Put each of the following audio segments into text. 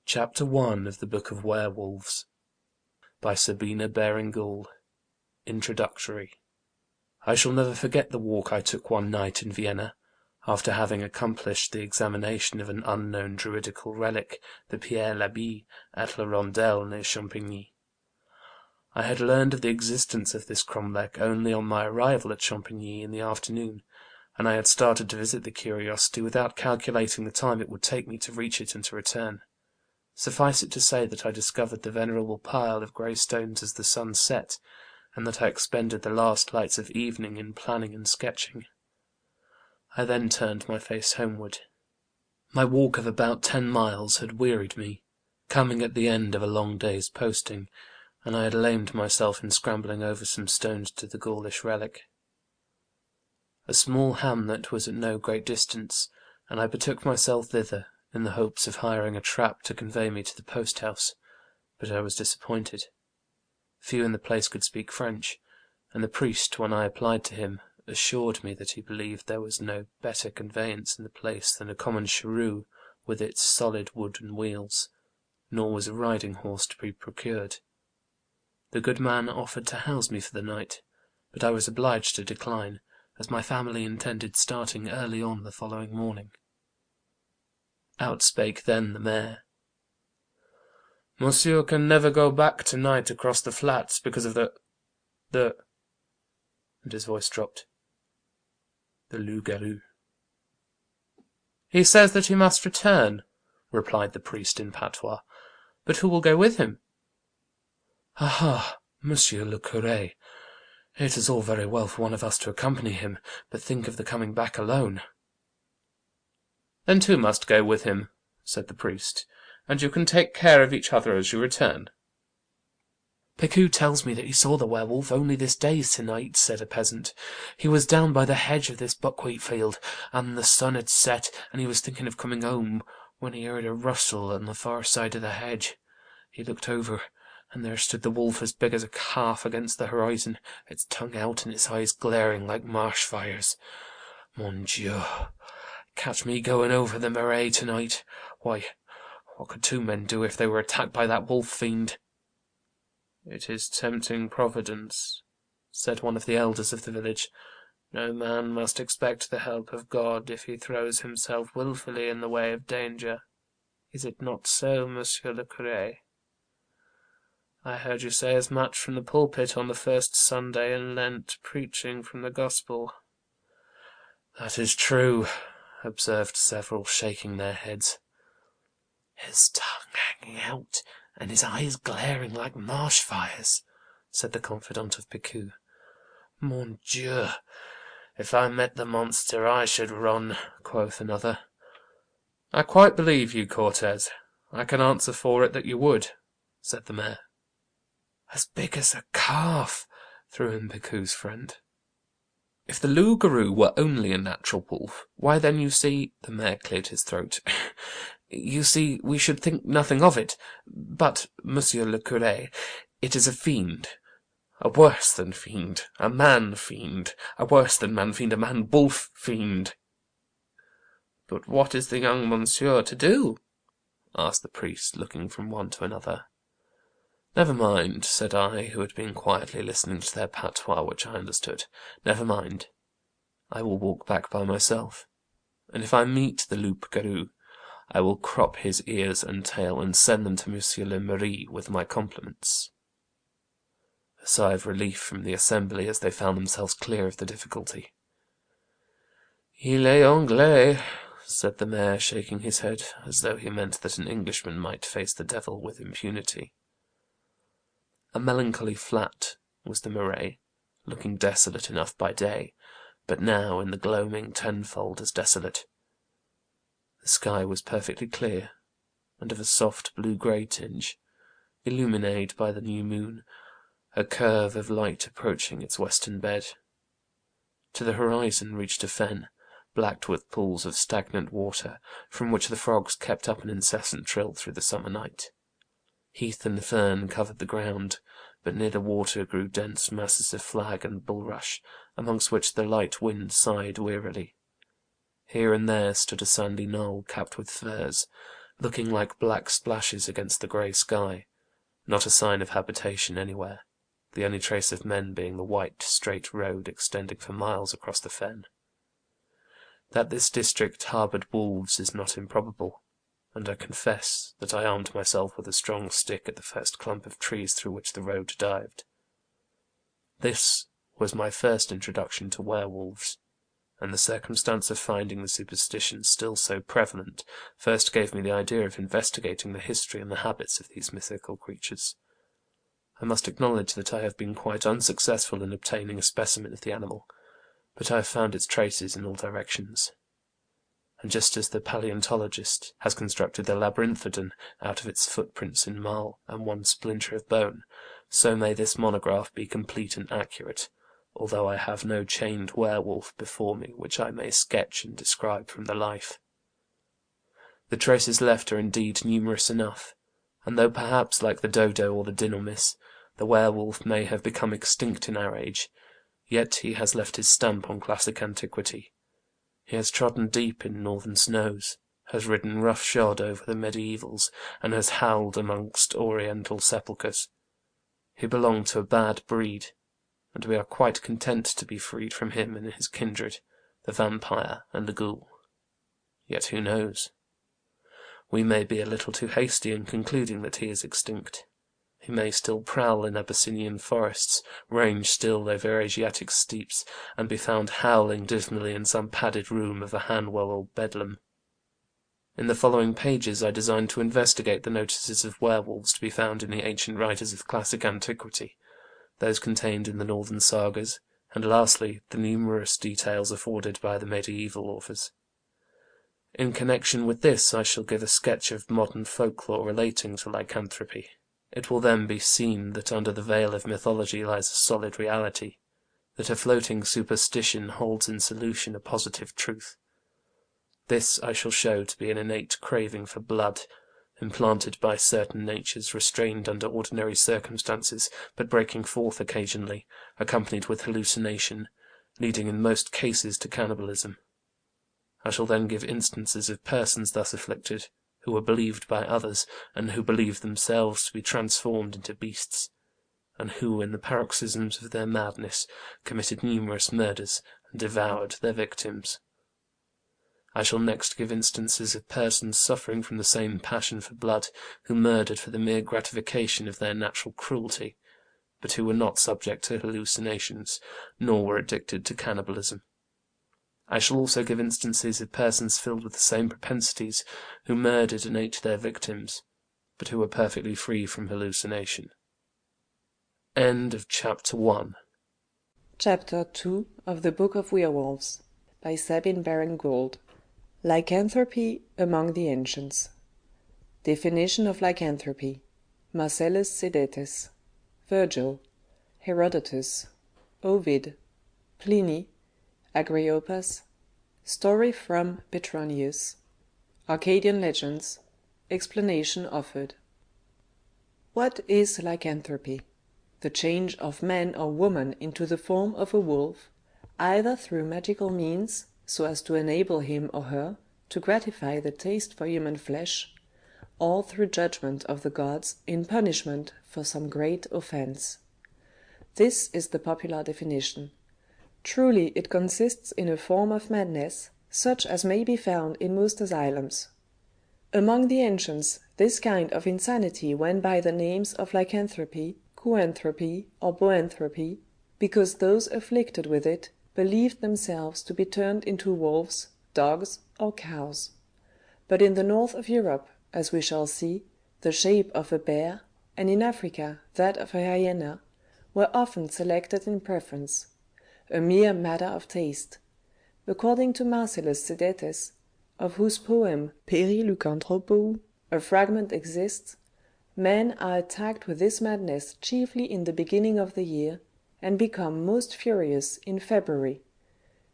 Chapter 1 of the Book of Werewolves by Sabine Baring-Gould. Introductory. I shall never forget the walk I took one night in Vienna, after having accomplished the examination of an unknown druidical relic, the Pierre l'Abbé, at La Rondelle near Champigny. I had learned of the existence of this cromlech only on my arrival at Champigny in the afternoon, and I had started to visit the curiosity without calculating the time it would take me to reach it and to return. Suffice it to say that I discovered the venerable pile of grey stones as the sun set, and that I expended the last lights of evening in planning and sketching. I then turned my face homeward. My walk of about 10 miles had wearied me, coming at the end of a long day's posting, and I had lamed myself in scrambling over some stones to the ghoulish relic. A small hamlet was at no great distance, and I betook myself thither, in the hopes of hiring a trap to convey me to the post-house, but I was disappointed. Few in the place could speak French, and the priest, when I applied to him, assured me that he believed there was no better conveyance in the place than a common charoux with its solid wooden wheels, nor was a riding horse to be procured. The good man offered to house me for the night, but I was obliged to decline, as my family intended starting early on the following morning. Out spake then the mayor. "Monsieur can never go back to-night across the flats because of the and his voice dropped. The loup-garou." "He says that he must return," replied the priest in patois. "But who will go with him?" "Ah, monsieur le curé, it is all very well for one of us to accompany him, but think of the coming back alone." "Then two must go with him," said the priest, "and you can take care of each other as you return." "Picou tells me that he saw the werewolf only this day se'nnight," said a peasant. "He was down by the hedge of this buckwheat field, and the sun had set, and he was thinking of coming home, when he heard a rustle on the far side of the hedge. He looked over, and there stood the wolf as big as a calf against the horizon, its tongue out and its eyes glaring like marsh fires. Mon Dieu! Catch me going over the Marais to-night! Why, what could two men do if they were attacked by that wolf fiend?" "It is tempting Providence," said one of the elders of the village. "No man must expect the help of God if he throws himself wilfully in the way of danger. Is it not so, monsieur le curé? I heard you say as much from the pulpit on the first Sunday in Lent, preaching from the Gospel." "That is true," observed several, shaking their heads. "His tongue hanging out, and his eyes glaring like marsh fires," said the confidant of Picou. "Mon Dieu! If I met the monster, I should run," quoth another. "I quite believe you, Cortez. I can answer for it that you would," said the mayor. "As big as a calf," threw in Picou's friend. "If the loup-garou were only a natural wolf, why then you see," the mayor cleared his throat, "you see, we should think nothing of it. But, monsieur le curé, it is a fiend, a worse than fiend, a man-fiend, a worse than man-fiend, a man-wolf fiend." "But what is the young monsieur to do?" asked the priest, looking from one to another. "Never mind," said I, who had been quietly listening to their patois, which I understood. "Never mind. I will walk back by myself, and if I meet the loup-garou, I will crop his ears and tail, and send them to Monsieur le Maire with my compliments." A sigh of relief from the assembly as they found themselves clear of the difficulty. "Il est anglais," said the mayor, shaking his head, as though he meant that an Englishman might face the devil with impunity. A melancholy flat was the Marais, looking desolate enough by day, but now in the gloaming tenfold as desolate. The sky was perfectly clear, and of a soft blue-grey tinge, illumined by the new moon, a curve of light approaching its western bed. To the horizon reached a fen, blacked with pools of stagnant water, from which the frogs kept up an incessant trill through the summer night. Heath and fern covered the ground, but near the water grew dense masses of flag and bulrush, amongst which the light wind sighed wearily. Here and there stood a sandy knoll capped with firs, looking like black splashes against the grey sky, not a sign of habitation anywhere, the only trace of men being the white, straight road extending for miles across the fen. That this district harboured wolves is not improbable, and I confess that I armed myself with a strong stick at the first clump of trees through which the road dived. This was my first introduction to werewolves, and the circumstance of finding the superstition still so prevalent first gave me the idea of investigating the history and the habits of these mythical creatures. I must acknowledge that I have been quite unsuccessful in obtaining a specimen of the animal, but I have found its traces in all directions. And just as the paleontologist has constructed the labyrinthodon out of its footprints in marl and one splinter of bone, so may this monograph be complete and accurate, although I have no chained werewolf before me which I may sketch and describe from the life. The traces left are indeed numerous enough, and though perhaps, like the dodo or the dinormis, the werewolf may have become extinct in our age, yet he has left his stamp on classic antiquity. He has trodden deep in northern snows, has ridden roughshod over the mediaevals, and has howled amongst oriental sepulchres. He belonged to a bad breed, and we are quite content to be freed from him and his kindred, the vampire and the ghoul. Yet who knows? We may be a little too hasty in concluding that he is extinct. He may still prowl in Abyssinian forests, range still over Asiatic steeps, and be found howling dismally in some padded room of a Hanwell or Bedlam. In the following pages I design to investigate the notices of werewolves to be found in the ancient writers of classic antiquity, those contained in the northern sagas, and lastly the numerous details afforded by the medieval authors. In connection with this I shall give a sketch of modern folklore relating to lycanthropy. It will then be seen that under the veil of mythology lies a solid reality, that a floating superstition holds in solution a positive truth. This I shall show to be an innate craving for blood, implanted by certain natures restrained under ordinary circumstances, but breaking forth occasionally, accompanied with hallucination, leading in most cases to cannibalism. I shall then give instances of persons thus afflicted, who were believed by others, and who believed themselves to be transformed into beasts, and who, in the paroxysms of their madness, committed numerous murders and devoured their victims. I shall next give instances of persons suffering from the same passion for blood, who murdered for the mere gratification of their natural cruelty, but who were not subject to hallucinations, nor were addicted to cannibalism. I shall also give instances of persons filled with the same propensities, who murdered and ate their victims, but who were perfectly free from hallucination. End of Chapter 1. Chapter 2 of the Book of Werewolves by Sabine Baring-Gould. Lycanthropy among the Ancients. Definition of lycanthropy. Marcellus Sidetes, Virgil, Herodotus, Ovid, Pliny, Agriopas, Story from Petronius, Arcadian legends, explanation offered. What is lycanthropy? The change of man or woman into the form of a wolf, either through magical means, so as to enable him or her to gratify the taste for human flesh, or through judgment of the gods in punishment for some great offense. This is the popular definition. Truly it consists in a form of madness, such as may be found in most asylums. Among the ancients this kind of insanity went by the names of lycanthropy, kuanthropy, or boanthropy, because those afflicted with it believed themselves to be turned into wolves, dogs, or cows. But in the north of Europe, as we shall see, the shape of a bear, and in Africa that of a hyena, were often selected in preference, a mere matter of taste. According to Marcellus Sidetes, of whose poem Peri Lycanthropo a fragment exists, men are attacked with this madness chiefly in the beginning of the year, and become most furious in February,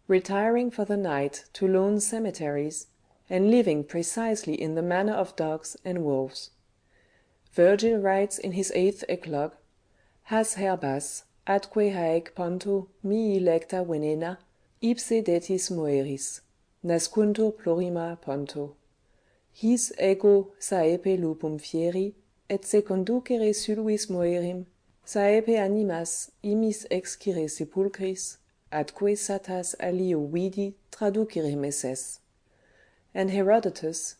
retiring for the night to lone cemeteries, and living precisely in the manner of dogs and wolves. Virgil writes in his 8th Eclogue, Has herbas, atque haec ponto mihi lecta venena, ipse detis moeris, nascuntur plurima ponto. his ego saepe lupum fieri, et seconducere sylvis moerim, saepe animas imis excire sepulchris, atque satas alio vidi traducere esses. And Herodotus,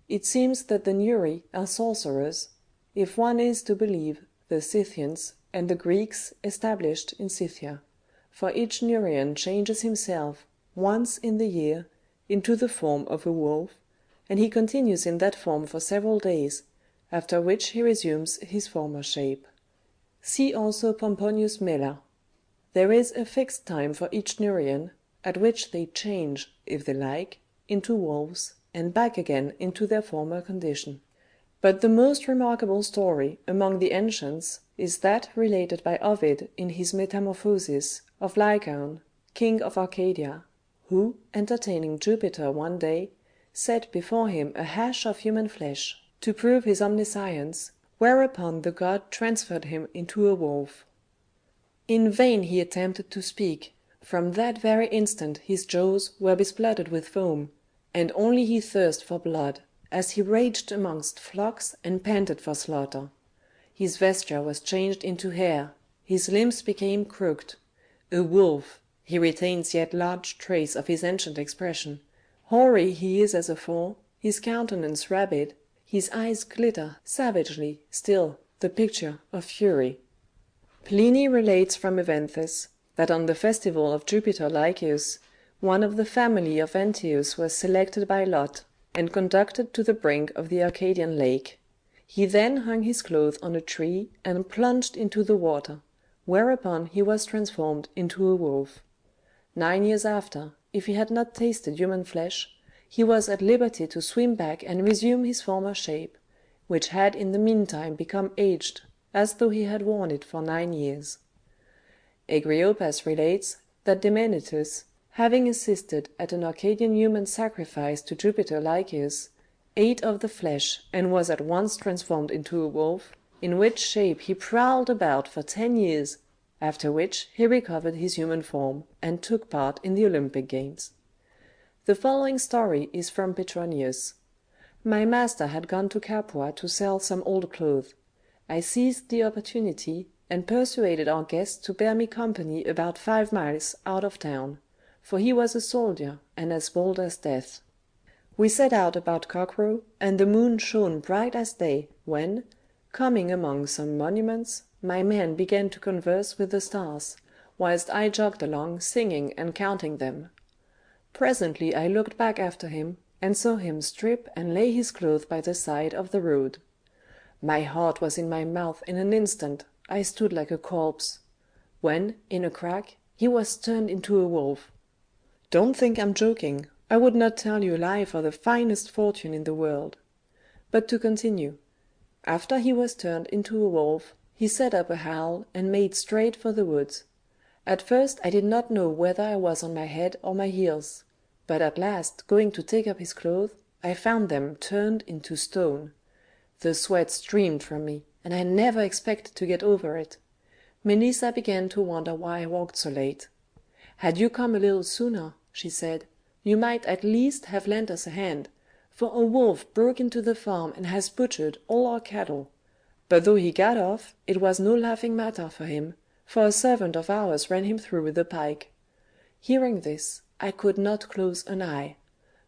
it seems that the Neuri are sorcerers, if one is to believe the Scythians and the Greeks established in Scythia, for each Neurian changes himself once in the year into the form of a wolf, and he continues in that form for several days, after which he resumes his former shape. See also Pomponius Mela. There is a fixed time for each Neurian, at which they change, if they like, into wolves, and back again into their former condition. But the most remarkable story among the ancients is that related by Ovid in his Metamorphoses of Lycaon, king of Arcadia, who, entertaining Jupiter one day, set before him a hash of human flesh, to prove his omniscience, whereupon the god transferred him into a wolf. In vain he attempted to speak, from that very instant his jaws were bespluttered with foam, and only he thirsted for blood, as he raged amongst flocks and panted for slaughter. His vesture was changed into hair, his limbs became crooked. A wolf, he retains yet large trace of his ancient expression. Hoary he is as afore, his countenance rabid, his eyes glitter savagely, still the picture of fury. Pliny relates from Evanthes that on the festival of Jupiter Lycaeus, one of the family of Antaeus was selected by lot, and conducted to the brink of the Arcadian lake. He then hung his clothes on a tree and plunged into the water, whereupon he was transformed into a wolf. 9 years after, if he had not tasted human flesh, he was at liberty to swim back and resume his former shape, which had in the meantime become aged, as though he had worn it for 9 years. Agriopas relates that Demenitus, having assisted at an Arcadian human sacrifice to Jupiter Lycaeus, ate of the flesh and was at once transformed into a wolf, in which shape he prowled about for 10 years, after which he recovered his human form and took part in the Olympic games. The following story is from Petronius. My master had gone to Capua to sell some old clothes. I seized the opportunity, and persuaded our guest to bear me company about 5 miles out of town, for he was a soldier, and as bold as death. We set out about cockcrow, and the moon shone bright as day, when, coming among some monuments, my man began to converse with the stars, whilst I jogged along singing and counting them. Presently I looked back after him, and saw him strip and lay his clothes by the side of the road. My heart was in my mouth in an instant, I stood like a corpse. When, in a crack, he was turned into a wolf. Don't think I'm joking, I would not tell you a lie for the finest fortune in the world. But to continue. After he was turned into a wolf, he set up a howl and made straight for the woods. At first I did not know whether I was on my head or my heels, but at last, going to take up his clothes, I found them turned into stone. The sweat streamed from me, and I never expected to get over it. Melissa began to wonder why I walked so late. Had you come a little sooner, she said, you might at least have lent us a hand, for a wolf broke into the farm and has butchered all our cattle. But though he got off, it was no laughing matter for him, for a servant of ours ran him through with a pike. Hearing this, I could not close an eye,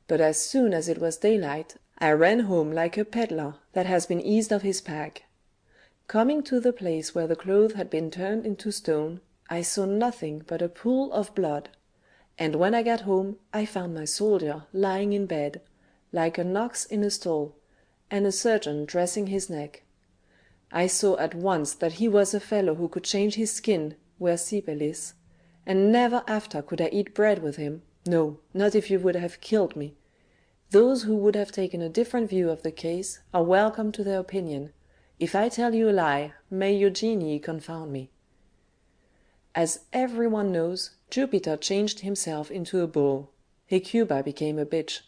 but as soon as it was daylight, I ran home like a pedlar that has been eased of his pack. Coming to the place where the clothes had been turned into stone, I saw nothing but a pool of blood, and when I got home I found my soldier lying in bed, like an ox in a stall, and a surgeon dressing his neck. I saw at once that he was a fellow who could change his skin where Cybele is, and never after could I eat bread with him, no, not if you would have killed me. Those who would have taken a different view of the case are welcome to their opinion. If I tell you a lie, may your genii confound me. As every one knows, Jupiter changed himself into a bull, Hecuba became a bitch,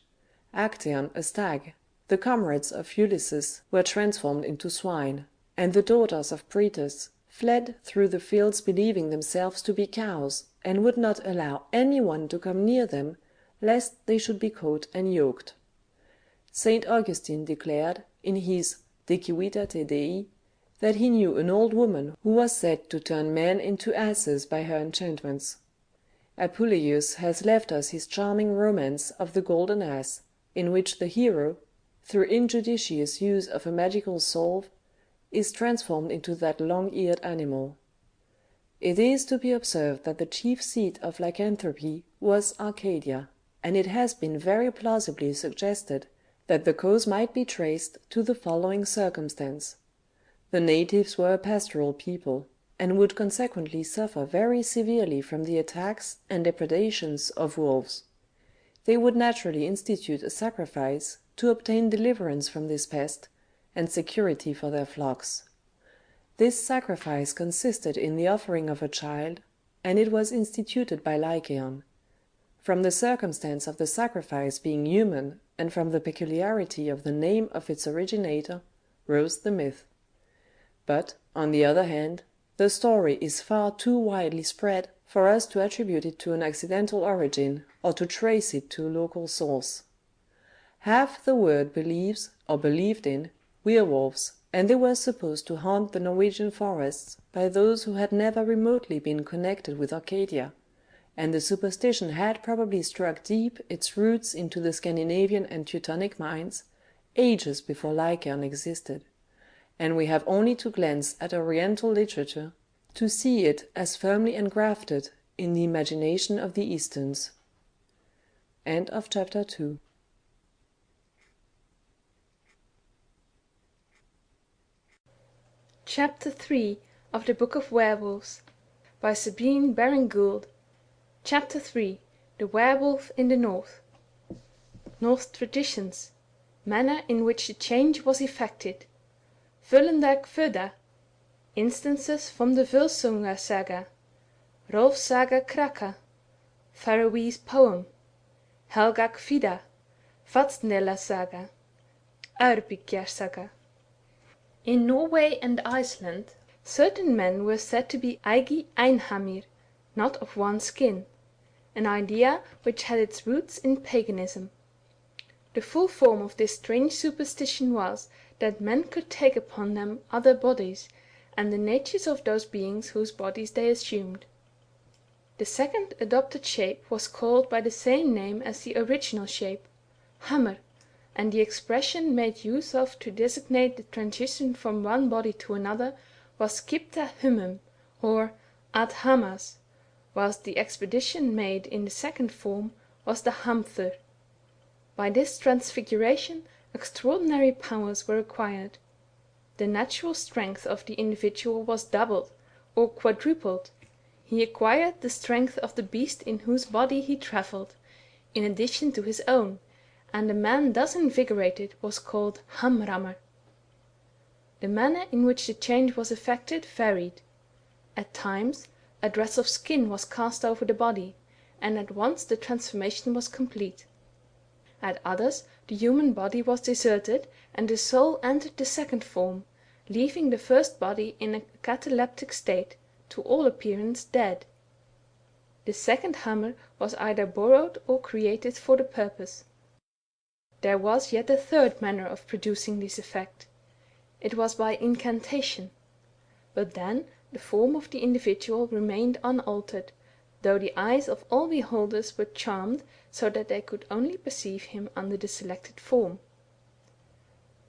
Actaeon a stag, the comrades of Ulysses were transformed into swine, and the daughters of Proetus fled through the fields believing themselves to be cows, and would not allow any one to come near them, lest they should be caught and yoked. Saint Augustine declared, in his De Civitate Dei, that he knew an old woman who was said to turn men into asses by her enchantments. Apuleius has left us his charming romance of the Golden Ass, in which the hero, through injudicious use of a magical salve, is transformed into that long-eared animal. It is to be observed that the chief seat of lycanthropy was Arcadia, and it has been very plausibly suggested that the cause might be traced to the following circumstance. The natives were a pastoral people, and would consequently suffer very severely from the attacks and depredations of wolves. They would naturally institute a sacrifice to obtain deliverance from this pest, and security for their flocks. This sacrifice consisted in the offering of a child, and it was instituted by Lycaon. From the circumstance of the sacrifice being human, and from the peculiarity of the name of its originator, rose the myth. But, on the other hand, the story is far too widely spread for us to attribute it to an accidental origin, or to trace it to a local source. Half the world believes, or believed in, werewolves, and they were supposed to haunt the Norwegian forests by those who had never remotely been connected with Arcadia, and the superstition had probably struck deep its roots into the Scandinavian and Teutonic minds, ages before Lycaon existed, and we have only to glance at Oriental literature to see it as firmly engrafted in the imagination of the Easterns. End of chapter 2. Chapter 3 of the Book of Werewolves by Sabine Baring-Gould. Chapter 3 The Werewolf in the North. North traditions. Manner in which the change was effected. Völundar Kvoda. Instances from the Völsunga Saga. Rolf Saga Kraka. Faroese poem. Helga Kvida. Vatsnella Saga. Aurbyggjar Saga. In Norway and Iceland, certain men were said to be Eigi Einhamir, not of one skin, an idea which had its roots in paganism. The full form of this strange superstition was, that men could take upon them other bodies, and the natures of those beings whose bodies they assumed. The second adopted shape was called by the same name as the original shape, Hammer, and the expression made use of to designate the transition from one body to another was skipta hummum, or ad hamas, whilst the expedition made in the second form was the hamthur. By this transfiguration extraordinary powers were acquired. The natural strength of the individual was doubled, or quadrupled. He acquired the strength of the beast in whose body he travelled, in addition to his own, and the man thus invigorated was called Hamrammer. The manner in which the change was effected varied. At times a dress of skin was cast over the body, and at once the transformation was complete. At others the human body was deserted, and the soul entered the second form, leaving the first body in a cataleptic state, to all appearance dead. The second Hammer was either borrowed or created for the purpose. There was yet a third manner of producing this effect. It was by incantation. But then the form of the individual remained unaltered, though the eyes of all beholders were charmed so that they could only perceive him under the selected form.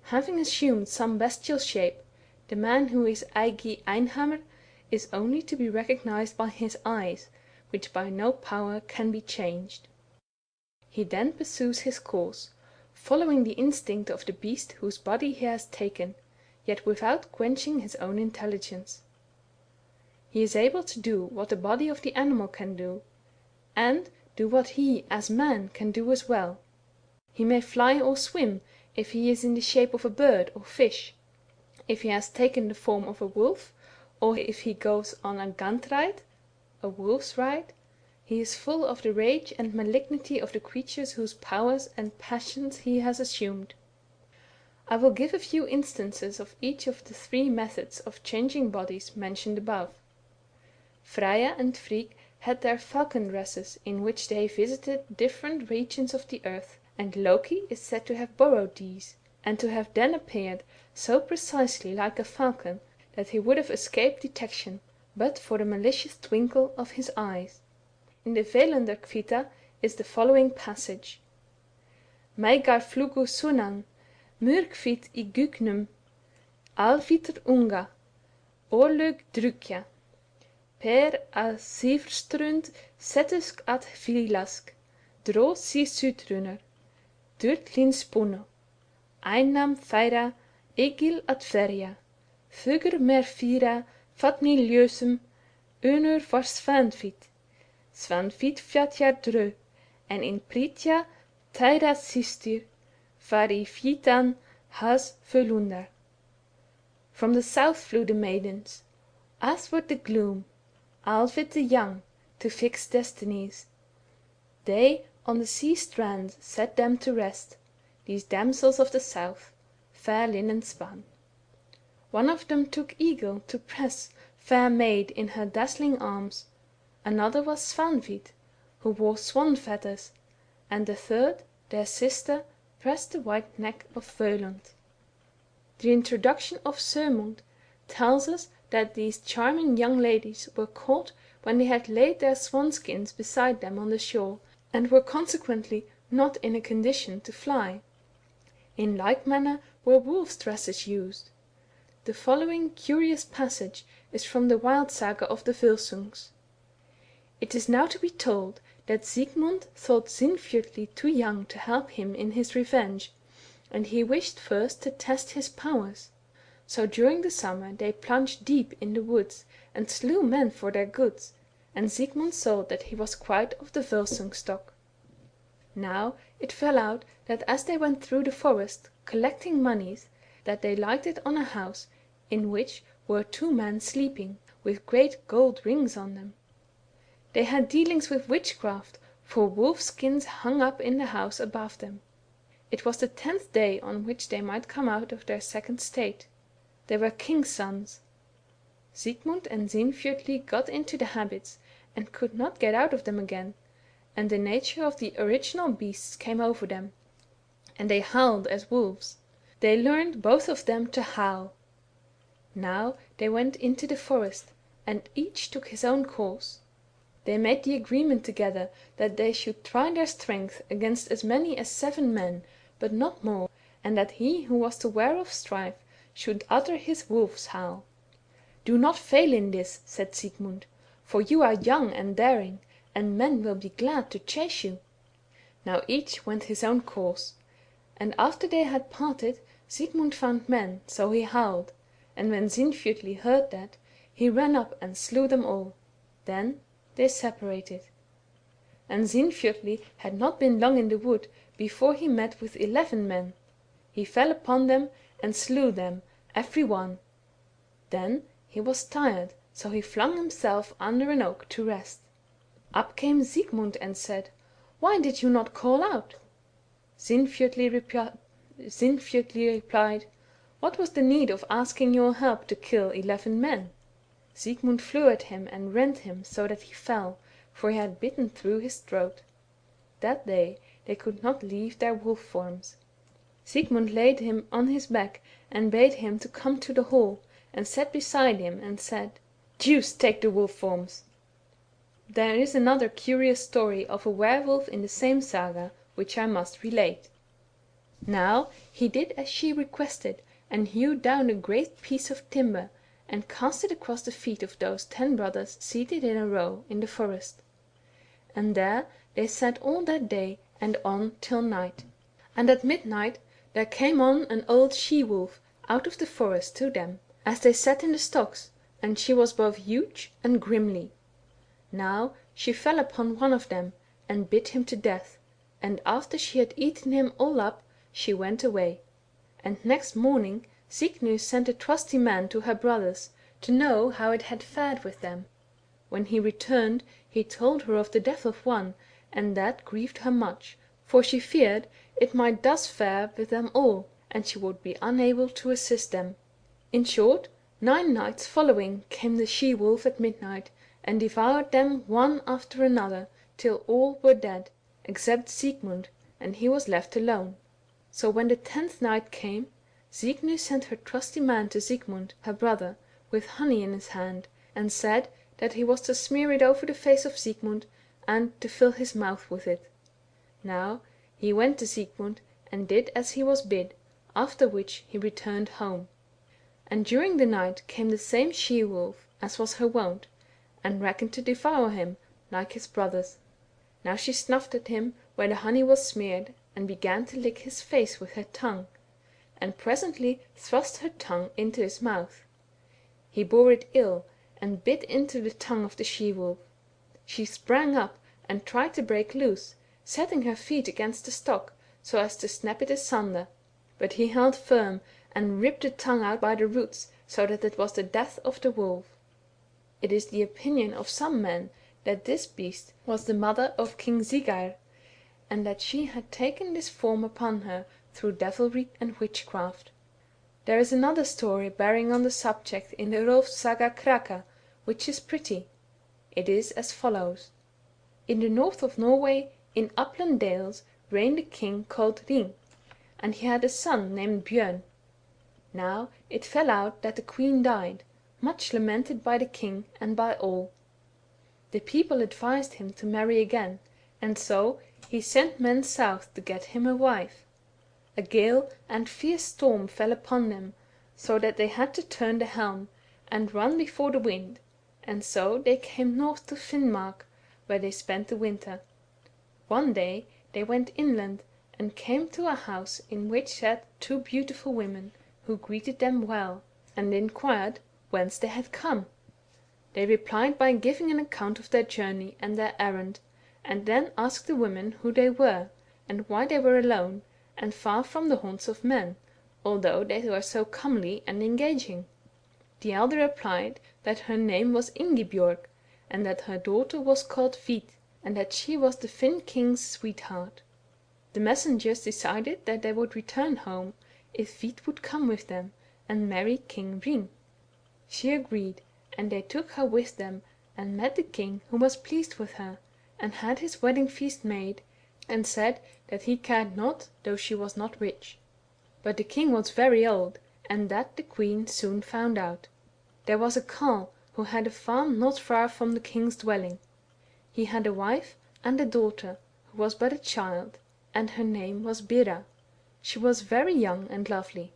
Having assumed some bestial shape, the man who is Eigi Einhammer is only to be recognized by his eyes, which by no power can be changed. He then pursues his course, following the instinct of the beast whose body he has taken, yet without quenching his own intelligence. He is able to do what the body of the animal can do, and do what he as man can do as well. He may fly or swim if he is in the shape of a bird or fish. If he has taken the form of a wolf, or if he goes on a gantride, a wolf's ride, he is full of the rage and malignity of the creatures whose powers and passions he has assumed. I will give a few instances of each of the three methods of changing bodies mentioned above. Freya and Frigg had their falcon dresses in which they visited different regions of the earth, and Loki is said to have borrowed these, and to have then appeared so precisely like a falcon that he would have escaped detection but for the malicious twinkle of his eyes. In the Velenderkvita is the following passage: Meigar flugu sunan, murkvit I gugnum, alvitr unga, orlug drukja, per a sivrstrund setusk at vilask, dro si sutrunner, durtlin spunno, einam feira, egil at verja, fugur mer fira, fatni ljösum, unur var svanvit fjatjar drö, en in pritja teira sistir, vari fitan has volundar. From the south flew the maidens, athwart the gloom, Alvid the young, to fix destinies. They on the sea strand set them to rest, these damsels of the south, fair linen spun. One of them took eagle to press fair maid in her dazzling arms, another was Svanhwit, who wore swan feathers, and the third, their sister, pressed the white neck of Völund. The introduction of Soemund tells us that these charming young ladies were caught when they had laid their swan skins beside them on the shore, and were consequently not in a condition to fly. In like manner were wolves' dresses used. The following curious passage is from the Wild Saga of the Volsungs. It is now to be told that Sigmund thought Sinfjotli too young to help him in his revenge, and he wished first to test his powers. So during the summer they plunged deep in the woods, and slew men for their goods, and Sigmund saw that he was quite of the Volsung stock. Now it fell out that as they went through the forest collecting monies, that they lighted on a house in which were 2 men sleeping, with great gold rings on them. They had dealings with witchcraft, for wolf skins hung up in the house above them. It was the 10th day on which they might come out of their second state. They were king's sons. Sigmund and Sinfjotli got into the habits, and could not get out of them again, and the nature of the original beasts came over them, and they howled as wolves. They learned both of them to howl. Now they went into the forest, and each took his own course. They made the agreement together that they should try their strength against as many as 7 men, but not more, and that he who was to wear off strife should utter his wolf's howl. "Do not fail in this," said Sigmund, "for you are young and daring, and men will be glad to chase you." Now each went his own course, and after they had parted, Sigmund found men, so he howled, and when Sinfjotli heard that, he ran up and slew them all. Then they separated. And Sinfjotli had not been long in the wood before he met with 11 men. He fell upon them and slew them, every one. Then he was tired, so he flung himself under an oak to rest. Up came Sigmund and said, "Why did you not call out?" Sinfjotli replied, "What was the need of asking your help to kill 11 men?" Sigmund flew at him and rent him so that he fell, for he had bitten through his throat. That day they could not leave their wolf forms. Sigmund laid him on his back and bade him to come to the hall, and sat beside him and said, "Deuce take the wolf forms." There is another curious story of a werewolf in the same saga, which I must relate. Now he did as she requested, and hewed down a great piece of timber, and cast it across the feet of those 10 brothers seated in a row in the forest. And there they sat all that day and on till night. And at midnight there came on an old she-wolf out of the forest to them, as they sat in the stocks, and she was both huge and grimly. Now she fell upon one of them, and bit him to death, and after she had eaten him all up, she went away. And next morning Signy sent a trusty man to her brothers, to know how it had fared with them. When he returned, he told her of the death of one, and that grieved her much, for she feared it might thus fare with them all, and she would be unable to assist them. In short, 9 nights following came the she-wolf at midnight, and devoured them one after another, till all were dead, except Sigmund, and he was left alone. So when the 10th night came, Signy sent her trusty man to Sigmund, her brother, with honey in his hand, and said that he was to smear it over the face of Sigmund, and to fill his mouth with it. Now he went to Sigmund, and did as he was bid, after which he returned home. And during the night came the same she-wolf, as was her wont, and reckoned to devour him, like his brothers. Now she snuffed at him where the honey was smeared, and began to lick his face with her tongue, and presently thrust her tongue into his mouth. He bore it ill, and bit into the tongue of the she-wolf. She sprang up, and tried to break loose, setting her feet against the stock, so as to snap it asunder, but he held firm, and ripped the tongue out by the roots, so that it was the death of the wolf. It is the opinion of some men that this beast was the mother of King Siggeir, and that she had taken this form upon her through devilry and witchcraft. There is another story bearing on the subject in the Rolf Saga Kraka, which is pretty. It is as follows. In the north of Norway, in upland dales, reigned a king called Ring, and he had a son named Björn. Now it fell out that the queen died, much lamented by the king and by all. The people advised him to marry again, and so he sent men south to get him a wife. A gale and fierce storm fell upon them, so that they had to turn the helm, and run before the wind, and so they came north to Finnmark, where they spent the winter. One day they went inland, and came to a house in which sat 2 beautiful women, who greeted them well, and inquired whence they had come. They replied by giving an account of their journey and their errand, and then asked the women who they were, and why they were alone, and far from the haunts of men, although they were so comely and engaging. The elder replied that her name was Ingibjorg, and that her daughter was called Hvit, and that she was the Finn king's sweetheart. The messengers decided that they would return home if Hvit would come with them and marry King Ring. She agreed, and they took her with them, and met the king, who was pleased with her, and had his wedding feast made, and said that he cared not though she was not rich. But the king was very old, and that the queen soon found out. There was a carle who had a farm not far from the king's dwelling. He had a wife and a daughter, who was but a child, and her name was Bera. She was very young and lovely.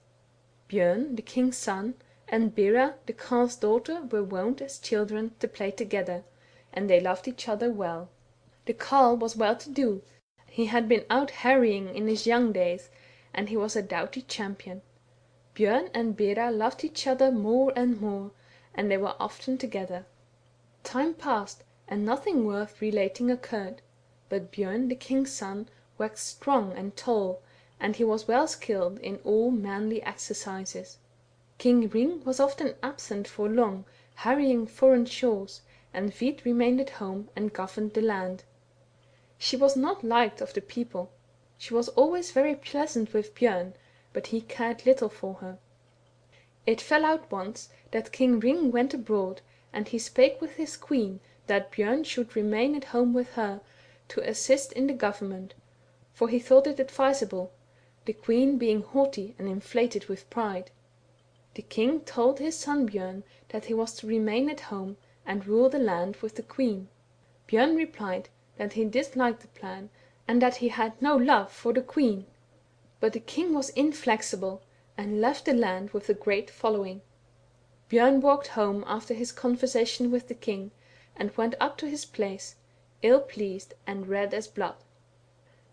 Björn, the king's son, and Bera, the carle's daughter, were wont as children to play together, and they loved each other well. The carle was well to do. He had been out harrying in his young days, and he was a doughty champion. Björn and Bera loved each other more and more, and they were often together. Time passed, and nothing worth relating occurred, but Björn, the king's son, waxed strong and tall, and he was well skilled in all manly exercises. King Ring was often absent for long, harrying foreign shores, and Hvit remained at home and governed the land. She was not liked of the people. She was always very pleasant with Björn, but he cared little for her. It fell out once that King Ring went abroad, and he spake with his queen that Björn should remain at home with her, to assist in the government, for he thought it advisable, the queen being haughty and inflated with pride. The king told his son Björn that he was to remain at home and rule the land with the queen. Björn replied that he disliked the plan, and that he had no love for the queen. But the king was inflexible, and left the land with a great following. Björn walked home after his conversation with the king, and went up to his place, ill-pleased and red as blood.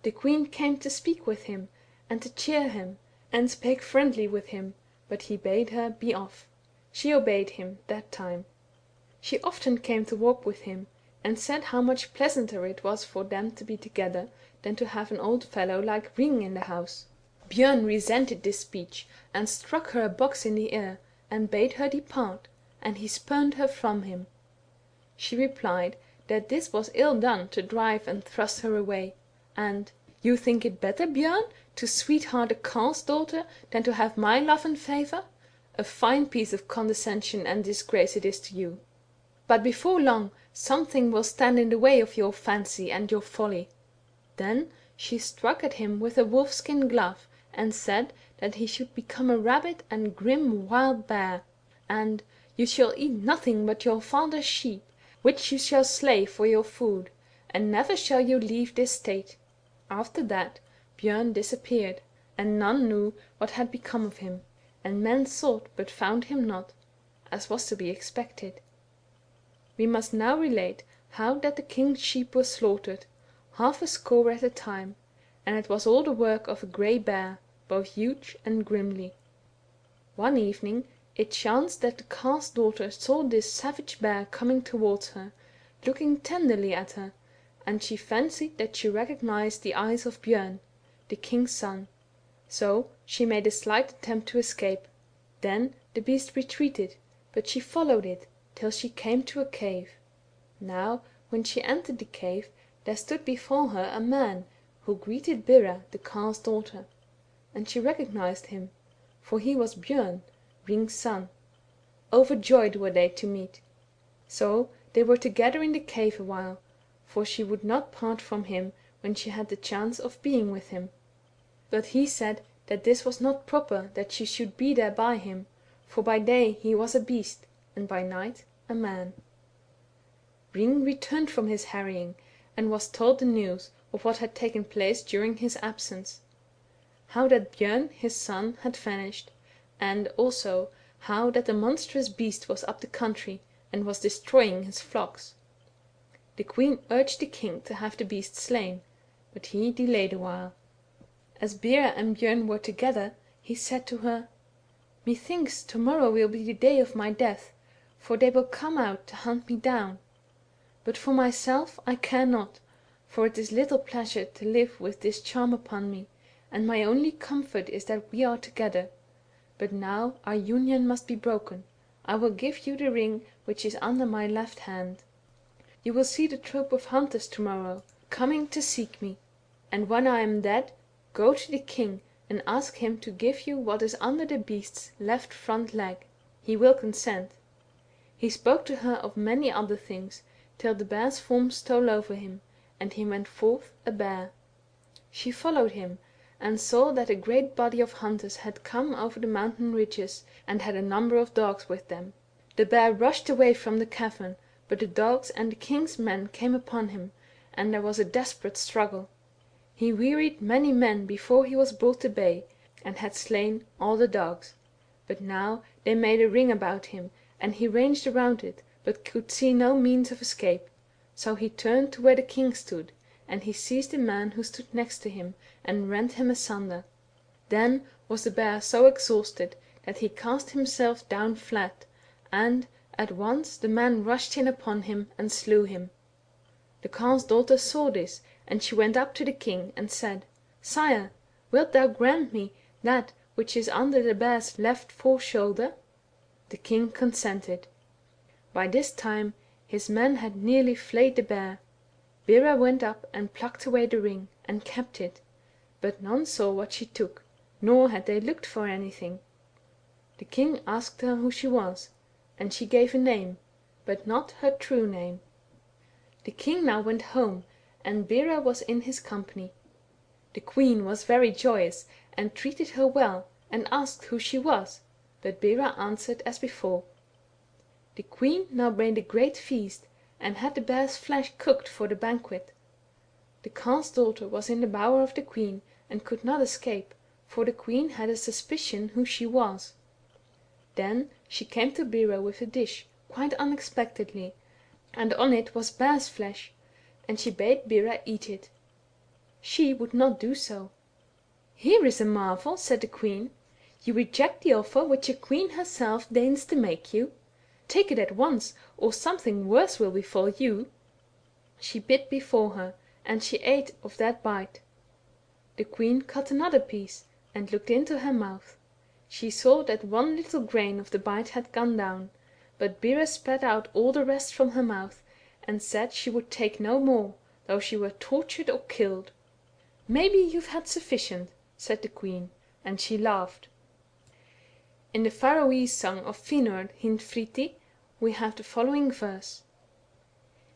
The queen came to speak with him, and to cheer him, and spake friendly with him, but he bade her be off. She obeyed him that time. She often came to walk with him, and said how much pleasanter it was for them to be together than to have an old fellow like Ring in the house. Björn resented this speech, and struck her a box in the ear, and bade her depart, and he spurned her from him. She replied that this was ill done to drive and thrust her away, and "You think it better, Björn, to sweetheart a carle's daughter than to have my love and favour? A fine piece of condescension and disgrace it is to you. But before long something will stand in the way of your fancy and your folly." Then She struck at him with a wolfskin glove, and said that he should become a rabbit and grim wild bear, and "you shall eat nothing but your father's sheep, which you shall slay for your food, and never shall you leave this state." After that Bjorn disappeared, and none knew what had become of him, and men sought but found him not, as was to be expected. We must now relate how that the king's sheep were slaughtered, 50 at a time, and it was all the work of a grey bear, both huge and grimly. One evening it chanced that the Carle's daughter saw this savage bear coming towards her, looking tenderly at her, and she fancied that she recognized the eyes of Bjorn, the king's son, so she made a slight attempt to escape. Then the beast retreated, but she followed it till she came to a cave. Now when she entered the cave, there stood before her a man, who greeted Bera, the Carle's daughter, and she recognized him, for he was Bjorn, Ring's son. Overjoyed were they to meet. So they were together in the cave a while, for she would not part from him when she had the chance of being with him. But he said that this was not proper that she should be there by him, for by day he was a beast, and by night a man. Ring returned from his harrying, and was told the news of what had taken place during his absence. How that Bjorn, his son, had vanished, and also how that a monstrous beast was up the country, and was destroying his flocks. The queen urged the king to have the beast slain, but he delayed a while. As Bera and Bjorn were together, he said to her, "Methinks tomorrow will be the day of my death, for they will come out to hunt me down. But for myself I care not, for it is little pleasure to live with this charm upon me, and my only comfort is that we are together. But now our union must be broken. I will give you the ring which is under my left hand. You will see the troop of hunters tomorrow, coming to seek me, and when I am dead, go to the king and ask him to give you what is under the beast's left front leg. He will consent." He spoke to her of many other things, till the bear's form stole over him, and he went forth a bear. She followed him, and saw that a great body of hunters had come over the mountain ridges, and had a number of dogs with them. The bear rushed away from the cavern, but the dogs and the king's men came upon him, and there was a desperate struggle. He wearied many men before he was brought to bay, and had slain all the dogs. But now they made a ring about him, and he ranged around it, but could see no means of escape. So he turned to where the king stood, and he seized the man who stood next to him, and rent him asunder. Then was the bear so exhausted that he cast himself down flat, and at once the man rushed in upon him and slew him. The Carle's daughter saw this, and she went up to the king and said, "Sire, wilt thou grant me that which is under the bear's left foreshoulder?" The king consented. By this time his men had nearly flayed the bear. Bera went up and plucked away the ring, and kept it, but none saw what she took, nor had they looked for anything. The king asked her who she was, and she gave a name, but not her true name. The king now went home, and Bera was in his company. The queen was very joyous, and treated her well, and asked who she was, but Bera answered as before. The queen now made a great feast, and had the bear's flesh cooked for the banquet. The Carle's daughter was in the bower of the queen, and could not escape, for the queen had a suspicion who she was. Then she came to Bera with a dish, quite unexpectedly, and on it was bear's flesh, and she bade Bera eat it. She would not do so. "Here is a marvel," said the queen. "You reject the offer which a queen herself deigns to make you. Take it at once, or something worse will befall you." She bit before her, and she ate of that bite. The queen cut another piece, and looked into her mouth. She saw that one little grain of the bite had gone down, but Bera spat out all the rest from her mouth, and said she would take no more, though she were tortured or killed. "Maybe you've had sufficient," said the queen, and she laughed. In the Faroese song of Finur hin Friti we have the following verse: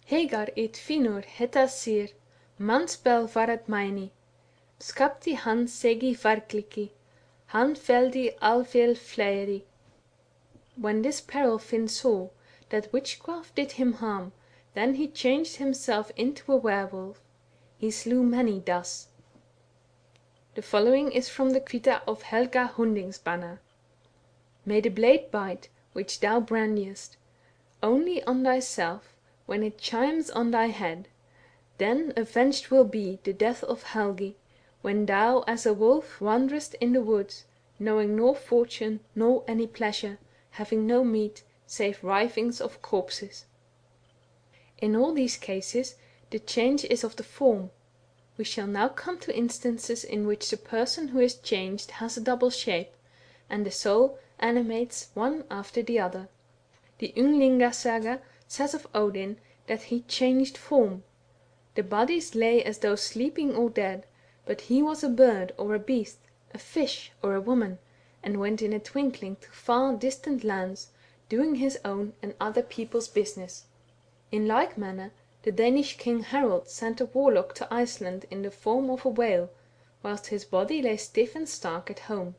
Hegar et Finur heta sir, manspel varet maini, skapti han segi varkliki, han veldi alvel fleiri. When this peril Finn saw, that witchcraft did him harm, then he changed himself into a werewolf. He slew many thus. The following is from the Kvita of Helga Hundingsbanner. May the blade bite, which thou brandiest, only on thyself, when it chimes on thy head. Then avenged will be the death of Helgi, when thou as a wolf wanderest in the woods, knowing nor fortune nor any pleasure, having no meat, save rivings of corpses. In all these cases the change is of the form. We shall now come to instances in which the person who is changed has a double shape, and the soul animates one after the other. The Ynglinga Saga says of Odin that he changed form. The bodies lay as though sleeping or dead, but he was a bird or a beast, a fish or a woman, and went in a twinkling to far distant lands, doing his own and other people's business. In like manner, the Danish king Harold sent a warlock to Iceland in the form of a whale, whilst his body lay stiff and stark at home.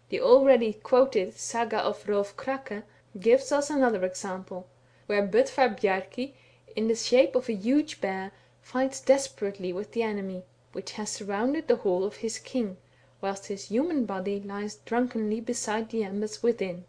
The already quoted Saga of Rolf Krake gives us another example, where Bödvar Bjarki, in the shape of a huge bear, fights desperately with the enemy, which has surrounded the hall of his king, whilst his human body lies drunkenly beside the embers within.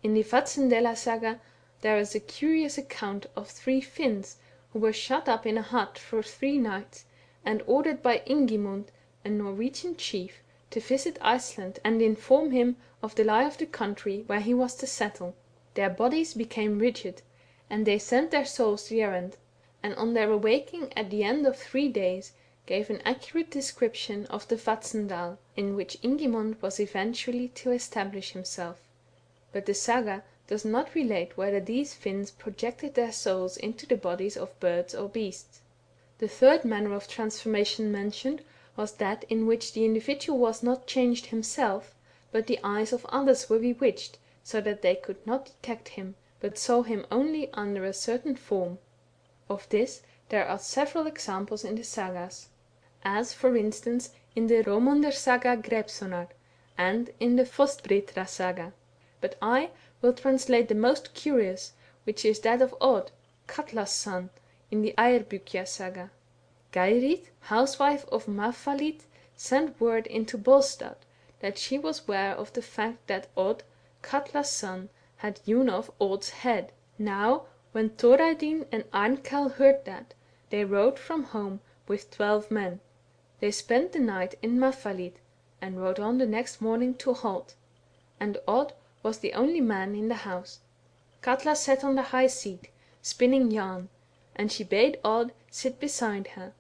In the Vatnsdæla Saga there is a curious account of 3 Finns who were shut up in a hut for 3 nights, and ordered by Ingimund, a Norwegian chief, to visit Iceland and inform him of the lie of the country where he was to settle. Their bodies became rigid, and they sent their souls the errand, and on their awaking at the end of 3 days gave an accurate description of the Vatnsdal, in which Ingimund was eventually to establish himself. But the saga does not relate whether these Finns projected their souls into the bodies of birds or beasts. The third manner of transformation mentioned was that in which the individual was not changed himself, but the eyes of others were bewitched, so that they could not detect him, but saw him only under a certain form. Of this there are several examples in the sagas, as for instance in the Romundar Saga Greypsonar, and in the Fostbritra Saga. But I will translate the most curious, which is that of Odd, Katla's son, in the Eyrbyggja Saga. Geirid, housewife of Mafvalid, sent word into Bolstad that she was aware of the fact that Odd, Katla's son, had hewn off Odd's head. Now, when Thorarinn and Arnkell heard that, they rode from home with 12 men. They spent the night in Mafvalid, and rode on the next morning to Holt, and Odd was the only man in the house. Katla sat on the high seat, spinning yarn, and she bade Odd sit beside her.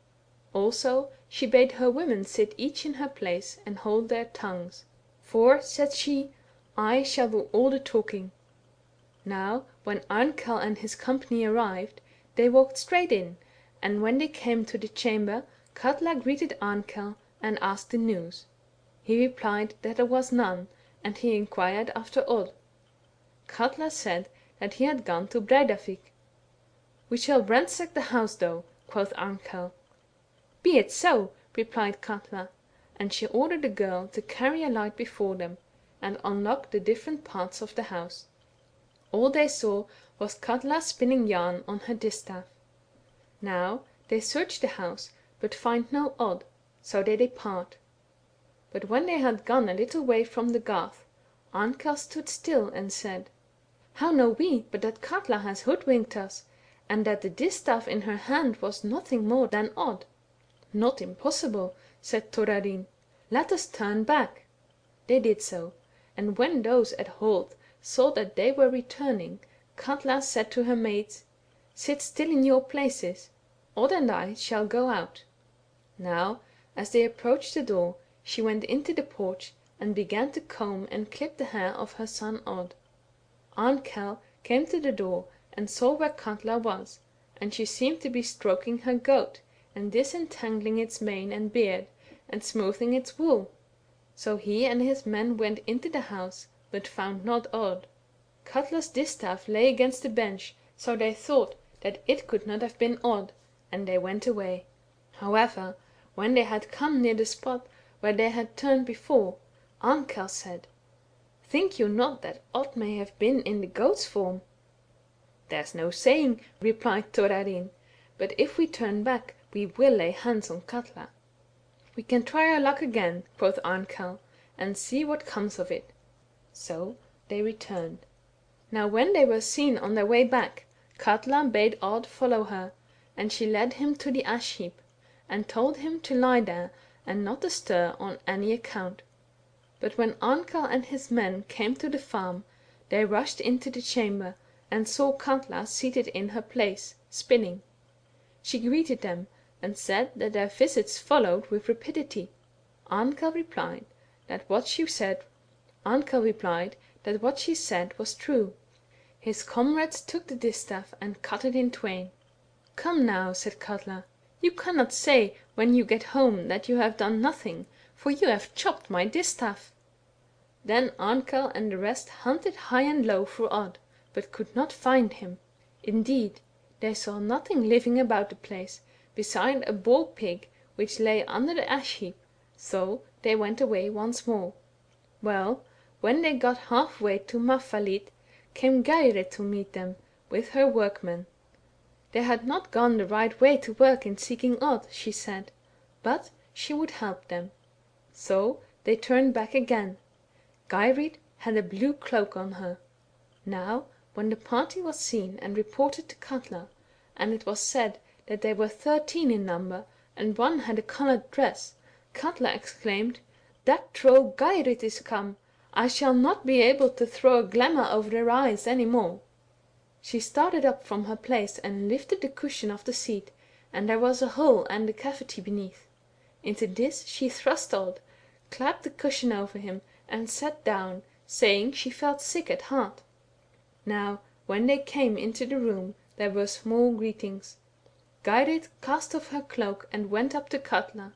Also she bade her women sit each in her place and hold their tongues. For, said she, I shall do all the talking. Now, when Arnkell and his company arrived, they walked straight in, and when they came to the chamber, Katla greeted Arnkell and asked the news. He replied that there was none, and he inquired after Odd. Katla said that he had gone to Breidavik. We shall ransack the house though, quoth Arnkell. Be it so, replied Katla, and she ordered the girl to carry a light before them, and unlock the different parts of the house. All they saw was Katla spinning yarn on her distaff. Now they search the house, but find no Odd, so they depart. But when they had gone a little way from the garth, Arnkell stood still and said, How know we but that Katla has hoodwinked us, and that the distaff in her hand was nothing more than Odd? Not impossible, said Thorarinn. Let us turn back. They did so, and when those at Holt saw that they were returning, Katla said to her maids, Sit still in your places, Odd and I shall go out. Now, as they approached the door, she went into the porch, and began to comb and clip the hair of her son Odd. Arnkell came to the door, and saw where Katla was, and she seemed to be stroking her goat, and disentangling its mane and beard, and smoothing its wool. So he and his men went into the house, but found not Odd. Katla's distaff lay against the bench, so they thought that it could not have been Odd, and they went away. However, When they had come near the spot where they had turned before, Arnkell said, "Think you not that Odd may have been in the goat's form?" "There's no saying," replied Thorarin, "but if we turn back we will lay hands on Katla." "We can try our luck again," quoth Arnkell, "and see what comes of it." So they returned. Now when they were seen on their way back, Katla bade Odd follow her, and she led him to the ash heap, and told him to lie there and not to stir on any account. But when Arnkell and his men came to the farm, they rushed into the chamber, and saw Katla seated in her place, spinning. She greeted them, and said that their visits followed with rapidity. Arnkell replied that what she said was true. His comrades took the distaff and cut it in twain. "Come now," said Katla, "you cannot say when you get home that you have done nothing, for you have chopped my distaff." Then Arnkell and the rest hunted high and low for Odd, but could not find him. Indeed, they saw nothing living about the place, beside a boar pig which lay under the ash heap, so they went away once more. Well, when they got half-way to Mafvahli, came Geirrid to meet them, with her workmen. They had not gone the right way to work in seeking Odd, she said, but she would help them. So they turned back again. Geirrid had a blue cloak on her. Now, when the party was seen and reported to Katla, and it was said that they were 13 in number, and one had a colored dress, Katla exclaimed, "That troll Geirrid is come! I shall not be able to throw a glamour over their eyes any more." She started up from her place and lifted the cushion of the seat, and there was a hole and a cavity beneath. Into this she thrust Odd, clapped the cushion over him, and sat down, saying she felt sick at heart. Now, when they came into the room, there were small greetings. Geirrid cast off her cloak and went up to Katla,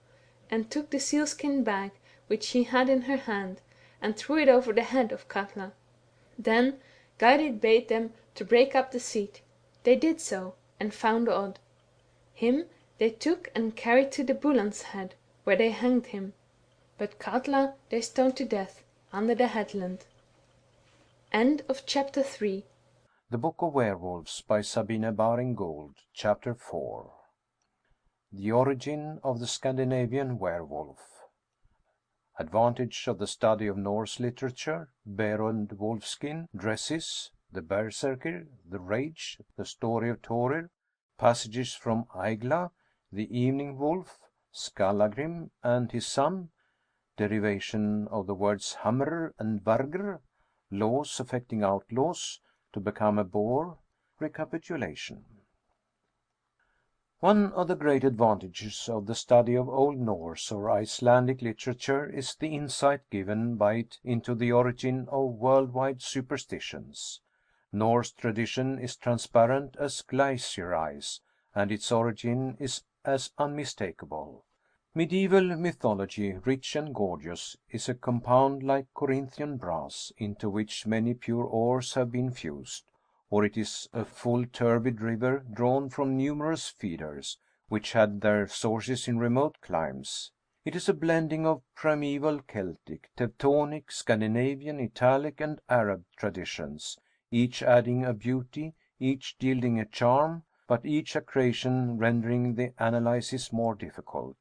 and took the sealskin bag which she had in her hand, and threw it over the head of Katla. Then Geirrid bade them to break up the seat. They did so, and found Odd. Him they took and carried to the Buland's head, where they hanged him. But Katla they stoned to death under the headland. End of chapter 3. The Book of Werewolves by Sabine Baring-Gould, Chapter 4. The Origin of the Scandinavian Werewolf. Advantage of the study of Norse literature, bear and wolfskin, dresses, the berserker, the rage, the story of Thorir, passages from Aigla, the evening wolf, Skallagrim and his son, derivation of the words hammer and vargr, laws affecting outlaws, to become a boar, recapitulation. One of the great advantages of the study of Old Norse or Icelandic literature is the insight given by it into the origin of worldwide superstitions. Norse tradition is transparent as glacier ice, and its origin is as unmistakable. Medieval mythology, rich and gorgeous, is a compound like Corinthian brass, into which many pure ores have been fused, or it is a full turbid river drawn from numerous feeders, which had their sources in remote climes. It is a blending of primeval Celtic, Teutonic, Scandinavian, Italic, and Arab traditions, each adding a beauty, each yielding a charm, but each accretion rendering the analysis more difficult.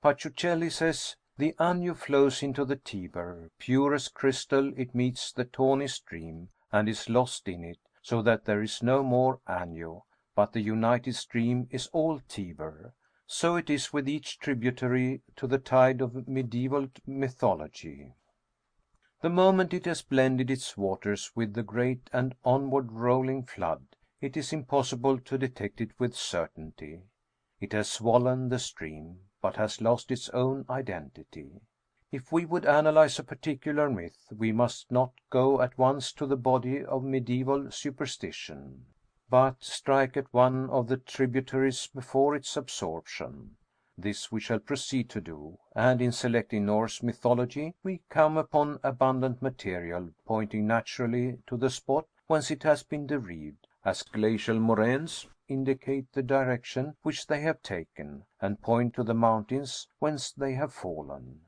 Paciuchelli says, "The Anio flows into the Tiber. Pure as crystal, it meets the tawny stream, and is lost in it, so that there is no more Anio, but the united stream is all Tiber. So it is with each tributary to the tide of medieval mythology. The moment it has blended its waters with the great and onward rolling flood, it is impossible to detect it with certainty. It has swollen the stream, but has lost its own identity. If we would analyze a particular myth, we must not go at once to the body of medieval superstition, but strike at one of the tributaries before its absorption. This we shall proceed to do, and in selecting Norse mythology, we come upon abundant material pointing naturally to the spot whence it has been derived, as glacial moraines, indicate the direction which they have taken, and point to the mountains whence they have fallen.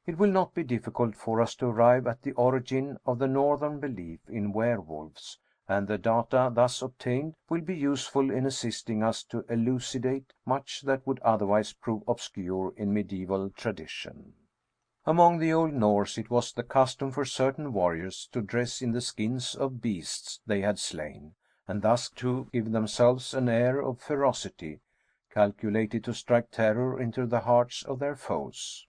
It will not be difficult for us to arrive at the origin of the northern belief in werewolves, and the data thus obtained will be useful in assisting us to elucidate much that would otherwise prove obscure in medieval tradition. Among the Old Norse it was the custom for certain warriors to dress in the skins of beasts they had slain, and thus to give themselves an air of ferocity, calculated to strike terror into the hearts of their foes.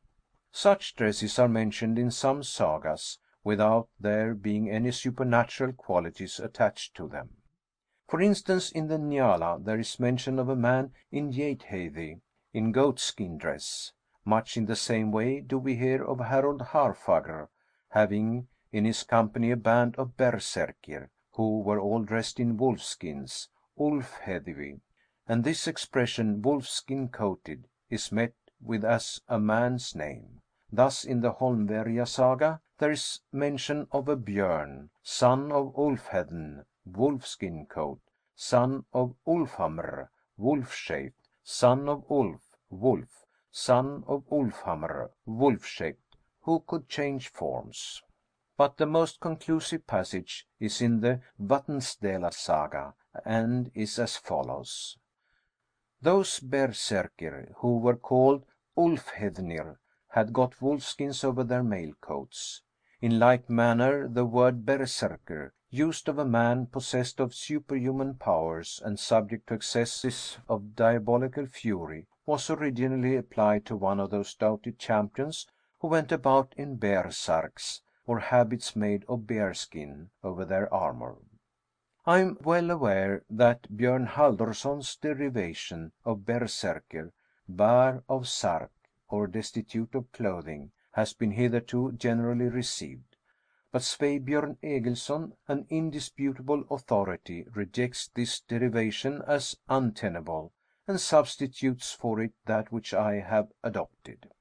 Such dresses are mentioned in some sagas, without there being any supernatural qualities attached to them. For instance, in the Njala there is mention of a man in geitheiði, in goatskin dress. Much in the same way do we hear of Harold Harfagr having in his company a band of berserkir, who were all dressed in wolfskins, ulfheiði, and this expression, wolfskin coated, is met with as a man's name. Thus in the Holmverja saga there is mention of a Björn, son of Ulfhedn, wolfskin coat, son of Ulfhamr, wolf-shaped, son of Ulf, wolf, son of Ulfhamr, wolf-shaped, who could change forms. But the most conclusive passage is in the Vatnsdæla saga, and is as follows. Those berserkir who were called Ulfhednir had got wolfskins over their mail coats. In like manner, the word berserker, used of a man possessed of superhuman powers and subject to excesses of diabolical fury, was originally applied to one of those doughty champions who went about in bearsarks, or habits made of bearskin, over their armor. I am well aware that Björn Haldorsson's derivation of berserkir, bare of sark, or destitute of clothing, has been hitherto generally received. But Sveibjörn Egilsson, an indisputable authority, rejects this derivation as untenable, and substitutes for it that which I have adopted.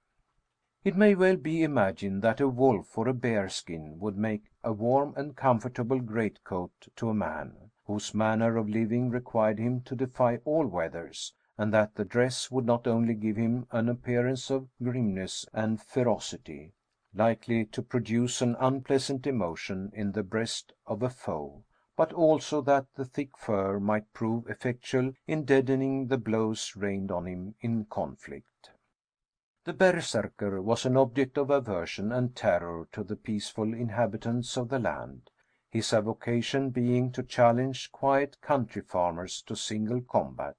It may well be imagined that a wolf or a bearskin would make a warm and comfortable greatcoat to a man, whose manner of living required him to defy all weathers, and that the dress would not only give him an appearance of grimness and ferocity, likely to produce an unpleasant emotion in the breast of a foe, but also that the thick fur might prove effectual in deadening the blows rained on him in conflict. The berserker was an object of aversion and terror to the peaceful inhabitants of the land, his avocation being to challenge quiet country farmers to single combat.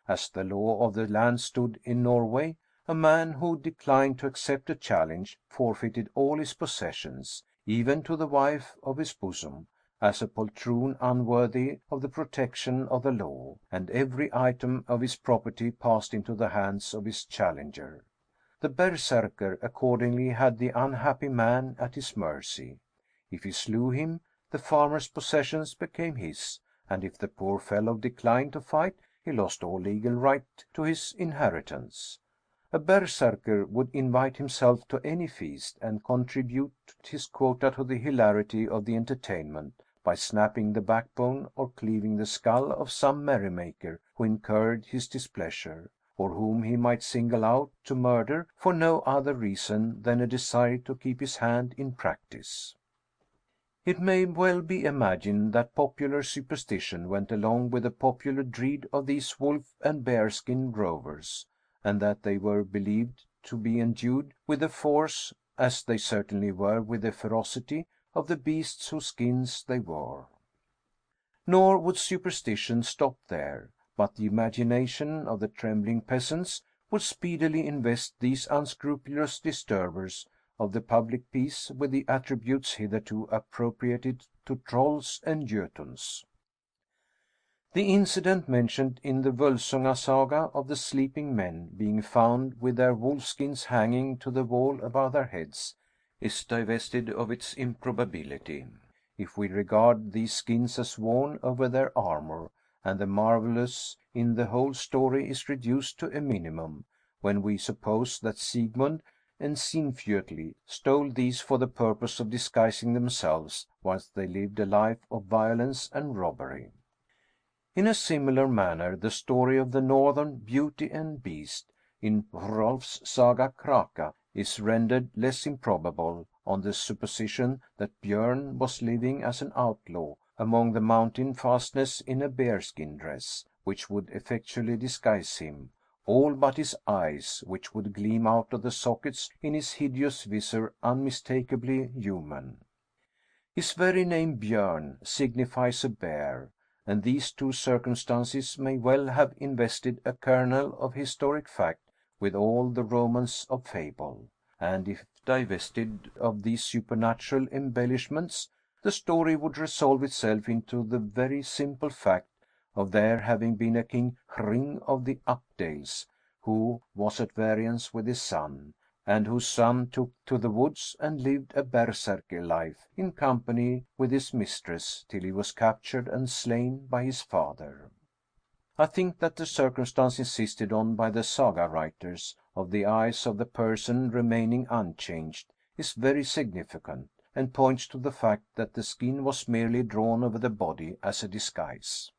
As the law of the land stood in Norway, a man who declined to accept a challenge forfeited all his possessions, even to the wife of his bosom, as a poltroon unworthy of the protection of the law, and every item of his property passed into the hands of his challenger. The berserker accordingly had the unhappy man at his mercy. If he slew him, the farmer's possessions became his, and if the poor fellow declined to fight, he lost all legal right to his inheritance. A berserker would invite himself to any feast, and contribute his quota to the hilarity of the entertainment, by snapping the backbone or cleaving the skull of some merrymaker who incurred his displeasure, or whom he might single out to murder for no other reason than a desire to keep his hand in practice. It may well be imagined that popular superstition went along with the popular dread of these wolf and bearskin rovers, and that they were believed to be endued with the force, as they certainly were with the ferocity, of the beasts whose skins they wore. Nor would superstition stop there, but the imagination of the trembling peasants would speedily invest these unscrupulous disturbers of the public peace with the attributes hitherto appropriated to trolls and jötuns. The incident mentioned in the Volsunga saga of the sleeping men being found with their wolfskins hanging to the wall above their heads is divested of its improbability, if we regard these skins as worn over their armor, and the marvelous in the whole story is reduced to a minimum when we suppose that Sigmund and Sinfjötli stole these for the purpose of disguising themselves whilst they lived a life of violence and robbery. In a similar manner, the story of the northern Beauty and Beast in Hrolf's Saga Kraka is rendered less improbable on the supposition that Björn was living as an outlaw among the mountain fastnesses in a bearskin dress, which would effectually disguise him, all but his eyes, which would gleam out of the sockets in his hideous visor unmistakably human. His very name Björn signifies a bear, and these two circumstances may well have invested a kernel of historic fact with all the romance of fable, and if divested of these supernatural embellishments, the story would resolve itself into the very simple fact of there having been a King Hring of the Updales, who was at variance with his son, and whose son took to the woods and lived a berserkr life in company with his mistress till he was captured and slain by his father. I think that the circumstance insisted on by the saga writers of the eyes of the person remaining unchanged is very significant, and points to the fact that the skin was merely drawn over the body as a disguise.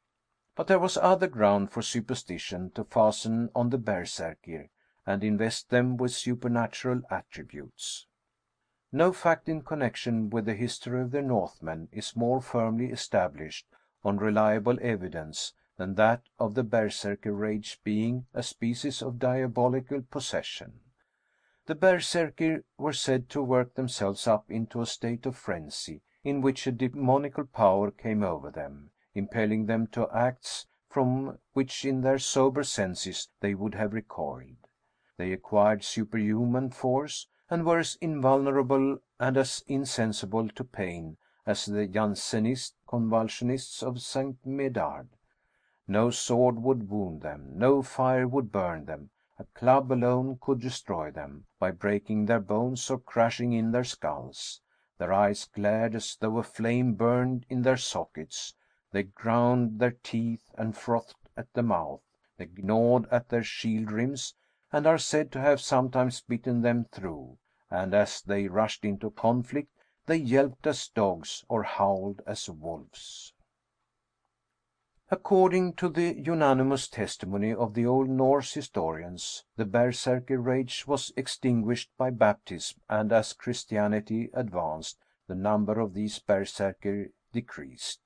But there was other ground for superstition to fasten on the berserkir and invest them with supernatural attributes. No fact in connection with the history of the Northmen is more firmly established on reliable evidence than that of the berserkr rage being a species of diabolical possession. The berserkir were said to work themselves up into a state of frenzy in which a demoniacal power came over them, impelling them to acts from which in their sober senses they would have recoiled. They acquired superhuman force, and were as invulnerable and as insensible to pain as the Jansenist convulsionists of St. Medard. No sword would wound them, no fire would burn them, a club alone could destroy them, by breaking their bones or crashing in their skulls. Their eyes glared as though a flame burned in their sockets. They ground their teeth and frothed at the mouth. They gnawed at their shield rims, and are said to have sometimes bitten them through, and as they rushed into conflict, they yelped as dogs or howled as wolves. According to the unanimous testimony of the Old Norse historians, the berserkr rage was extinguished by baptism, and as Christianity advanced, the number of these berserkr decreased.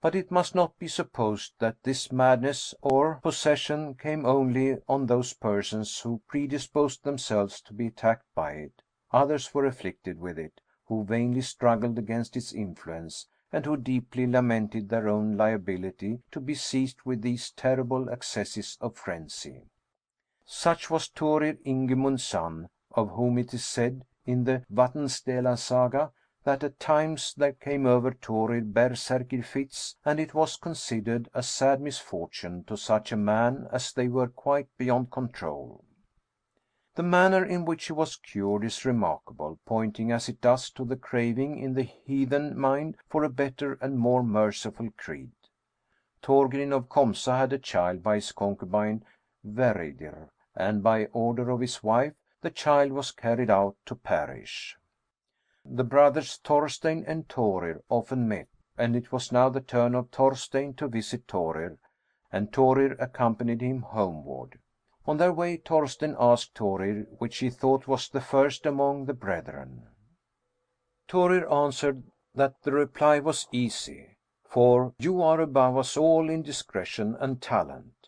But it must not be supposed that this madness or possession came only on those persons who predisposed themselves to be attacked by it. Others were afflicted with it, who vainly struggled against its influence, and who deeply lamented their own liability to be seized with these terrible accesses of frenzy. Such was Thorir Ingemund's son, of whom it is said in the Vatnsdæla Saga that at times there came over Thorir berserkr fits, and it was considered a sad misfortune to such a man as they were quite beyond control. The manner in which he was cured is remarkable, pointing as it does to the craving in the heathen mind for a better and more merciful creed. Thorgrin of Komsa had a child by his concubine Veredir, and by order of his wife the child was carried out to perish. The brothers Thorstein and Thorir often met, and it was now the turn of Thorstein to visit Thorir, and Thorir accompanied him homeward. On their way Thorstein asked Thorir which he thought was the first among the brethren. Thorir answered that the reply was easy, for you are above us all in discretion and talent.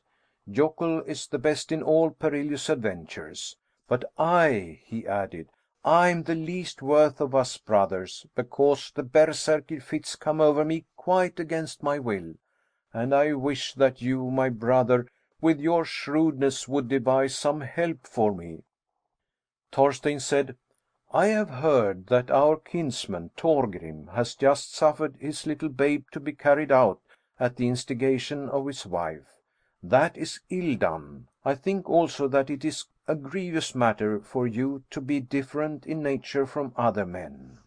Jokul is the best in all perilous adventures. But I, he added, I am the least worth of us brothers, because the berserkr fits come over me quite against my will, and I wish that you, my brother, with your shrewdness would devise some help for me. Thorstein said, I have heard that our kinsman Thorgrim has just suffered his little babe to be carried out at the instigation of his wife. That is ill done. I think also that it is a grievous matter for you to be different in nature from other men.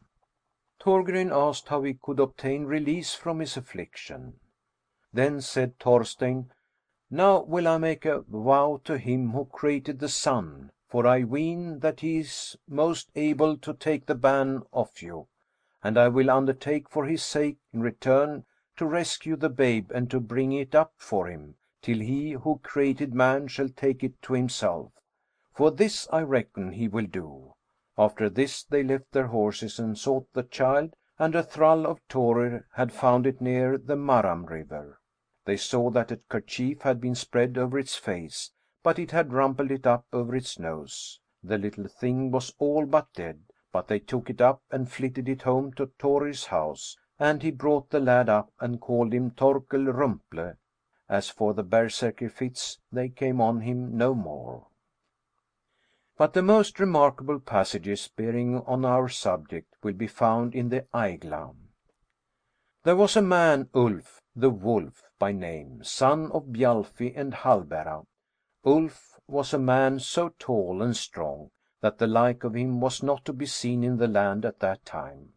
Thorgrim asked how he could obtain release from his affliction. Then said Thorstein, Now will I make a vow to him who created the sun, for I ween that he is most able to take the ban off you, and I will undertake for his sake, in return, to rescue the babe and to bring it up for him, till he who created man shall take it to himself. For this I reckon he will do." After this they left their horses and sought the child, and a thrall of Thorir had found it near the Marram river. They saw that a kerchief had been spread over its face, but it had rumpled it up over its nose. The little thing was all but dead, but they took it up and flitted it home to Thorir's house, and he brought the lad up and called him Torkel Rumple. As for the berserkr fits, they came on him no more. But the most remarkable passages bearing on our subject will be found in the Aigla. There was a man, Ulf, the Wolf, by name, son of Bjalfi and Hallbera. Ulf was a man so tall and strong that the like of him was not to be seen in the land at that time.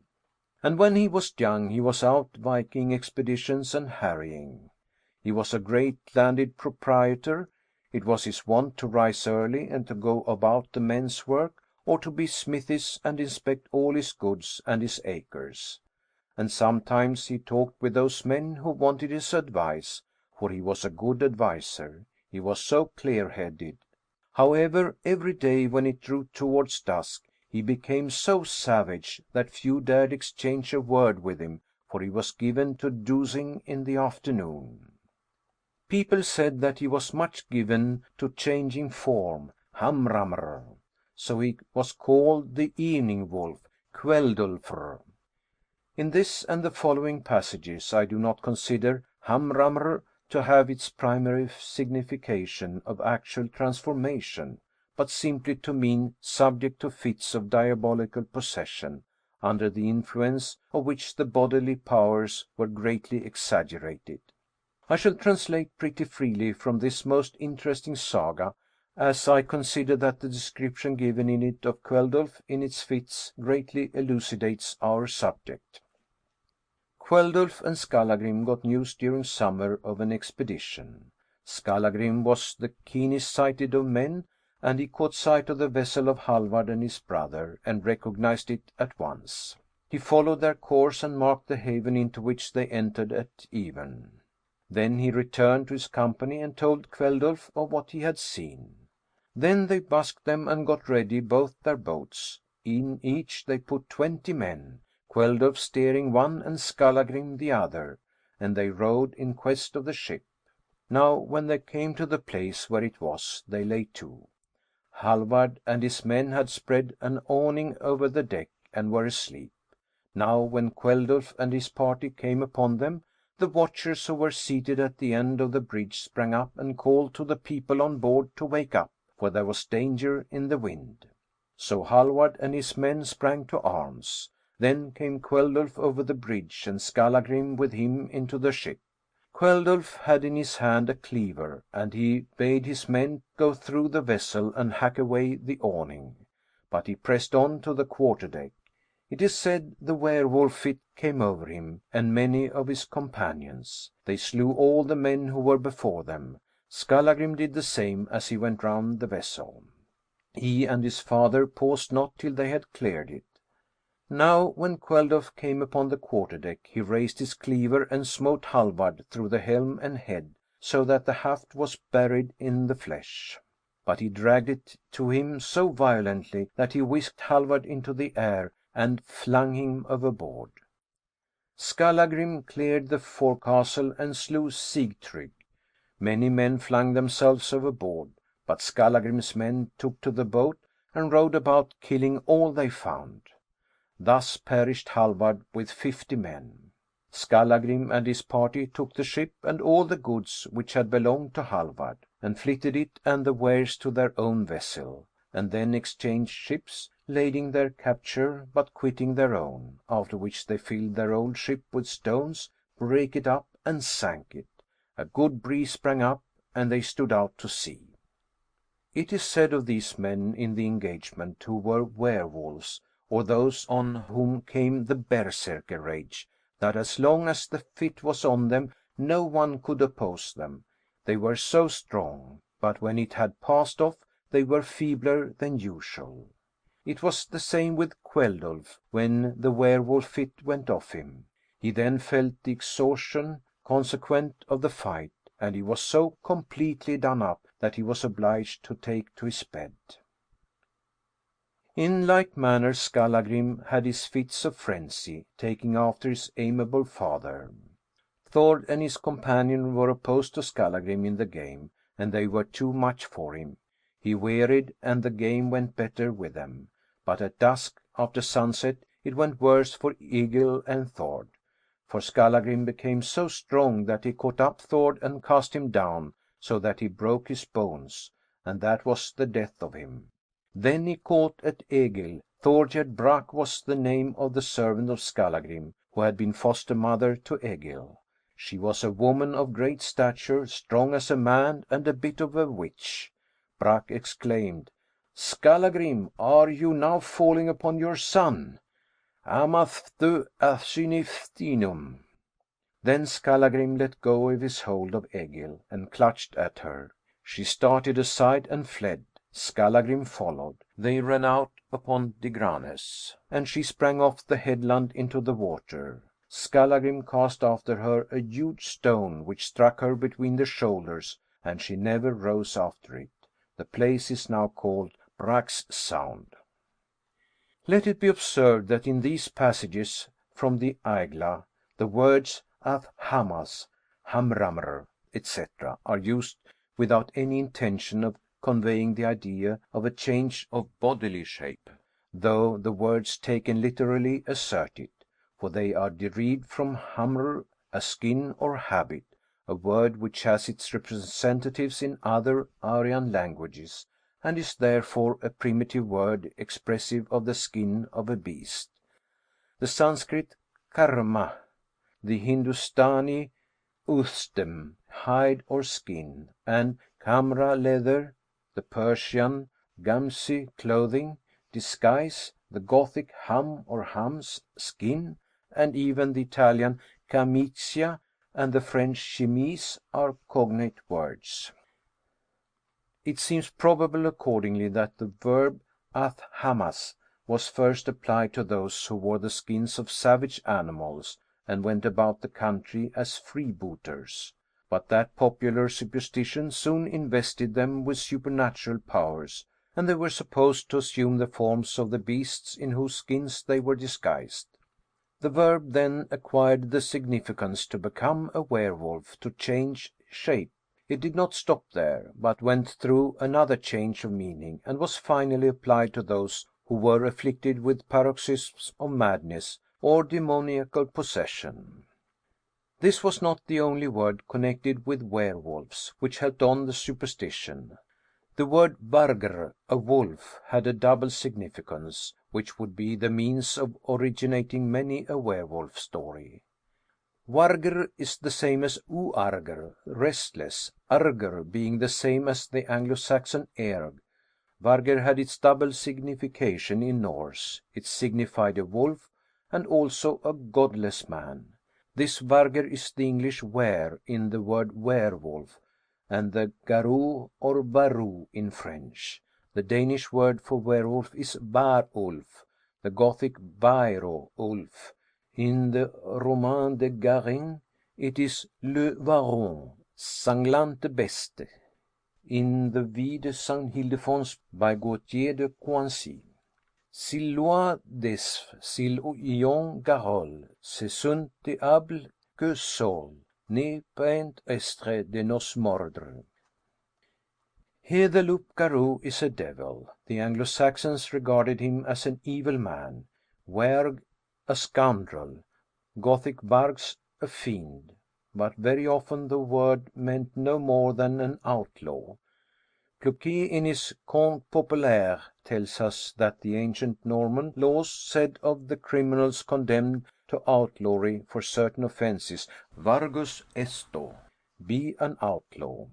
And when he was young he was out Viking expeditions and harrying. He was a great landed proprietor. It was his wont to rise early and to go about the men's work, or to be smithies and inspect all his goods and his acres. And sometimes he talked with those men who wanted his advice, for he was a good adviser, he was so clear-headed. However, every day when it drew towards dusk, he became so savage that few dared exchange a word with him, for he was given to dozing in the afternoon. People said that he was much given to changing form, Hamramr, so he was called the Evening Wolf, Kveldulfr. In this and the following passages I do not consider Hamramr to have its primary signification of actual transformation, but simply to mean subject to fits of diabolical possession, under the influence of which the bodily powers were greatly exaggerated. I shall translate pretty freely from this most interesting saga, as I consider that the description given in it of Kveldulf in its fits greatly elucidates our subject. Kveldulf and Skallagrim got news during summer of an expedition. Skallagrim was the keenest sighted of men, and he caught sight of the vessel of Hallvard and his brother, and recognized it at once. He followed their course and marked the haven into which they entered at even. Then he returned to his company and told Kveldulf of what he had seen. Then they busked them and got ready both their boats. In each they put 20 men, Kveldulf steering one and Skallagrim the other, and they rowed in quest of the ship. Now when they came to the place where it was, they lay to. Hallvard and his men had spread an awning over the deck and were asleep. Now when Kveldulf and his party came upon them, the watchers who were seated at the end of the bridge sprang up and called to the people on board to wake up, for there was danger in the wind. So Hallvard and his men sprang to arms. Then came Kveldulf over the bridge and Skallagrim with him into the ship. Kveldulf had in his hand a cleaver, and he bade his men go through the vessel and hack away the awning. But he pressed on to the quarterdeck. It is said the werewolf fit came over him and many of his companions. They slew all the men who were before them. Skallagrim did the same as he went round the vessel. He and his father paused not till they had cleared it. Now when Kveldulf came upon the quarterdeck, he raised his cleaver and smote Hallvard through the helm and head, so that the haft was buried in the flesh. But he dragged it to him so violently that he whisked Hallvard into the air and flung him overboard. Skallagrim cleared the forecastle and slew Sigtrygg. Many men flung themselves overboard, but Skallagrim's men took to the boat and rowed about, killing all they found. Thus perished Hallvard with 50 men. Skallagrim and his party took the ship and all the goods which had belonged to Hallvard, and flitted it and the wares to their own vessel, and then exchanged ships, lading their capture, but quitting their own, after which they filled their old ship with stones, brake it up, and sank it. A good breeze sprang up, and they stood out to sea. It is said of these men in the engagement who were werewolves, or those on whom came the berserkr rage, that as long as the fit was on them, no one could oppose them. They were so strong, but when it had passed off, they were feebler than usual. It was the same with Kveldulf when the werewolf fit went off him. He then felt the exhaustion consequent of the fight, and he was so completely done up that he was obliged to take to his bed. In like manner Skallagrim had his fits of frenzy, taking after his amiable father. Thord and his companion were opposed to Skallagrim in the game, and they were too much for him. He wearied, and the game went better with them. But at dusk, after sunset, it went worse for Egil and Thord. For Skallagrim became so strong that he caught up Thord and cast him down, so that he broke his bones, and that was the death of him. Then he caught at Egil. Thorgerd Brak was the name of the servant of Skallagrim, who had been foster mother to Egil. She was a woman of great stature, strong as a man, and a bit of a witch. Brak exclaimed, "Skallagrim, are you now falling upon your son? Amathtu asiniftinum." Then Skallagrim let go of his hold of Egil and clutched at her. She started aside and fled. Skallagrim followed. They ran out upon Digranes, and she sprang off the headland into the water. Skallagrim cast after her a huge stone which struck her between the shoulders, and she never rose after it. The place is now called Brak's Sound. Let it be observed that in these passages from the Aigla, the words Ath Hamas, Hamramr, etc., are used without any intention of conveying the idea of a change of bodily shape, though the words taken literally assert it, for they are derived from hamr, a skin or habit, a word which has its representatives in other Aryan languages, and is therefore a primitive word expressive of the skin of a beast. The Sanskrit karma, the Hindustani ustem, hide or skin, and kamra, leather, the Persian gamsi, clothing, disguise, the Gothic ham or hams, skin, and even the Italian camicia and the French chemise are cognate words. It seems probable accordingly that the verb ath hamas was first applied to those who wore the skins of savage animals and went about the country as freebooters, but that popular superstition soon invested them with supernatural powers, and they were supposed to assume the forms of the beasts in whose skins they were disguised. The verb then acquired the significance to become a werewolf, to change shape. It did not stop there, but went through another change of meaning, and was finally applied to those who were afflicted with paroxysms of madness or demoniacal possession. This was not the only word connected with werewolves which helped on the superstition. The word vargr, a wolf, had a double significance, which would be the means of originating many a werewolf story. Vargr is the same as uargr, restless, argr being the same as the Anglo-Saxon erg. Vargr had its double signification in Norse. It signified a wolf and also a godless man. This vargr is the English were in the word werewolf, and the garou or barou in French. The Danish word for werewolf is varulf, the Gothic vairo, ulf. In the Roman de Garin, it is le varon, sanglante beste. In the Vie de Saint Hildefonse by Gautier de Coincy. S'il loin d'esf, s'il ion garol, se sunt diable que sol, ne paint estre de nos mordre. Here the loup garou is a devil. The Anglo-Saxons regarded him as an evil man, werg a scoundrel, Gothic vargs a fiend, but very often the word meant no more than an outlaw. Pluquet in his Contes Populaires tells us that the ancient Norman laws said of the criminals condemned to outlawry for certain offenses, vargus esto, be an outlaw.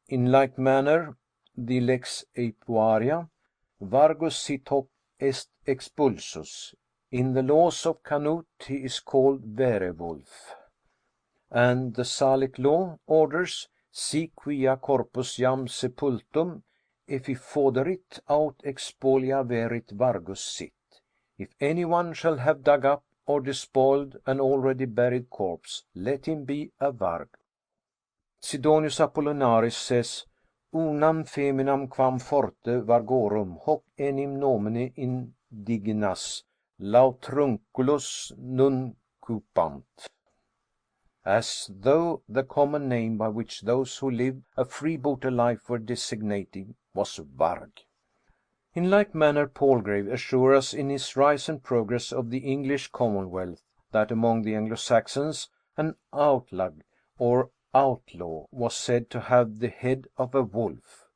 In like manner, the lex Epuaria, vargus sit hoc est expulsus. In the laws of Canute he is called werewolf. And the Salic law orders, si quia corpus jam sepultum effifoderit aut expolia verit vargus sit. If anyone shall have dug up or despoiled an already buried corpse, let him be a varg. Sidonius Apollinaris says, Unam feminam quam forte vargorum hoc enim nomine indignas lautrunculus nuncupant. As though the common name by which those who live a freebooter life were designated was varg. In like manner Palgrave assures us in his Rise and Progress of the English Commonwealth that among the Anglo-Saxons an outlag or outlaw was said to have the head of a wolf.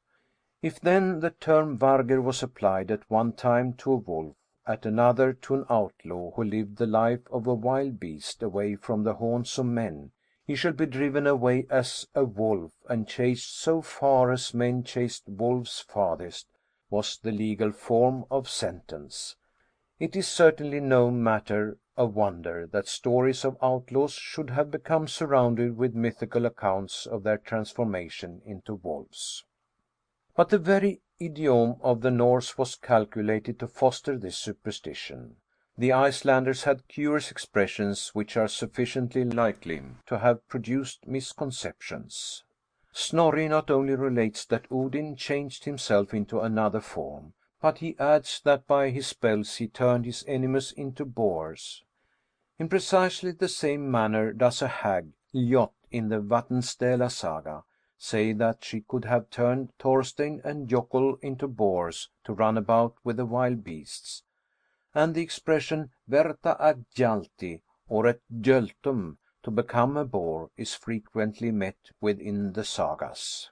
If then the term varger was applied at one time to a wolf, at another to an outlaw who lived the life of a wild beast away from the haunts of men, he shall be driven away as a wolf and chased so far as men chased wolves farthest, was the legal form of sentence. It is certainly no matter of wonder that stories of outlaws should have become surrounded with mythical accounts of their transformation into wolves. But the very idiom of the Norse was calculated to foster this superstition. The Icelanders had curious expressions which are sufficiently likely to have produced misconceptions. Snorri not only relates that Odin changed himself into another form, but he adds that by his spells he turned his enemies into boars. In precisely the same manner does a hag, Ljot, in the Vatnsdæla Saga, say that she could have turned Thorstein and Jokul into boars to run about with the wild beasts. And the expression verta ad gjalti, or at Gjöldum, to become a boar, is frequently met with in the sagas.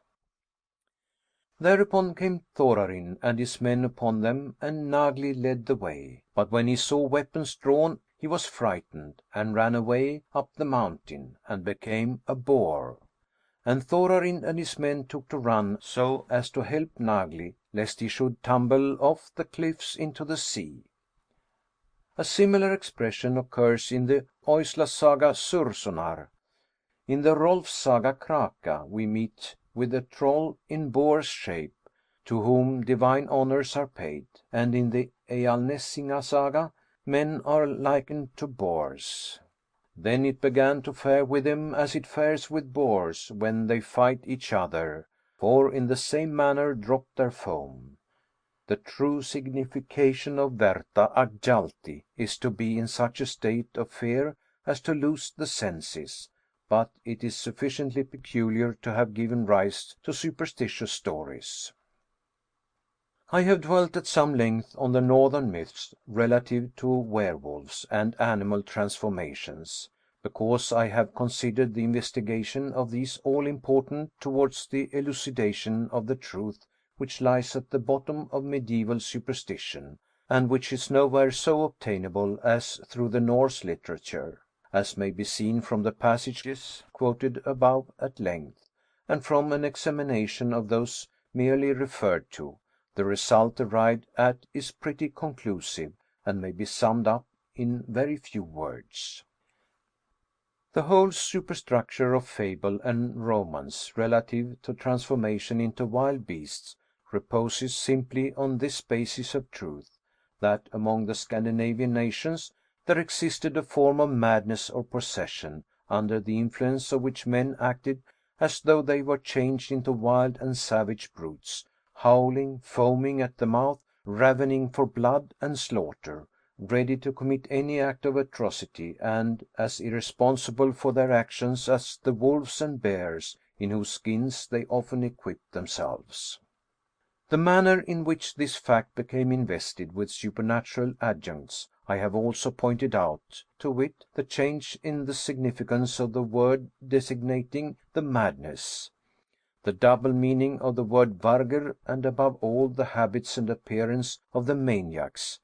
Thereupon came Thorarin and his men upon them, and Nagli led the way. But when he saw weapons drawn, he was frightened, and ran away up the mountain, and became a boar. And Thorarin and his men took to run so as to help Nagli, lest he should tumble off the cliffs into the sea. A similar expression occurs in the Oisla Saga Sursonar. In the Rolf Saga Kraka we meet with a troll in boar's shape, to whom divine honors are paid, and in the Ealnessinga Saga men are likened to boars. Then it began to fare with them as it fares with boars when they fight each other, for in the same manner drop their foam. The true signification of verta ag jalti is to be in such a state of fear as to lose the senses, but it is sufficiently peculiar to have given rise to superstitious stories. I have dwelt at some length on the northern myths relative to werewolves and animal transformations, because I have considered the investigation of these all important towards the elucidation of the truth which lies at the bottom of medieval superstition, and which is nowhere so obtainable as through the Norse literature, as may be seen from the passages quoted above at length, and from an examination of those merely referred to. The result arrived at is pretty conclusive, and may be summed up in very few words. The whole superstructure of fable and romance relative to transformation into wild beasts reposes simply on this basis of truth, that among the Scandinavian nations there existed a form of madness or possession, under the influence of which men acted as though they were changed into wild and savage brutes, howling, foaming at the mouth, ravening for blood and slaughter, ready to commit any act of atrocity, and as irresponsible for their actions as the wolves and bears in whose skins they often equipped themselves. The manner in which this fact became invested with supernatural adjuncts I have also pointed out, to wit, the change in the significance of the word designating the madness, the double meaning of the word varger, and above all the habits and appearance of the maniacs.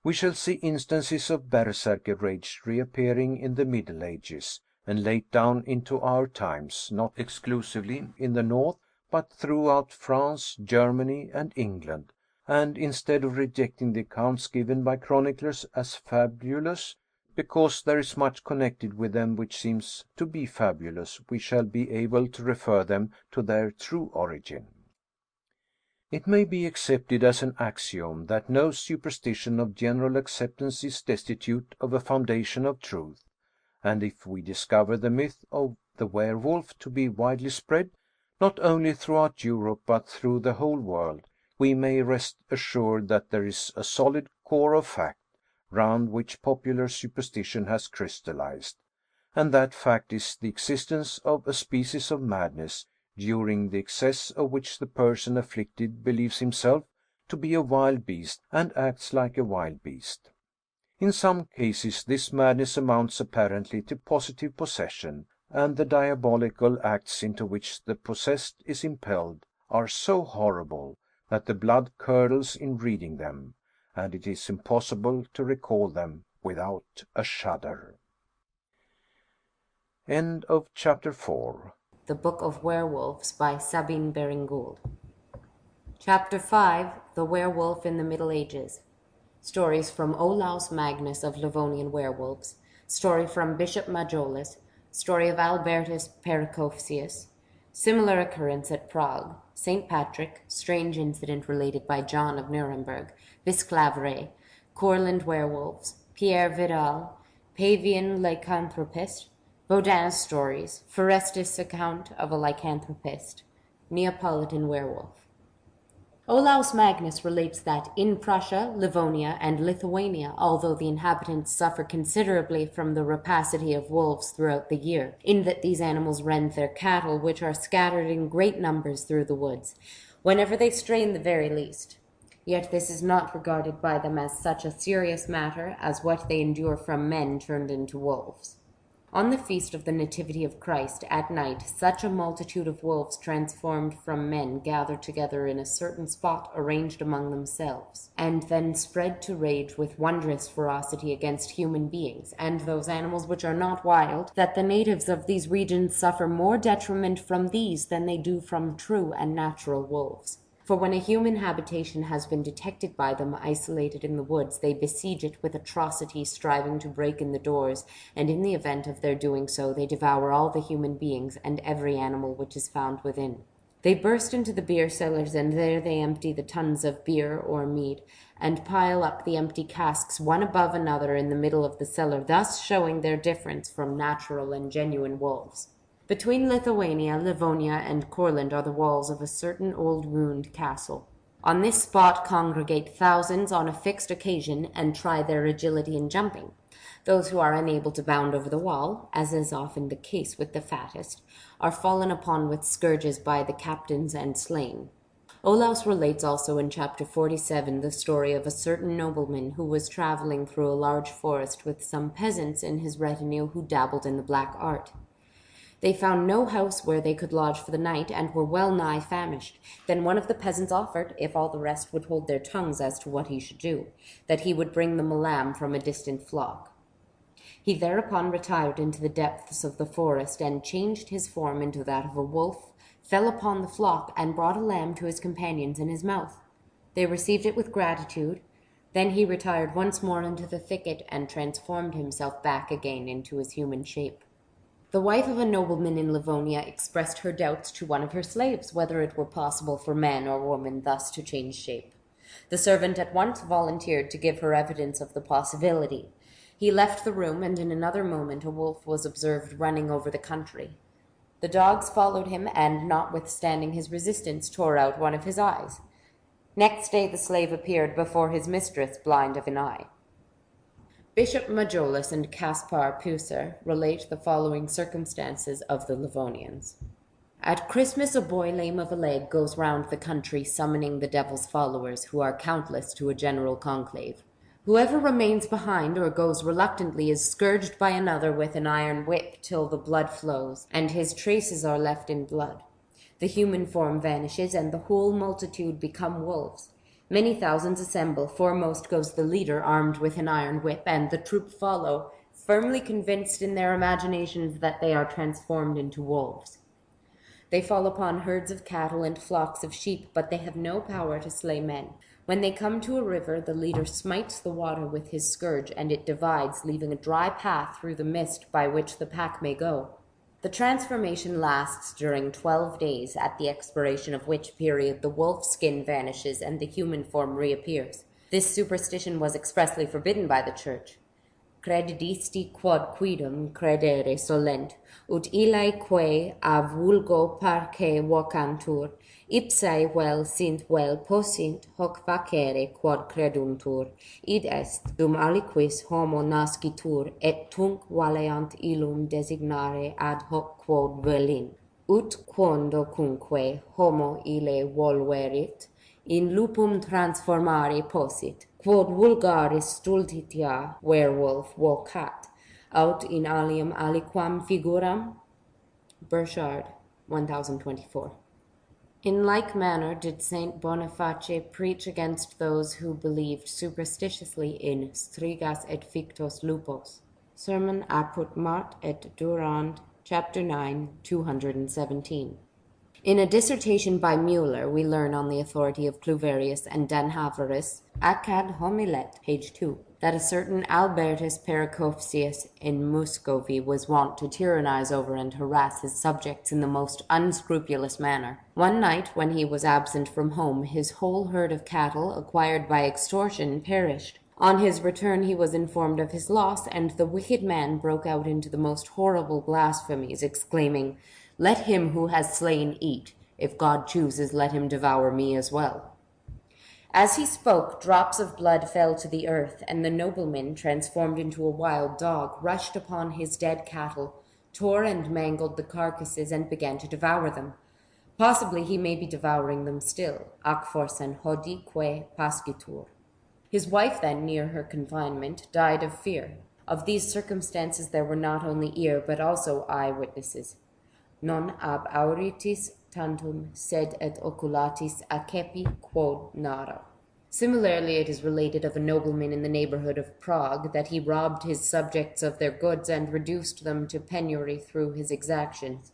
We shall see instances of berserker rage reappearing in the Middle Ages, and late down into our times, not exclusively in the North, but throughout France, Germany, and England. And instead of rejecting the accounts given by chroniclers as fabulous, because there is much connected with them which seems to be fabulous, we shall be able to refer them to their true origin. It may be accepted as an axiom that no superstition of general acceptance is destitute of a foundation of truth, and if we discover the myth of the werewolf to be widely spread, not only throughout Europe but through the whole world, we may rest assured that there is a solid core of fact, round which popular superstition has crystallized, and that fact is the existence of a species of madness, during the excess of which the person afflicted believes himself to be a wild beast and acts like a wild beast. In some cases this madness amounts apparently to positive possession, and the diabolical acts into which the possessed is impelled are so horrible that the blood curdles in reading them, and it is impossible to recall them without a shudder. End of chapter 4. The Book of Werewolves by Sabine Baring-Gould. Chapter 5. The Werewolf in the Middle Ages. Stories from Olaus Magnus of Livonian Werewolves. Story from Bishop Majolus. Story of Albertus Pericopsius. Similar occurrence at Prague. St. Patrick. Strange incident related by John of Nuremberg. Bisclaveret. Courland Werewolves. Pierre Vidal. Pavian Lycanthropist. Baudin's stories. Forestus' account of a lycanthropist. Neapolitan werewolf. Olaus Magnus relates that in Prussia, Livonia, and Lithuania, although the inhabitants suffer considerably from the rapacity of wolves throughout the year, in that these animals rend their cattle, which are scattered in great numbers through the woods, whenever they stray in the very least. Yet this is not regarded by them as such a serious matter as what they endure from men turned into wolves. On the feast of the Nativity of Christ, at night, such a multitude of wolves transformed from men gathered together in a certain spot arranged among themselves, and then spread to rage with wondrous ferocity against human beings, and those animals which are not wild, that the natives of these regions suffer more detriment from these than they do from true and natural wolves. For when a human habitation has been detected by them isolated in the woods, they besiege it with atrocity, striving to break in the doors, and in the event of their doing so, they devour all the human beings and every animal which is found within. They burst into the beer cellars, and there they empty the tuns of beer or mead, and pile up the empty casks one above another in the middle of the cellar, thus showing their difference from natural and genuine wolves. Between Lithuania, Livonia, and Courland are the walls of a certain old ruined castle. On this spot congregate thousands on a fixed occasion and try their agility in jumping. Those who are unable to bound over the wall, as is often the case with the fattest, are fallen upon with scourges by the captains and slain. Olaus relates also in chapter 47 the story of a certain nobleman who was traveling through a large forest with some peasants in his retinue who dabbled in the black art. They found no house where they could lodge for the night, and were well nigh famished. Then one of the peasants offered, if all the rest would hold their tongues as to what he should do, that he would bring them a lamb from a distant flock. He thereupon retired into the depths of the forest, and changed his form into that of a wolf, fell upon the flock, and brought a lamb to his companions in his mouth. They received it with gratitude. Then he retired once more into the thicket, and transformed himself back again into his human shape. The wife of a nobleman in Livonia expressed her doubts to one of her slaves whether it were possible for man or woman thus to change shape. The servant at once volunteered to give her evidence of the possibility. He left the room, and in another moment a wolf was observed running over the country. The dogs followed him, and, notwithstanding his resistance, tore out one of his eyes. Next day the slave appeared before his mistress, blind of an eye. Bishop Majolus and Caspar Pucer relate the following circumstances of the Livonians. At Christmas a boy lame of a leg goes round the country summoning the devil's followers, who are countless, to a general conclave. Whoever remains behind or goes reluctantly is scourged by another with an iron whip till the blood flows, and his traces are left in blood. The human form vanishes, and the whole multitude become wolves. Many thousands assemble. Foremost goes the leader, armed with an iron whip, and the troop follow, firmly convinced in their imaginations that they are transformed into wolves. They fall upon herds of cattle and flocks of sheep, but they have no power to slay men. When they come to a river, the leader smites the water with his scourge, and it divides, leaving a dry path through the mist by which the pack may go. The transformation lasts during 12 days, at the expiration of which period the wolf skin vanishes and the human form reappears. This superstition was expressly forbidden by the Church. Credidisti quod quidem credere solent, ut illae quae a vulgo parce vocantur, ipsae vel sint vel possint hoc facere quod creduntur, id est, dum aliquis homo nascitur, et tunc valeant illum designare ad hoc quod velin. Ut quondo cunque homo ille volverit, in lupum transformare possit, quod vulgaris stultitia werewolf vocat, aut in alium aliquam figuram? Burchard, 1024. In like manner did Saint Boniface preach against those who believed superstitiously in strigas et fictos lupos. Sermon apud Mart et Durand, chapter 9, 217. In a dissertation by Müller, we learn on the authority of Cluverius and Danhaverus, Acad Homilet, page 2, that a certain Albertus Pericopsius in Muscovy was wont to tyrannize over and harass his subjects in the most unscrupulous manner. One night, when he was absent from home, his whole herd of cattle, acquired by extortion, perished. On his return he was informed of his loss, and the wicked man broke out into the most horrible blasphemies, exclaiming, "Let him who has slain eat. If God chooses, let him devour me as well." As he spoke, drops of blood fell to the earth, and the nobleman, transformed into a wild dog, rushed upon his dead cattle, tore and mangled the carcasses, and began to devour them. Possibly he may be devouring them still. Ac forsan hodique pascitur. His wife then, near her confinement, died of fear. Of these circumstances there were not only ear, but also eye witnesses. Non ab auritis tantum, sed et oculatis accepi quod naro. Similarly, it is related of a nobleman in the neighborhood of Prague that he robbed his subjects of their goods and reduced them to penury through his exactions.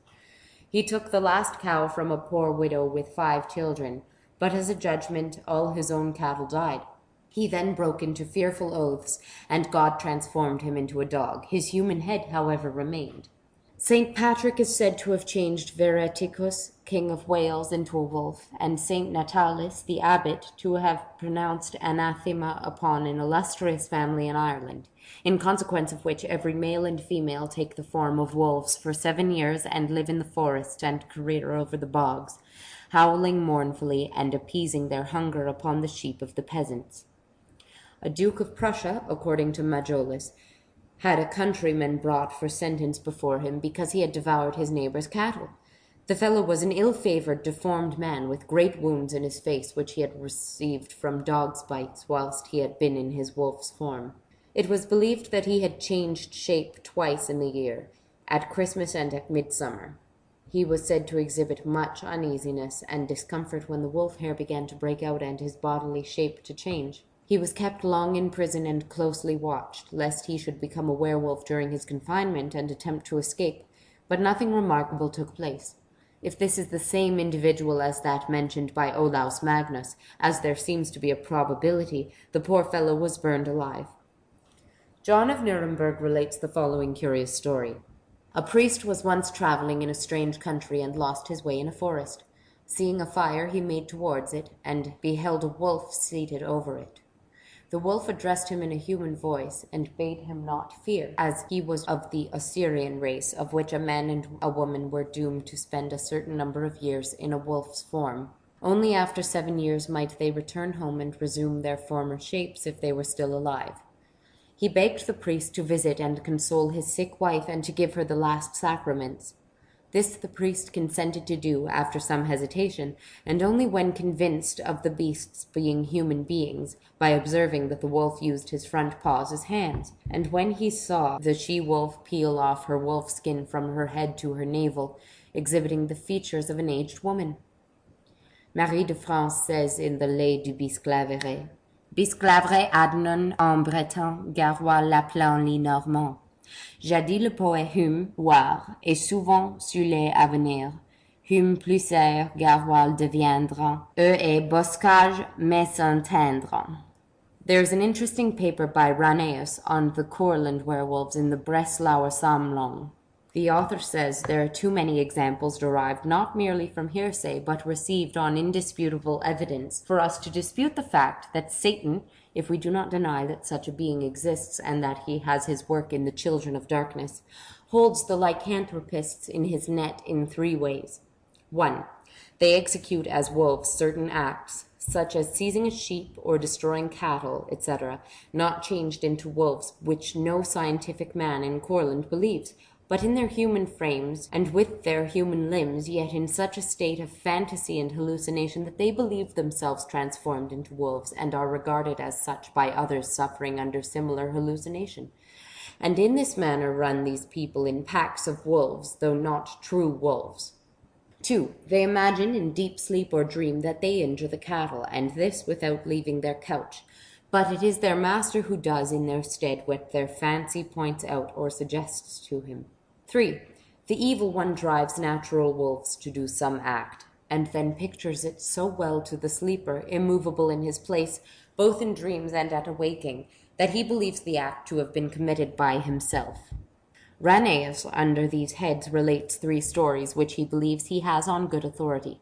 He took the last cow from a poor widow with 5 children, but as a judgment all his own cattle died. He then broke into fearful oaths, and God transformed him into a dog. His human head, however, remained. Saint Patrick is said to have changed Vereticus, king of Wales, into a wolf, and Saint Natalis, the abbot, to have pronounced anathema upon an illustrious family in Ireland, in consequence of which every male and female take the form of wolves for 7 years and live in the forest and career over the bogs, howling mournfully and appeasing their hunger upon the sheep of the peasants. A Duke of Prussia, according to Majolus, had a countryman brought for sentence before him because he had devoured his neighbor's cattle. The fellow was an ill-favored, deformed man with great wounds in his face which he had received from dogs' bites whilst he had been in his wolf's form. It was believed that he had changed shape twice in the year, at Christmas and at midsummer. He was said to exhibit much uneasiness and discomfort when the wolf hair began to break out and his bodily shape to change. He was kept long in prison and closely watched, lest he should become a werewolf during his confinement and attempt to escape, but nothing remarkable took place. If this is the same individual as that mentioned by Olaus Magnus, as there seems to be a probability, the poor fellow was burned alive. John of Nuremberg relates the following curious story. A priest was once traveling in a strange country and lost his way in a forest. Seeing a fire, he made towards it, and beheld a wolf seated over it. The wolf addressed him in a human voice, and bade him not fear, as he was of the Assyrian race, of which a man and a woman were doomed to spend a certain number of years in a wolf's form. Only after 7 years might they return home and resume their former shapes if they were still alive. He begged the priest to visit and console his sick wife and to give her the last sacraments. This the priest consented to do after some hesitation, and only when convinced of the beasts being human beings, by observing that the wolf used his front paws as hands, and when he saw the she-wolf peel off her wolf skin from her head to her navel, exhibiting the features of an aged woman. Marie de France says in the Lay du Bisclaveret, Bisclaveret adnon en breton garrois l'appelant les normands. Jadis le poète hum voir, et souvent sulet à venir, hum plusieurs garrois deviendront, eux et boscage mais s'entendront. There is an interesting paper by Rannaeus on the Courland werewolves in the Breslauer Sammlung. The author says there are too many examples derived not merely from hearsay, but received on indisputable evidence, for us to dispute the fact that Satan, if we do not deny that such a being exists and that he has his work in the children of darkness, holds the lycanthropists in his net in 3 ways. 1. They execute as wolves certain acts, such as seizing a sheep or destroying cattle, etc., not changed into wolves, which no scientific man in Courland believes, but in their human frames and with their human limbs, yet in such a state of fantasy and hallucination that they believe themselves transformed into wolves and are regarded as such by others suffering under similar hallucination. And in this manner run these people in packs of wolves, though not true wolves. 2. They imagine in deep sleep or dream that they injure the cattle, and this without leaving their couch, but it is their master who does in their stead what their fancy points out or suggests to him. 3. The evil one drives natural wolves to do some act, and then pictures it so well to the sleeper, immovable in his place, both in dreams and at awaking, that he believes the act to have been committed by himself. Rannaeus, under these heads, relates 3 stories which he believes he has on good authority.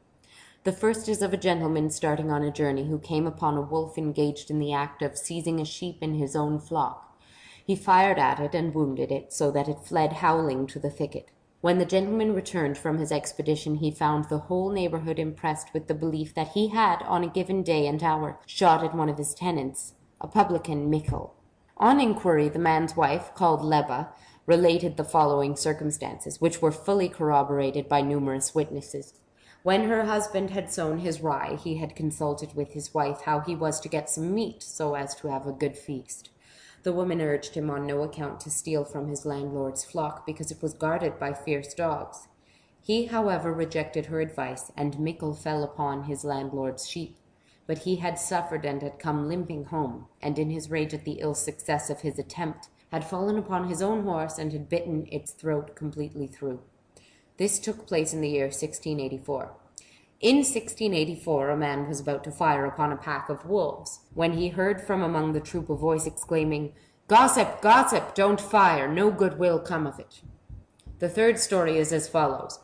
The first is of a gentleman starting on a journey who came upon a wolf engaged in the act of seizing a sheep in his own flock. He fired at it and wounded it, so that it fled howling to the thicket. When the gentleman returned from his expedition, he found the whole neighborhood impressed with the belief that he had, on a given day and hour, shot at one of his tenants, a publican Michel. On inquiry, the man's wife, called Leba, related the following circumstances, which were fully corroborated by numerous witnesses. When her husband had sown his rye, he had consulted with his wife how he was to get some meat so as to have a good feast. The woman urged him on no account to steal from his landlord's flock, because it was guarded by fierce dogs. He, however, rejected her advice, and Michel fell upon his landlord's sheep. But he had suffered and had come limping home, and in his rage at the ill success of his attempt, had fallen upon his own horse and had bitten its throat completely through. This took place in the year 1684. In 1684, a man was about to fire upon a pack of wolves, when he heard from among the troop a voice exclaiming, "Gossip, gossip, don't fire, no good will come of it." The third story is as follows.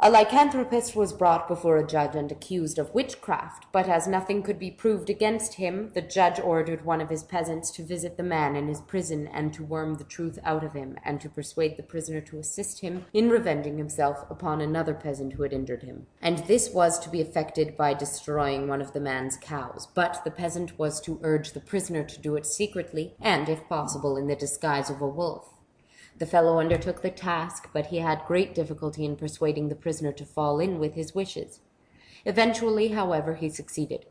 A lycanthropist was brought before a judge and accused of witchcraft, but as nothing could be proved against him, the judge ordered one of his peasants to visit the man in his prison and to worm the truth out of him, and to persuade the prisoner to assist him in revenging himself upon another peasant who had injured him. And this was to be effected by destroying one of the man's cows, but the peasant was to urge the prisoner to do it secretly, and, if possible, in the disguise of a wolf. The fellow undertook the task, but he had great difficulty in persuading the prisoner to fall in with his wishes. Eventually, however, he succeeded.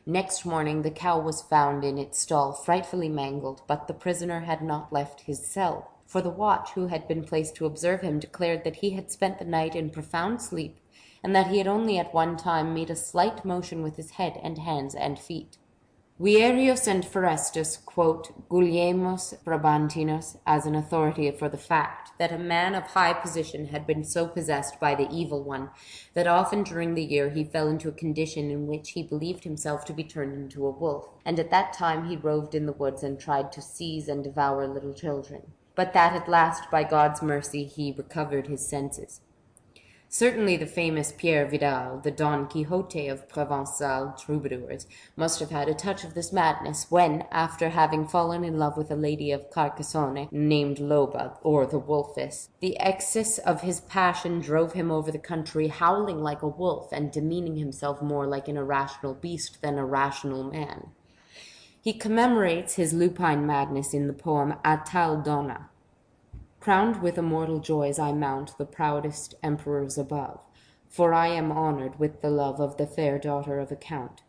Next morning the cow was found in its stall frightfully mangled, but the prisoner had not left his cell, for the watch who had been placed to observe him declared that he had spent the night in profound sleep, and that he had only at one time made a slight motion with his head and hands and feet. Vierius and Forestus quote Gulielmus Brabantinus as an authority for the fact that a man of high position had been so possessed by the evil one that often during the year he fell into a condition in which he believed himself to be turned into a wolf, and at that time he roved in the woods and tried to seize and devour little children, but that at last by God's mercy he recovered his senses. Certainly the famous Pierre Vidal, the Don Quixote of Provençal troubadours, must have had a touch of this madness when, after having fallen in love with a lady of Carcassonne named Loba, or the Wolfess, the excess of his passion drove him over the country howling like a wolf and demeaning himself more like an irrational beast than a rational man. He commemorates his lupine madness in the poem A Tal Donna. Crowned with immortal joys I mount the proudest emperors above, for I am honored with the love of the fair daughter of a count.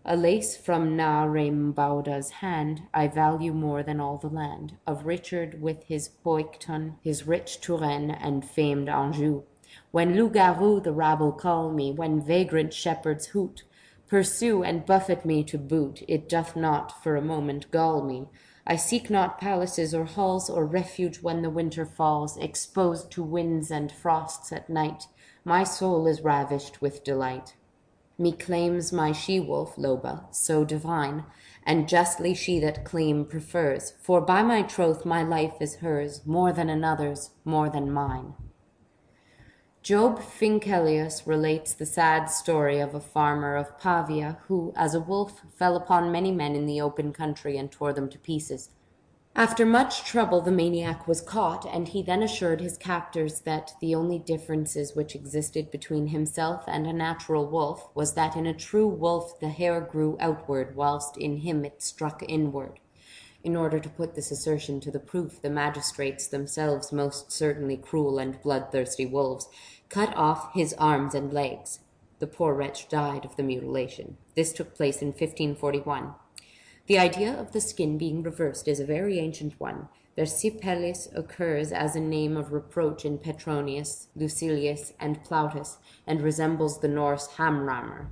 A lace from Na Reimbauda's hand I value more than all the land, of Richard with his Poicton, his rich Touraine and famed Anjou. When loup-garou the rabble call me, when vagrant shepherds hoot, pursue and buffet me to boot, it doth not for a moment gall me. I seek not palaces or halls or refuge when the winter falls, exposed to winds and frosts at night. My soul is ravished with delight. Me claims my she-wolf, Loba, so divine, and justly she that claim prefers, for by my troth my life is hers, more than another's, more than mine. Job Fincelius relates the sad story of a farmer of Pavia who, as a wolf, fell upon many men in the open country and tore them to pieces. After much trouble the maniac was caught, and he then assured his captors that the only differences which existed between himself and a natural wolf was that in a true wolf the hair grew outward, whilst in him it struck inward. In order to put this assertion to the proof, the magistrates, themselves most certainly cruel and bloodthirsty wolves, cut off his arms and legs. The poor wretch died of the mutilation. This took place in 1541. The idea of the skin being reversed is a very ancient one. Versipellis occurs as a name of reproach in Petronius, Lucilius, and Plautus, and resembles the Norse Hamramr.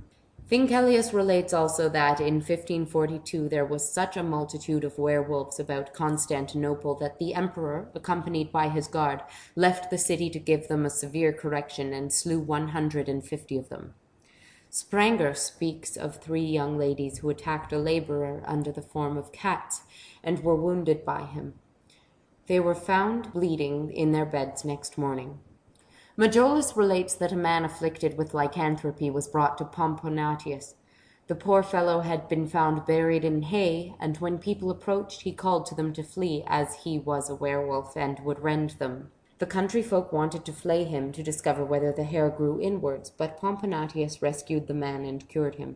Fincelius relates also that in 1542 there was such a multitude of werewolves about Constantinople that the emperor, accompanied by his guard, left the city to give them a severe correction and slew 150 of them. Spranger speaks of 3 young ladies who attacked a laborer under the form of cats and were wounded by him. They were found bleeding in their beds next morning. Majolus relates that a man afflicted with lycanthropy was brought to Pomponatius. The poor fellow had been found buried in hay, and when people approached he called to them to flee, as he was a werewolf and would rend them. The country folk wanted to flay him to discover whether the hair grew inwards, but Pomponatius rescued the man and cured him.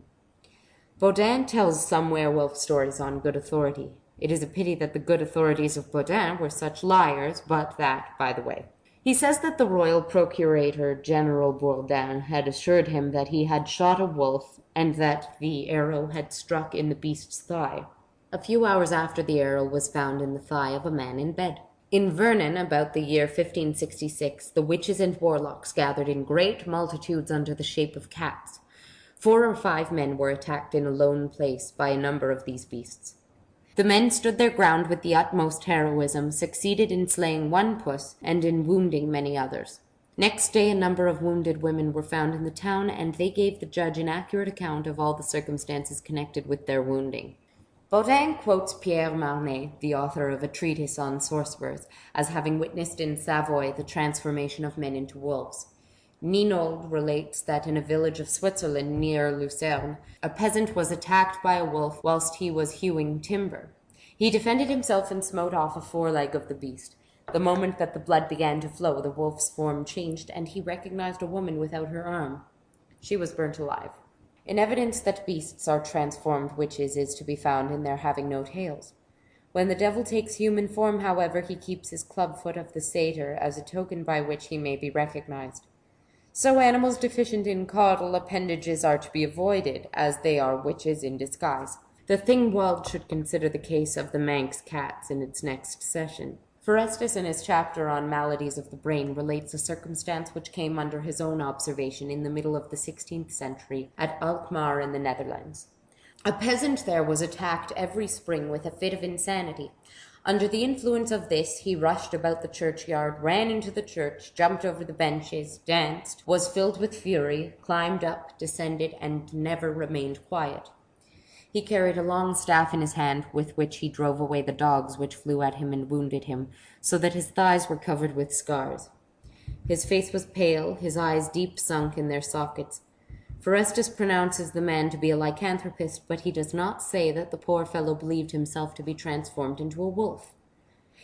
Baudin tells some werewolf stories on good authority. It is a pity that the good authorities of Baudin were such liars, but that, by the way. He says that the royal procurator, General Bourdin, had assured him that he had shot a wolf and that the arrow had struck in the beast's thigh. A few hours after, the arrow was found in the thigh of a man in bed. In Vernon, about the year 1566, the witches and warlocks gathered in great multitudes under the shape of cats. 4 or 5 men were attacked in a lone place by a number of these beasts. The men stood their ground with the utmost heroism, succeeded in slaying 1 puss and in wounding many others. Next day a number of wounded women were found in the town, and they gave the judge an accurate account of all the circumstances connected with their wounding. Baudin quotes Pierre Marnet, the author of a treatise on sorcerers, as having witnessed in Savoy the transformation of men into wolves. Ninold relates that in a village of Switzerland near Lucerne, a peasant was attacked by a wolf whilst he was hewing timber. He defended himself and smote off a foreleg of the beast. The moment that the blood began to flow, the wolf's form changed, and he recognized a woman without her arm. She was burnt alive. In evidence that beasts are transformed witches is to be found in their having no tails. When the devil takes human form, however, he keeps his club-foot of the satyr as a token by which he may be recognized. So animals deficient in caudal appendages are to be avoided, as they are witches in disguise. The Thingwald should consider the case of the Manx cats in its next session. Forestus, in his chapter on maladies of the brain, relates a circumstance which came under his own observation in the middle of the 16th century at Alkmaar in the Netherlands. A peasant there was attacked every spring with a fit of insanity. Under the influence of this, he rushed about the churchyard, ran into the church, jumped over the benches, danced, was filled with fury, climbed up, descended, and never remained quiet. He carried a long staff in his hand, with which he drove away the dogs which flew at him and wounded him, so that his thighs were covered with scars. His face was pale, his eyes deep sunk in their sockets. Forestus pronounces the man to be a lycanthropist, but he does not say that the poor fellow believed himself to be transformed into a wolf.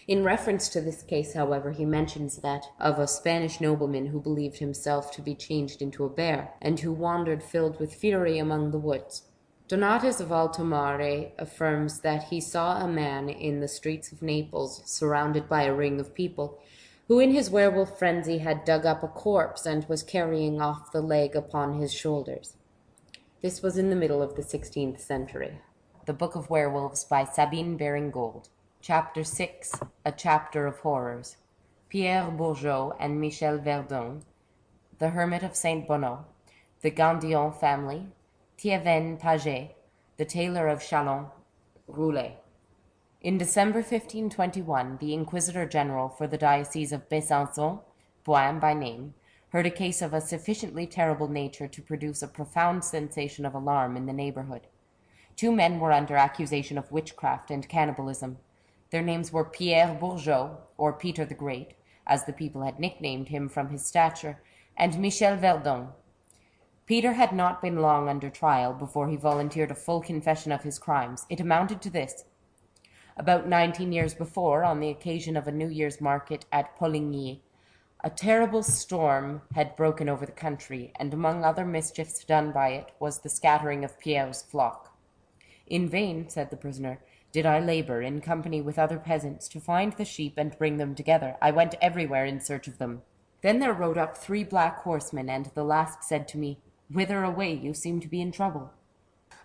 In reference to this case, however, he mentions that of a Spanish nobleman who believed himself to be changed into a bear, and who wandered filled with fury among the woods. Donatus of Altomare affirms that he saw a man in the streets of Naples, surrounded by a ring of people, who in his werewolf frenzy had dug up a corpse and was carrying off the leg upon his shoulders. This was in the middle of the 16th century. The Book of Werewolves by Sabine Baring-Gould. Chapter 6, A Chapter of Horrors. Pierre Bourgeot and Michel Verdun. The Hermit of Saint Bonneau. The Gandillon Family. Thiéven Paget, the Tailor of Chalon, Roulet. In December 1521, the Inquisitor General for the Diocese of Besançon, Boin by name, heard a case of a sufficiently terrible nature to produce a profound sensation of alarm in the neighborhood. 2 men were under accusation of witchcraft and cannibalism. Their names were Pierre Bourgeot, or Peter the Great, as the people had nicknamed him from his stature, and Michel Verdun. Peter had not been long under trial before he volunteered a full confession of his crimes. It amounted to this. About 19 years before, on the occasion of a New Year's market at Poligny, a terrible storm had broken over the country, and among other mischiefs done by it was the scattering of Pierre's flock. In vain, said the prisoner, did I labor, in company with other peasants, to find the sheep and bring them together. I went everywhere in search of them. Then there rode up 3 black horsemen, and the last said to me, "Whither away? You seem to be in trouble."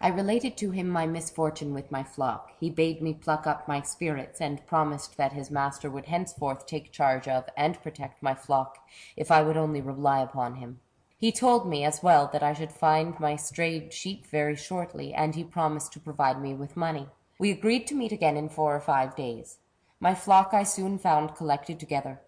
I related to him my misfortune with my flock. He bade me pluck up my spirits, and promised that his master would henceforth take charge of and protect my flock, if I would only rely upon him. He told me as well that I should find my strayed sheep very shortly, and he promised to provide me with money. We agreed to meet again in 4 or 5 days. My flock I soon found collected together.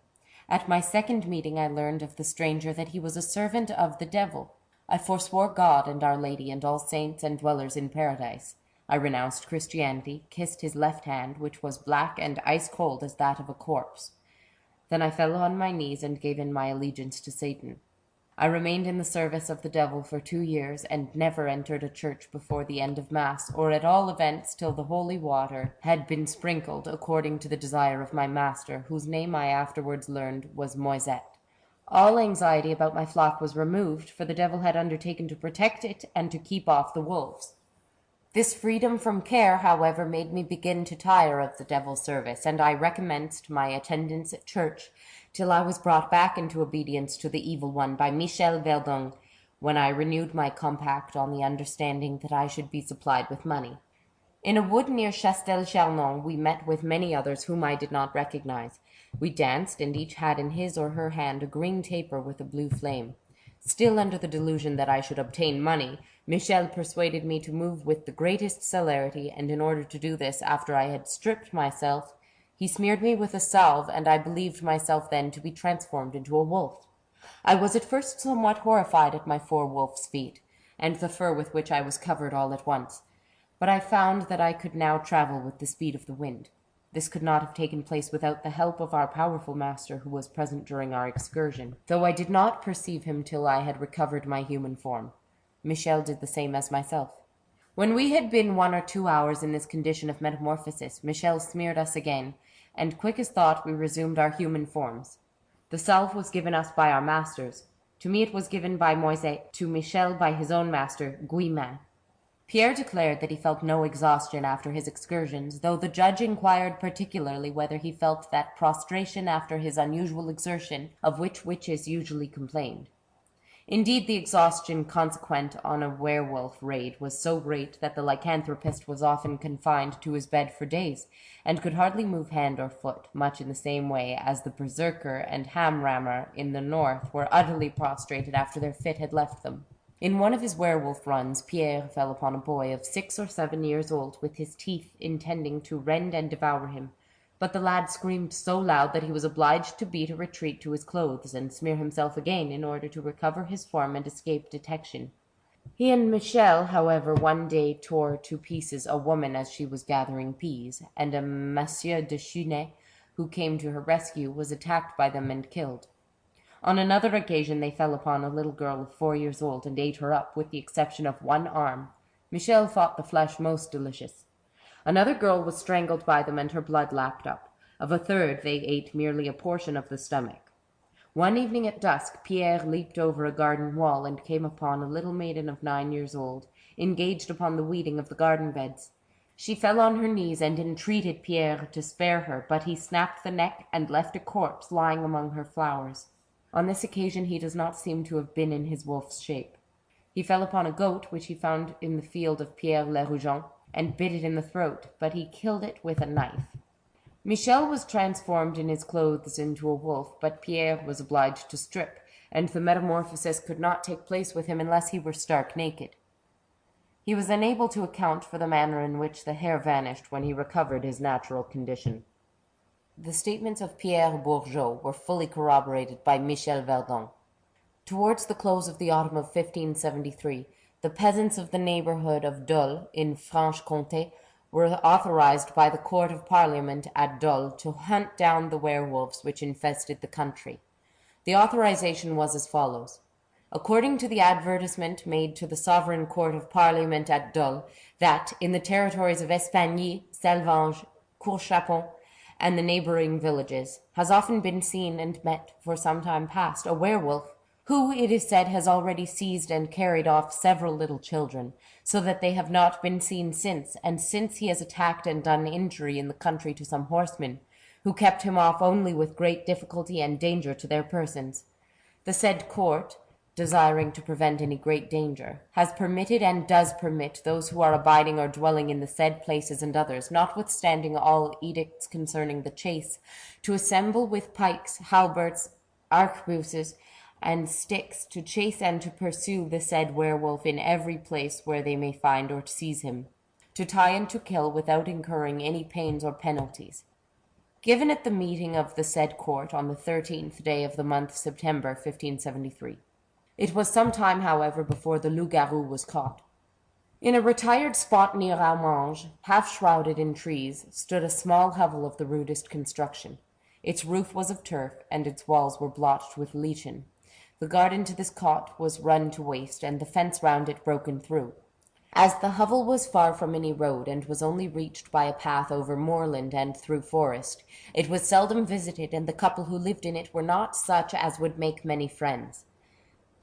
At my second meeting I learned of the stranger that he was a servant of the devil. I forswore God and Our Lady and all saints and dwellers in paradise. I renounced Christianity, kissed his left hand, which was black and ice cold as that of a corpse. Then I fell on my knees and gave in my allegiance to Satan. I remained in the service of the devil for 2 years, and never entered a church before the end of Mass, or at all events till the holy water had been sprinkled according to the desire of my master, whose name I afterwards learned was Moisette. All anxiety about my flock was removed, for the devil had undertaken to protect it and to keep off the wolves. This freedom from care, however, made me begin to tire of the devil's service, and I recommenced my attendance at church, till I was brought back into obedience to the evil one by Michel Verdun, when I renewed my compact on the understanding that I should be supplied with money. In a wood near Chastel-Charnon we met with many others whom I did not recognize. We danced, and each had in his or her hand a green taper with a blue flame. Still under the delusion that I should obtain money, Michel persuaded me to move with the greatest celerity, and in order to do this, after I had stripped myself, he smeared me with a salve, and I believed myself then to be transformed into a wolf. I was at first somewhat horrified at my 4 wolf's feet, and the fur with which I was covered all at once, but I found that I could now travel with the speed of the wind. This could not have taken place without the help of our powerful master, who was present during our excursion, though I did not perceive him till I had recovered my human form. Michel did the same as myself. When we had been 1 or 2 hours in this condition of metamorphosis, Michel smeared us again, and quick as thought we resumed our human forms. The salve was given us by our masters. To me it was given by Moisette, to Michel by his own master, Guillemin. Pierre declared that he felt no exhaustion after his excursions, though the judge inquired particularly whether he felt that prostration after his unusual exertion of which witches usually complained. Indeed, the exhaustion consequent on a werewolf raid was so great that the lycanthropist was often confined to his bed for days, and could hardly move hand or foot, much in the same way as the berserker and hamrammer in the north were utterly prostrated after their fit had left them. In one of his werewolf runs, Pierre fell upon a boy of 6 or 7 years old with his teeth, intending to rend and devour him, but the lad screamed so loud that he was obliged to beat a retreat to his clothes and smear himself again in order to recover his form and escape detection. He and Michel, however, one day tore to pieces a woman as she was gathering peas, and a Monsieur de Chunet, who came to her rescue, was attacked by them and killed. On another occasion they fell upon a little girl of 4 years old and ate her up, with the exception of one arm. Michel thought the flesh most delicious. Another girl was strangled by them and her blood lapped up. Of a third they ate merely a portion of the stomach. One evening at dusk, Pierre leaped over a garden wall and came upon a little maiden of 9 years old, engaged upon the weeding of the garden beds. She fell on her knees and entreated Pierre to spare her, but he snapped the neck and left a corpse lying among her flowers. On this occasion he does not seem to have been in his wolf's shape. He fell upon a goat which he found in the field of Pierre Lerougeon, and bit it in the throat, but he killed it with a knife. Michel was transformed in his clothes into a wolf, but Pierre was obliged to strip, and the metamorphosis could not take place with him unless he were stark naked. He was unable to account for the manner in which the hair vanished when he recovered his natural condition. The statements of Pierre Bourgeot were fully corroborated by Michel Verdun. Towards the close of the autumn of 1573, the peasants of the neighborhood of Dole in Franche-Comté were authorized by the Court of Parliament at Dole to hunt down the werewolves which infested the country. The authorization was as follows. According to the advertisement made to the Sovereign Court of Parliament at Dole, that in the territories of Espagny, Selvange, Courchapon, and the neighboring villages, has often been seen and met for some time past a werewolf, who, it is said, has already seized and carried off several little children, so that they have not been seen since, and since he has attacked and done injury in the country to some horsemen, who kept him off only with great difficulty and danger to their persons. The said court, desiring to prevent any great danger, has permitted and does permit those who are abiding or dwelling in the said places and others, notwithstanding all edicts concerning the chase, to assemble with pikes, halberts, arquebuses, and sticks to chase and to pursue the said werewolf in every place where they may find or seize him, to tie and to kill without incurring any pains or penalties. Given at the meeting of the said court on the 13th day of the month September 1573. It was some time, however, before the loup-garou was caught. In a retired spot near Armange, half shrouded in trees, stood a small hovel of the rudest construction. Its roof was of turf, and its walls were blotched with lichen. The garden to this cot was run to waste, and the fence round it broken through. As the hovel was far from any road, and was only reached by a path over moorland and through forest, it was seldom visited, and the couple who lived in it were not such as would make many friends.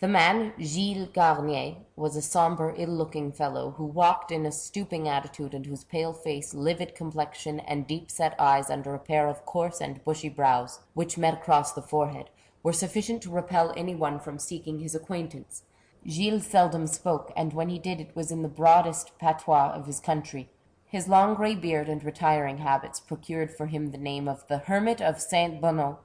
The man, Gilles Garnier, was a sombre, ill-looking fellow, who walked in a stooping attitude, and whose pale face, livid complexion, and deep-set eyes under a pair of coarse and bushy brows, which met across the forehead, were sufficient to repel anyone from seeking his acquaintance. Gilles seldom spoke, and when he did it was in the broadest patois of his country. His long grey beard and retiring habits procured for him the name of the Hermit of Saint-Bonnot,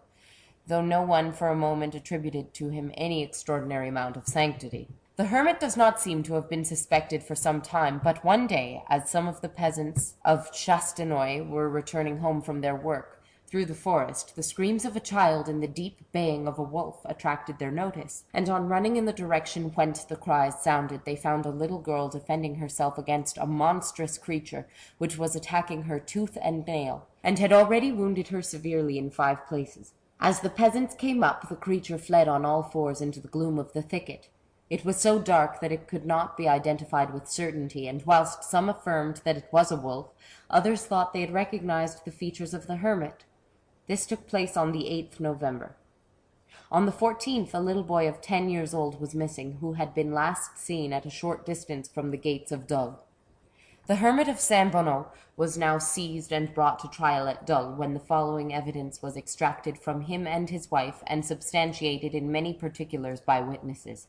though no one for a moment attributed to him any extraordinary amount of sanctity. The hermit does not seem to have been suspected for some time, but one day, as some of the peasants of Chastenoy were returning home from their work through the forest, the screams of a child and the deep baying of a wolf attracted their notice, and on running in the direction whence the cries sounded, they found a little girl defending herself against a monstrous creature which was attacking her tooth and nail, and had already wounded her severely in 5 places. As the peasants came up, the creature fled on all fours into the gloom of the thicket. It was so dark that it could not be identified with certainty, and whilst some affirmed that it was a wolf, others thought they had recognized the features of the hermit. This took place on the 8th November. On the 14th, a little boy of 10 years old was missing, who had been last seen at a short distance from the gates of Dole. The hermit of Saint-Bonnot was now seized and brought to trial at Dole, when the following evidence was extracted from him and his wife, and substantiated in many particulars by witnesses.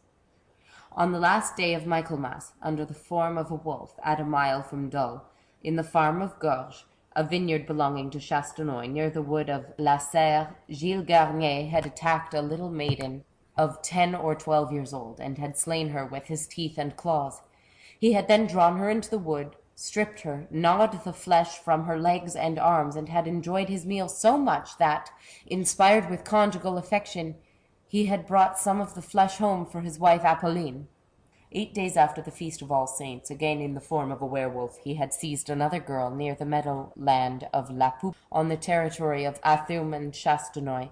On the last day of Michaelmas, under the form of a wolf, at a mile from Dole, in the farm of Gorges, a vineyard belonging to Chastenoy, near the wood of La Serre, Gilles Garnier had attacked a little maiden of 10 or 12 years old, and had slain her with his teeth and claws. He had then drawn her into the wood, stripped her, gnawed the flesh from her legs and arms, and had enjoyed his meal so much that, inspired with conjugal affection, he had brought some of the flesh home for his wife Apolline. 8 days after the feast of All Saints, again in the form of a werewolf, he had seized another girl near the meadow land of La Poupe, on the territory of Athume and Chastenoy,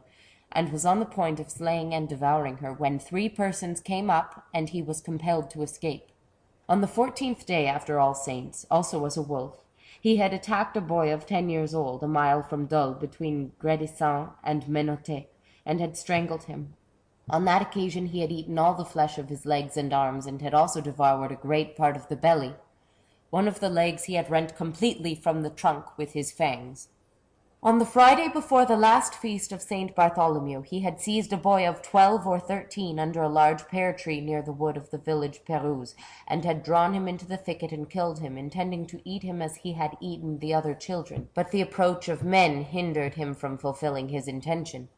and was on the point of slaying and devouring her, when 3 persons came up, and he was compelled to escape. On the 14th day after All Saints, also as a wolf, he had attacked a boy of 10 years old, a mile from Dole, between Gredisant and Menotet, and had strangled him. On that occasion he had eaten all the flesh of his legs and arms, and had also devoured a great part of the belly. One of the legs he had rent completely from the trunk with his fangs. On the Friday before the last feast of Saint Bartholomew, he had seized a boy of 12 or 13 under a large pear tree near the wood of the village Pérouse, and had drawn him into the thicket and killed him, intending to eat him as he had eaten the other children. But the approach of men hindered him from fulfilling his intention.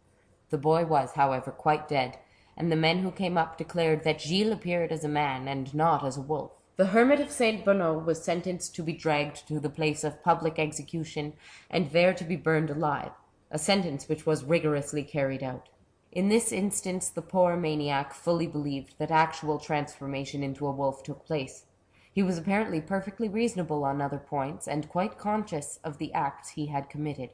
The boy was, however, quite dead, and the men who came up declared that Gilles appeared as a man and not as a wolf. The hermit of Saint-Bonnot was sentenced to be dragged to the place of public execution, and there to be burned alive, a sentence which was rigorously carried out. In this instance, the poor maniac fully believed that actual transformation into a wolf took place. He was apparently perfectly reasonable on other points, and quite conscious of the acts he had committed.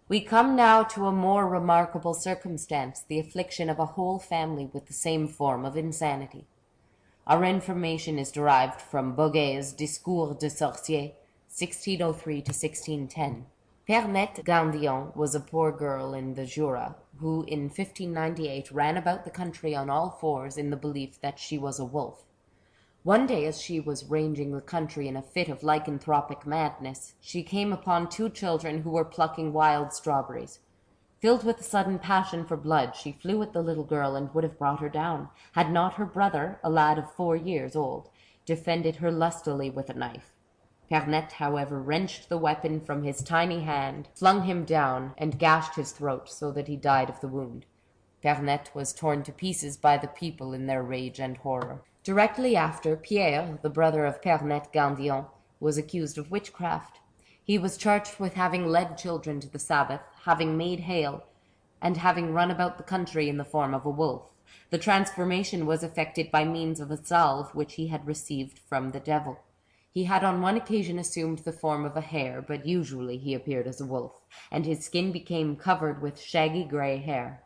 We come now to a more remarkable circumstance, the affliction of a whole family with the same form of insanity. Our information is derived from Boguet's Discours de Sorciers, 1603 to 1610. Pernette Gandillon was a poor girl in the Jura, who in 1598 ran about the country on all fours in the belief that she was a wolf. One day, as she was ranging the country in a fit of lycanthropic madness, she came upon two children who were plucking wild strawberries. Filled with a sudden passion for blood, she flew at the little girl and would have brought her down, had not her brother, a lad of 4 years old, defended her lustily with a knife. Pernette, however, wrenched the weapon from his tiny hand, flung him down, and gashed his throat so that he died of the wound. Pernette was torn to pieces by the people in their rage and horror. Directly after, Pierre, the brother of Pernette Gandillon, was accused of witchcraft. He was charged with having led children to the Sabbath, having made hail, and having run about the country in the form of a wolf. The transformation was effected by means of a salve which he had received from the devil. He had on one occasion assumed the form of a hare, but usually he appeared as a wolf, and his skin became covered with shaggy gray hair.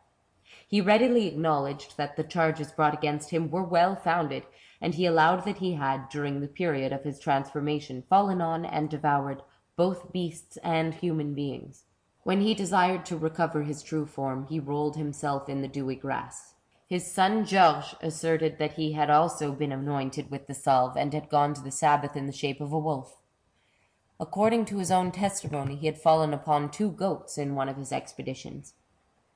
He readily acknowledged that the charges brought against him were well founded, and he allowed that he had, during the period of his transformation, fallen on and devoured both beasts and human beings. When he desired to recover his true form, he rolled himself in the dewy grass. His son Georges asserted that he had also been anointed with the salve and had gone to the Sabbath in the shape of a wolf. According to his own testimony, he had fallen upon 2 goats in one of his expeditions.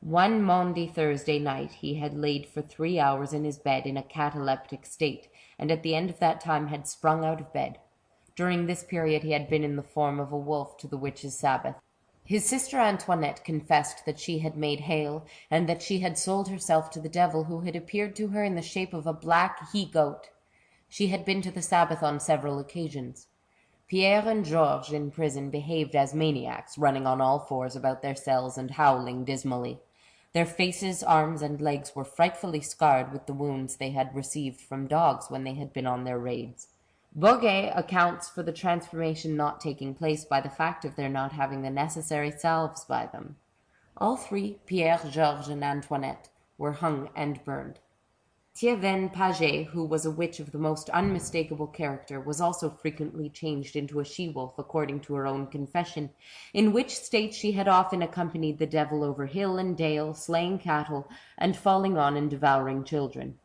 One Maundy Thursday night he had laid for 3 hours in his bed in a cataleptic state, and at the end of that time had sprung out of bed. During this period he had been in the form of a wolf to the witch's Sabbath. His sister Antoinette confessed that she had made hail, and that she had sold herself to the devil, who had appeared to her in the shape of a black he-goat. She had been to the Sabbath on several occasions. Pierre and Georges in prison behaved as maniacs, running on all fours about their cells and howling dismally. Their faces, arms, and legs were frightfully scarred with the wounds they had received from dogs when they had been on their raids. Boguet accounts for the transformation not taking place by the fact of their not having the necessary salves by them. All 3, Pierre, Georges, and Antoinette, were hung and burned. Thiéven Paget, who was a witch of the most unmistakable character, was also frequently changed into a she-wolf, according to her own confession, in which state she had often accompanied the devil over hill and dale, slaying cattle, and falling on and devouring children.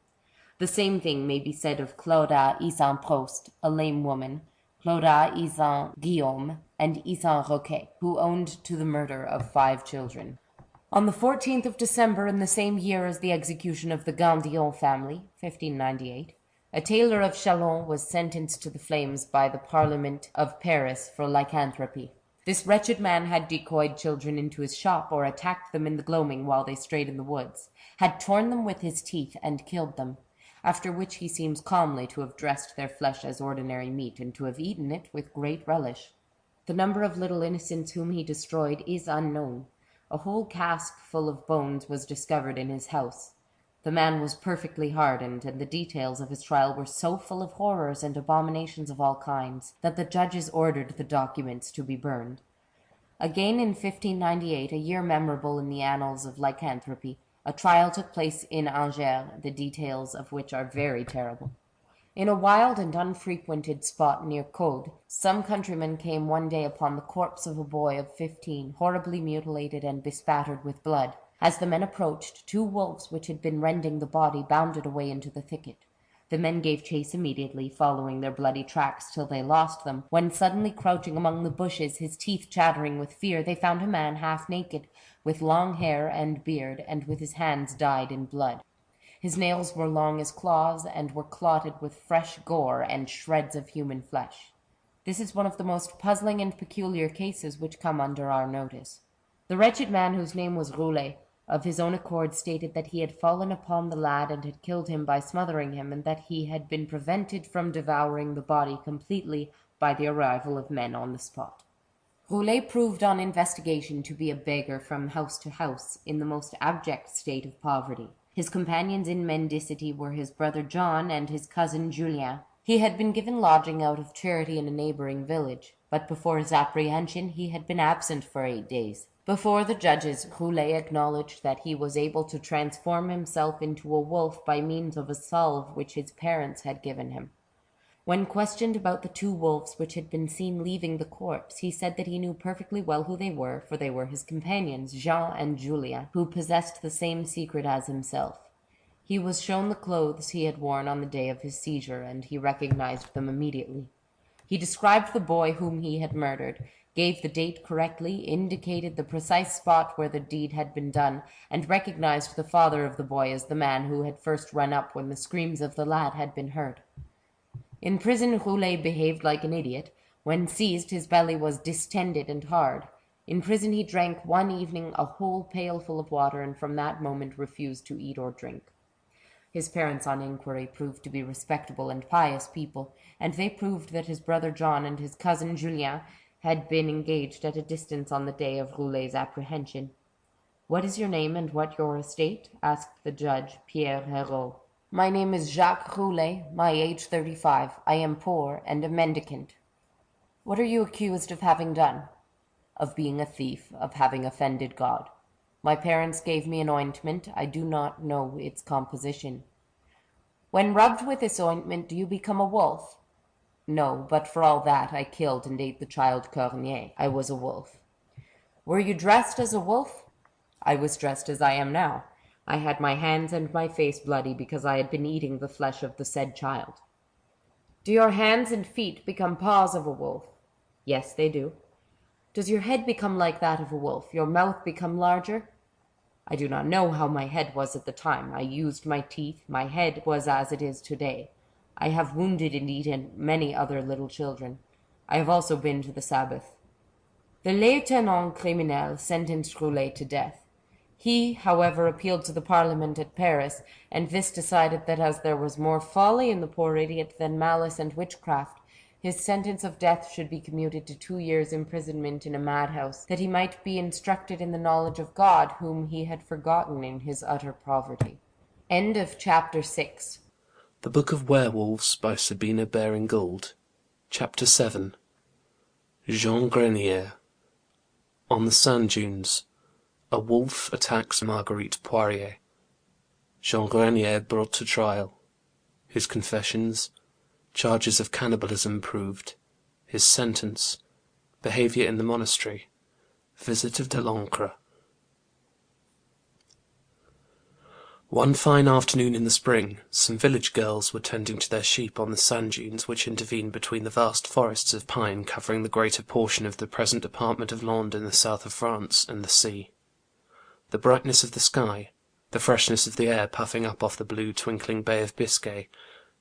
The same thing may be said of Claude Isan Prost, a lame woman, Claude Isan Guillaume, and Isan Roquet, who owned to the murder of 5 children. On the 14th of December in the same year as the execution of the Gandillon family, 1598, a tailor of Chalons was sentenced to the flames by the Parliament of Paris for lycanthropy. This wretched man had decoyed children into his shop or attacked them in the gloaming while they strayed in the woods, had torn them with his teeth and killed them, after which he seems calmly to have dressed their flesh as ordinary meat and to have eaten it with great relish. The number of little innocents whom he destroyed is unknown. A whole cask full of bones was discovered in his house. The man was perfectly hardened, and the details of his trial were so full of horrors and abominations of all kinds that the judges ordered the documents to be burned. Again in 1598, a year memorable in the annals of lycanthropy, a trial took place in Angers, the details of which are very terrible. In a wild and unfrequented spot near Caude, some countrymen came one day upon the corpse of a boy of 15, horribly mutilated and bespattered with blood. As the men approached, 2 wolves which had been rending the body bounded away into the thicket. The men gave chase immediately, following their bloody tracks till they lost them, when suddenly crouching among the bushes, his teeth chattering with fear, they found a man half naked, with long hair and beard, and with his hands dyed in blood. His nails were long as claws, and were clotted with fresh gore and shreds of human flesh. This is one of the most puzzling and peculiar cases which come under our notice. The wretched man, whose name was Roulet, of his own accord stated that he had fallen upon the lad and had killed him by smothering him, and that he had been prevented from devouring the body completely by the arrival of men on the spot. Roulet proved on investigation to be a beggar from house to house, in the most abject state of poverty. His companions in mendicity were his brother John and his cousin Julien. He had been given lodging out of charity in a neighbouring village, but before his apprehension he had been absent for 8 days. Before the judges, Roulet acknowledged that he was able to transform himself into a wolf by means of a salve which his parents had given him. When questioned about the 2 wolves which had been seen leaving the corpse, he said that he knew perfectly well who they were, for they were his companions, Jean and Julien, who possessed the same secret as himself. He was shown the clothes he had worn on the day of his seizure, and he recognized them immediately. He described the boy whom he had murdered, gave the date correctly, indicated the precise spot where the deed had been done, and recognized the father of the boy as the man who had first run up when the screams of the lad had been heard. In prison, Roulet behaved like an idiot. When seized, his belly was distended and hard. In prison he drank one evening a whole pailful of water, and from that moment refused to eat or drink. His parents on inquiry proved to be respectable and pious people, and they proved that his brother John and his cousin Julien had been engaged at a distance on the day of Roulet's apprehension. "What is your name and what your estate?" asked the judge, Pierre Hérault. "My name is Jacques Roulet, my age 35. I am poor and a mendicant." "What are you accused of having done?" "Of being a thief, of having offended God. My parents gave me an ointment. I do not know its composition." "When rubbed with this ointment, do you become a wolf?" "No, but for all that, I killed and ate the child Cornier. I was a wolf." "Were you dressed as a wolf?" "I was dressed as I am now. I had my hands and my face bloody because I had been eating the flesh of the said child." "Do your hands and feet become paws of a wolf?" "Yes, they do." "Does your head become like that of a wolf, your mouth become larger?" "I do not know how my head was at the time. I used my teeth. My head was as it is today. I have wounded and eaten many other little children. I have also been to the Sabbath." The lieutenant criminel sentenced Roulet to death. He, however, appealed to the Parliament at Paris, and this decided that as there was more folly in the poor idiot than malice and witchcraft, his sentence of death should be commuted to 2 years' imprisonment in a madhouse, that he might be instructed in the knowledge of God, whom he had forgotten in his utter poverty. End of chapter 6. The Book of Werewolves by Sabine Baring-Gould. Chapter 7. Jean Grenier. On the sand dunes. A wolf attacks Marguerite Poirier. Jean Grenier brought to trial. His confessions. Charges of cannibalism proved. His sentence. Behaviour in the monastery. Visit of Delancre. One fine afternoon in the spring, some village girls were tending to their sheep on the sand dunes which intervene between the vast forests of pine covering the greater portion of the present department of Landes in the south of France, and the sea. The brightness of the sky, the freshness of the air puffing up off the blue twinkling Bay of Biscay,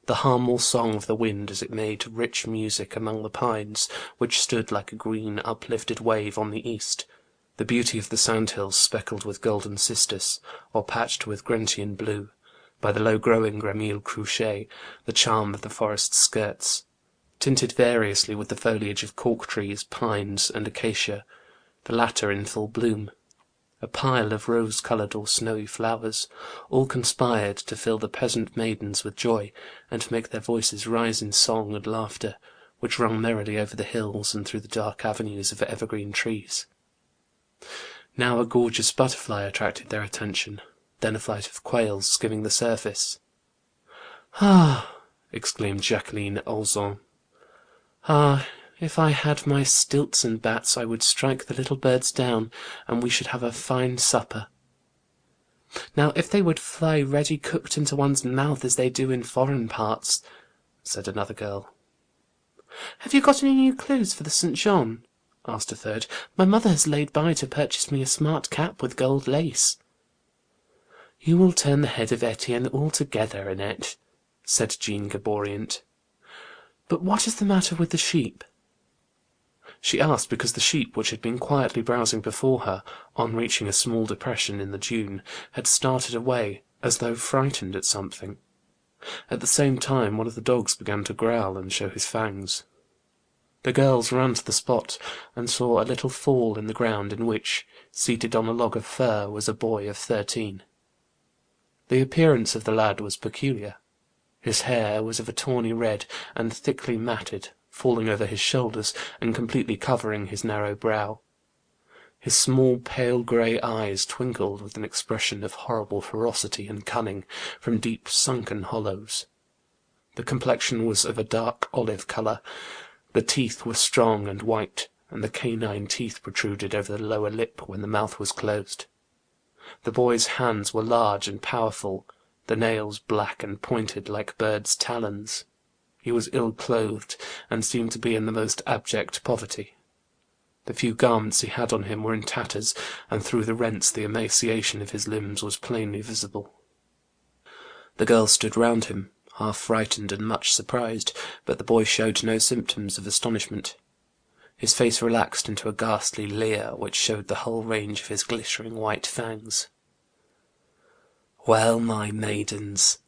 the harmful song of the wind as it made rich music among the pines, which stood like a green uplifted wave on the east, the beauty of the sandhills speckled with golden cistus, or patched with gentian blue, by the low-growing Gramille Cruchet, the charm of the forest skirts, tinted variously with the foliage of cork-trees, pines, and acacia, the latter in full bloom, a pile of rose-coloured or snowy flowers, all conspired to fill the peasant maidens with joy, and to make their voices rise in song and laughter, which rung merrily over the hills and through the dark avenues of evergreen trees. Now a gorgeous butterfly attracted their attention, then a flight of quails skimming the surface. "Ah!" exclaimed Jacqueline Auzon. "Ah! If I had my stilts and bats, I would strike the little birds down, and we should have a fine supper." "Now, if they would fly ready cooked into one's mouth as they do in foreign parts," said another girl. "Have you got any new clothes for the St. John?" asked a third. "My mother has laid by to purchase me a smart cap with gold lace." "You will turn the head of Etienne altogether, Annette," said Jean Gaboriant. "But what is the matter with the sheep?" She asked because the sheep, which had been quietly browsing before her, on reaching a small depression in the dune, had started away, as though frightened at something. At the same time one of the dogs began to growl and show his fangs. The girls ran to the spot, and saw a little fall in the ground in which, seated on a log of fir, was a boy of 13. The appearance of the lad was peculiar. His hair was of a tawny red, and thickly matted, falling over his shoulders, and completely covering his narrow brow. His small pale grey eyes twinkled with an expression of horrible ferocity and cunning from deep sunken hollows. The complexion was of a dark olive colour, the teeth were strong and white, and the canine teeth protruded over the lower lip when the mouth was closed. The boy's hands were large and powerful, the nails black and pointed like birds' talons. He was ill-clothed, and seemed to be in the most abject poverty. The few garments he had on him were in tatters, and through the rents the emaciation of his limbs was plainly visible. The girls stood round him, half frightened and much surprised, but the boy showed no symptoms of astonishment. His face relaxed into a ghastly leer, which showed the whole range of his glittering white fangs. "Well, my maidens,"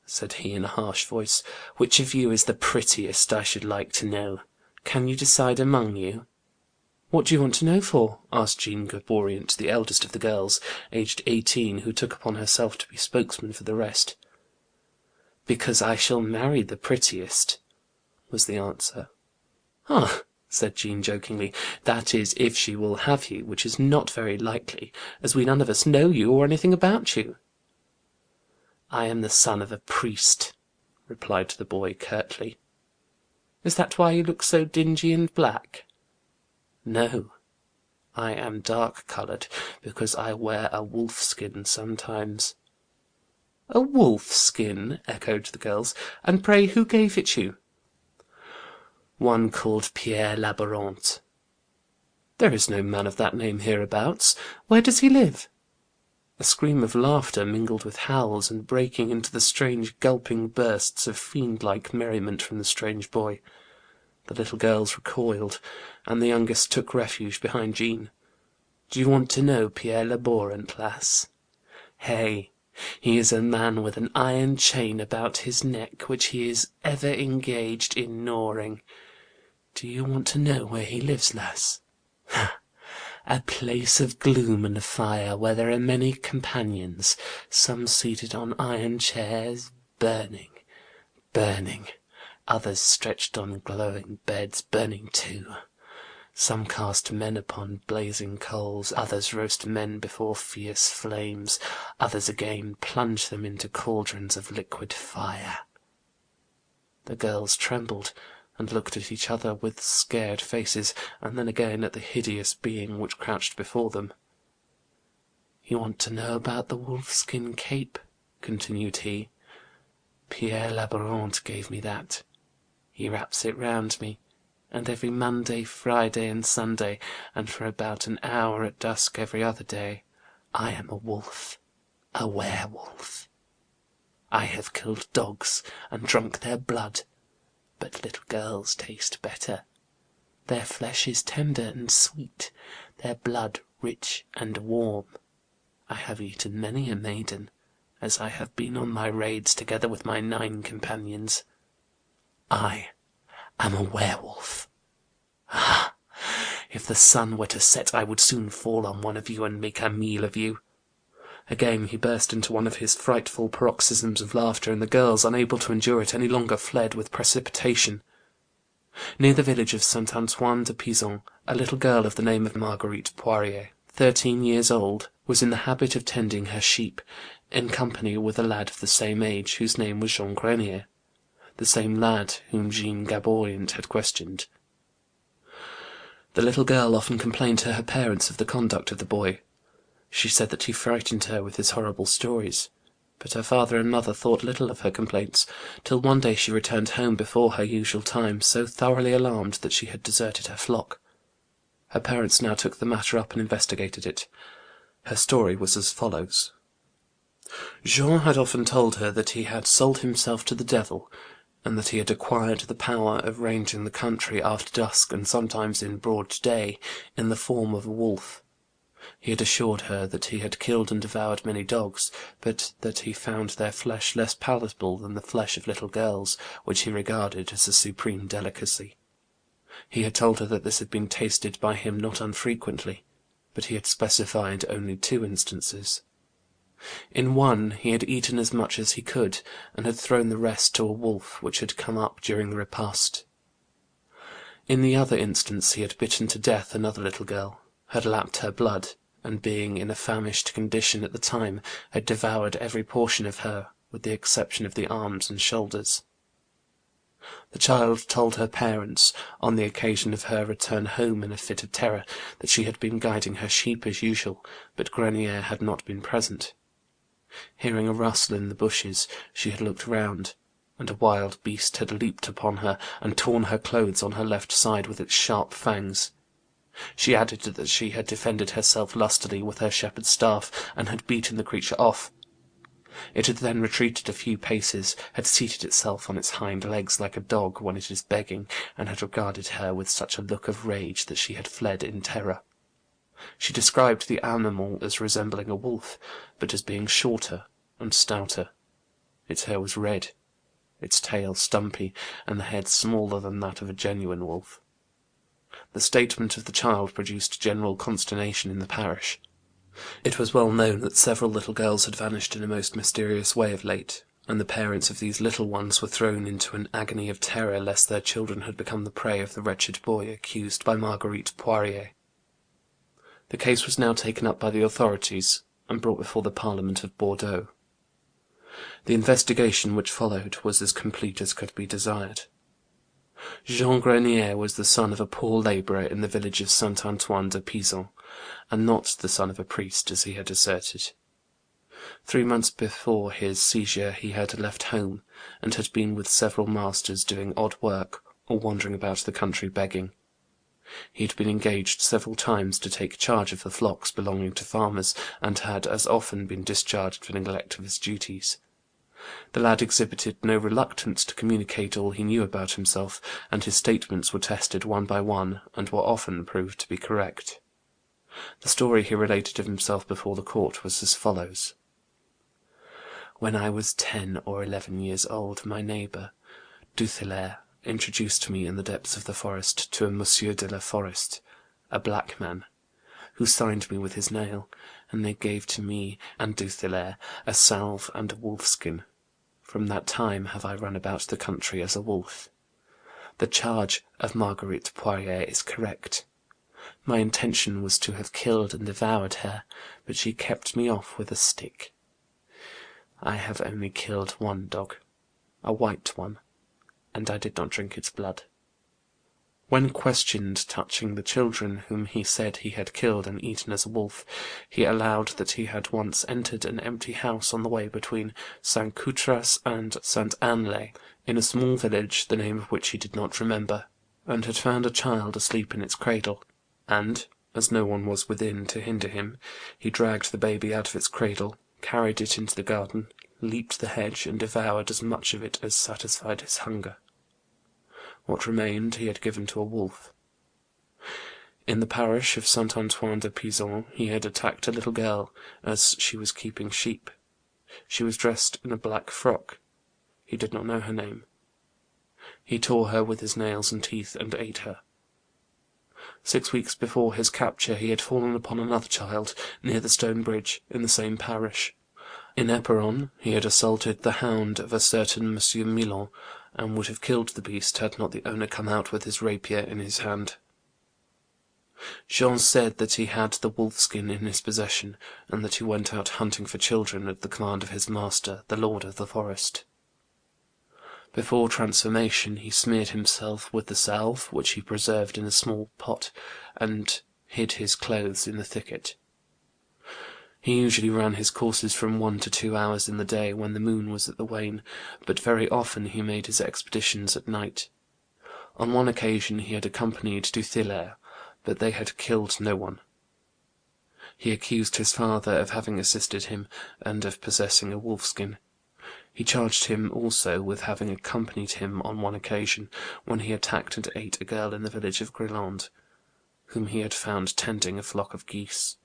said he in a harsh voice, "which of you is the prettiest, I should like to know? Can you decide among you?" "What do you want to know for?" asked Jean Gaboriant, the eldest of the girls, aged 18, who took upon herself to be spokesman for the rest. "Because I shall marry the prettiest," was the answer. "Ah," said Jean jokingly, "that is, if she will have you, which is not very likely, as we none of us know you or anything about you." "I am the son of a priest," replied the boy curtly. "Is that why you look so dingy and black?" "No, I am dark-coloured, because I wear a wolf-skin sometimes." "A wolf-skin?" echoed the girls. "And pray who gave it you?" "One called Pierre Labourant." "There is no man of that name hereabouts. Where does he live?" A scream of laughter mingled with howls, and breaking into the strange gulping bursts of fiend-like merriment from the strange boy. The little girls recoiled, and the youngest took refuge behind Jean. "Do you want to know Pierre Labourant, lass? Hey, he is a man with an iron chain about his neck, which he is ever engaged in gnawing. Do you want to know where he lives, lass? A place of gloom and fire, where there are many companions, some seated on iron chairs, burning, burning, others stretched on glowing beds, burning too. Some cast men upon blazing coals, others roast men before fierce flames, others again plunge them into cauldrons of liquid fire." The girls trembled, and looked at each other with scared faces, and then again at the hideous being which crouched before them. "You want to know about the wolf-skin cape?" continued he. "Pierre Labourant gave me that. He wraps it round me, and every Monday, Friday, and Sunday, and for about an hour at dusk every other day, I am a wolf, a werewolf. I have killed dogs and drunk their blood, but little girls taste better. Their flesh is tender and sweet, their blood rich and warm. I have eaten many a maiden, as I have been on my raids together with my 9 companions. I am a werewolf. Ah! If the sun were to set, I would soon fall on one of you and make a meal of you." Again he burst into one of his frightful paroxysms of laughter, and the girls, unable to endure it any longer, fled with precipitation. Near the village of Saint Antoine de Pizon, a little girl of the name of Marguerite Poirier, 13 years old, was in the habit of tending her sheep, in company with a lad of the same age, whose name was Jean Grenier, the same lad whom Jean Gaboriant had questioned. The little girl often complained to her parents of the conduct of the boy. She said that he frightened her with his horrible stories, but her father and mother thought little of her complaints, till one day she returned home before her usual time, so thoroughly alarmed that she had deserted her flock. Her parents now took the matter up and investigated it. Her story was as follows. Jean had often told her that he had sold himself to the devil, and that he had acquired the power of ranging the country after dusk, and sometimes in broad day, in the form of a wolf. He had assured her that he had killed and devoured many dogs, but that he found their flesh less palatable than the flesh of little girls, which he regarded as a supreme delicacy. He had told her that this had been tasted by him not unfrequently, but he had specified only 2 instances. In one he had eaten as much as he could, and had thrown the rest to a wolf which had come up during the repast. In the other instance he had bitten to death another little girl, had lapped her blood, and being in a famished condition at the time, had devoured every portion of her, with the exception of the arms and shoulders. The child told her parents, on the occasion of her return home in a fit of terror, that she had been guiding her sheep as usual, but Grenier had not been present. Hearing a rustle in the bushes, she had looked round, and a wild beast had leaped upon her and torn her clothes on her left side with its sharp fangs. She added that she had defended herself lustily with her shepherd's staff, and had beaten the creature off. It had then retreated a few paces, had seated itself on its hind legs like a dog when it is begging, and had regarded her with such a look of rage that she had fled in terror. She described the animal as resembling a wolf, but as being shorter and stouter. Its hair was red, its tail stumpy, and the head smaller than that of a genuine wolf. The statement of the child produced general consternation in the parish. It was well known that several little girls had vanished in a most mysterious way of late, and the parents of these little ones were thrown into an agony of terror lest their children had become the prey of the wretched boy accused by Marguerite Poirier. The case was now taken up by the authorities, and brought before the Parliament of Bordeaux. The investigation which followed was as complete as could be desired. Jean Grenier was the son of a poor labourer in the village of Saint Antoine de Pizan, and not the son of a priest, as he had asserted. 3 months before his seizure he had left home, and had been with several masters doing odd work, or wandering about the country begging. He had been engaged several times to take charge of the flocks belonging to farmers, and had as often been discharged for neglect of his duties. The lad exhibited no reluctance to communicate all he knew about himself, and his statements were tested one by one, and were often proved to be correct. The story he related of himself before the court was as follows. When I was 10 or 11 years old, my neighbour, Duthillaire, introduced me in the depths of the forest to a Monsieur de la Forest, a black man, who signed me with his nail, and they gave to me and Duthillaire a salve and a wolf-skin. From that time have I run about the country as a wolf. The charge of Marguerite Poirier is correct. My intention was to have killed and devoured her, but she kept me off with a stick. I have only killed 1 dog, a white one, and I did not drink its blood. When questioned touching the children whom he said he had killed and eaten as a wolf, he allowed that he had once entered an empty house on the way between St. Coutras and St. Anlay, in a small village, the name of which he did not remember, and had found a child asleep in its cradle, and, as no one was within to hinder him, he dragged the baby out of its cradle, carried it into the garden, leaped the hedge, and devoured as much of it as satisfied his hunger. What remained he had given to a wolf. In the parish of Saint Antoine de Pizan he had attacked a little girl as she was keeping sheep. She was dressed in a black frock. He did not know her name. He tore her with his nails and teeth and ate her. 6 weeks before his capture he had fallen upon another child near the stone bridge in the same parish. In Eperon he had assaulted the hound of a certain Monsieur Milon, and would have killed the beast had not the owner come out with his rapier in his hand. Jean said that he had the wolf-skin in his possession, and that he went out hunting for children at the command of his master, the lord of the forest. Before transformation he smeared himself with the salve, which he preserved in a small pot, and hid his clothes in the thicket. He usually ran his courses from 1 to 2 hours in the day when the moon was at the wane, but very often he made his expeditions at night. On one occasion he had accompanied Duthillaire, but they had killed no one. He accused his father of having assisted him, and of possessing a wolf-skin. He charged him also with having accompanied him on one occasion, when he attacked and ate a girl in the village of Grilland, whom he had found tending a flock of geese.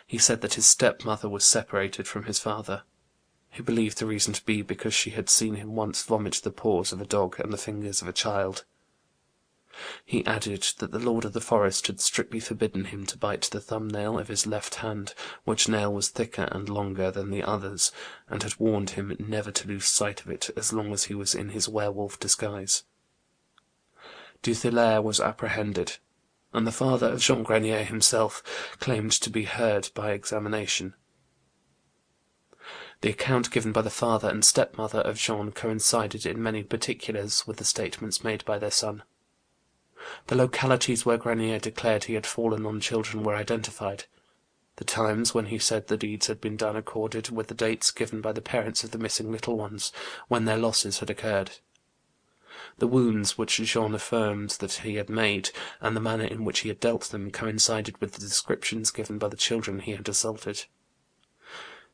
He said that his stepmother was separated from his father. He believed the reason to be because she had seen him once vomit the paws of a dog and the fingers of a child. He added that the lord of the forest had strictly forbidden him to bite the thumb-nail of his left hand, which nail was thicker and longer than the others, and had warned him never to lose sight of it as long as he was in his werewolf disguise. Duthillaire was apprehended, and the father of Jean Grenier himself claimed to be heard by examination. The account given by the father and stepmother of Jean coincided in many particulars with the statements made by their son. The localities where Grenier declared he had fallen on children were identified. The times when he said the deeds had been done accorded with the dates given by the parents of the missing little ones, when their losses had occurred. The wounds which Jean affirmed that he had made, and the manner in which he had dealt them, coincided with the descriptions given by the children he had assaulted.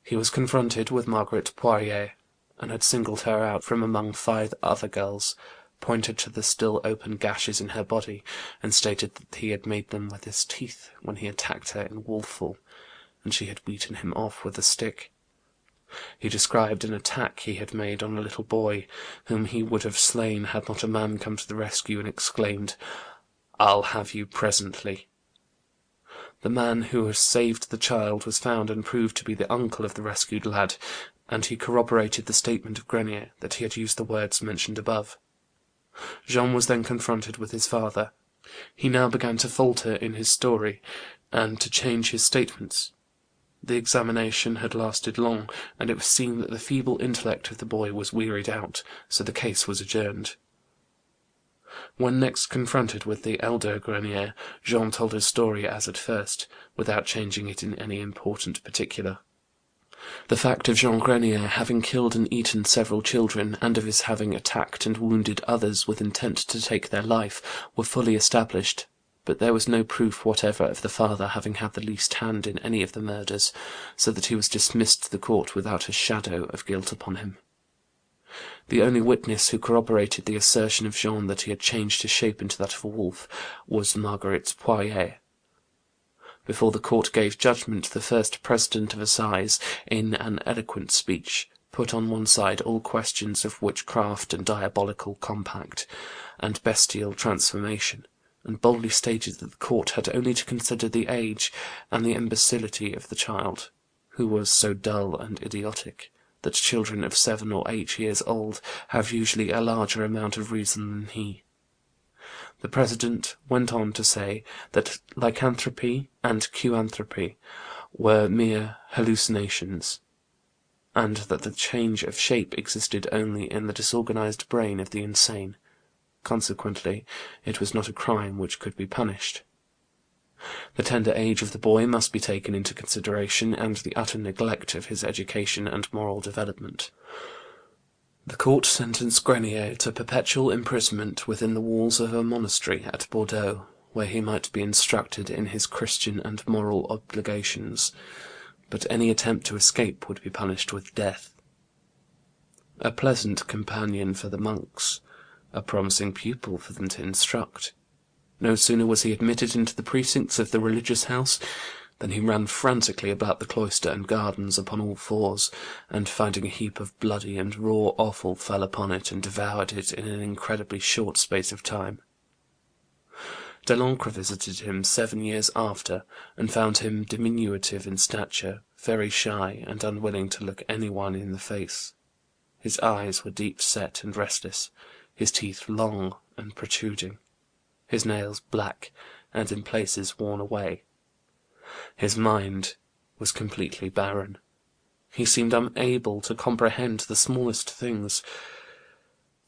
He was confronted with Marguerite Poirier, and had singled her out from among 5 other girls, pointed to the still open gashes in her body, and stated that he had made them with his teeth when he attacked her in Wolfall, and she had beaten him off with a stick. He described an attack he had made on a little boy, whom he would have slain had not a man come to the rescue and exclaimed, "I'll have you presently." The man who had saved the child was found and proved to be the uncle of the rescued lad, and he corroborated the statement of Grenier that he had used the words mentioned above. Jean was then confronted with his father. He now began to falter in his story, and to change his statements. The examination had lasted long, and it was seen that the feeble intellect of the boy was wearied out, so the case was adjourned. When next confronted with the elder Grenier, Jean told his story as at first, without changing it in any important particular. The fact of Jean Grenier having killed and eaten several children, and of his having attacked and wounded others with intent to take their life, were fully established, but there was no proof whatever of the father having had the least hand in any of the murders, so that he was dismissed the court without a shadow of guilt upon him. The only witness who corroborated the assertion of Jean that he had changed his shape into that of a wolf was Marguerite Poirier. Before the court gave judgment, the first president of Assize, in an eloquent speech, put on one side all questions of witchcraft and diabolical compact, and bestial transformation, and boldly stated that the court had only to consider the age and the imbecility of the child, who was so dull and idiotic that children of 7 or 8 years old have usually a larger amount of reason than he. The president went on to say that lycanthropy and Quileute were mere hallucinations, and that the change of shape existed only in the disorganized brain of the insane. Consequently, it was not a crime which could be punished. The tender age of the boy must be taken into consideration, and the utter neglect of his education and moral development. The court sentenced Grenier to perpetual imprisonment within the walls of a monastery at Bordeaux, where he might be instructed in his Christian and moral obligations, but any attempt to escape would be punished with death. A pleasant companion for the monks, a promising pupil for them to instruct. No sooner was he admitted into the precincts of the religious house than he ran frantically about the cloister and gardens upon all fours, and finding a heap of bloody and raw offal fell upon it and devoured it in an incredibly short space of time. Delancre visited him 7 years after, and found him diminutive in stature, very shy, and unwilling to look any one in the face. His eyes were deep set and restless, his teeth long and protruding, his nails black and in places worn away. His mind was completely barren. He seemed unable to comprehend the smallest things.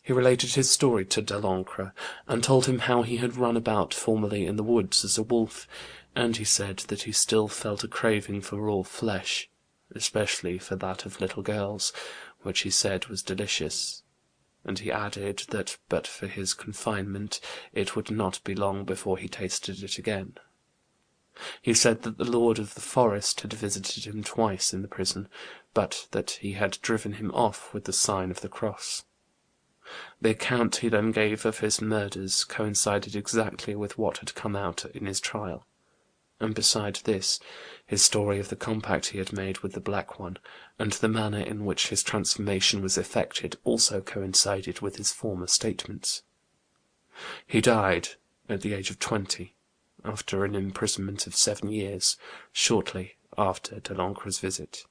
He related his story to Delancre, and told him how he had run about formerly in the woods as a wolf, and he said that he still felt a craving for raw flesh, especially for that of little girls, which he said was delicious, and he added that but for his confinement it would not be long before he tasted it again. He said that the lord of the forest had visited him twice in the prison, but that he had driven him off with the sign of the cross. The account he then gave of his murders coincided exactly with what had come out in his trial, and beside this, his story of the compact he had made with the Black One, and the manner in which his transformation was effected, also coincided with his former statements. He died at the age of 20, after an imprisonment of 7 years, shortly after de l'Ancre's visit.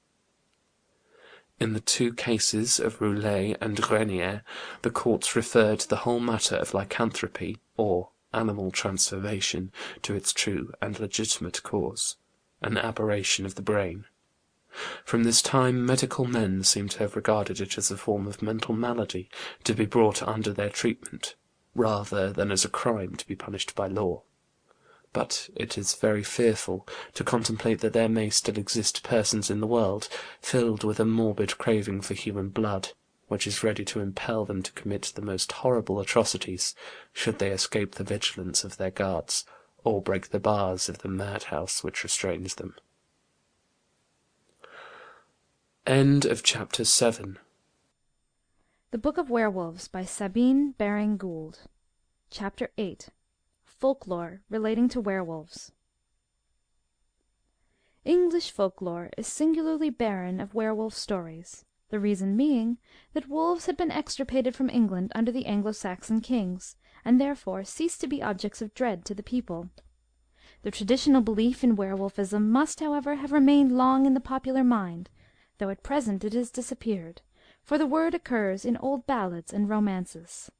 In the 2 cases of Roulet and Grenier, the courts referred the whole matter of lycanthropy, or animal transformation, to its true and legitimate cause, an aberration of the brain. From this time medical men seem to have regarded it as a form of mental malady to be brought under their treatment, rather than as a crime to be punished by law. But it is very fearful to contemplate that there may still exist persons in the world filled with a morbid craving for human blood, which is ready to impel them to commit the most horrible atrocities, should they escape the vigilance of their guards, or break the bars of the madhouse which restrains them. End of chapter 7. The Book of Werewolves by Sabine Baring-Gould. Chapter 8. Folklore relating to werewolves. English folklore is singularly barren of werewolf stories, the reason being that wolves had been extirpated from England under the Anglo-Saxon kings, and therefore ceased to be objects of dread to the people. The traditional belief in werewolfism must, however, have remained long in the popular mind, though at present it has disappeared, for the word occurs in old ballads and romances.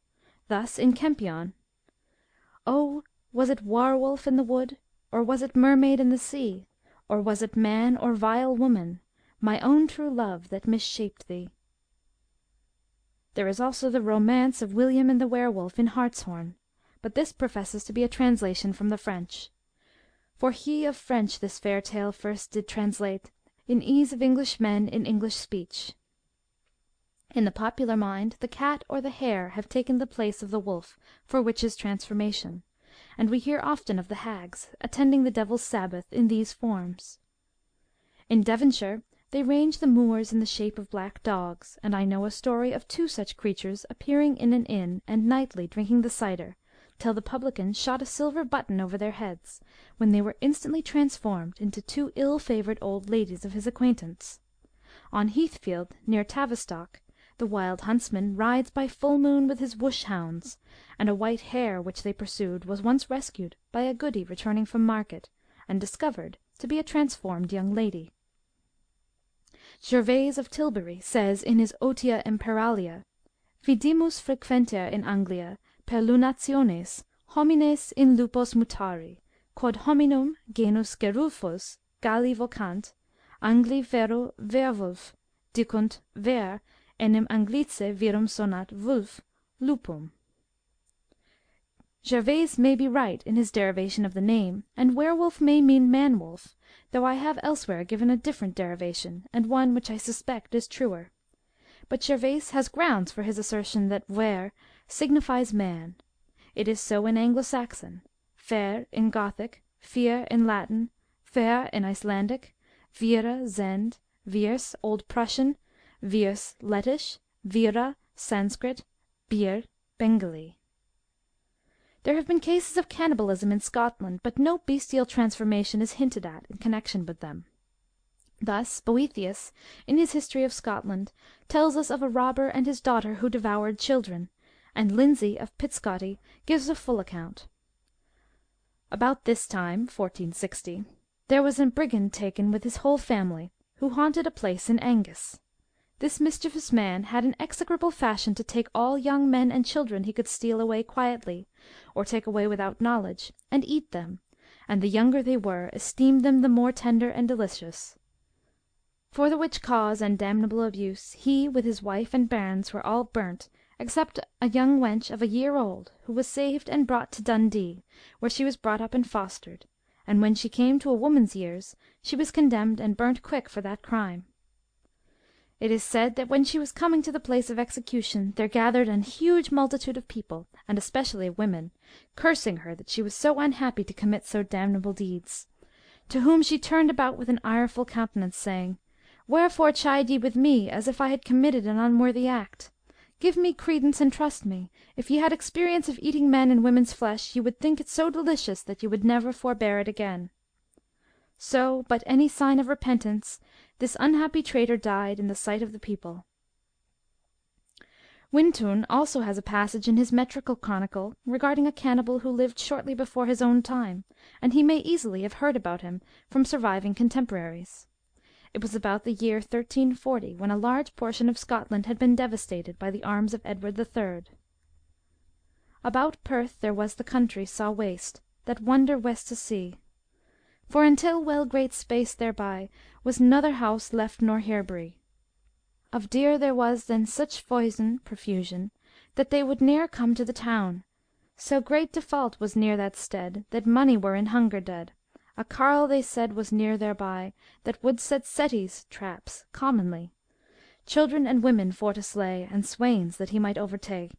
Thus in Campion, "Oh, was it warwolf in the wood, or was it mermaid in the sea, or was it man or vile woman, my own true love, that misshaped thee?" There is also the romance of William and the Werewolf in Hartshorn, but this professes to be a translation from the French. For he of French this fair tale first did translate, in ease of English men in English speech. In the popular mind the cat or the hare have taken the place of the wolf for witches' transformation, and we hear often of the hags attending the devil's sabbath in these forms. In Devonshire they range the moors in the shape of black dogs, and I know a story of 2 such creatures appearing in an inn and nightly drinking the cider, till the publican shot a silver button over their heads, when they were instantly transformed into 2 ill-favoured old ladies of his acquaintance. On Heathfield, near Tavistock, the wild huntsman rides by full moon with his woosh hounds, and a white hare which they pursued was once rescued by a goody returning from market, and discovered to be a transformed young lady. Gervaise of Tilbury says in his Otia Imperalia, "Vidimus frequenter in Anglia, per lunationes, homines in lupos mutari, quod hominum genus Gerulphus Galli vocant, Angli vero werwolf, dicunt ver, enim Anglice virum sonat vulf, lupum." Gervaise may be right in his derivation of the name, and werewolf may mean man-wolf, though I have elsewhere given a different derivation, and one which I suspect is truer. But Gervaise has grounds for his assertion that ver signifies man. It is so in Anglo-Saxon, fer in Gothic, fir in Latin, ver in Icelandic, vira Zend, virs Old Prussian, virs Lettish, vira Sanskrit, bir Bengali. There have been cases of cannibalism in Scotland, but no bestial transformation is hinted at in connection with them. Thus Boethius, in his History of Scotland, tells us of a robber and his daughter who devoured children, and Lindsay of Pitscottie gives a full account. About this time, 1460, there was a brigand taken with his whole family, who haunted a place in Angus. This mischievous man had an execrable fashion to take all young men and children he could steal away quietly, or take away without knowledge, and eat them, and the younger they were, esteemed them the more tender and delicious. For the which cause and damnable abuse, he with his wife and bairns were all burnt, except a young wench of a year old, who was saved and brought to Dundee, where she was brought up and fostered, and when she came to a woman's years, she was condemned and burnt quick for that crime. It is said that when she was coming to the place of execution, there gathered an huge multitude of people, and especially of women, cursing her that she was so unhappy to commit so damnable deeds. To whom she turned about with an ireful countenance, saying, "Wherefore chide ye with me, as if I had committed an unworthy act? Give me credence and trust me. If ye had experience of eating men and women's flesh, ye would think it so delicious that ye would never forbear it again." So, but any sign of repentance, this unhappy traitor died in the sight of the people. Wyntoun also has a passage in his metrical chronicle regarding a cannibal who lived shortly before his own time, and he may easily have heard about him from surviving contemporaries. It was about the year 1340, when a large portion of Scotland had been devastated by the arms of Edward III. About Perth there was the country saw waste, that wonder west to see. For until well great space thereby was nother house left nor herbery. Of deer there was then such foison (profusion), that they would ne'er come to the town. So great default was near that stead, that money were in hunger dead. A carle they said was near thereby, that would set setties (traps) commonly. Children and women for to slay, and swains that he might overtake,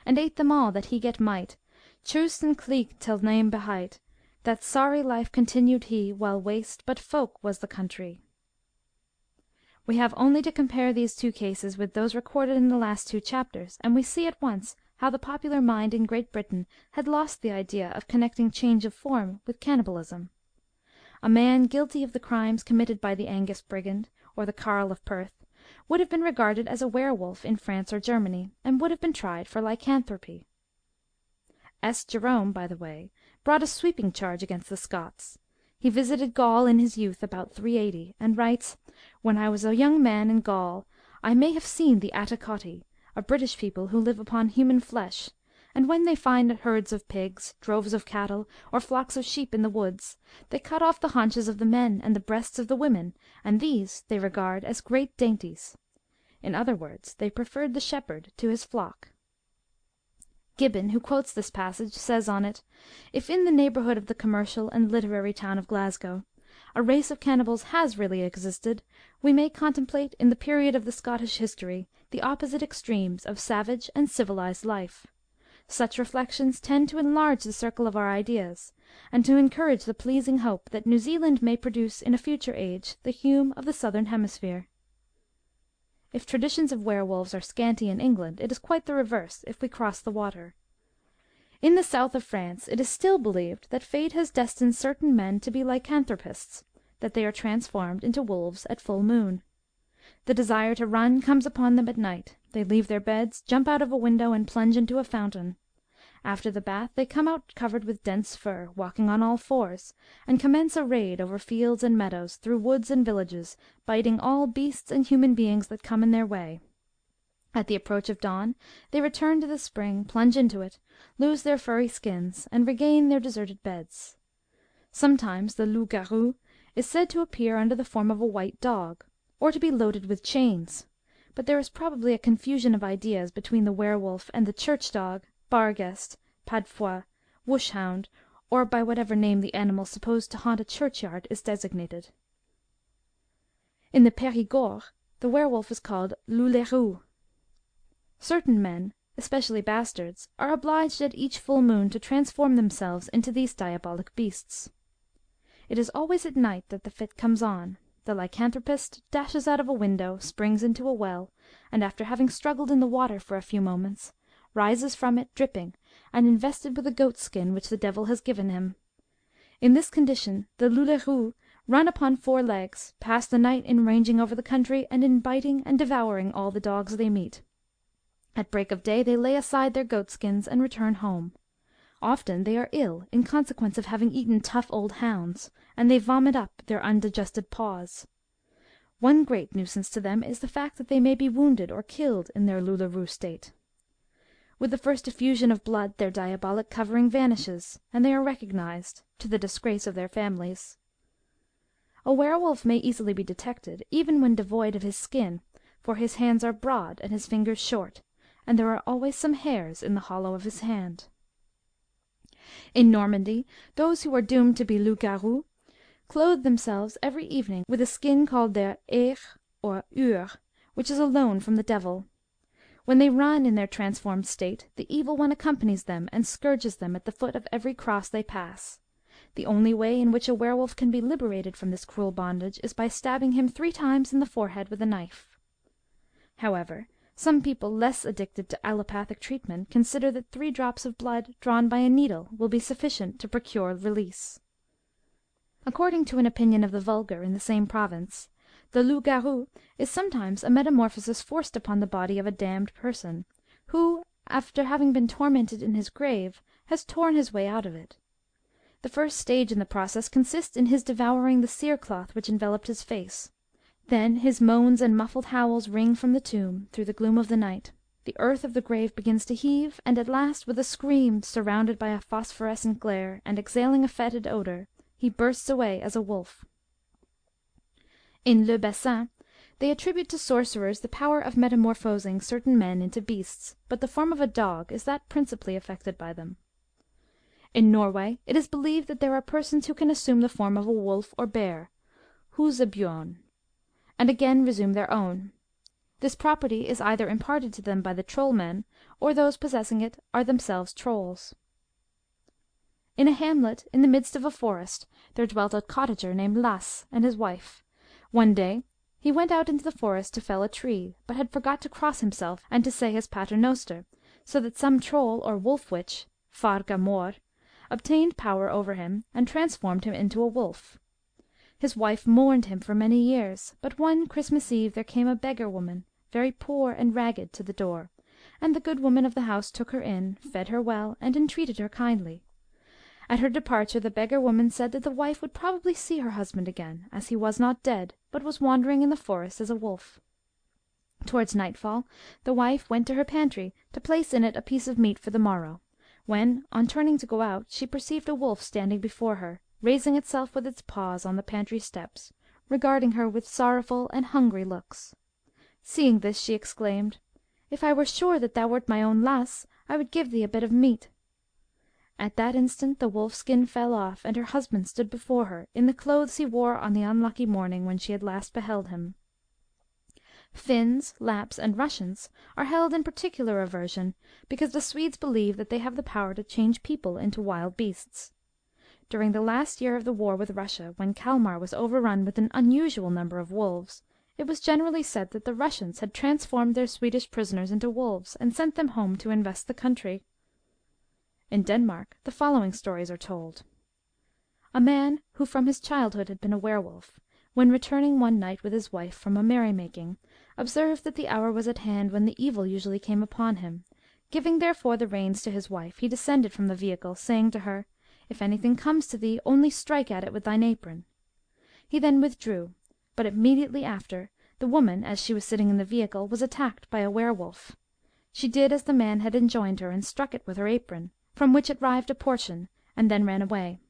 and ate them all that he get might, choost and cleek till name behight. That sorry life continued he, while waste but folk was the country. We have only to compare these two cases with those recorded in the last two chapters, and we see at once how the popular mind in Great Britain had lost the idea of connecting change of form with cannibalism. A man guilty of the crimes committed by the Angus brigand, or the carle of Perth, would have been regarded as a werewolf in France or Germany, and would have been tried for lycanthropy. S. Jerome, by the way, brought a sweeping charge against the Scots. He visited Gaul in his youth, about 380, and writes, "When I was a young man in Gaul, I may have seen the Atticotti, a British people who live upon human flesh, and when they find herds of pigs, droves of cattle, or flocks of sheep in the woods, they cut off the haunches of the men and the breasts of the women, and these they regard as great dainties." In other words, they preferred the shepherd to his flock. Gibbon, who quotes this passage, says on it, "If in the neighbourhood of the commercial and literary town of Glasgow a race of cannibals has really existed, we may contemplate, in the period of the Scottish history, the opposite extremes of savage and civilized life. Such reflections tend to enlarge the circle of our ideas, and to encourage the pleasing hope that New Zealand may produce in a future age the Hume of the southern hemisphere." If traditions of werewolves are scanty in England, it is quite the reverse if we cross the water. In the south of France it is still believed that fate has destined certain men to be lycanthropists, that they are transformed into wolves at full moon. The desire to run comes upon them at night. They leave their beds, jump out of a window, and plunge into a fountain. After the bath they come out covered with dense fur, walking on all fours, and commence a raid over fields and meadows, through woods and villages, biting all beasts and human beings that come in their way. At the approach of dawn they return to the spring, plunge into it, lose their furry skins, and regain their deserted beds. Sometimes the loup-garou is said to appear under the form of a white dog, or to be loaded with chains, but there is probably a confusion of ideas between the werewolf and the church-dog, barghest, padfois, wush-hound, or by whatever name the animal supposed to haunt a churchyard is designated. In the Périgord the werewolf is called loup-lerou. Certain men, especially bastards, are obliged at each full moon to transform themselves into these diabolic beasts. It is always at night that the fit comes on. The lycanthropist dashes out of a window, springs into a well, and after having struggled in the water for a few moments, rises from it dripping, and invested with a goat skin which the devil has given him. In this condition the loup-lerou run upon 4 legs, pass the night in ranging over the country, and in biting and devouring all the dogs they meet. At break of day they lay aside their goat-skins and return home. Often they are ill in consequence of having eaten tough old hounds, and they vomit up their undigested paws. One great nuisance to them is the fact that they may be wounded or killed in their loup-lerou state. With the first effusion of blood their diabolic covering vanishes, and they are recognized, to the disgrace of their families. A werewolf may easily be detected, even when devoid of his skin, for his hands are broad and his fingers short, and there are always some hairs in the hollow of his hand. In Normandy, those who are doomed to be loup-garous clothe themselves every evening with a skin called their aire or ure, which is a loan from the devil. When they run in their transformed state, the evil one accompanies them and scourges them at the foot of every cross they pass. The only way in which a werewolf can be liberated from this cruel bondage is by stabbing him 3 times in the forehead with a knife. However, some people less addicted to allopathic treatment consider that 3 drops of blood drawn by a needle will be sufficient to procure release. According to an opinion of the vulgar in the same province, the loup-garou is sometimes a metamorphosis forced upon the body of a damned person, who, after having been tormented in his grave, has torn his way out of it. The first stage in the process consists in his devouring the cerecloth which enveloped his face. Then his moans and muffled howls ring from the tomb, through the gloom of the night. The earth of the grave begins to heave, and at last, with a scream, surrounded by a phosphorescent glare, and exhaling a fetid odour, he bursts away as a wolf. In Le Bessin, they attribute to sorcerers the power of metamorphosing certain men into beasts, but the form of a dog is that principally affected by them. In Norway it is believed that there are persons who can assume the form of a wolf or bear, husebjorn, and again resume their own. This property is either imparted to them by the troll men, or those possessing it are themselves trolls. In a hamlet in the midst of a forest there dwelt a cottager named Lasse and his wife. One day he went out into the forest to fell a tree, but had forgot to cross himself and to say his paternoster, so that some troll or wolf witch, Farga Mor, obtained power over him and transformed him into a wolf. His wife mourned him for many years, but one Christmas Eve there came a beggar woman, very poor and ragged, to the door, and the good woman of the house took her in, fed her well, and entreated her kindly. At her departure the beggar woman said that the wife would probably see her husband again, as he was not dead, but was wandering in the forest as a wolf. Towards nightfall the wife went to her pantry to place in it a piece of meat for the morrow, when, on turning to go out, she perceived a wolf standing before her, raising itself with its paws on the pantry steps, regarding her with sorrowful and hungry looks. Seeing this, she exclaimed, "If I were sure that thou wert my own Lasse, I would give thee a bit of meat." At that instant the wolf skin fell off, and her husband stood before her, in the clothes he wore on the unlucky morning when she had last beheld him. Finns, Lapps, and Russians are held in particular aversion, because the Swedes believe that they have the power to change people into wild beasts. During the last year of the war with Russia, when Kalmar was overrun with an unusual number of wolves, it was generally said that the Russians had transformed their Swedish prisoners into wolves, and sent them home to invest the country. In Denmark the following stories are told. A man who from his childhood had been a werewolf, when returning one night with his wife from a merrymaking, observed that the hour was at hand when the evil usually came upon him. Giving therefore the reins to his wife, he descended from the vehicle, saying to her, "If anything comes to thee, only strike at it with thine apron." He then withdrew, but immediately after, the woman, as she was sitting in the vehicle, was attacked by a werewolf. She did as the man had enjoined her, and struck it with her apron, from which it rived a portion, and then ran away.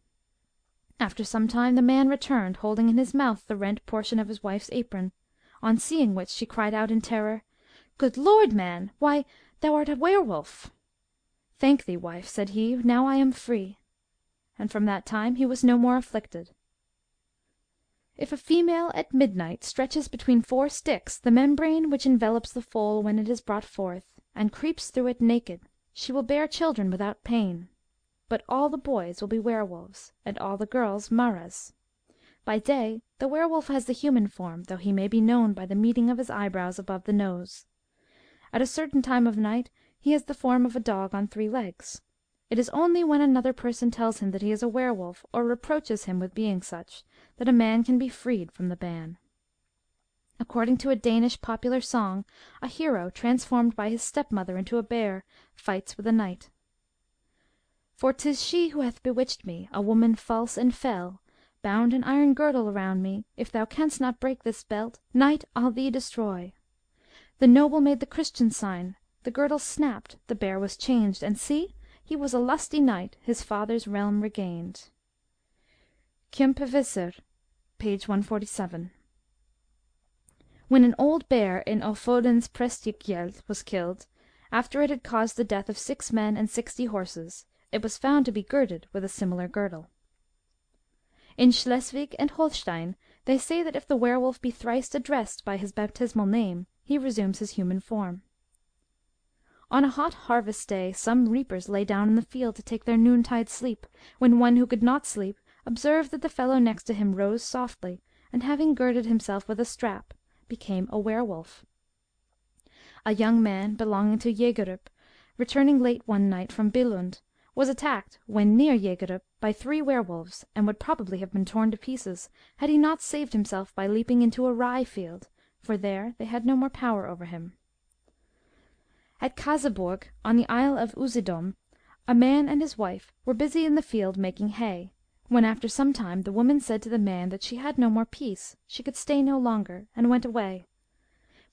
After some time the man returned, holding in his mouth the rent portion of his wife's apron, on seeing which she cried out in terror, "Good Lord, man! Why, thou art a werewolf!" "Thank thee, wife," said he, "now I am free." And from that time he was no more afflicted. If a female at midnight stretches between 4 sticks the membrane which envelops the foal when it is brought forth, and creeps through it naked, she will bear children without pain. But all the boys will be werewolves, and all the girls Maras. By day the werewolf has the human form, though he may be known by the meeting of his eyebrows above the nose. At a certain time of night he has the form of a dog on 3 legs. It is only when another person tells him that he is a werewolf, or reproaches him with being such, that a man can be freed from the ban. According to a Danish popular song, a hero, transformed by his stepmother into a bear, fights with a knight. "For 'tis she who hath bewitched me, a woman false and fell, bound an iron girdle around me. If thou canst not break this belt, knight, I'll thee destroy." The noble made the Christian sign, the girdle snapped, the bear was changed, and see, he was a lusty knight, his father's realm regained. Kjømpevisser, page 147. When an old bear in Ofodens Prestgjeld was killed, after it had caused the death of 6 men and 60 horses, it was found to be girded with a similar girdle. In Schleswig and Holstein they say that if the werewolf be thrice addressed by his baptismal name, he resumes his human form. On a hot harvest day some reapers lay down in the field to take their noontide sleep, when one who could not sleep observed that the fellow next to him rose softly, and having girded himself with a strap, became a werewolf. A young man belonging to Jagerup, returning late one night from Billund, was attacked, when near Jagerup, by 3 werewolves, and would probably have been torn to pieces, had he not saved himself by leaping into a rye field, for there they had no more power over him. At Kaseburg, on the Isle of Usedom, a man and his wife were busy in the field making hay, when after some time the woman said to the man that she had no more peace, she could stay no longer, and went away.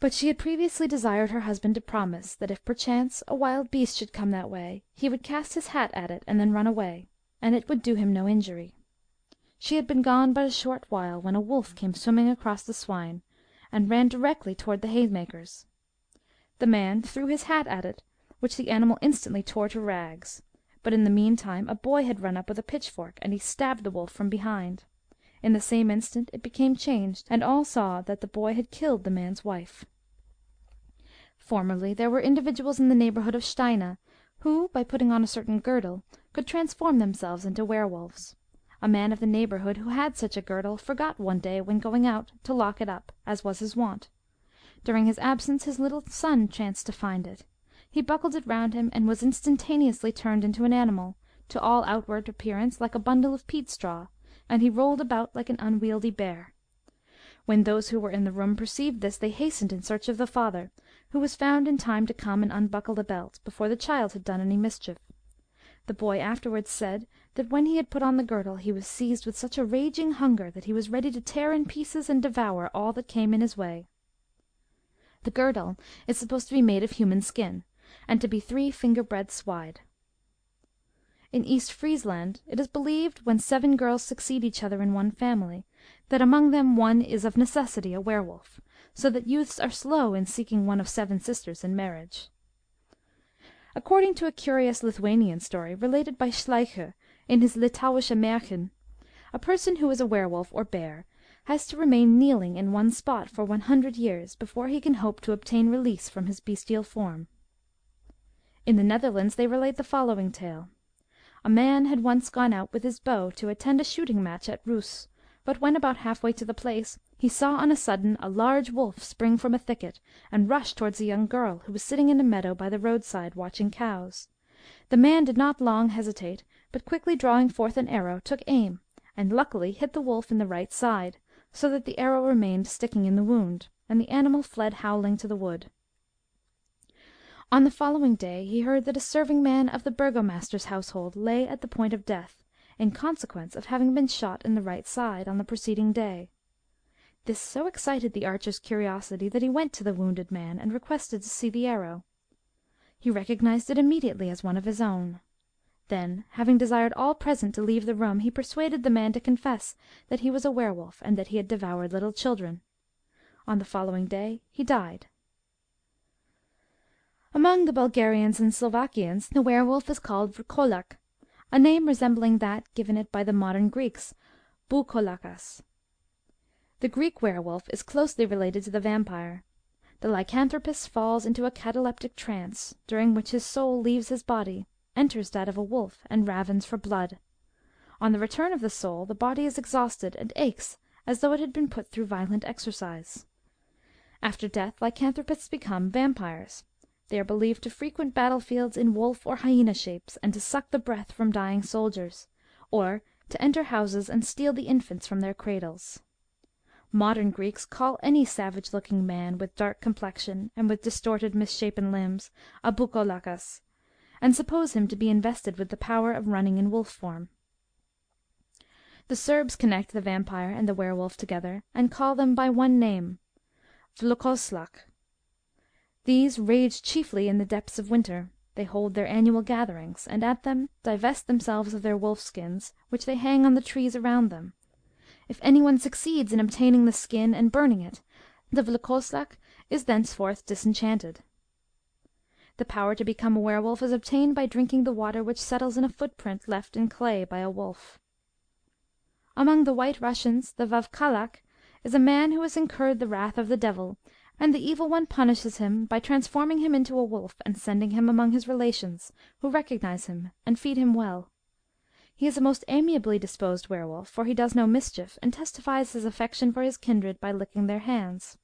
But she had previously desired her husband to promise that if perchance a wild beast should come that way, he would cast his hat at it and then run away, and it would do him no injury. She had been gone but a short while when a wolf came swimming across the swine, and ran directly toward the haymakers. The man threw his hat at it, which the animal instantly tore to rags, but in the meantime a boy had run up with a pitchfork, and he stabbed the wolf from behind. In the same instant it became changed, and all saw that the boy had killed the man's wife. Formerly there were individuals in the neighbourhood of Steina, who, by putting on a certain girdle, could transform themselves into werewolves. A man of the neighbourhood who had such a girdle forgot one day, when going out, to lock it up, as was his wont. During his absence his little son chanced to find it. He buckled it round him, and was instantaneously turned into an animal, to all outward appearance like a bundle of peat straw, and he rolled about like an unwieldy bear. When those who were in the room perceived this, they hastened in search of the father, who was found in time to come and unbuckle the belt, before the child had done any mischief. The boy afterwards said that when he had put on the girdle he was seized with such a raging hunger that he was ready to tear in pieces and devour all that came in his way. The girdle is supposed to be made of human skin, and to be 3 finger-breadths wide. In East Friesland it is believed, when 7 girls succeed each other in one family, that among them one is of necessity a werewolf, so that youths are slow in seeking one of 7 sisters in marriage. According to a curious Lithuanian story related by Schleicher in his Litauische Märchen, a person who is a werewolf or bear has to remain kneeling in one spot for 100 years before he can hope to obtain release from his bestial form. In the Netherlands they relate the following tale. A man had once gone out with his bow to attend a shooting match at Roos, but when about half-way to the place, he saw on a sudden a large wolf spring from a thicket, and rush towards a young girl who was sitting in a meadow by the roadside watching cows. The man did not long hesitate, but quickly drawing forth an arrow, took aim, and luckily hit the wolf in the right side, so that the arrow remained sticking in the wound, and the animal fled howling to the wood. On the following day he heard that a serving-man of the burgomaster's household lay at the point of death, in consequence of having been shot in the right side on the preceding day. This so excited the archer's curiosity that he went to the wounded man and requested to see the arrow. He recognized it immediately as one of his own. Then, having desired all present to leave the room, he persuaded the man to confess that he was a werewolf, and that he had devoured little children. On the following day he died. Among the Bulgarians and Slovakians the werewolf is called vrkolak, a name resembling that given it by the modern Greeks, boukolakas. The Greek werewolf is closely related to the vampire. The lycanthropist falls into a cataleptic trance, during which his soul leaves his body, enters that of a wolf, and ravens for blood. On the return of the soul, the body is exhausted and aches as though it had been put through violent exercise. After death, lycanthropists become vampires. They are believed to frequent battlefields in wolf or hyena shapes, and to suck the breath from dying soldiers, or to enter houses and steal the infants from their cradles. Modern Greeks call any savage-looking man with dark complexion and with distorted misshapen limbs a boukolakas, and suppose him to be invested with the power of running in wolf form. The Serbs connect the vampire and the werewolf together, and call them by one name, vlkoslak. These rage chiefly in the depths of winter. They hold their annual gatherings, and at them divest themselves of their wolf-skins, which they hang on the trees around them. If any one succeeds in obtaining the skin and burning it, the vlkoslak is thenceforth disenchanted. The power to become a werewolf is obtained by drinking the water which settles in a footprint left in clay by a wolf. Among the White Russians the vavkalak is a man who has incurred the wrath of the devil, and the evil one punishes him by transforming him into a wolf and sending him among his relations, who recognize him and feed him well. He is a most amiably disposed werewolf, for he does no mischief, and testifies his affection for his kindred by licking their hands.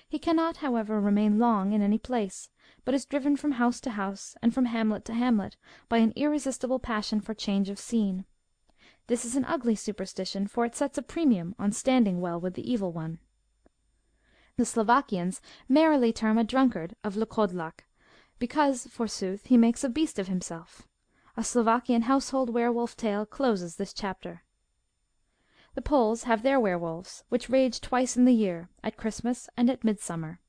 He cannot, however, remain long in any place, but is driven from house to house, and from hamlet to hamlet, by an irresistible passion for change of scene. This is an ugly superstition, for it sets a premium on standing well with the evil one. The Slovakians merrily term a drunkard a vlkodlak, because, forsooth, he makes a beast of himself. A Slovakian household werewolf tale closes this chapter. The Poles have their werewolves, which rage twice in the year, at Christmas and at midsummer.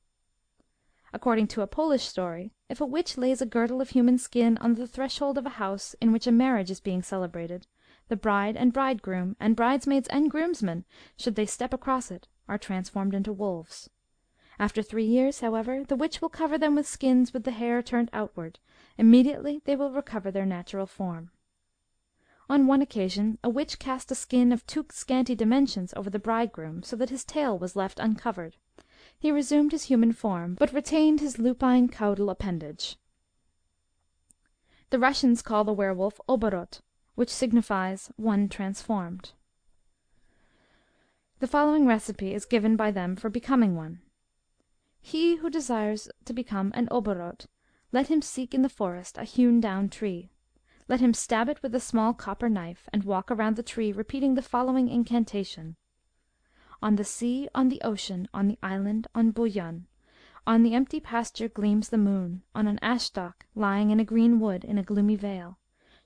According to a Polish story, if a witch lays a girdle of human skin on the threshold of a house in which a marriage is being celebrated, the bride and bridegroom, and bridesmaids and groomsmen, should they step across it, are transformed into wolves. After 3 years, however, the witch will cover them with skins with the hair turned outward. Immediately they will recover their natural form. On one occasion a witch cast a skin of too scanty dimensions over the bridegroom, so that his tail was left uncovered. He resumed his human form, but retained his lupine caudal appendage. The Russians call the werewolf oborot, which signifies one transformed. The following recipe is given by them for becoming one. He who desires to become an oborot, let him seek in the forest a hewn-down tree. Let him stab it with a small copper knife, and walk around the tree, repeating the following incantation: On the sea, on the ocean, on the island, on Buyan, on the empty pasture gleams the moon, on an ash-stalk lying in a green wood, in a gloomy vale.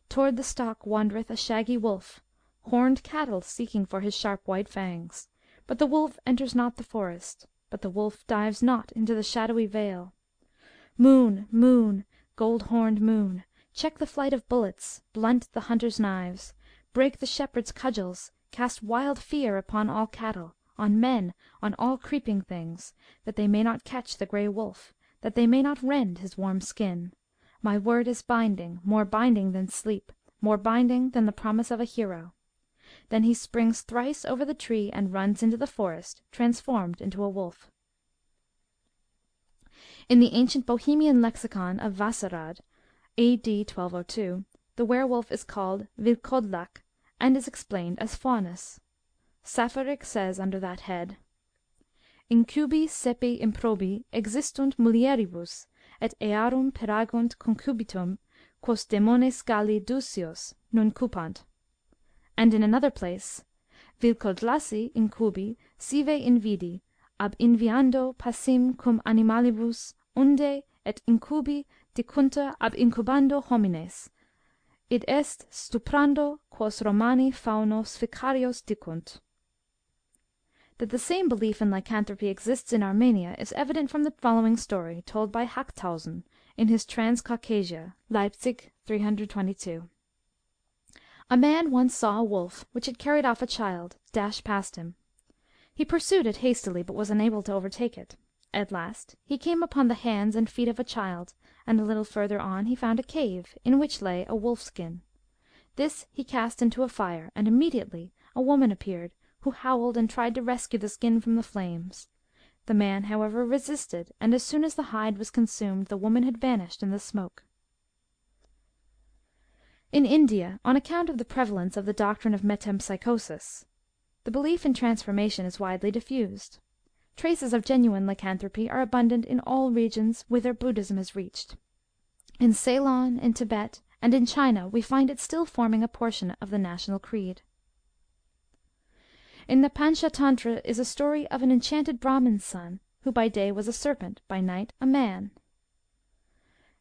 Toward the stalk wandereth a shaggy wolf, horned cattle seeking for his sharp white fangs. But the wolf enters not the forest, but the wolf dives not into the shadowy vale. Moon, moon, gold-horned moon, check the flight of bullets, blunt the hunters' knives, break the shepherd's cudgels, cast wild fear upon all cattle, on men, on all creeping things, that they may not catch the grey wolf, that they may not rend his warm skin. My word is binding, more binding than sleep, more binding than the promise of a hero. Then he springs thrice over the tree and runs into the forest, transformed into a wolf. In the ancient Bohemian lexicon of Vacerad, A.D. 1202, the werewolf is called Vilkodlak, and is explained as Faunus. Safarik says under that head: Incubi sepe improbi existunt mulieribus, et earum peragunt concubitum, quos demones Galli ducios nun cupant. And in another place: Vilkodlasi incubi sive invidi, ab inviando passim cum animalibus, unde et incubi dicuntur ab incubando homines, id est stuprando quos Romani faunos vicarios dicunt. That the same belief in lycanthropy exists in Armenia is evident from the following story, told by Hackhausen in his Transcaucasia, Leipzig, 322. A man once saw a wolf, which had carried off a child, dash past him. He pursued it hastily, but was unable to overtake it. At last he came upon the hands and feet of a child, and a little further on he found a cave, in which lay a wolf-skin. This he cast into a fire, and immediately a woman appeared, who howled and tried to rescue the skin from the flames. The man, however, resisted, and as soon as the hide was consumed, the woman had vanished in the smoke. In India, on account of the prevalence of the doctrine of metempsychosis, the belief in transformation is widely diffused. Traces of genuine lycanthropy are abundant in all regions whither Buddhism has reached. In Ceylon, in Tibet, and in China we find it still forming a portion of the national creed. In the Panchatantra is a story of an enchanted Brahmin's son, who by day was a serpent, by night a man.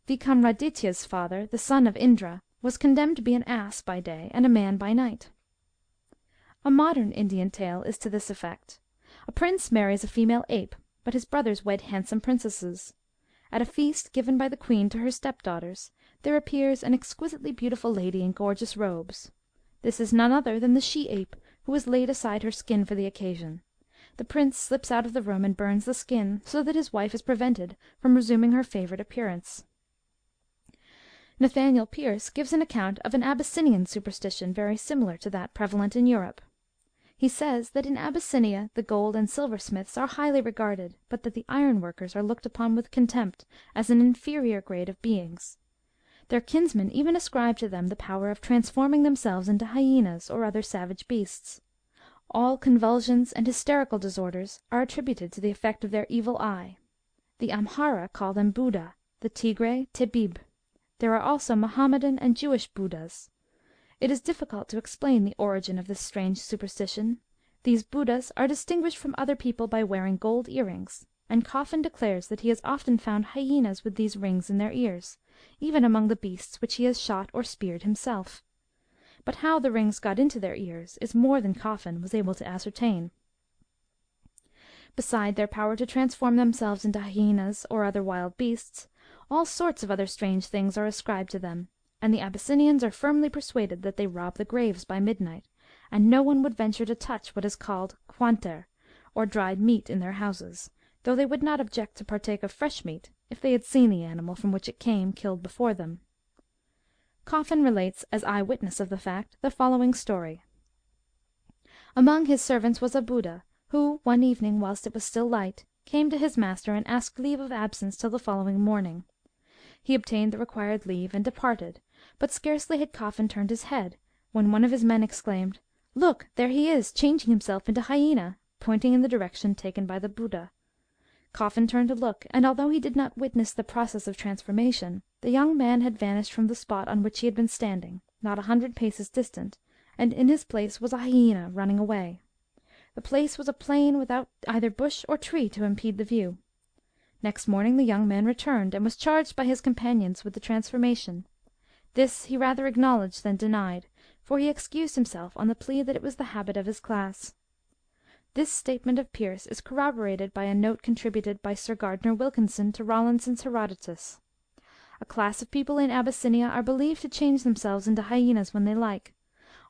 Vikramaditya's father, the son of Indra, was condemned to be an ass by day and a man by night. A modern Indian tale is to this effect. A prince marries a female ape, but his brothers wed handsome princesses. At a feast given by the queen to her stepdaughters, there appears an exquisitely beautiful lady in gorgeous robes. This is none other than the she-ape, who has laid aside her skin for the occasion. The prince slips out of the room and burns the skin, so that his wife is prevented from resuming her favourite appearance. Nathaniel Pierce gives an account of an Abyssinian superstition very similar to that prevalent in Europe. He says that in Abyssinia the gold and silversmiths are highly regarded, but that the ironworkers are looked upon with contempt as an inferior grade of beings. Their kinsmen even ascribe to them the power of transforming themselves into hyenas or other savage beasts. All convulsions and hysterical disorders are attributed to the effect of their evil eye. The Amhara call them Buddha, the Tigre Tebib. There are also Mohammedan and Jewish Buddhas. It is difficult to explain the origin of this strange superstition. These Buddhas are distinguished from other people by wearing gold earrings, and Coffin declares that he has often found hyenas with these rings in their ears, even among the beasts which he has shot or speared himself. But how the rings got into their ears is more than Coffin was able to ascertain. Beside their power to transform themselves into hyenas or other wild beasts, all sorts of other strange things are ascribed to them, and the Abyssinians are firmly persuaded that they rob the graves by midnight, and no one would venture to touch what is called quanter, or dried meat, in their houses, though they would not object to partake of fresh meat, if they had seen the animal from which it came killed before them. Coffin relates, as eye-witness of the fact, the following story. Among his servants was a Buddha, who, one evening, whilst it was still light, came to his master and asked leave of absence till the following morning. He obtained the required leave, and departed, but scarcely had Coffin turned his head, when one of his men exclaimed, "Look, there he is, changing himself into hyena," pointing in the direction taken by the Buddha. Coffin turned to look, and although he did not witness the process of transformation, the young man had vanished from the spot on which he had been standing, not 100 paces distant, and in his place was a hyena running away. The place was a plain without either bush or tree to impede the view. Next morning the young man returned, and was charged by his companions with the transformation. This he rather acknowledged than denied, for he excused himself on the plea that it was the habit of his class. This statement of Pearce is corroborated by a note contributed by Sir Gardner Wilkinson to Rawlinson's Herodotus. A class of people in Abyssinia are believed to change themselves into hyenas when they like.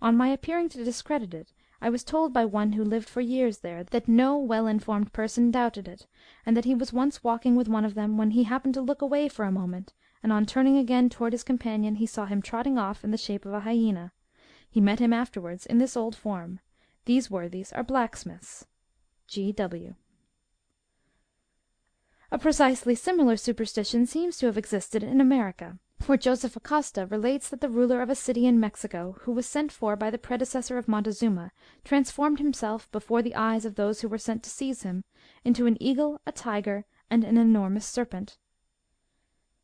On my appearing to discredit it, I was told by one who lived for years there that no well-informed person doubted it, and that he was once walking with one of them when he happened to look away for a moment, and on turning again toward his companion he saw him trotting off in the shape of a hyena. He met him afterwards in this old form. These worthies are blacksmiths. G.W. A precisely similar superstition seems to have existed in America, for Joseph Acosta relates that the ruler of a city in Mexico, who was sent for by the predecessor of Montezuma, transformed himself, before the eyes of those who were sent to seize him, into an eagle, a tiger, and an enormous serpent.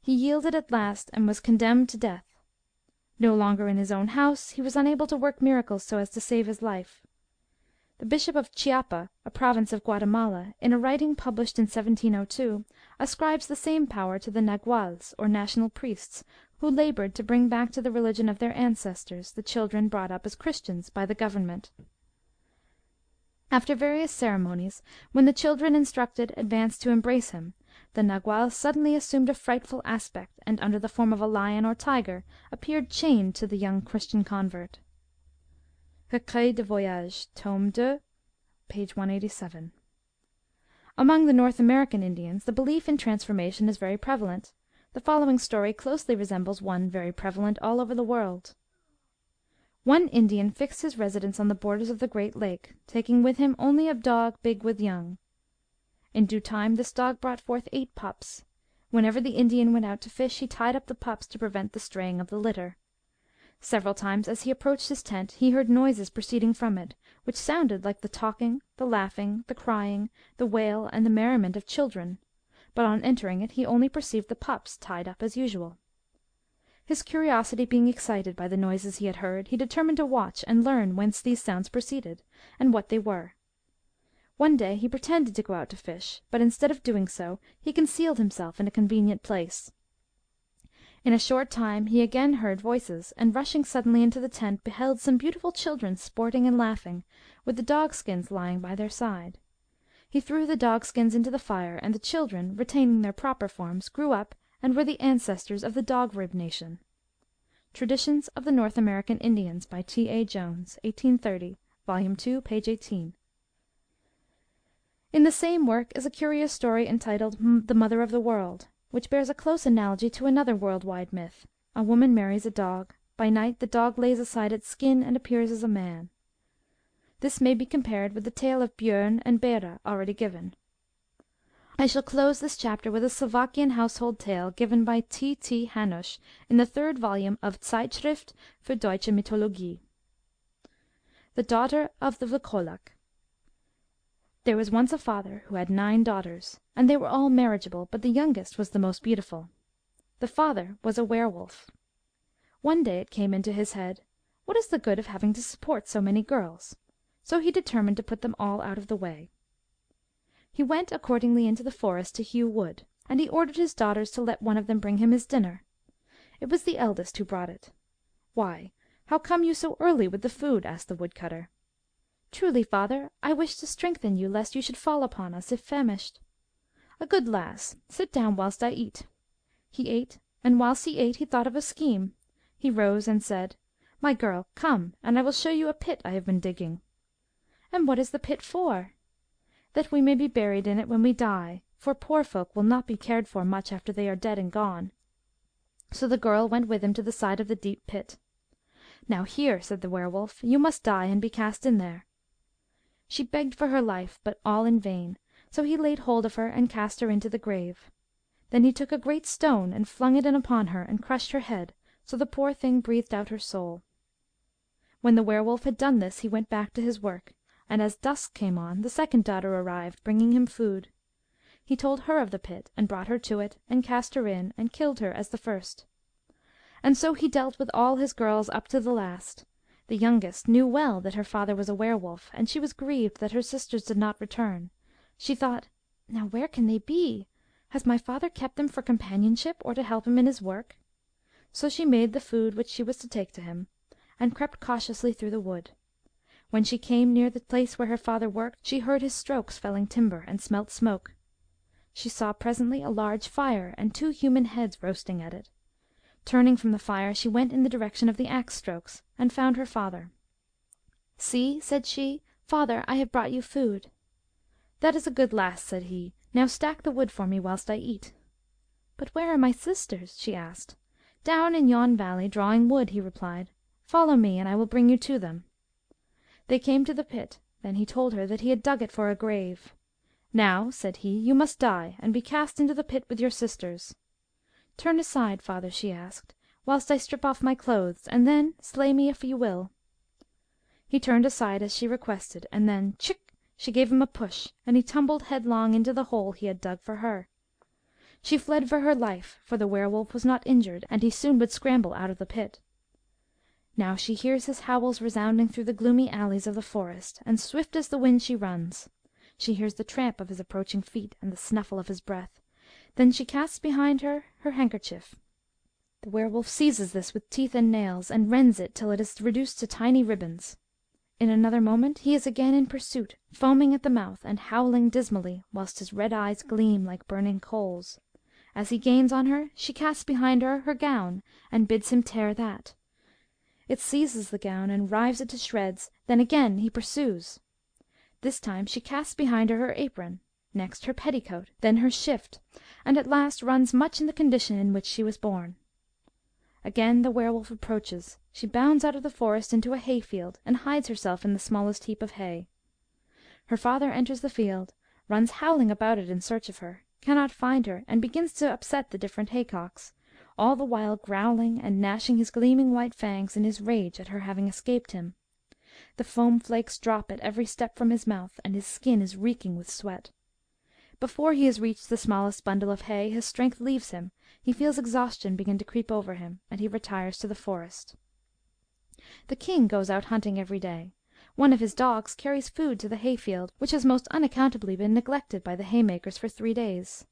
He yielded at last, and was condemned to death. No longer in his own house, he was unable to work miracles so as to save his life. The Bishop of Chiapa, a province of Guatemala, in a writing published in 1702, ascribes the same power to the Naguals, or national priests, who labored to bring back to the religion of their ancestors the children brought up as Christians by the government. After various ceremonies, when the children instructed advanced to embrace him, the Nagual suddenly assumed a frightful aspect, and under the form of a lion or tiger appeared chained to the young Christian convert. Recueil de Voyage, tome 2, page 187. Among the North American Indians the belief in transformation is very prevalent. The following story closely resembles one very prevalent all over the world. One Indian fixed his residence on the borders of the great lake, taking with him only a dog big with young. In due time this dog brought forth 8 pups. Whenever the Indian went out to fish he tied up the pups to prevent the straying of the litter. Several times as he approached his tent he heard noises proceeding from it, which sounded like the talking, the laughing, the crying, the wail, and the merriment of children, but on entering it he only perceived the pups tied up as usual. His curiosity being excited by the noises he had heard, he determined to watch and learn whence these sounds proceeded, and what they were. One day he pretended to go out to fish, but instead of doing so, he concealed himself in a convenient place. In a short time he again heard voices, and rushing suddenly into the tent beheld some beautiful children sporting and laughing, with the dog-skins lying by their side. He threw the dog-skins into the fire, and the children, retaining their proper forms, grew up, and were the ancestors of the Dog-Rib Nation. Traditions of the North American Indians, by T.A. Jones, 1830, Volume 2, page 18. In the same work is a curious story entitled The Mother of the World, which bears a close analogy to another world-wide myth. A woman marries a dog. By night the dog lays aside its skin and appears as a man. This may be compared with the tale of Björn and Bera already given. I shall close this chapter with a Slovakian household tale given by T.T. Hanusch in the 3rd volume of Zeitschrift für Deutsche Mythologie. The Daughter of the Vlkolak. There was once a father who had 9 daughters, and they were all marriageable, but the youngest was the most beautiful. The father was a werewolf. One day it came into his head, "What is the good of having to support so many girls?" So he determined to put them all out of the way. He went accordingly into the forest to hew wood, and he ordered his daughters to let one of them bring him his dinner. It was the eldest who brought it. "Why, how come you so early with the food?" asked the woodcutter. "Truly, father, I wish to strengthen you, lest you should fall upon us, if famished." "A good lass. Sit down whilst I eat." He ate, and whilst he ate he thought of a scheme. He rose and said, "My girl, come, and I will show you a pit I have been digging." "And what is the pit for?" "That we may be buried in it when we die, for poor folk will not be cared for much after they are dead and gone." So the girl went with him to the side of the deep pit. "Now here," said the werewolf, "you must die and be cast in there." She begged for her life, but all in vain, so he laid hold of her and cast her into the grave. Then he took a great stone and flung it in upon her and crushed her head, so the poor thing breathed out her soul. When the werewolf had done this he went back to his work, and as dusk came on the second daughter arrived, bringing him food. He told her of the pit, and brought her to it, and cast her in, and killed her as the first. And so he dealt with all his girls up to the last. The youngest knew well that her father was a werewolf, and she was grieved that her sisters did not return. She thought, "Now where can they be? Has my father kept them for companionship, or to help him in his work?" So she made the food which she was to take to him, and crept cautiously through the wood. When she came near the place where her father worked, she heard his strokes felling timber, and smelt smoke. She saw presently a large fire, and 2 human heads roasting at it. Turning from the fire, she went in the direction of the axe strokes, and found her father. "See," said she, "father, I have brought you food." "That is a good lass," said he. "Now stack the wood for me whilst I eat." "But where are my sisters?" she asked. "Down in yon valley, drawing wood," he replied. "Follow me, and I will bring you to them." They came to the pit. Then he told her that he had dug it for a grave. "Now," said he, "you must die, and be cast into the pit with your sisters." "Turn aside, father," she asked, "whilst I strip off my clothes, and then slay me if you will." He turned aside as she requested, and then, chick! she gave him a push, and he tumbled headlong into the hole he had dug for her. She fled for her life, for the werewolf was not injured, and he soon would scramble out of the pit. Now she hears his howls resounding through the gloomy alleys of the forest, and swift as the wind she runs. She hears the tramp of his approaching feet, and the snuffle of his breath. Then she casts behind her her handkerchief. The werewolf seizes this with teeth and nails, and rends it till it is reduced to tiny ribbons. In another moment he is again in pursuit, foaming at the mouth, and howling dismally, whilst his red eyes gleam like burning coals. As he gains on her, she casts behind her her gown, and bids him tear that. It seizes the gown and rives it to shreds, then again he pursues. This time she casts behind her her apron, next her petticoat, then her shift, and at last runs much in the condition in which she was born. Again the werewolf approaches. She bounds out of the forest into a hayfield, and hides herself in the smallest heap of hay. Her father enters the field, runs howling about it in search of her, cannot find her, and begins to upset the different haycocks, all the while growling and gnashing his gleaming white fangs in his rage at her having escaped him. The foam flakes drop at every step from his mouth, and his skin is reeking with sweat. Before he has reached the smallest bundle of hay, his strength leaves him, he feels exhaustion begin to creep over him, and he retires to the forest. The king goes out hunting every day. One of his dogs carries food to the hayfield, which has most unaccountably been neglected by the haymakers for 3 days.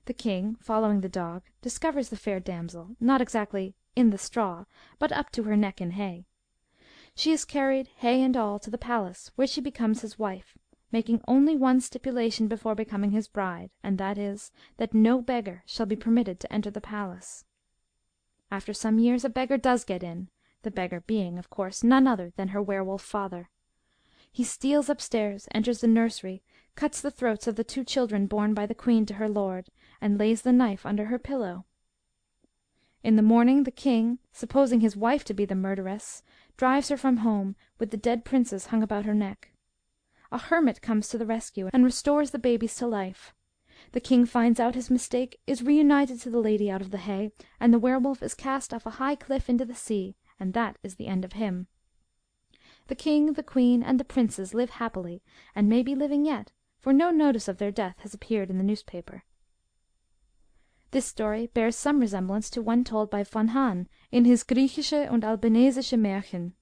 The king, following the dog, discovers the fair damsel, not exactly in the straw, but up to her neck in hay. She is carried, hay and all, to the palace, where she becomes his wife, making only one stipulation before becoming his bride, and that is, that no beggar shall be permitted to enter the palace. After some years a beggar does get in, the beggar being, of course, none other than her werewolf father. He steals upstairs, enters the nursery, cuts the throats of the 2 children born by the queen to her lord, and lays the knife under her pillow. In the morning the king, supposing his wife to be the murderess, drives her from home, with the dead princes hung about her neck. A hermit comes to the rescue, and restores the babies to life. The king finds out his mistake, is reunited to the lady out of the hay, and the werewolf is cast off a high cliff into the sea, and that is the end of him. The king, the queen, and the princes live happily, and may be living yet, for no notice of their death has appeared in the newspaper. This story bears some resemblance to one told by von Hahn in his Griechische und Albanesische Märchen.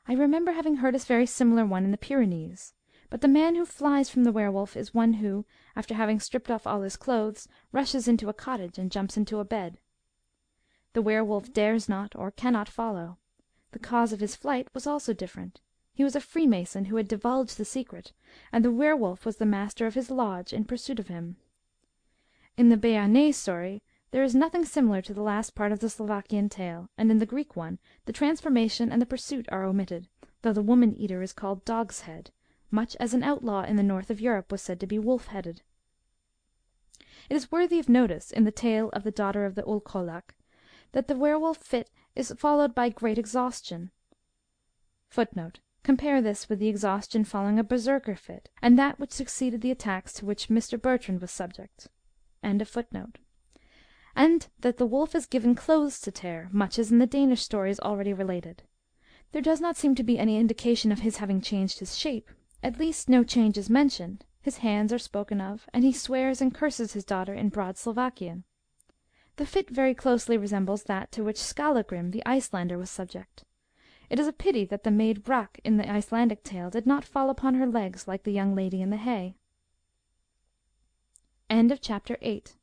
I remember having heard a very similar one in the Pyrenees, but the man who flies from the were wolf is one who, after having stripped off all his clothes, rushes into a cottage and jumps into a bed. The were wolf dares not or cannot follow. The cause of his flight was also different. He was a Freemason who had divulged the secret, and the were wolf was the master of his lodge in pursuit of him. In the Béarnais story there is nothing similar to the last part of the Slovakian tale, and in the Greek one the transformation and the pursuit are omitted, though the woman-eater is called Dog's Head, much as an outlaw in the north of Europe was said to be wolf-headed. It is worthy of notice, in the tale of the daughter of the Ulkolak, that the were-wolf fit is followed by great exhaustion. [Footnote: Compare this with the exhaustion following a berserker fit, and that which succeeded the attacks to which Mr. Bertrand was subject.] And that the wolf is given clothes to tear, much as in the Danish stories already related. There does not seem to be any indication of his having changed his shape, at least no change is mentioned, his hands are spoken of, and he swears and curses his daughter in broad Slovakian. The fit very closely resembles that to which Skallagrim the Icelander was subject. It is a pity that the maid Brak in the Icelandic tale did not fall upon her legs like the young lady in the hay. End of chapter 8.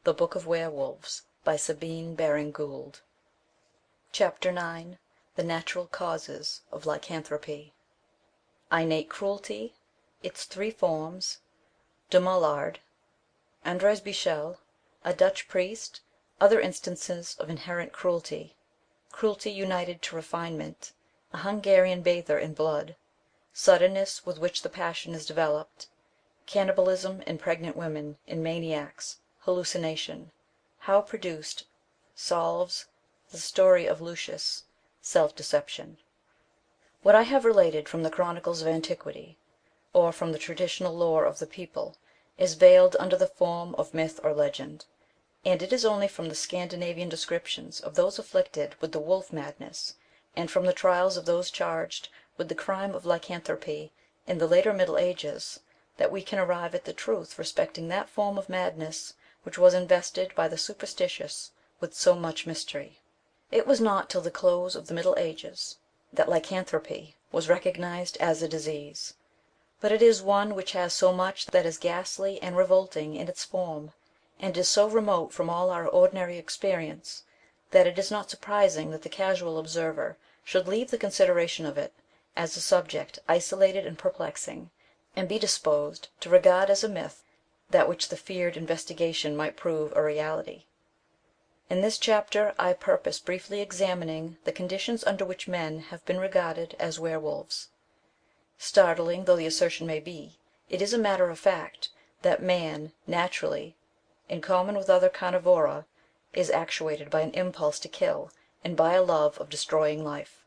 The Book of Werewolves by Sabine Baring-Gould. Chapter 9. The Natural Causes of Lycanthropy. Innate Cruelty, its three forms. De Mullard. Andres Bichel, a Dutch priest. Other instances of inherent cruelty. Cruelty united to refinement. A Hungarian bather in blood. Suddenness with which the passion is developed. Cannibalism in pregnant women, in maniacs. Hallucination. How produced. Solves. The story of Lucius. Self-deception. What I have related from the chronicles of antiquity, or from the traditional lore of the people, is veiled under the form of myth or legend, and it is only from the Scandinavian descriptions of those afflicted with the wolf madness, and from the trials of those charged with the crime of lycanthropy in the later Middle Ages, that we can arrive at the truth respecting that form of madness which was invested by the superstitious with so much mystery. It was not till the close of the Middle Ages that lycanthropy was recognized as a disease, but it is one which has so much that is ghastly and revolting in its form, and is so remote from all our ordinary experience, that it is not surprising that the casual observer should leave the consideration of it, as a subject isolated and perplexing, and be disposed to regard as a myth that which the feared investigation might prove a reality. In this chapter I purpose briefly examining the conditions under which men have been regarded as were wolves. Startling though the assertion may be, it is a matter of fact that man, naturally, in common with other carnivora, is actuated by an impulse to kill, and by a love of destroying life.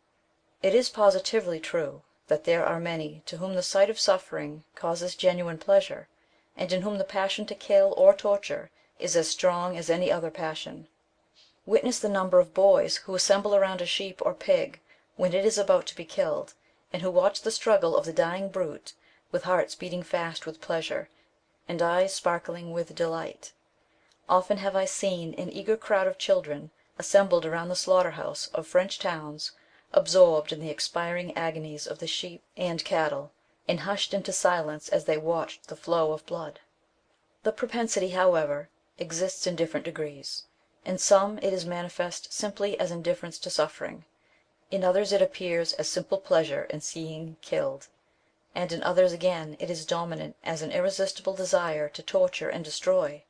It is positively true that there are many to whom the sight of suffering causes genuine pleasure, and in whom the passion to kill or torture is as strong as any other passion. Witness the number of boys who assemble around a sheep or pig when it is about to be killed, and who watch the struggle of the dying brute with hearts beating fast with pleasure, and eyes sparkling with delight. Often have I seen an eager crowd of children assembled around the slaughter house of French towns, absorbed in the expiring agonies of the sheep and cattle, and hushed into silence as they watched the flow of blood. The propensity, however, exists in different degrees. In some it is manifest simply as indifference to suffering, in others it appears as simple pleasure in seeing killed, and in others again it is dominant as an irresistible desire to torture and destroy.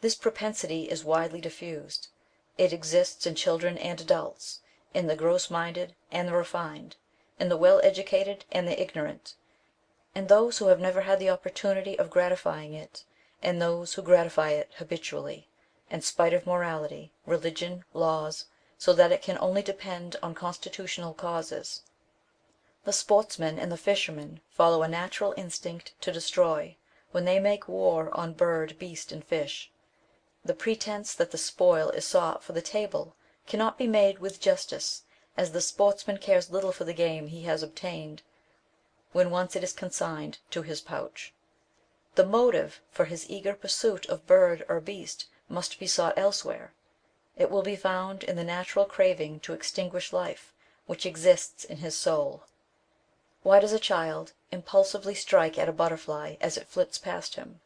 This propensity is widely diffused. It exists in children and adults, in the gross-minded and the refined, in the well-educated and the ignorant, in those who have never had the opportunity of gratifying it, and those who gratify it habitually, in spite of morality, religion, laws, so that it can only depend on constitutional causes. The sportsman and the fisherman follow a natural instinct to destroy, when they make war on bird, beast, and fish. The pretence that the spoil is sought for the table cannot be made with justice, as the sportsman cares little for the game he has obtained, when once it is consigned to his pouch. The motive for his eager pursuit of bird or beast must be sought elsewhere. It will be found in the natural craving to extinguish life, which exists in his soul. Why does a child impulsively strike at a butterfly as it flits past him?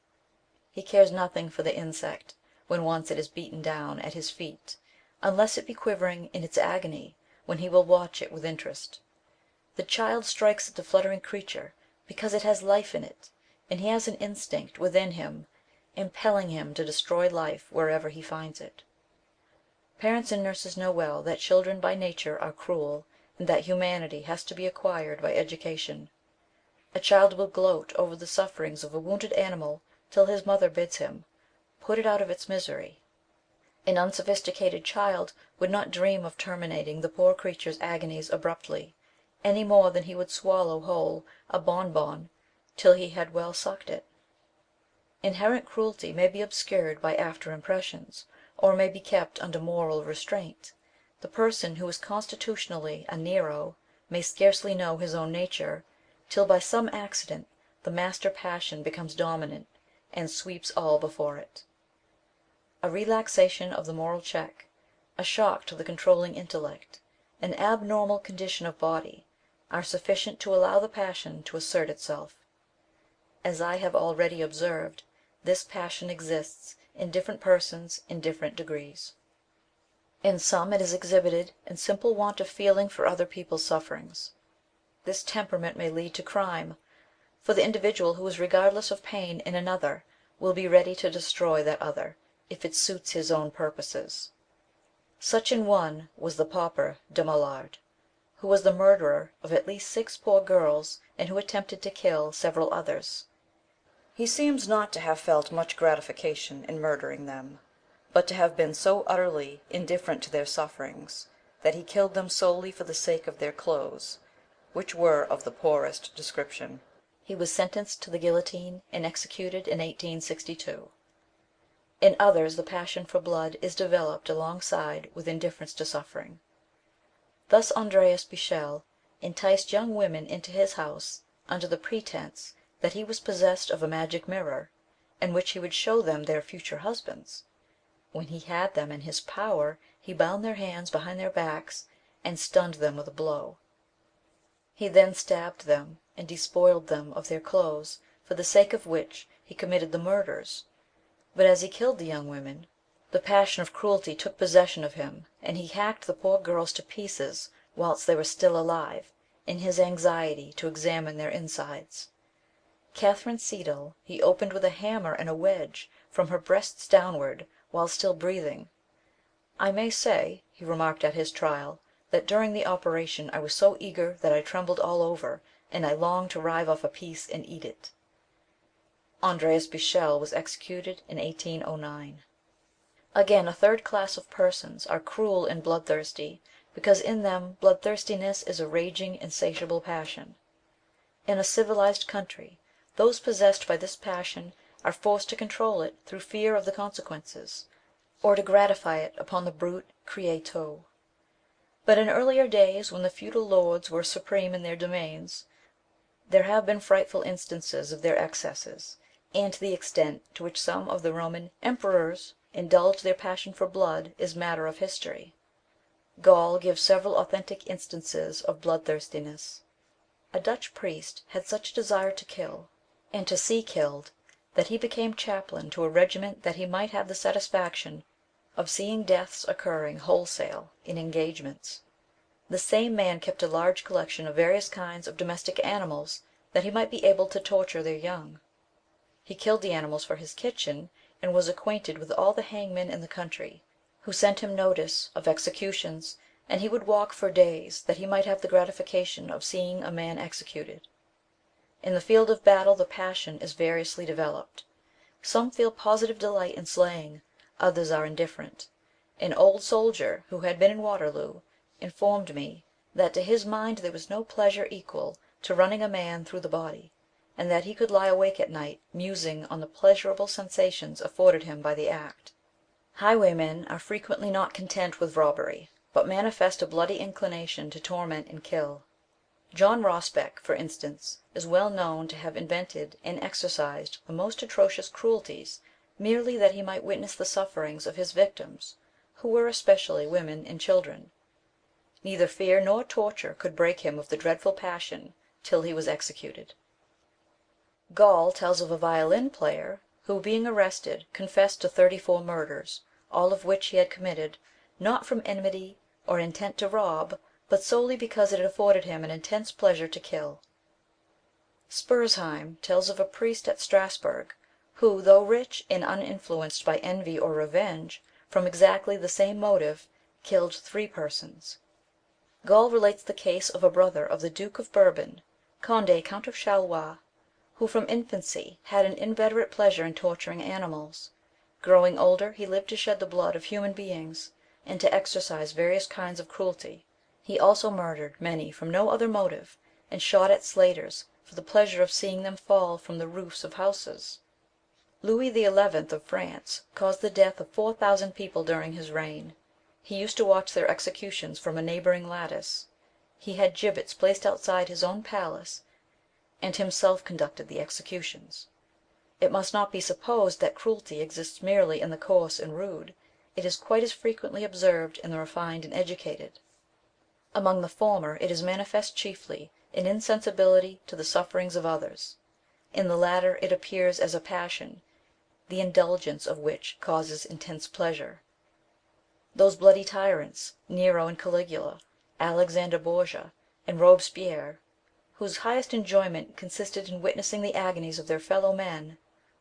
He cares nothing for the insect, when once it is beaten down at his feet, unless it be quivering in its agony, when he will watch it with interest. The child strikes at the fluttering creature because it has life in it, and he has an instinct within him impelling him to destroy life wherever he finds it. Parents and nurses know well that children by nature are cruel, and that humanity has to be acquired by education. A child will gloat over the sufferings of a wounded animal till his mother bids him put it out of its misery. An unsophisticated child would not dream of terminating the poor creature's agonies abruptly, any more than he would swallow whole a bonbon till he had well sucked it. Inherent cruelty may be obscured by after impressions, or may be kept under moral restraint. The person who is constitutionally a Nero may scarcely know his own nature, till by some accident the master passion becomes dominant, and sweeps all before it. A relaxation of the moral check, a shock to the controlling intellect, an abnormal condition of body, are sufficient to allow the passion to assert itself. As I have already observed, this passion exists in different persons in different degrees. In some it is exhibited in simple want of feeling for other people's sufferings. This temperament may lead to crime, for the individual who is regardless of pain in another will be ready to destroy that other, if it suits his own purposes. Such an one was the pauper Demollard, who was the murderer of at least 6 poor girls, and who attempted to kill several others. He seems not to have felt much gratification in murdering them, but to have been so utterly indifferent to their sufferings, that he killed them solely for the sake of their clothes, which were of the poorest description. He was sentenced to the guillotine and executed in 1862. In others the passion for blood is developed alongside with indifference to suffering. Thus Andreas Bichel enticed young women into his house under the pretence that he was possessed of a magic mirror, in which he would show them their future husbands. When he had them in his power he bound their hands behind their backs and stunned them with a blow. He then stabbed them and despoiled them of their clothes, for the sake of which he committed the murders. But as he killed the young women, the passion of cruelty took possession of him, and he hacked the poor girls to pieces whilst they were still alive, in his anxiety to examine their insides. Catherine Seidel he opened with a hammer and a wedge, from her breasts downward, while still breathing. "I may say," he remarked at his trial, "that during the operation I was so eager that I trembled all over, and I longed to rive off a piece and eat it." Andreas Bichel was executed in 1809. Again, a third class of persons are cruel and bloodthirsty, because in them bloodthirstiness is a raging, insatiable passion. In a civilized country, those possessed by this passion are forced to control it through fear of the consequences, or to gratify it upon the brute creator. But in earlier days, when the feudal lords were supreme in their domains, there have been frightful instances of their excesses, and the extent to which some of the Roman emperors indulged their passion for blood is matter of history. Gall gives several authentic instances of bloodthirstiness. A Dutch priest had such a desire to kill, and to see killed, that he became chaplain to a regiment that he might have the satisfaction of seeing deaths occurring wholesale in engagements. The same man kept a large collection of various kinds of domestic animals, that he might be able to torture their young. He killed the animals for his kitchen, and was acquainted with all the hangmen in the country, who sent him notice of executions, and he would walk for days, that he might have the gratification of seeing a man executed. In the field of battle the passion is variously developed. Some feel positive delight in slaying, others are indifferent. An old soldier, who had been in Waterloo, informed me that to his mind there was no pleasure equal to running a man through the body, and that he could lie awake at night musing on the pleasurable sensations afforded him by the act. Highwaymen are frequently not content with robbery, but manifest a bloody inclination to torment and kill. John Rosbeck, for instance, is well known to have invented and exercised the most atrocious cruelties merely that he might witness the sufferings of his victims, who were especially women and children. Neither fear nor torture could break him of the dreadful passion till he was executed. Gall tells of a violin player who, being arrested, confessed to 34 murders, all of which he had committed, not from enmity or intent to rob, but solely because it afforded him an intense pleasure to kill. Spurzheim tells of a priest at Strasbourg, who, though rich and uninfluenced by envy or revenge, from exactly the same motive, killed 3 persons. Gall relates the case of a brother of the Duke of Bourbon, Cond6, Count of Charlois, who from infancy had an inveterate pleasure in torturing animals. Growing older, he lived to shed the blood of human beings, and to exercise various kinds of cruelty. He also murdered many from no other motive, and shot at slaters for the pleasure of seeing them fall from the roofs of houses. Louis XI. of France caused the death of 4,000 people during his reign. He used to watch their executions from a neighbouring lattice. He had gibbets placed outside his own palace, and himself conducted the executions. It must not be supposed that cruelty exists merely in the coarse and rude; it is quite as frequently observed in the refined and educated. Among the former it is manifest chiefly in insensibility to the sufferings of others; in the latter it appears as a passion, the indulgence of which causes intense pleasure. Those bloody tyrants, Nero and Caligula, Alexander Borgia and Robespierre, whose highest enjoyment consisted in witnessing the agonies of their fellow men,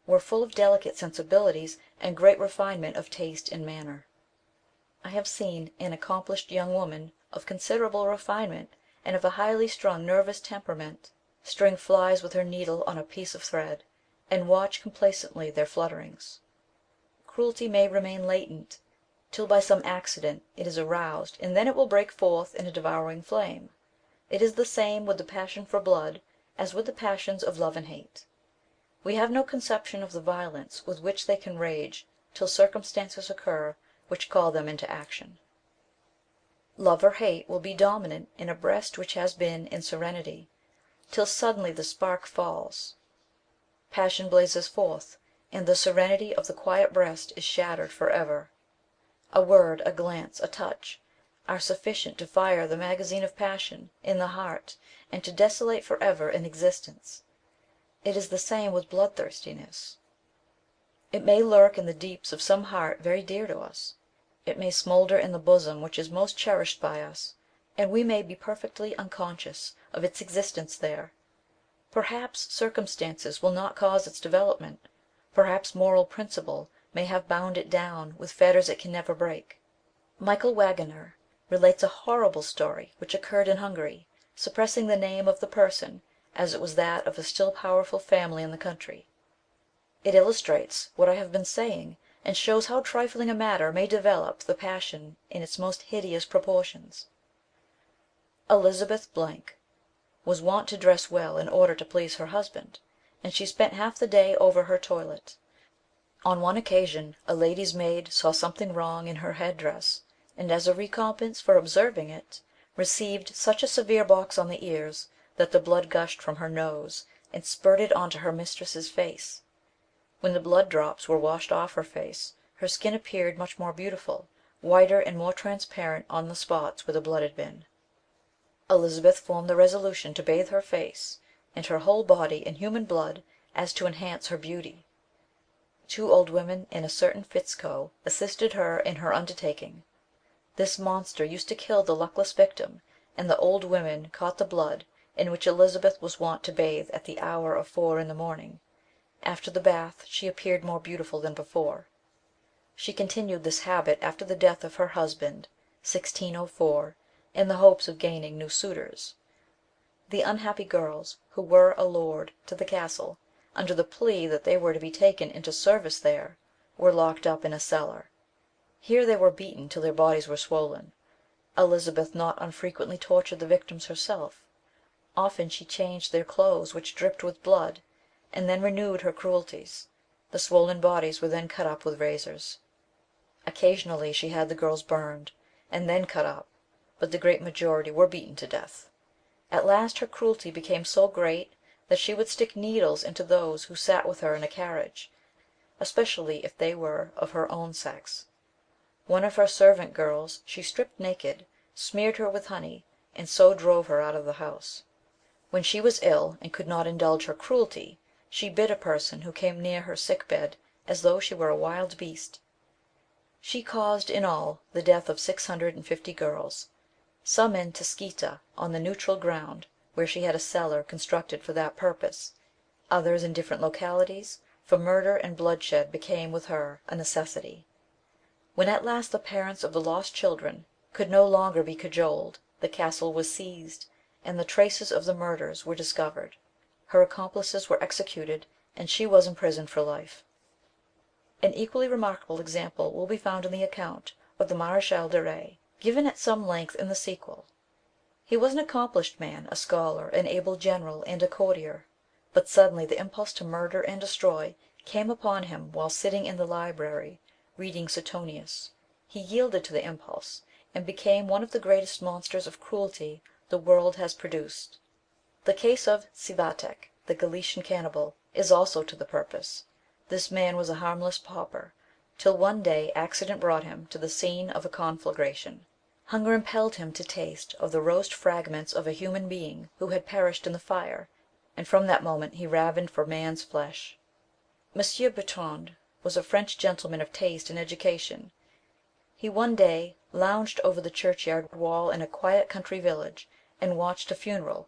were full of delicate sensibilities and great refinement of taste and manner. I have seen an accomplished young woman of considerable refinement, and of a highly strung nervous temperament, string flies with her needle on a piece of thread, and watch complacently their flutterings. Cruelty may remain latent till by some accident it is aroused, and then it will break forth in a devouring flame. It is the same with the passion for blood as with the passions of love and hate. We have no conception of the violence with which they can rage till circumstances occur which call them into action. Love or hate will be dominant in a breast which has been in serenity, till suddenly the spark falls. Passion blazes forth, and the serenity of the quiet breast is shattered for ever. A word, a glance, a touch, are sufficient to fire the magazine of passion in the heart, and to desolate for ever an existence. It is the same with bloodthirstiness. It may lurk in the deeps of some heart very dear to us; it may smoulder in the bosom which is most cherished by us, and we may be perfectly unconscious of its existence there. Perhaps circumstances will not cause its development; perhaps moral principle may have bound it down with fetters it can never break. Michael Wagener relates a horrible story which occurred in Hungary, suppressing the name of the person, as it was that of a still powerful family in the country. It illustrates what I have been saying, and shows how trifling a matter may develop the passion in its most hideous proportions. Elizabeth was wont to dress well in order to please her husband, and she spent half the day over her toilet. On one occasion a lady's maid saw something wrong in her head dress, and as a recompense for observing it, received such a severe box on the ears that the blood gushed from her nose and spurted on to her mistress's face. When the blood drops were washed off her face, her skin appeared much more beautiful, whiter and more transparent on the spots where the blood had been. Elizabeth formed the resolution to bathe her face and her whole body in human blood as to enhance her beauty. 2 old women and a certain Fitzco assisted her in her undertaking. This monster used to kill the luckless victim, and the old women caught the blood, in which Elizabeth was wont to bathe at the hour of 4 in the morning. After the bath she appeared more beautiful than before. She continued this habit after the death of her husband, 1604, in the hopes of gaining new suitors. The unhappy girls, who were allured to the castle, under the plea that they were to be taken into service there, were locked up in a cellar. Here they were beaten till their bodies were swollen. Elizabeth not unfrequently tortured the victims herself. Often she changed their clothes which dripped with blood, and then renewed her cruelties. The swollen bodies were then cut up with razors. Occasionally she had the girls burned, and then cut up, but the great majority were beaten to death. At last her cruelty became so great that she would stick needles into those who sat with her in a carriage, especially if they were of her own sex. One of her servant girls she stripped naked, smeared her with honey, and so drove her out of the house. When she was ill and could not indulge her cruelty, she bit a person who came near her sick bed as though she were a wild beast. She caused in all the death of 650 girls, some in Tasquita on the neutral ground, where she had a cellar constructed for that purpose, others in different localities, for murder and bloodshed became with her a necessity. When at last the parents of the lost children could no longer be cajoled, the castle was seized, and the traces of the murders were discovered. Her accomplices were executed, and she was imprisoned for life. An equally remarkable example will be found in the account of the Maréchal de Retz, given at some length in the sequel. He was an accomplished man, a scholar, an able general, and a courtier, but suddenly the impulse to murder and destroy came upon him while sitting in the library reading Suetonius. He yielded to the impulse, and became one of the greatest monsters of cruelty the world has produced. The case of Sviatek, the Galician cannibal, is also to the purpose. This man was a harmless pauper, till one day accident brought him to the scene of a conflagration. Hunger impelled him to taste of the roast fragments of a human being who had perished in the fire, and from that moment he ravened for man's flesh. M. Bertrand was a French gentleman of taste and education. He one day lounged over the churchyard wall in a quiet country village, and watched a funeral.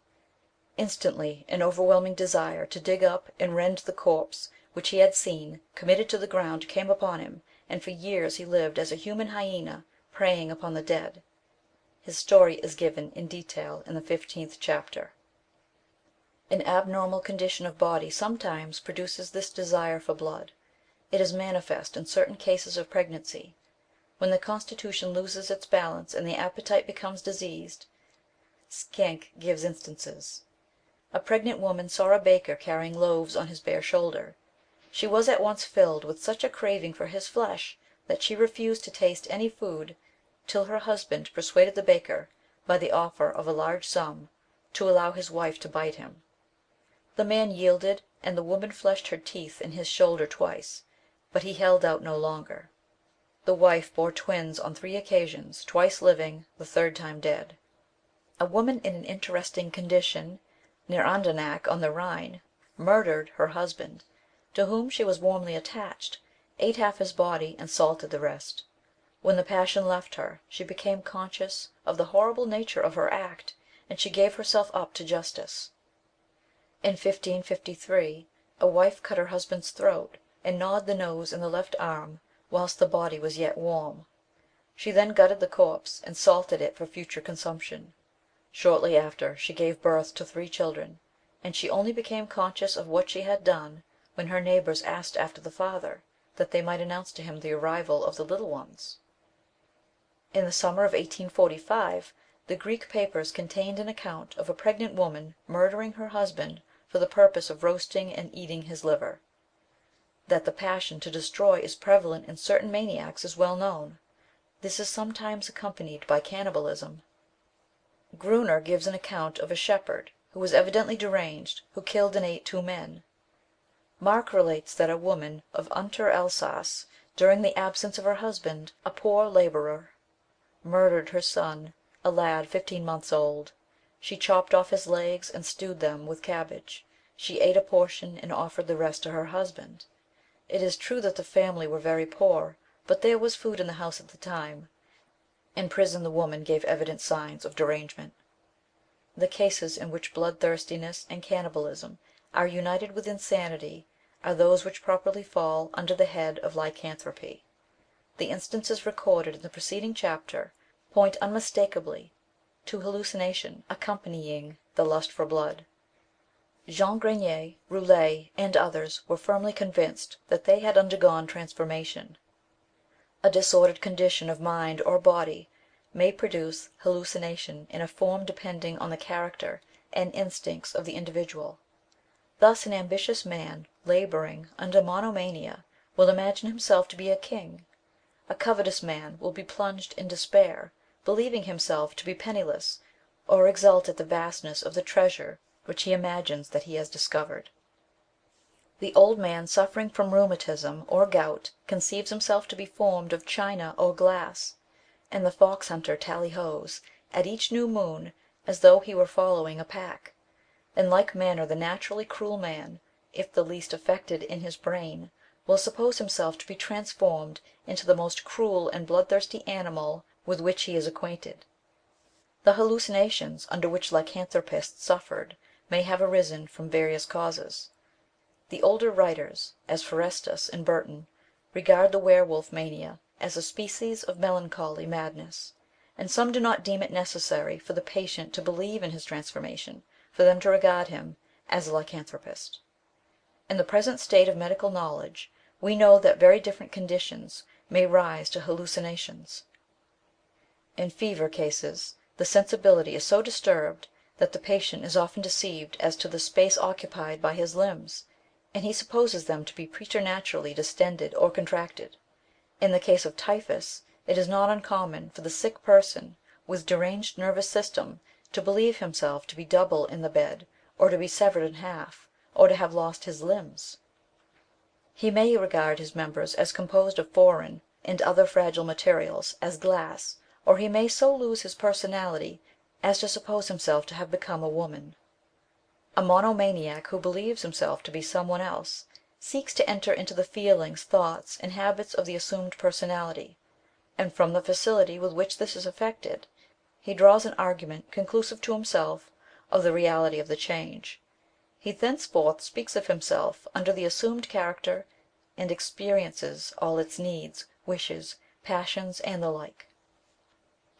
Instantly an overwhelming desire to dig up and rend the corpse which he had seen committed to the ground came upon him, and for years he lived as a human hyena preying upon the dead. His story is given in detail in the 15th chapter. An abnormal condition of body sometimes produces this desire for blood. It is manifest in certain cases of pregnancy, when the constitution loses its balance and the appetite becomes diseased. Schenck gives instances. A pregnant woman saw a baker carrying loaves on his bare shoulder. She was at once filled with such a craving for his flesh that she refused to taste any food till her husband persuaded the baker, by the offer of a large sum, to allow his wife to bite him. The man yielded, and the woman fleshed her teeth in his shoulder twice, but he held out no longer. The wife bore twins on 3 occasions, twice living, the third time dead. A woman in an interesting condition, near Andernach on the Rhine, murdered her husband, to whom she was warmly attached, ate half his body, and salted the rest. When the passion left her, she became conscious of the horrible nature of her act, and she gave herself up to justice. In 1553 a wife cut her husband's throat, and gnawed the nose and the left arm whilst the body was yet warm. She then gutted the corpse, and salted it for future consumption. Shortly after she gave birth to 3 children, and she only became conscious of what she had done when her neighbours asked after the father, that they might announce to him the arrival of the little ones. In the summer of 1845 the Greek papers contained an account of a pregnant woman murdering her husband for the purpose of roasting and eating his liver. That the passion to destroy is prevalent in certain maniacs is well known. This is sometimes accompanied by cannibalism. Gruner gives an account of a shepherd, who was evidently deranged, who killed and ate 2 men. Mark relates that a woman of Unter Alsace, during the absence of her husband, a poor labourer, murdered her son, a lad 15 months old. She chopped off his legs and stewed them with cabbage. She ate a portion and offered the rest to her husband. It is true that the family were very poor, but there was food in the house at the time. In prison the woman gave evident signs of derangement. The cases in which bloodthirstiness and cannibalism are united with insanity are those which properly fall under the head of lycanthropy. The instances recorded in the preceding chapter point unmistakably to hallucination accompanying the lust for blood. Jean Grenier, Roulet, and others were firmly convinced that they had undergone transformation. A disordered condition of mind or body may produce hallucination in a form depending on the character and instincts of the individual. Thus an ambitious man labouring under monomania will imagine himself to be a king. A covetous man will be plunged in despair, believing himself to be penniless, or exult at the vastness of the treasure which he imagines that he has discovered. The old man suffering from rheumatism or gout conceives himself to be formed of china or glass, and the fox hunter tally hoes at each new moon as though he were following a pack. In like manner the naturally cruel man, if the least affected in his brain, will suppose himself to be transformed into the most cruel and bloodthirsty animal with which he is acquainted. The hallucinations under which lycanthropists suffered may have arisen from various causes. The older writers, as Forestus and Burton, regard the were wolf mania as a species of melancholy madness, and some do not deem it necessary for the patient to believe in his transformation for them to regard him as a lycanthropist. In the present state of medical knowledge we know that very different conditions may rise to hallucinations. In fever cases the sensibility is so disturbed that the patient is often deceived as to the space occupied by his limbs, and he supposes them to be preternaturally distended or contracted. In the case of typhus it is not uncommon for the sick person with deranged nervous system to believe himself to be double in the bed, or to be severed in half, or to have lost his limbs. He may regard his members as composed of foreign and other fragile materials, as glass, or he may so lose his personality as to suppose himself to have become a woman. A monomaniac who believes himself to be some one else seeks to enter into the feelings, thoughts, and habits of the assumed personality, and from the facility with which this is effected he draws an argument conclusive to himself of the reality of the change. He thenceforth speaks of himself under the assumed character, and experiences all its needs, wishes, passions, and the like.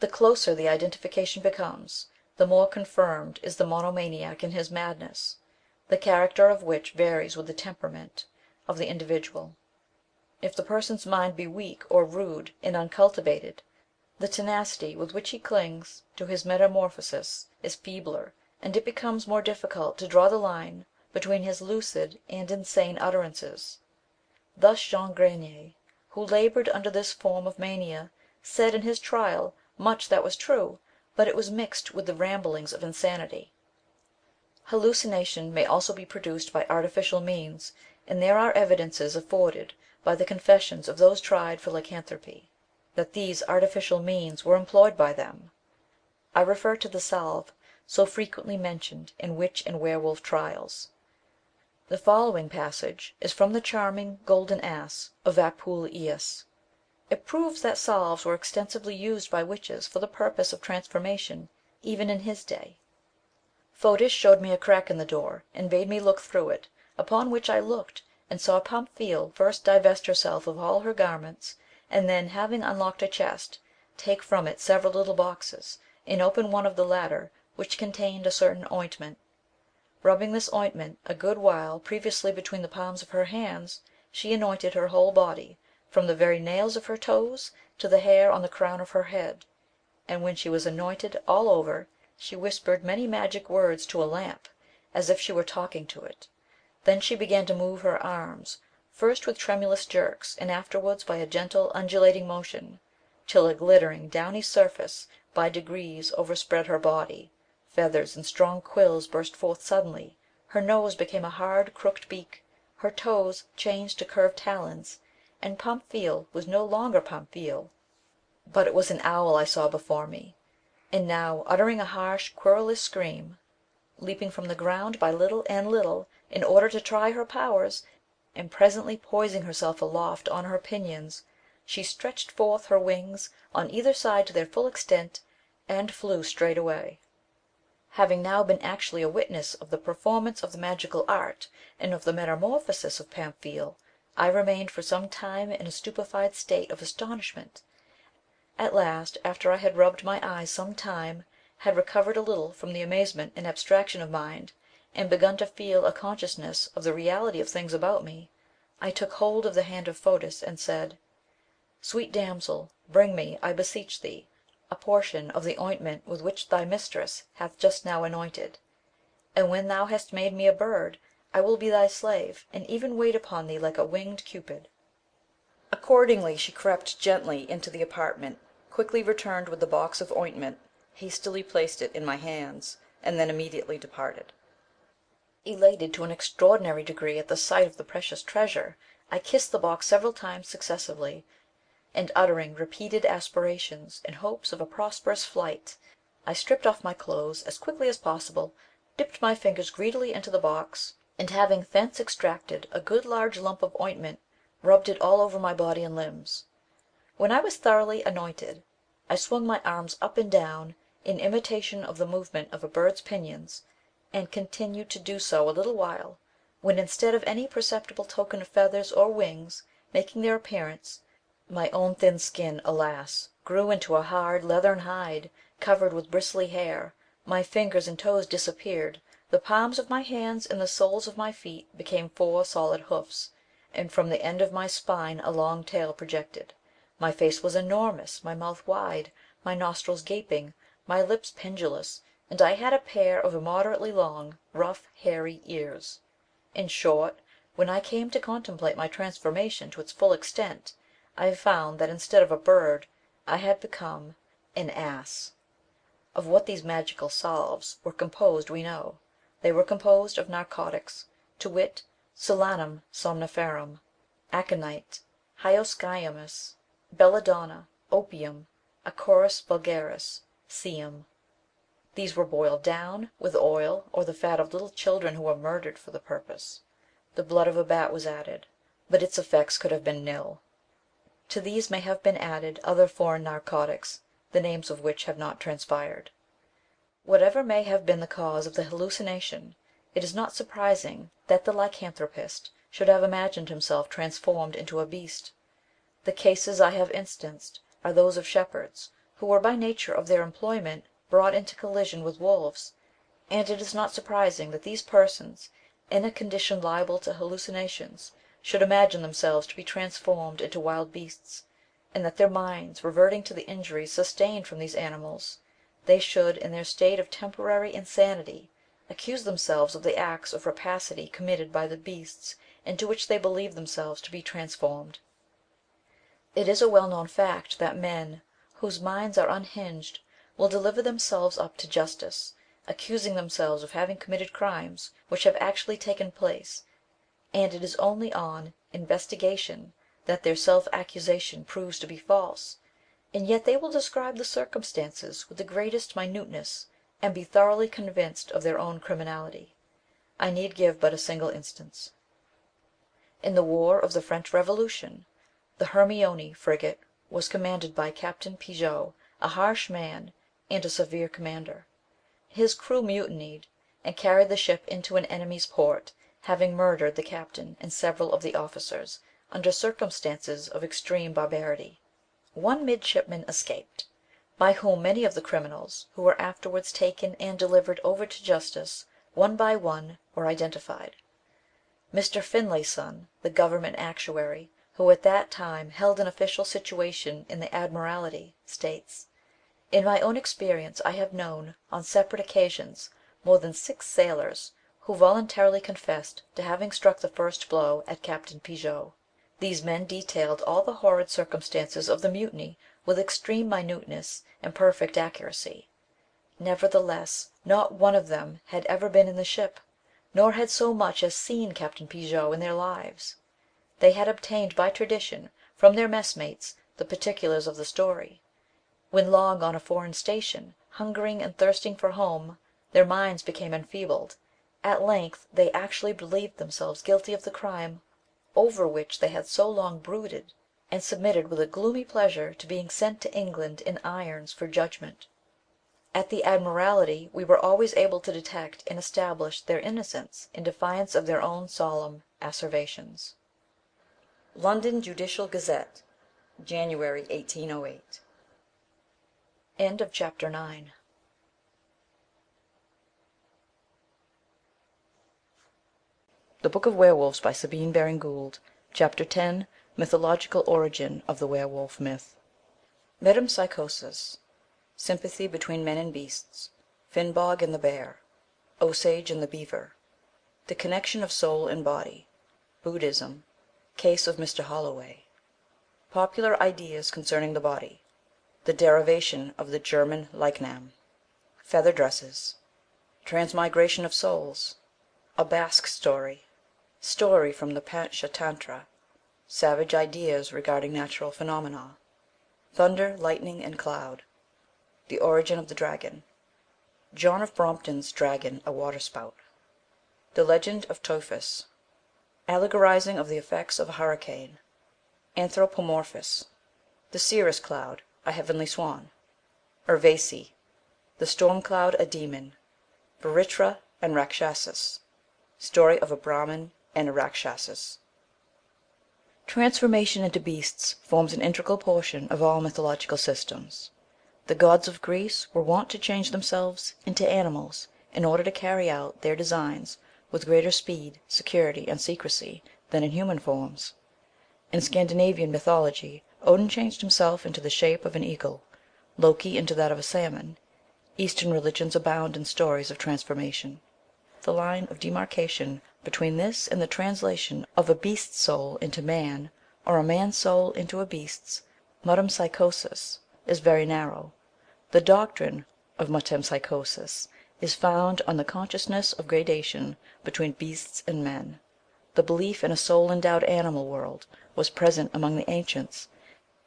The closer the identification becomes, the more confirmed is the monomaniac in his madness, the character of which varies with the temperament of the individual. If the person's mind be weak or rude and uncultivated, the tenacity with which he clings to his metamorphosis is feebler, and it becomes more difficult to draw the line between his lucid and insane utterances. Thus Jean Grenier, who laboured under this form of mania, said in his trial much that was true, but it was mixed with the ramblings of insanity. Hallucination may also be produced by artificial means, and there are evidences afforded by the confessions of those tried for lycanthropy, that these artificial means were employed by them. I refer to the salve so frequently mentioned in witch and were wolf trials. The following passage is from the charming Golden Ass of Apuleius. It proves that salves were extensively used by witches for the purpose of transformation even in his day. Fotis showed me a crack in the door, and bade me look through it, upon which I looked, and saw Pamphile first divest herself of all her garments, and then, having unlocked a chest, take from it several little boxes, and open one of the latter, which contained a certain ointment. Rubbing this ointment a good while previously between the palms of her hands, she anointed her whole body, from the very nails of her toes to the hair on the crown of her head, and when she was anointed all over, she whispered many magic words to a lamp, as if she were talking to it. Then she began to move her arms, first with tremulous jerks, and afterwards by a gentle undulating motion, till a glittering downy surface by degrees overspread her body, feathers and strong quills burst forth suddenly, her nose became a hard crooked beak, her toes changed to curved talons, and Pamphile was no longer Pamphile, but it was an owl I saw before me, and now uttering a harsh querulous scream, leaping from the ground by little and little, in order to try her powers, and presently poising herself aloft on her pinions, she stretched forth her wings on either side to their full extent, and flew straight away. Having now been actually a witness of the performance of the magical art, and of the metamorphosis of Pamphile, I remained for some time in a stupefied state of astonishment. At last, after I had rubbed my eyes some time, had recovered a little from the amazement and abstraction of mind, and begun to feel a consciousness of the reality of things about me, I took hold of the hand of Fotis, and said, "Sweet damsel, bring me, I beseech thee, a portion of the ointment with which thy mistress hath just now anointed, and when thou hast made me a bird, I will be thy slave, and even wait upon thee like a winged Cupid." Accordingly she crept gently into the apartment, quickly returned with the box of ointment, hastily placed it in my hands, and then immediately departed. Elated to an extraordinary degree at the sight of the precious treasure, I kissed the box several times successively, and uttering repeated aspirations in hopes of a prosperous flight, I stripped off my clothes as quickly as possible, dipped my fingers greedily into the box, and having thence extracted a good large lump of ointment, rubbed it all over my body and limbs. When I was thoroughly anointed, I swung my arms up and down in imitation of the movement of a bird's pinions, and continued to do so a little while, when instead of any perceptible token of feathers or wings making their appearance, my own thin skin, alas, grew into a hard leathern hide, covered with bristly hair, my fingers and toes disappeared, the palms of my hands and the soles of my feet became 4 solid hoofs, and from the end of my spine a long tail projected. My face was enormous, my mouth wide, my nostrils gaping, my lips pendulous, and I had a pair of immoderately long, rough, hairy ears. In short, when I came to contemplate my transformation to its full extent, I found that instead of a bird I had become an ass. Of what these magical salves were composed we know. They were composed of narcotics, to wit, solanum somniferum, aconite, hyoscyamus, belladonna, opium, acorus vulgaris, seum. These were boiled down with oil or the fat of little children who were murdered for the purpose. The blood of a bat was added, but its effects could have been nil. To these may have been added other foreign narcotics, the names of which have not transpired. Whatever may have been the cause of the hallucination, it is not surprising that the lycanthropist should have imagined himself transformed into a beast. The cases I have instanced are those of shepherds, who were by nature of their employment brought into collision with wolves, and it is not surprising that these persons, in a condition liable to hallucinations, should imagine themselves to be transformed into wild beasts, and that their minds reverting to the injuries sustained from these animals, they should, in their state of temporary insanity, accuse themselves of the acts of rapacity committed by the beasts into which they believe themselves to be transformed. It is a well known fact that men whose minds are unhinged will deliver themselves up to justice, accusing themselves of having committed crimes which have actually taken place, and it is only on investigation that their self–accusation proves to be false, and yet they will describe the circumstances with the greatest minuteness, and be thoroughly convinced of their own criminality. I need give but a single instance. In the war of the French Revolution, the Hermione frigate was commanded by Captain Pigot, a harsh man, and a severe commander. His crew mutinied, and carried the ship into an enemy's port, having murdered the captain and several of the officers, under circumstances of extreme barbarity. One midshipman escaped, by whom many of the criminals, who were afterwards taken and delivered over to justice, one by one, were identified. Mr. Finlayson, the government actuary, who at that time held an official situation in the Admiralty, states: "In my own experience I have known, on separate occasions, more than 6 sailors who voluntarily confessed to having struck the first blow at Captain Pigot. These men detailed all the horrid circumstances of the mutiny with extreme minuteness and perfect accuracy. Nevertheless, not one of them had ever been in the ship, nor had so much as seen Captain Pigot in their lives. They had obtained by tradition from their messmates the particulars of the story. When long on a foreign station, hungering and thirsting for home, their minds became enfeebled. At length they actually believed themselves guilty of the crime over which they had so long brooded, and submitted with a gloomy pleasure to being sent to England in irons for judgment. At the Admiralty we were always able to detect and establish their innocence in defiance of their own solemn asseverations." London Judicial Gazette, January 1808. End of chapter 9. The Book of Werewolves by Sabine Baring-Gould, Chapter 10, Mythological Origin of the Werewolf Myth. Metempsychosis. Sympathy between men and beasts. Finnbog and the bear. Osage and the beaver. The connection of soul and body. Buddhism. Case of Mr. Holloway. Popular ideas concerning the body. The derivation of the German Leichnam. feather dresses, transmigration of souls, a Basque story, story from the Panchatantra, savage ideas regarding natural phenomena, thunder, lightning, and cloud, the origin of the dragon, John of Brompton's dragon a waterspout, the legend of Tophus, allegorizing of the effects of a hurricane, anthropomorphos, the cirrus cloud a heavenly swan, Urvasi, the storm cloud a demon, Varitra and Rakshasas, story of a Brahmin and a Rakshasas. Transformation into beasts forms an integral portion of all mythological systems. The gods of Greece were wont to change themselves into animals in order to carry out their designs with greater speed, security, and secrecy than in human forms. In Scandinavian mythology Odin changed himself into the shape of an eagle, Loki into that of a salmon. Eastern religions abound in stories of transformation. The line of demarcation between this and the translation of a beast's soul into man, or a man's soul into a beast's, metempsychosis, is very narrow. The doctrine of metempsychosis is founded on the consciousness of gradation between beasts and men. The belief in a soul endowed animal world was present among the ancients,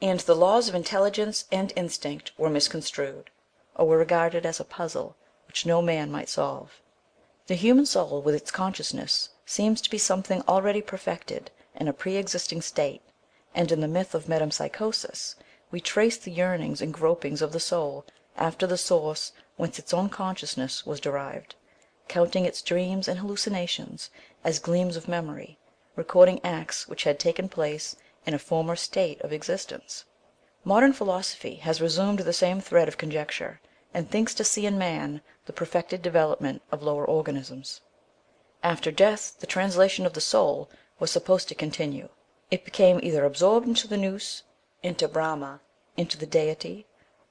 and the laws of intelligence and instinct were misconstrued, or were regarded as a puzzle which no man might solve. The human soul with its consciousness seems to be something already perfected in a pre existing state, and in the myth of metempsychosis we trace the yearnings and gropings of the soul after the source whence its own consciousness was derived, counting its dreams and hallucinations as gleams of memory, recording acts which had taken place in a former state of existence. Modern philosophy has resumed the same thread of conjecture, and thinks to see in man the perfected development of lower organisms. After death the translation of the soul was supposed to continue. It became either absorbed into the Nous, into Brahma, into the Deity,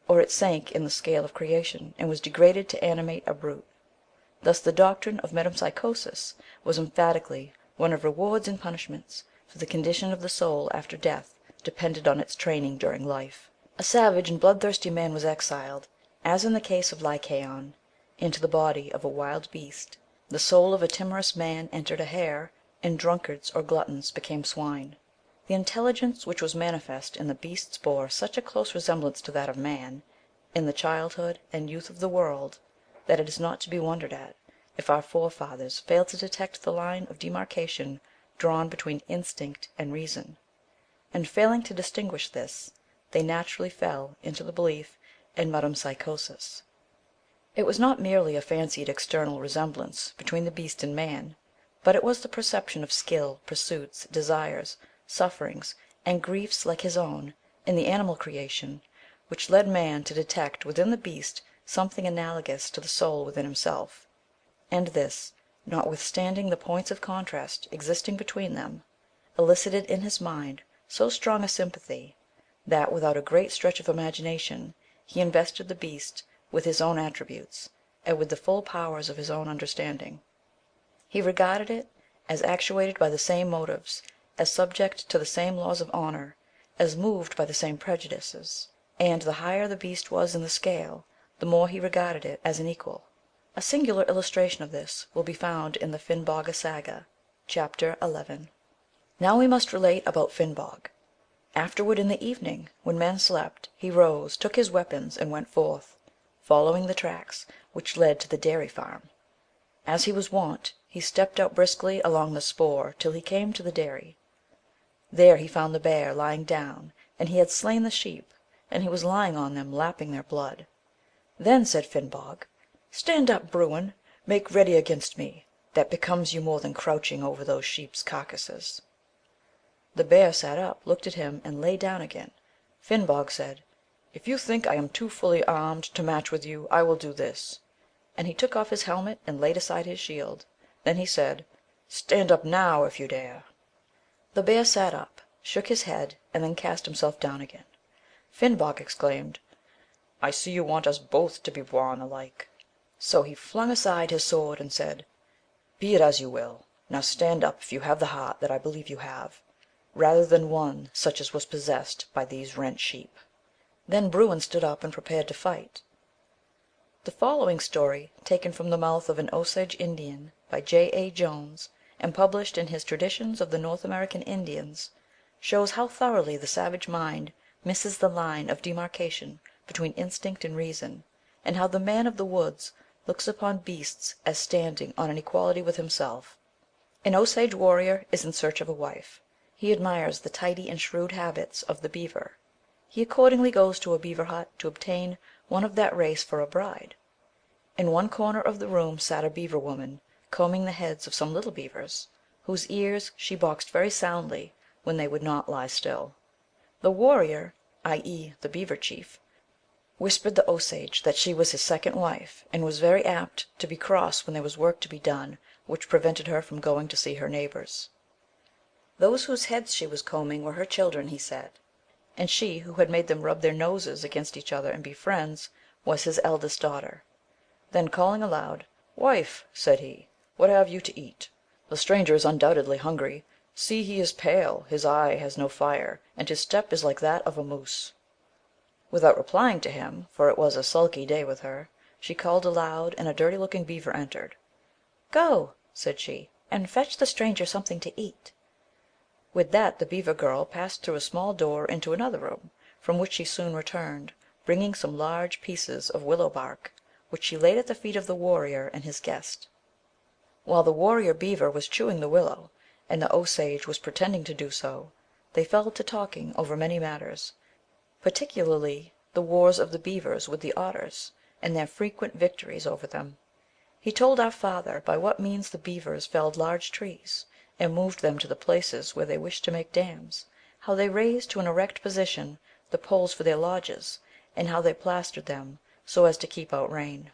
or it sank in the scale of creation, and was degraded to animate a brute. Thus the doctrine of metempsychosis was emphatically one of rewards and punishments, for the condition of the soul after death depended on its training during life. A savage and bloodthirsty man was exiled, as in the case of Lycaon, into the body of a wild beast. The soul of a timorous man entered a hare, and drunkards or gluttons became swine. The intelligence which was manifest in the beasts bore such a close resemblance to that of man, in the childhood and youth of the world, that it is not to be wondered at if our forefathers failed to detect the line of demarcation drawn between instinct and reason; and failing to distinguish this, they naturally fell into the belief in metempsychosis. It was not merely a fancied external resemblance between the beast and man, but it was the perception of skill, pursuits, desires, sufferings, and griefs like his own, in the animal creation, which led man to detect within the beast something analogous to the soul within himself; and this, notwithstanding the points of contrast existing between them, elicited in his mind so strong a sympathy, that, without a great stretch of imagination, he invested the beast with his own attributes, and with the full powers of his own understanding. He regarded it as actuated by the same motives, as subject to the same laws of honour, as moved by the same prejudices; and the higher the beast was in the scale, the more he regarded it as an equal. A singular illustration of this will be found in the Finnboga Saga, chapter 11. Now we must relate about Finnbog. Afterward in the evening, when men slept, he rose, took his weapons, and went forth, following the tracks which led to the dairy farm. As he was wont, he stepped out briskly along the spoor till he came to the dairy. There he found the bear lying down, and he had slain the sheep, and he was lying on them lapping their blood. Then said Finnbog, "Stand up, Bruin, make ready against me; that becomes you more than crouching over those sheep's carcasses." The bear sat up, looked at him, and lay down again. Finnbog said, "If you think I am too fully armed to match with you, I will do this," and he took off his helmet and laid aside his shield. Then he said, "Stand up now, if you dare." The bear sat up, shook his head, and then cast himself down again. Finnbog exclaimed, "I see you want us both to be born alike." So he flung aside his sword and said, "Be it as you will. Now stand up if you have the heart that I believe you have, rather than one such as was possessed by these rent sheep." Then Bruin stood up and prepared to fight. The following story, taken from the mouth of an Osage Indian, by J.A. Jones, and published in his Traditions of the North American Indians, shows how thoroughly the savage mind misses the line of demarcation between instinct and reason, and how the man of the woods looks upon beasts as standing on an equality with himself. An Osage warrior is in search of a wife. He admires the tidy and shrewd habits of the beaver. He accordingly goes to a beaver hut to obtain one of that race for a bride. In one corner of the room sat a beaver woman, combing the heads of some little beavers, whose ears she boxed very soundly when they would not lie still. The warrior, i.e. the beaver chief, whispered the Osage that she was his second wife, and was very apt to be cross when there was work to be done which prevented her from going to see her neighbors. Those whose heads she was combing were her children, he said, and she who had made them rub their noses against each other and be friends was his eldest daughter. Then calling aloud, "Wife," said he, "what have you to eat? The stranger is undoubtedly hungry. See, he is pale, his eye has no fire, and his step is like that of a moose." Without replying to him, for it was a sulky day with her, she called aloud, and a dirty looking beaver entered. "Go," said she, "and fetch the stranger something to eat." With that the beaver girl passed through a small door into another room, from which she soon returned, bringing some large pieces of willow bark, which she laid at the feet of the warrior and his guest. While the warrior beaver was chewing the willow, and the Osage was pretending to do so, they fell to talking over many matters, particularly the wars of the beavers with the otters, and their frequent victories over them. He told our father by what means the beavers felled large trees, and moved them to the places where they wished to make dams; how they raised to an erect position the poles for their lodges, and how they plastered them so as to keep out rain.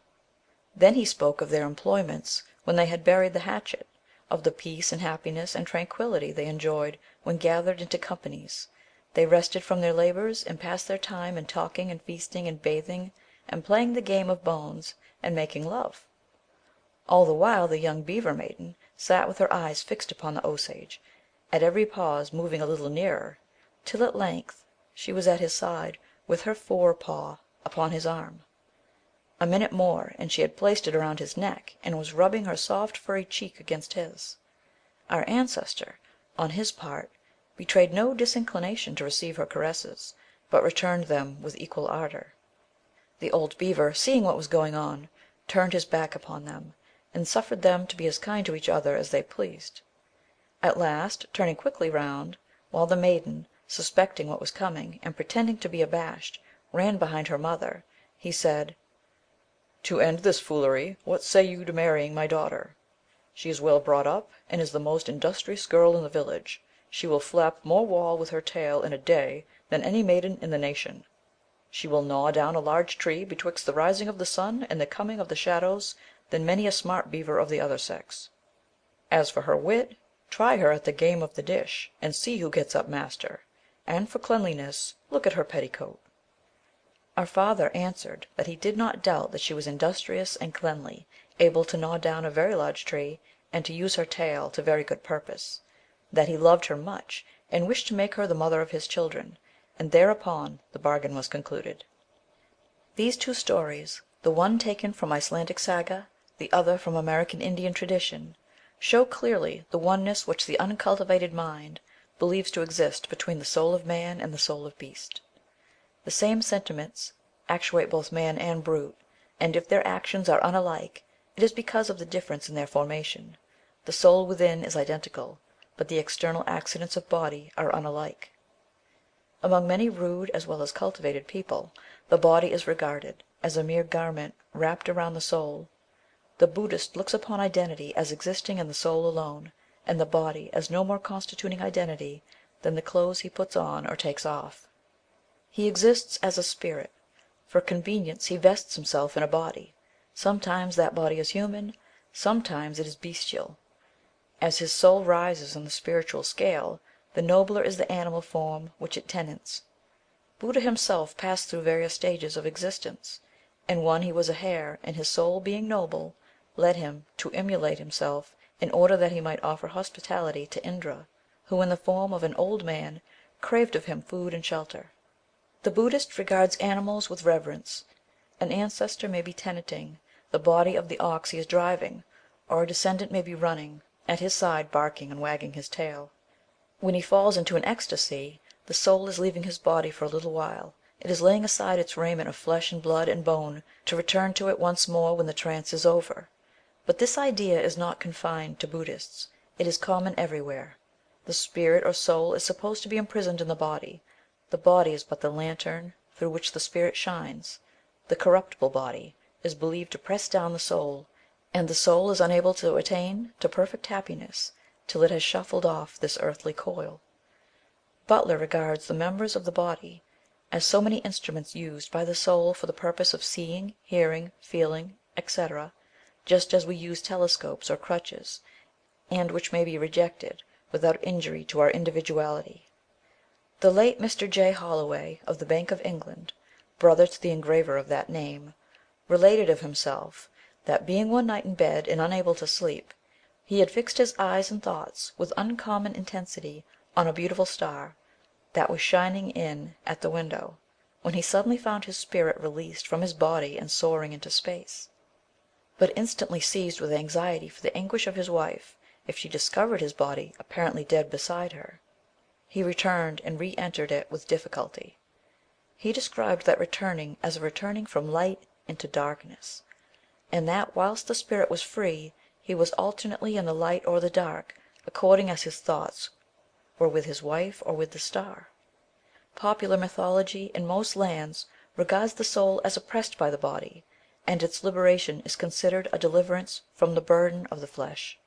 Then he spoke of their employments when they had buried the hatchet, of the peace and happiness and tranquillity they enjoyed when gathered into companies. They rested from their labors, and passed their time in talking and feasting and bathing and playing the game of bones and making love. All the while the young beaver maiden sat with her eyes fixed upon the Osage, at every pause moving a little nearer, till at length she was at his side, with her fore paw upon his arm. A minute more, and she had placed it around his neck, and was rubbing her soft furry cheek against his. Our ancestor, on his part, betrayed no disinclination to receive her caresses, but returned them with equal ardor. The old beaver, seeing what was going on, turned his back upon them, and suffered them to be as kind to each other as they pleased. At last, turning quickly round, while the maiden, suspecting what was coming, and pretending to be abashed, ran behind her mother, he said, "To end this foolery, what say you to marrying my daughter? She is well brought up, and is the most industrious girl in the village. She will flap more wall with her tail in a day than any maiden in the nation. She will gnaw down a larger tree betwixt the rising of the sun and the coming of the shadows than many a smart beaver of the other sex. As for her wit, try her at the game of the dish, and see who gets up master; and for cleanliness, look at her petticoat." Our father answered that he did not doubt that she was industrious and cleanly, able to gnaw down a very large tree, and to use her tail to very good purpose; that he loved her much, and wished to make her the mother of his children, and thereupon the bargain was concluded. These two stories, the one taken from Icelandic saga, the other from American Indian tradition, show clearly the oneness which the uncultivated mind believes to exist between the soul of man and the soul of beast. The same sentiments actuate both man and brute, and if their actions are unlike, it is because of the difference in their formation. The soul within is identical, but the external accidents of body are unlike. Among many rude as well as cultivated people, the body is regarded as a mere garment wrapped around the soul. The Buddhist looks upon identity as existing in the soul alone, and the body as no more constituting identity than the clothes he puts on or takes off. He exists as a spirit. For convenience he vests himself in a body. Sometimes that body is human, sometimes it is bestial. As his soul rises in the spiritual scale, the nobler is the animal form which it tenants. Buddha himself passed through various stages of existence. In one he was a hare, and his soul being noble, led him to immolate himself in order that he might offer hospitality to Indra, who in the form of an old man craved of him food and shelter. The Buddhist regards animals with reverence, An ancestor may be tenanting the body of the ox he is driving, or a descendant may be running at his side barking and wagging his tail. When he falls into an ecstasy, the soul is leaving his body for a little while; it is laying aside its raiment of flesh and blood and bone to return to it once more when the trance is over. But this idea is not confined to Buddhists, it is common everywhere. The spirit or soul is supposed to be imprisoned in the body is but the lantern through which the spirit shines. The corruptible body is believed to press down the soul, and the soul is unable to attain to perfect happiness till it has shuffled off this earthly coil. Butler regards the members of the body as so many instruments used by the soul for the purpose of seeing, hearing, feeling, etc., just as we use telescopes or crutches, and which may be rejected without injury to our individuality. The late Mr. J. Holloway, of the Bank of England, brother to the engraver of that name, related of himself, that being one night in bed and unable to sleep, he had fixed his eyes and thoughts with uncommon intensity on a beautiful star that was shining in at the window, when he suddenly found his spirit released from his body and soaring into space; but instantly seized with anxiety for the anguish of his wife if she discovered his body apparently dead beside her, he returned and re entered it with difficulty. He described that returning as a returning from light into darkness, and that whilst the spirit was free he was alternately in the light or the dark, according as his thoughts were with his wife or with the star. Popular mythology in most lands regards the soul as oppressed by the body, and its liberation is considered a deliverance from the burden of the flesh.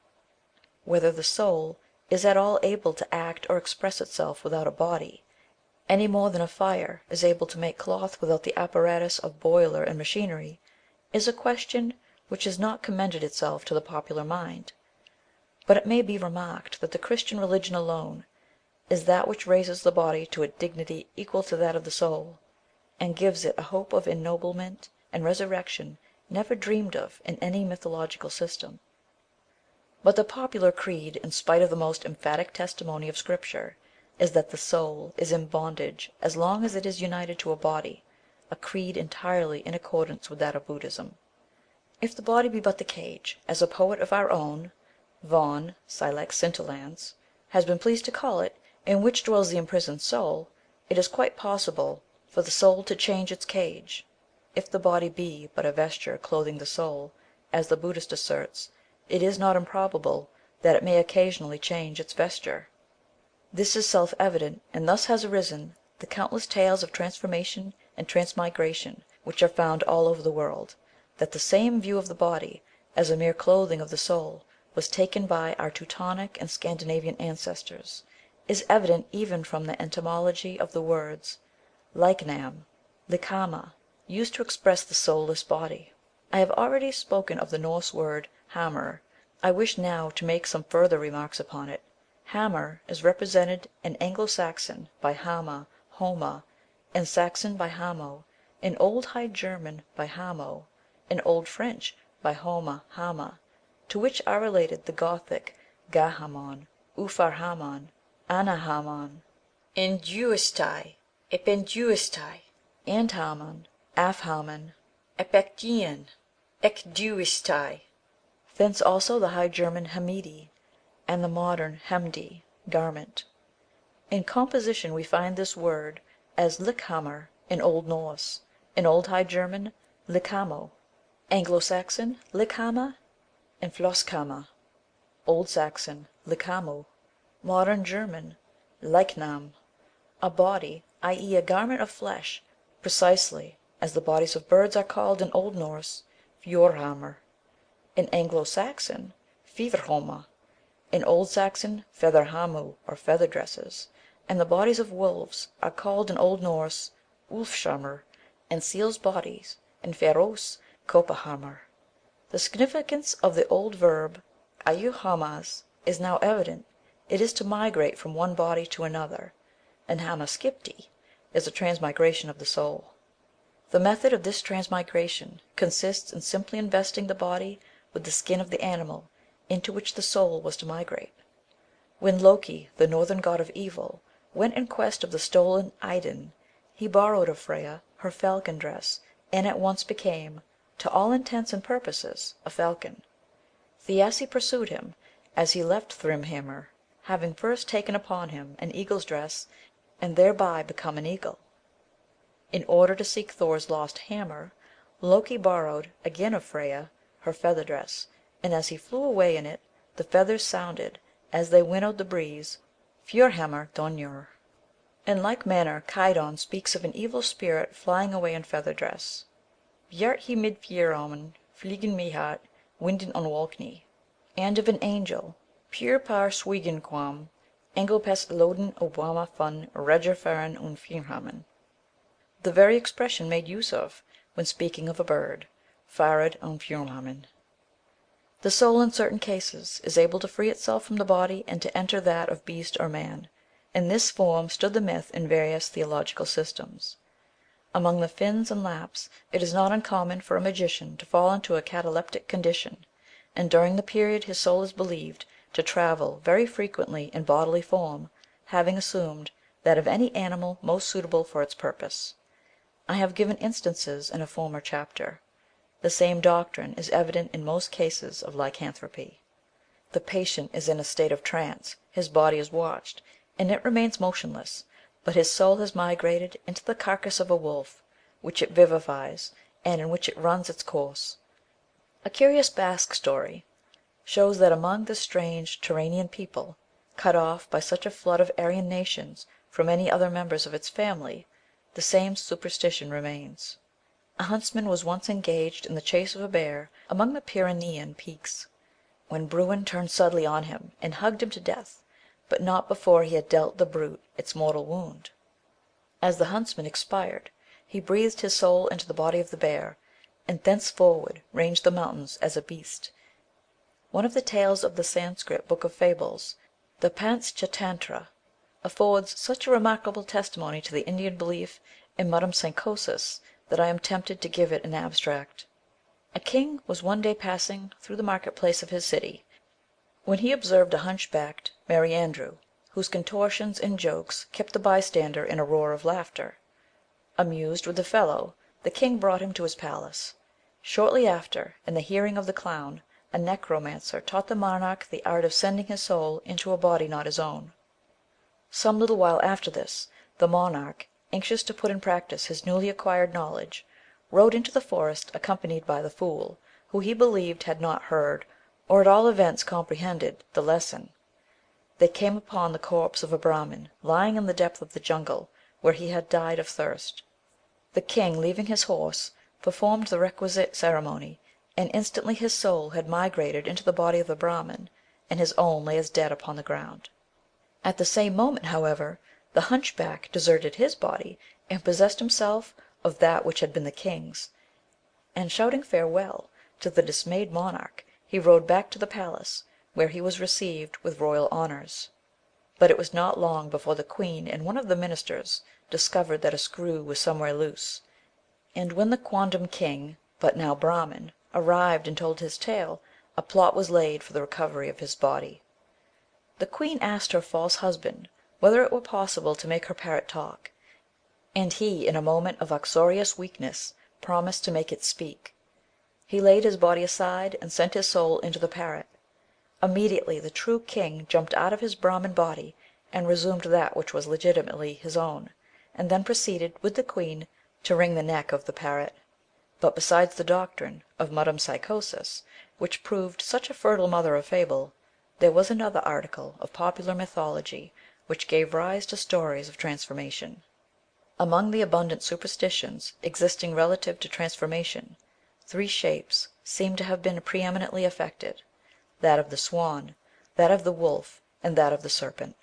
Whether the soul is at all able to act or express itself without a body, any more than a fire is able to make cloth without the apparatus of boiler and machinery, is a question which has not commended itself to the popular mind. But it may be remarked that the Christian religion alone is that which raises the body to a dignity equal to that of the soul, and gives it a hope of ennoblement and resurrection never dreamed of in any mythological system. But the popular creed, in spite of the most emphatic testimony of Scripture, is that the soul is in bondage as long as it is united to a body, a creed entirely in accordance with that of Buddhism. If the body be but the cage, as a poet of our own, Vaughan Silex Scintillans, has been pleased to call it, in which dwells the imprisoned soul, it is quite possible for the soul to change its cage. If the body be but a vesture clothing the soul, as the Buddhist asserts, it is not improbable that it may occasionally change its vesture. This is self-evident, and thus has arisen the countless tales of transformation and transmigration which are found all over the world. That the same view of the body as a mere clothing of the soul was taken by our Teutonic and Scandinavian ancestors, is evident even from the etymology of the words lycnam, likama, used to express the soulless body. I have already spoken of the Norse word hamr. I wish now to make some further remarks upon it. Hamr is represented in Anglo-Saxon by hama, homa; in Saxon by hamo; in Old High German by hamo; in Old French by homa, hama; to which are related the Gothic gahamon, ufarhamon, anahamon, induistai, ependuistai, anthamon, afhamon, epektian, ekduistai. Thence also the High German hamidi, and the modern hemdi, garment. In composition we find this word as likhamr in Old Norse; in Old High German, likamo; Anglo-Saxon, likhama and floskama; Old Saxon, likamu; modern German, leichnam. A body, i.e. a garment of flesh, precisely as the bodies of birds are called in Old Norse fjorhamr; in Anglo-Saxon, fivrhoma; in Old Saxon, featherhamu, or feather dresses; and the bodies of wolves are called in Old Norse ulfshamr, and seals' bodies in Faroese kopahamr. The significance of the old verb ayuhamaz is now evident; it is to migrate from one body to another, and hamaskipti is a transmigration of the soul. The method of this transmigration consists in simply investing the body with the skin of the animal into which the soul was to migrate. When Loki, the northern god of evil, went in quest of the stolen Idun, he borrowed of Freyja her falcon dress and at once became, to all intents and purposes, a falcon. Thiassi pursued him as he left Thrymheimr, having first taken upon him an eagle's dress, and thereby become an eagle. In order to seek Thor's lost hammer, Loki borrowed again of Freyja her feather dress, and as he flew away in it the feathers sounded, as they winnowed the breeze, Fjorhamr Donjur. In like manner Caedhon speaks of an evil spirit flying away in feather dress: Bjart he mid fjormen fliegen mehat winden on wolkni; and of an angel, Pur par swigen quam engelpest loden obama fun regerferen und firhamen, the very expression made use of when speaking of a bird, Farid und Fjorhamen. The soul in certain cases is able to free itself from the body and to enter that of beast or man. In this form stood the myth in various theological systems. Among the Finns and Lapps it is not uncommon for a magician to fall into a cataleptic condition, and during the period his soul is believed to travel very frequently in bodily form, having assumed that of any animal most suitable for its purpose. I have given instances in a former chapter. The same doctrine is evident in most cases of lycanthropy. The patient is in a state of trance, his body is watched, and it remains motionless, but his soul has migrated into the carcass of a wolf, which it vivifies, and in which it runs its course. A curious Basque story shows that among this strange Turanian people, cut off by such a flood of Aryan nations from any other members of its family, the same superstition remains. A huntsman was once engaged in the chase of a bear among the Pyrenean peaks, when Bruin turned suddenly on him and hugged him to death, but not before he had dealt the brute its mortal wound. As the huntsman expired, he breathed his soul into the body of the bear, and thenceforward ranged the mountains as a beast. One of the tales of the Sanskrit book of fables, the Pantschatantra, affords such a remarkable testimony to the Indian belief in metempsychosis that I am tempted to give it in abstract. A king was one day passing through the marketplace of his city, when he observed a hunchbacked Merry Andrew, whose contortions and jokes kept the bystander in a roar of laughter. Amused with the fellow, the king brought him to his palace. Shortly after, in the hearing of the clown, a necromancer taught the monarch the art of sending his soul into a body not his own. Some little while after this, the monarch, anxious to put in practice his newly acquired knowledge, rode into the forest accompanied by the fool, who he believed had not heard, or at all events comprehended, the lesson. They came upon the corpse of a Brahmin lying in the depth of the jungle, where he had died of thirst. The king, leaving his horse, performed the requisite ceremony, and instantly his soul had migrated into the body of the Brahmin, and his own lay as dead upon the ground. At the same moment, however, the hunchback deserted his body, and possessed himself of that which had been the king's, and shouting farewell to the dismayed monarch, he rode back to the palace, where he was received with royal honours. But it was not long before the queen and one of the ministers discovered that a screw was somewhere loose, and when the quondam king, but now Brahmin, arrived and told his tale, a plot was laid for the recovery of his body. The queen asked her false husband whether it were possible to make her parrot talk, and he, in a moment of uxorious weakness, promised to make it speak. He laid his body aside and sent his soul into the parrot. Immediately the true king jumped out of his Brahmin body and resumed that which was legitimately his own, and then proceeded, with the queen, to wring the neck of the parrot. But besides the doctrine of metempsychosis, which proved such a fertile mother of fable, there was another article of popular mythology which gave rise to stories of transformation. Among the abundant superstitions existing relative to transformation, three shapes seem to have been preeminently affected: that of the swan, that of the wolf, and that of the serpent.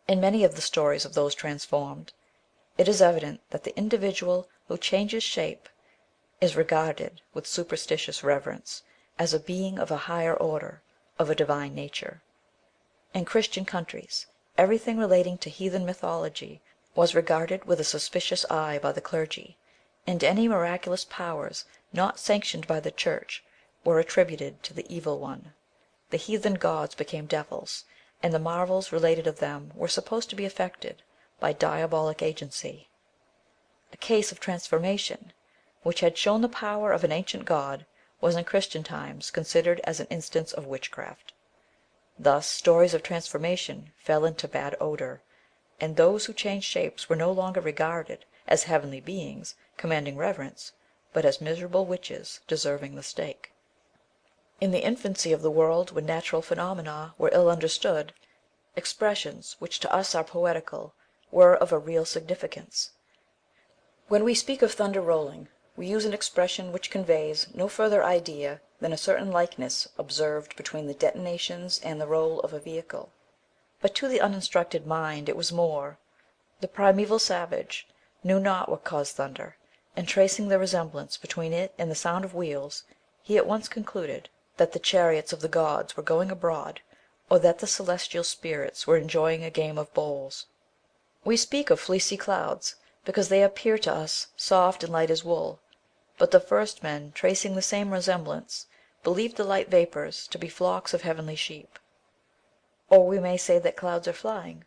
In many of the stories of those transformed, it is evident that the individual who changes shape is regarded with superstitious reverence as a being of a higher order, of a divine nature. In Christian countries, everything relating to heathen mythology was regarded with a suspicious eye by the clergy, and any miraculous powers not sanctioned by the church were attributed to the evil one. The heathen gods became devils, and the marvels related of them were supposed to be effected by diabolic agency. A case of transformation, which had shown the power of an ancient god, was in Christian times considered as an instance of witchcraft. Thus stories of transformation fell into bad odour, and those who changed shapes were no longer regarded as heavenly beings commanding reverence, but as miserable witches deserving the stake. In the infancy of the world, when natural phenomena were ill understood, expressions which to us are poetical were of a real significance. When we speak of thunder rolling, we use an expression which conveys no further idea than a certain likeness observed between the detonations and the roll of a vehicle. But to the uninstructed mind it was more. The primeval savage knew not what caused thunder, and tracing the resemblance between it and the sound of wheels, he at once concluded that the chariots of the gods were going abroad, or that the celestial spirits were enjoying a game of bowls. We speak of fleecy clouds, because they appear to us soft and light as wool, but the first men, tracing the same resemblance, believed the light vapours to be flocks of heavenly sheep. Or we may say that clouds are flying.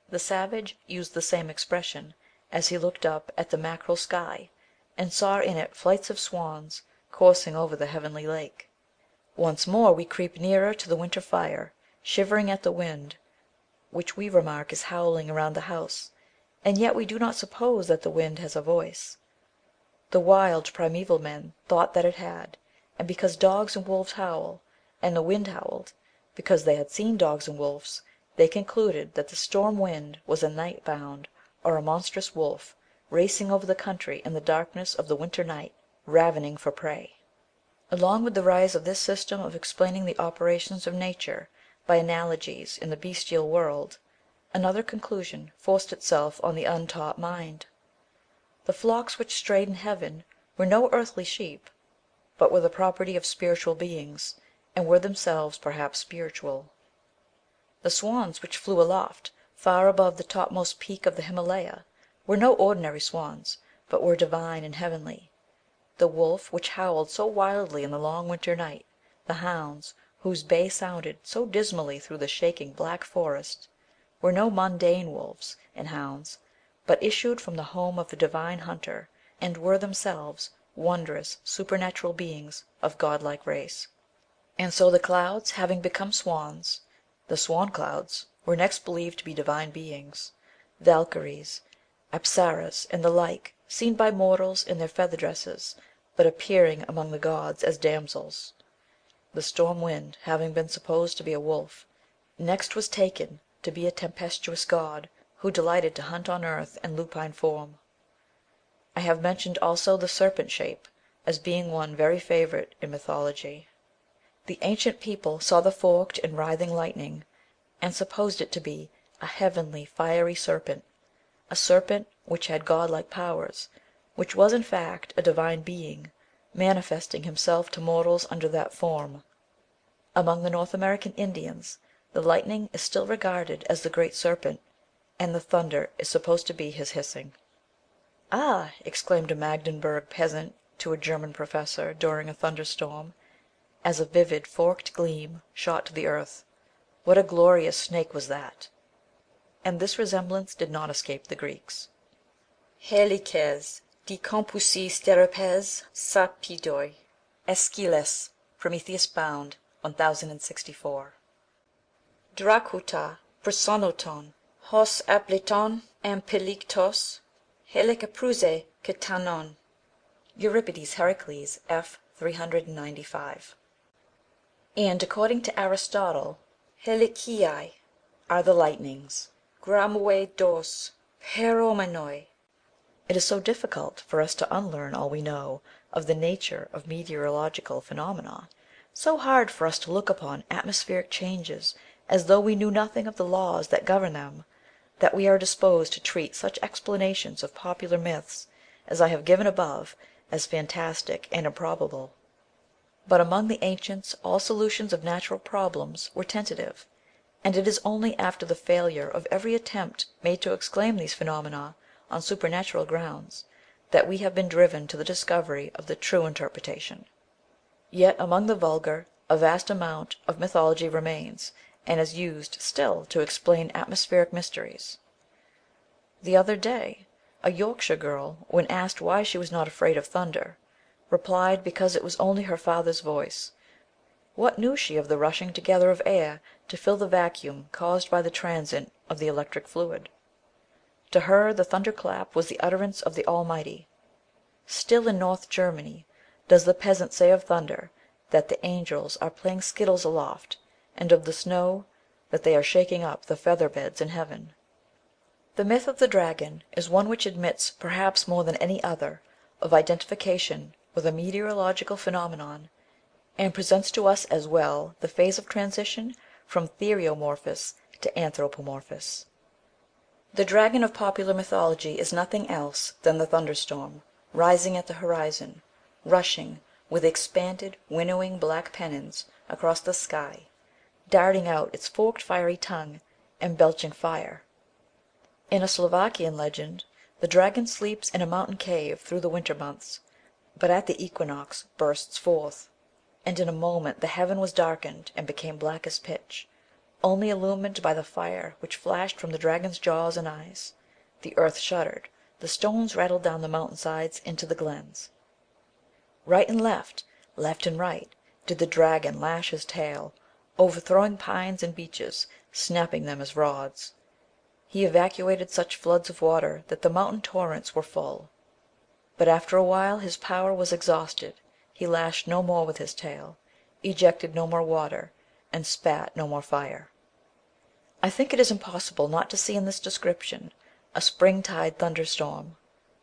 The savage used the same expression, as he looked up at the mackerel sky, and saw in it flights of swans coursing over the heavenly lake. Once more we creep nearer to the winter fire, shivering at the wind, which we remark is howling around the house, and yet we do not suppose that the wind has a voice. The wild primeval men thought that it had, and because dogs and wolves howl, and the wind howled, because they had seen dogs and wolves, they concluded that the storm wind was a night bound, or a monstrous wolf, racing over the country in the darkness of the winter night, ravening for prey. Along with the rise of this system of explaining the operations of nature by analogies in the bestial world, another conclusion forced itself on the untaught mind. The flocks which strayed in heaven were no earthly sheep, but were the property of spiritual beings, and were themselves perhaps spiritual. The swans which flew aloft, far above the topmost peak of the Himalaya, were no ordinary swans, but were divine and heavenly. The wolf which howled so wildly in the long winter night, the hounds whose bay sounded so dismally through the shaking black forest, were no mundane wolves and hounds, but issued from the home of the divine hunter, and were themselves wondrous supernatural beings of godlike race. And so the clouds having become swans, the swan clouds were next believed to be divine beings, Valkyries, Apsaras, and the like, seen by mortals in their feather dresses, but appearing among the gods as damsels. The storm wind having been supposed to be a wolf, next was taken to be a tempestuous god, who delighted to hunt on earth in lupine form. I have mentioned also the serpent shape, as being one very favourite in mythology. The ancient people saw the forked and writhing lightning, and supposed it to be a heavenly fiery serpent, a serpent which had godlike powers, which was in fact a divine being, manifesting himself to mortals under that form. Among the North American Indians the lightning is still regarded as the great serpent, and the thunder is supposed to be his hissing. "Ah!" exclaimed a Magdeburg peasant to a German professor during a thunderstorm, as a vivid forked gleam shot to the earth, "what a glorious snake was that!" And this resemblance did not escape the Greeks. Helices decompusi sterapes sapidoi, Aeschylus, Prometheus Bound, 1064. Dracuta personoton, hos apleton ampelictos, helicapruse ketanon. Euripides Heracles, f. 395. And according to Aristotle, helikiai are the lightnings, gramue dos peromenoi. It is so difficult for us to unlearn all we know of the nature of meteorological phenomena, so hard for us to look upon atmospheric changes as though we knew nothing of the laws that govern them, that we are disposed to treat such explanations of popular myths as I have given above as fantastic and improbable. But among the ancients all solutions of natural problems were tentative, and it is only after the failure of every attempt made to explain these phenomena on supernatural grounds, that we have been driven to the discovery of the true interpretation. Yet among the vulgar a vast amount of mythology remains, and is used still to explain atmospheric mysteries. The other day a A Yorkshire girl, when asked why she was not afraid of thunder, replied because it was only her father's voice. What knew she of the rushing together of air to fill the vacuum caused by the transit of the electric fluid? To her the thunderclap was the utterance of the Almighty. Still in North Germany does the peasant say of thunder that the angels are playing skittles aloft, and of the snow that they are shaking up the feather beds in heaven. The myth of the dragon is one which admits, perhaps more than any other, of identification with a meteorological phenomenon, and presents to us as well the phase of transition from theriomorphos to anthropomorphos. The dragon of popular mythology is nothing else than the thunderstorm, rising at the horizon, rushing with expanded, winnowing black pennons across the sky, darting out its forked fiery tongue, and belching fire. In a Slovakian legend, the dragon sleeps in a mountain cave through the winter months, but at the equinox bursts forth, and in a moment the heaven was darkened and became black as pitch, only illumined by the fire which flashed from the dragon's jaws and eyes. The earth shuddered, the stones rattled down the mountain sides into the glens. Right and left, left and right, did the dragon lash his tail, overthrowing pines and beeches, snapping them as rods. He evacuated such floods of water that the mountain torrents were full. But after a while his power was exhausted, he lashed no more with his tail, ejected no more water, and spat no more fire. I think it is impossible not to see in this description a springtide thunderstorm,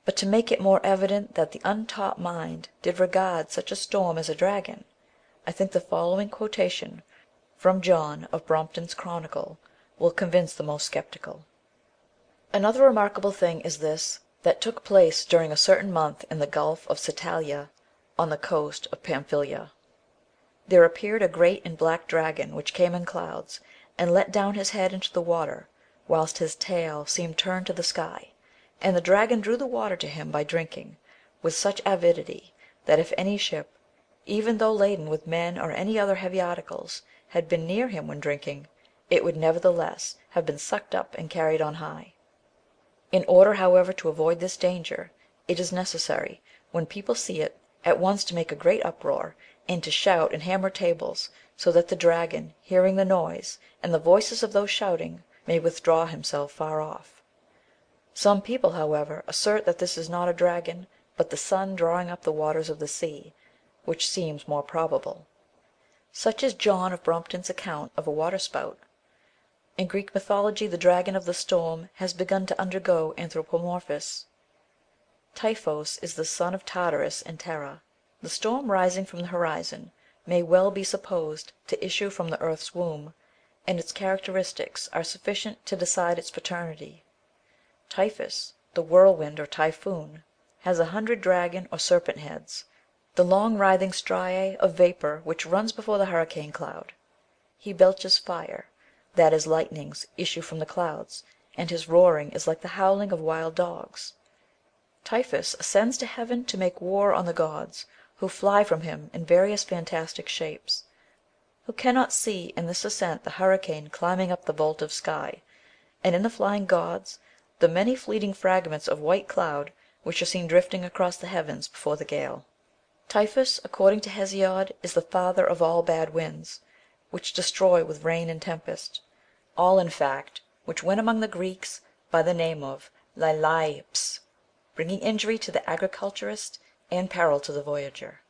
but to make it more evident that the untaught mind did regard such a storm as a dragon, I think the following quotation from John of Brompton's Chronicle will convince the most skeptical. Another remarkable thing is this, that took place during a certain month in the Gulf of Satalia, on the coast of Pamphylia. There appeared a great and black dragon, which came in clouds, and let down his head into the water, whilst his tail seemed turned to the sky, and the dragon drew the water to him by drinking, with such avidity, that if any ship, even though laden with men or any other heavy articles, had been near him when drinking, it would nevertheless have been sucked up and carried on high. In order, however, to avoid this danger, it is necessary, when people see it, at once to make a great uproar, and to shout and hammer tables, so that the dragon, hearing the noise, and the voices of those shouting, may withdraw himself far off. Some people, however, assert that this is not a dragon, but the sun drawing up the waters of the sea, which seems more probable. Such is John of Brompton's account of a waterspout. In Greek mythology the dragon of the storm has begun to undergo anthropomorphosis. Typhos is the son of Tartarus and Terra. The storm rising from the horizon may well be supposed to issue from the earth's womb, and its characteristics are sufficient to decide its paternity. Typhus, the whirlwind or typhoon, has 100 dragon or serpent heads, the long writhing striae of vapour which runs before the hurricane cloud. He belches fire, that is, lightnings issue from the clouds, and his roaring is like the howling of wild dogs. Typhus ascends to heaven to make war on the gods, who fly from him in various fantastic shapes. Who cannot see in this ascent the hurricane climbing up the vault of sky, and in the flying gods the many fleeting fragments of white cloud which are seen drifting across the heavens before the gale. Typhus, according to Hesiod, is the father of all bad winds, which destroy with rain and tempest; all, in fact, which went among the Greeks by the name of Lailaipes, bringing injury to the agriculturist and peril to the voyager.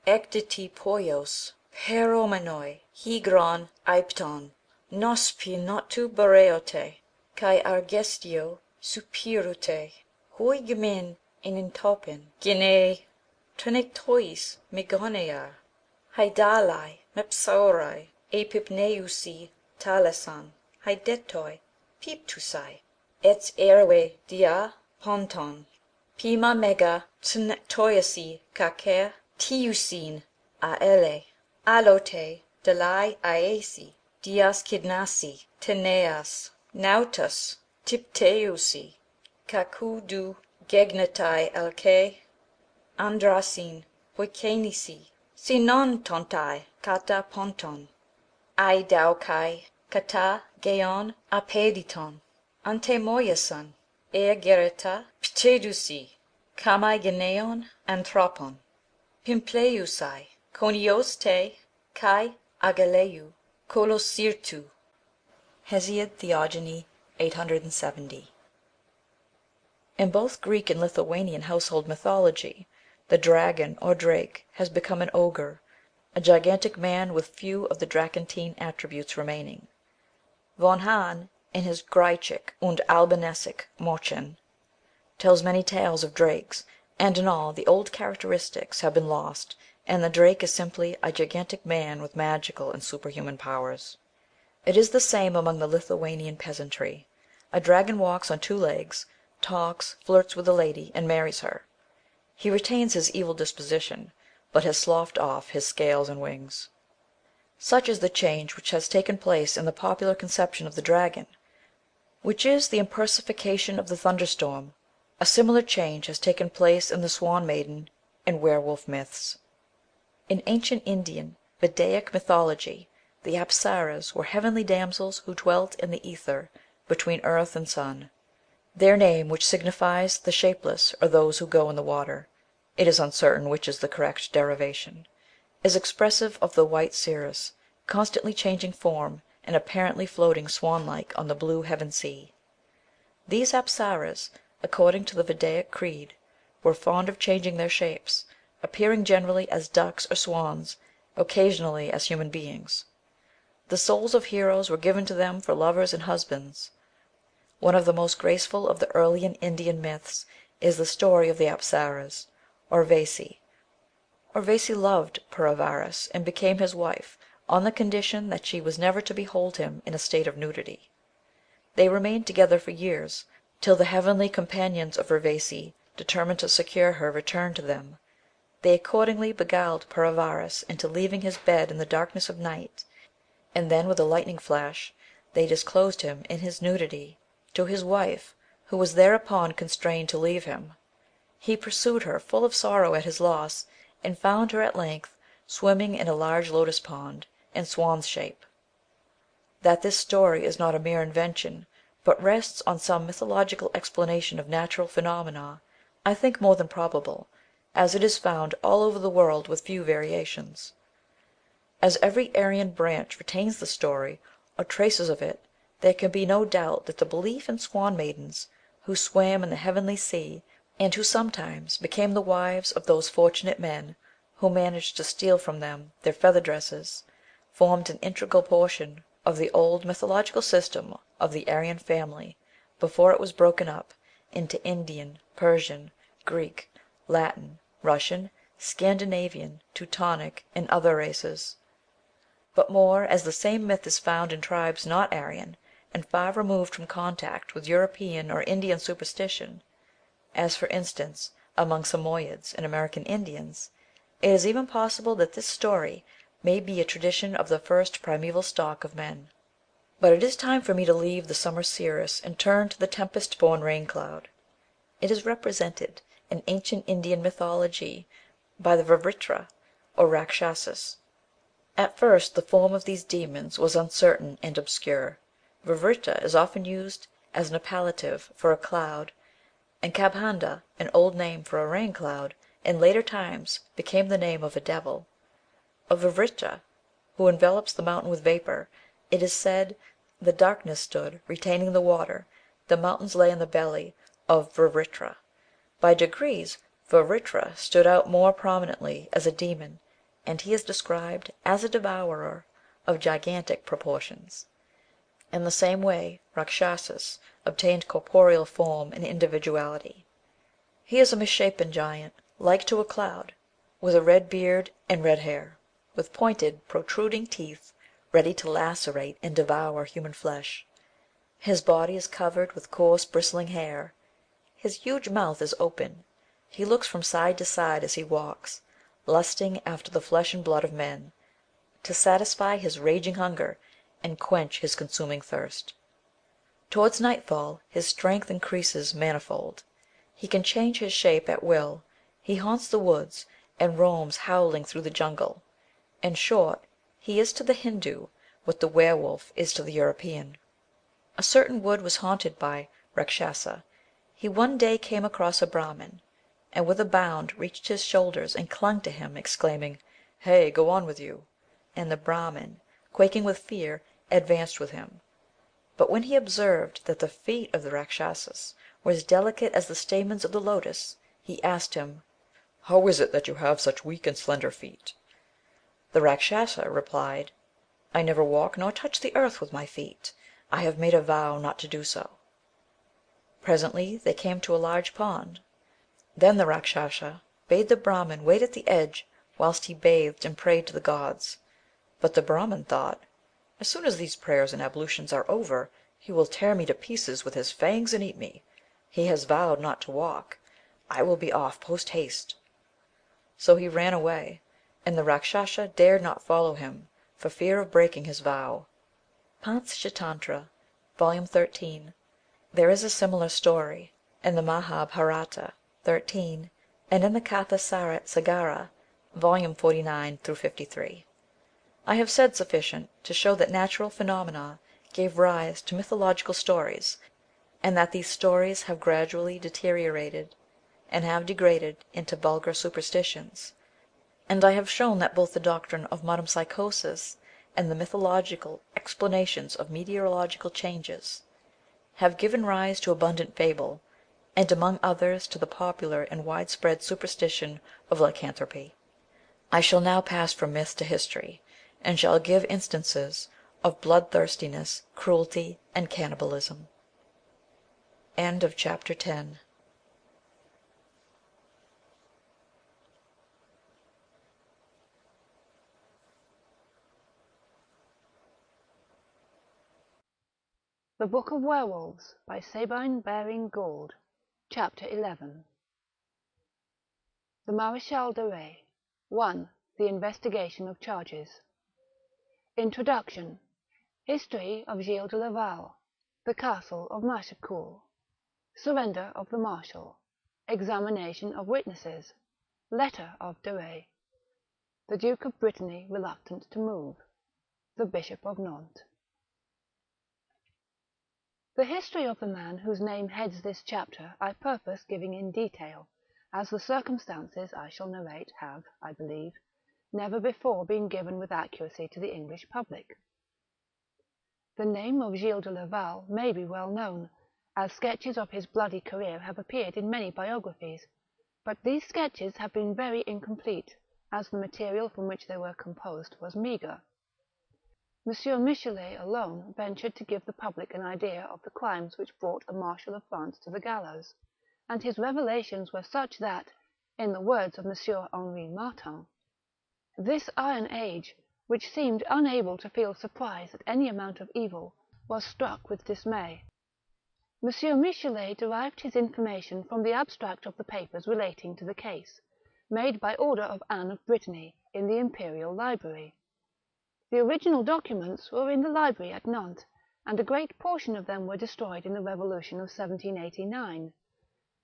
Ecditi poios, peromenoi, hygron aipton, nospi notu boreote, kai argestio supirute, huigmin in topin, gine, tonectois megonear, haidalai, mepsaurai, epipneusi thalasan, haidetoi, piptusai, et erwe dia ponton, pima mega tonectoisi kaker, tiusin, aele, alote, delai aesi, dias kidnasi, teneas, nautas, tipteusi, kakudu, gegnetai alke, andrasin, huikenisi, sinon tontai, kata ponton, aidaukai, kata geon apediton, antemoyasan, gereta ptedusi, kamai geneon anthropon, pimpleusai, konios te, kai agaleu, kolosirtu. Hesiod, Theogony, 870. In both Greek and Lithuanian household mythology, the dragon or drake has become an ogre, a gigantic man with few of the dracontine attributes remaining. Von Hahn, in his Griechik und Albanesik Märchen, tells many tales of drakes, and in all the old characteristics have been lost, and the drake is simply a gigantic man with magical and superhuman powers. It is the same among the Lithuanian peasantry. A dragon walks on two legs, talks, flirts with a lady, and marries her. He retains his evil disposition, but has sloughed off his scales and wings. Such is the change which has taken place in the popular conception of the dragon, which is the impersonification of the thunderstorm. A similar change has taken place in the swan maiden and were wolf myths. In ancient Indian Vedaic mythology, the Apsaras were heavenly damsels who dwelt in the ether between earth and sun. Their name, which signifies the shapeless or those who go in the water (it is uncertain which is the correct derivation), is expressive of the white cirrus, constantly changing form, and apparently floating swan like on the blue heaven sea. These Apsaras, according to the Vedaic creed, were fond of changing their shapes, appearing generally as ducks or swans, occasionally as human beings. The souls of heroes were given to them for lovers and husbands. One of the most graceful of the early Indian myths is the story of the Apsaras, or Vesi. Urvasi loved Puravaras, and became his wife, on the condition that she was never to behold him in a state of nudity. They remained together for years, till the heavenly companions of Urvasi determined to secure her return to them. They accordingly beguiled Puravaras into leaving his bed in the darkness of night, and then with a lightning flash they disclosed him in his nudity to his wife, who was thereupon constrained to leave him. He pursued her, full of sorrow at his loss, and found her at length swimming in a large lotus pond, in swan's shape. That this story is not a mere invention, but rests on some mythological explanation of natural phenomena, I think more than probable, as it is found all over the world with few variations. As every Aryan branch retains the story, or traces of it, there can be no doubt that the belief in swan maidens, who swam in the heavenly sea, and who sometimes became the wives of those fortunate men who managed to steal from them their feather dresses, formed an integral portion of the old mythological system of the Aryan family before it was broken up into Indian, Persian, Greek, Latin, Russian, Scandinavian, Teutonic, and other races. But more, as the same myth is found in tribes not Aryan, and far removed from contact with European or Indian superstition, as for instance among Samoyeds and American Indians, it is even possible that this story may be a tradition of the first primeval stock of men. But it is time for me to leave the summer cirrus and turn to the tempest born rain cloud. It is represented in ancient Indian mythology by the Vritra, or Rakshasas. At first the form of these demons was uncertain and obscure. Vritra is often used as an appellative for a cloud, and Kabhanda, an old name for a rain cloud, in later times became the name of a devil. Of Vritra, who envelops the mountain with vapour, it is said, the darkness stood retaining the water, the mountains lay in the belly of Vritra. By degrees Vritra stood out more prominently as a demon, and he is described as a devourer of gigantic proportions. In the same way Rakshasas obtained corporeal form and individuality. He is a misshapen giant, like to a cloud, with a red beard and red hair, with pointed protruding teeth, ready to lacerate and devour human flesh. His body is covered with coarse bristling hair. His huge mouth is open. He looks from side to side as he walks, lusting after the flesh and blood of men, to satisfy his raging hunger and quench his consuming thirst. Towards nightfall his strength increases manifold. He can change his shape at will. He haunts the woods, and roams howling through the jungle. In short, he is to the Hindoo what the werewolf is to the European. A certain wood was haunted by Rakshasa. he one day came across a Brahmin, and with a bound reached his shoulders and clung to him, exclaiming, "Hey, go on with you!" And the Brahmin, quaking with fear, advanced with him. But when he observed that the feet of the Rakshasas were as delicate as the stamens of the lotus, he asked him, "How is it that you have such weak and slender feet?" The Rakshasa replied, "I never walk nor touch the earth with my feet. I have made a vow not to do so." Presently they came to a large pond. Then the Rakshasa bade the Brahmin wait at the edge whilst he bathed and prayed to the gods. But the Brahmin thought, "As soon as these prayers and ablutions are over, he will tear me to pieces with his fangs and eat me. He has vowed not to walk. I will be off post haste." So he ran away, and the Rakshasa dared not follow him for fear of breaking his vow. Pantschatantra, vol. 13. There is a similar story in the Mahabharata, 13, and in the Katha Sagara, vol. 49 53. I have said sufficient to show that natural phenomena gave rise to mythological stories, and that these stories have gradually deteriorated and have degraded into vulgar superstitions; and I have shown that both the doctrine of metempsychosis and the mythological explanations of meteorological changes have given rise to abundant fable, and among others to the popular and widespread superstition of lycanthropy. I shall now pass from myth to history, and shall give instances of bloodthirstiness, cruelty, and cannibalism. Chapter 11. The Book of Werewolves by Sabine Baring-Gould. Chapter 11. The Maréchal de Retz. 1. The Investigation of Charges. Introduction. History of Gilles de Laval. The Castle of Machecoul. Surrender of the Marshal. Examination of Witnesses. Letter of de Retz. The Duke of Brittany reluctant to move. The Bishop of Nantes. The history of the man whose name heads this chapter I purpose giving in detail, as the circumstances I shall narrate have, I believe, never before been given with accuracy to the English public. The name of Gilles de Laval may be well known, as sketches of his bloody career have appeared in many biographies, but these sketches have been very incomplete, as the material from which they were composed was meagre. M. Michelet alone ventured to give the public an idea of the crimes which brought a Marshal of France to the gallows, and his revelations were such that, in the words of M. Henri Martin, "This iron age, which seemed unable to feel surprise at any amount of evil, was struck with dismay." M. Michelet derived his information from the abstract of the papers relating to the case, made by order of Anne of Brittany, in the Imperial Library. The original documents were in the library at Nantes, and a great portion of them were destroyed in the Revolution of 1789.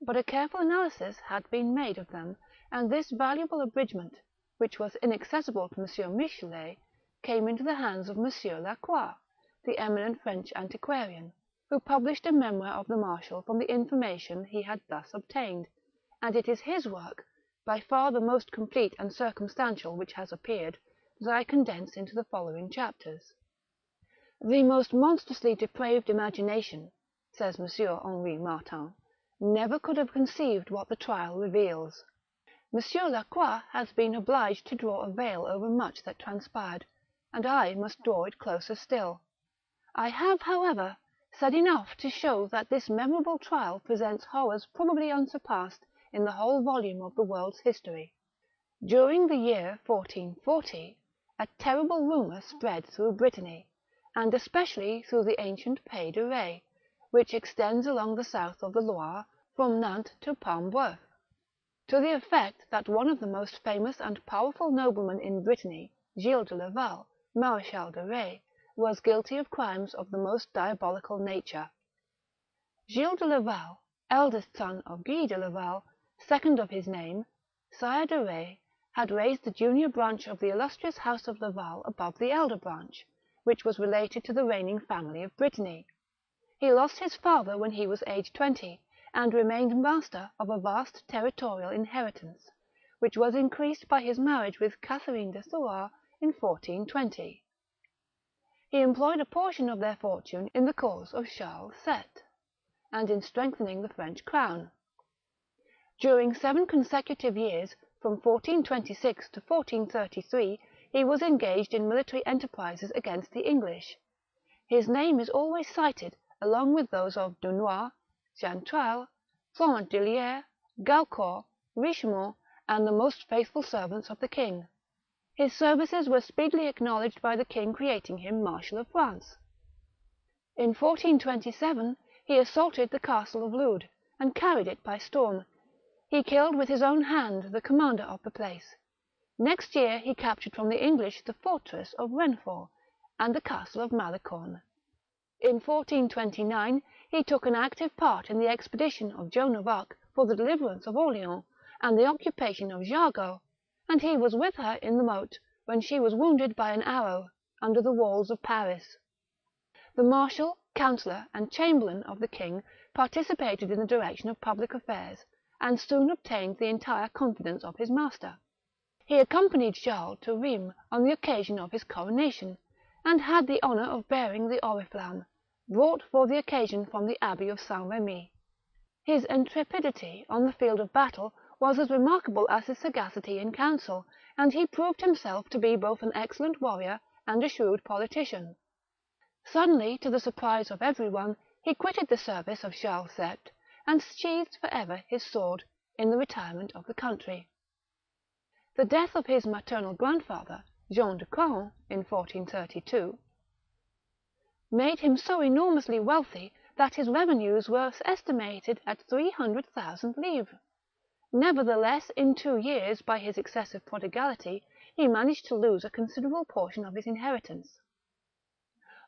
But a careful analysis had been made of them, and this valuable abridgment, which was inaccessible to M. Michelet, came into the hands of M. Lacroix, the eminent French antiquarian, who published a memoir of the Marshal from the information he had thus obtained, and it is his work, by far the most complete and circumstantial which has appeared, that I condense into the following chapters. "The most monstrously depraved imagination," says M. Henri Martin, "never could have conceived what the trial reveals. M. Lacroix has been obliged to draw a veil over much that transpired, and I must draw it closer still. I have, however, said enough to show that this memorable trial presents horrors probably unsurpassed in the whole volume of the world's history. During the year 1440, a terrible rumour spread through Brittany, and especially through the ancient Pays de Retz, which extends along the south of the Loire from Nantes to Palmboeuf, to the effect that one of the most famous and powerful noblemen in Brittany, Gilles de Laval, Maréchal de Retz, was guilty of crimes of the most diabolical nature. Gilles de Laval, eldest son of Guy de Laval, second of his name, Sire de Retz, had raised the junior branch of the illustrious house of Laval above the elder branch, which was related to the reigning family of Brittany. He lost his father when he was aged 20, and remained master of a vast territorial inheritance, which was increased by his marriage with Catherine de Thouars in 1420. He employed a portion of their fortune in the cause of Charles VII, and in strengthening the French crown. During 7 consecutive years, from 1426 to 1433, he was engaged in military enterprises against the English. His name is always cited, along with those of Dunois, Chantrel, Florent d'Illiers, Gaucourt, Richemont, and the most faithful servants of the king. His services were speedily acknowledged by the king, creating him Marshal of France. In 1427 he assaulted the castle of Lude, and carried it by storm. He killed with his own hand the commander of the place. Next year he captured from the English the fortress of Renfort and the castle of Malicorne. In 1429 he took an active part in the expedition of Joan of Arc for the deliverance of Orleans and the occupation of Jargeau, and he was with her in the moat when she was wounded by an arrow under the walls of Paris. The marshal, councillor, and chamberlain of the king participated in the direction of public affairs, and soon obtained the entire confidence of his master. He accompanied Charles to Rheims on the occasion of his coronation, and had the honour of bearing the oriflamme, brought for the occasion from the Abbey of Saint-Remy. His intrepidity on the field of battle was as remarkable as his sagacity in council, and he proved himself to be both an excellent warrior and a shrewd politician. Suddenly, to the surprise of everyone, he quitted the service of Charles VII, and sheathed for ever his sword in the retirement of the country. The death of his maternal grandfather, Jean de Craon, in 1432, made him so enormously wealthy that his revenues were estimated at 300,000 livres. Nevertheless, in 2 years, by his excessive prodigality, he managed to lose a considerable portion of his inheritance.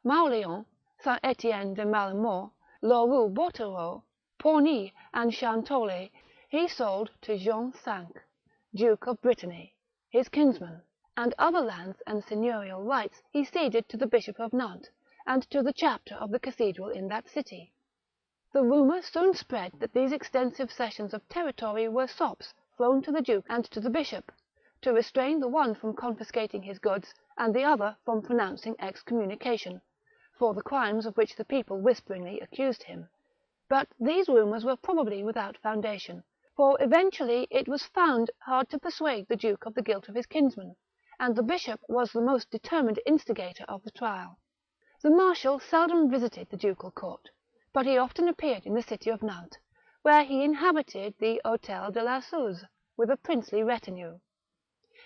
Mauléon, Saint-Étienne de Malemort, Leroux Botereau, Porny, and Chantolet he sold to Jean V, Duke of Brittany, his kinsman, and other lands and seigneurial rights he ceded to the Bishop of Nantes, and to the chapter of the cathedral in that city. The rumour soon spread that these extensive cessions of territory were sops thrown to the duke and to the bishop, to restrain the one from confiscating his goods, and the other from pronouncing excommunication, for the crimes of which the people whisperingly accused him. But these rumours were probably without foundation, for eventually it was found hard to persuade the duke of the guilt of his kinsman, and the bishop was the most determined instigator of the trial. The marshal seldom visited the ducal court, but he often appeared in the city of Nantes, where he inhabited the Hôtel de la Suze with a princely retinue.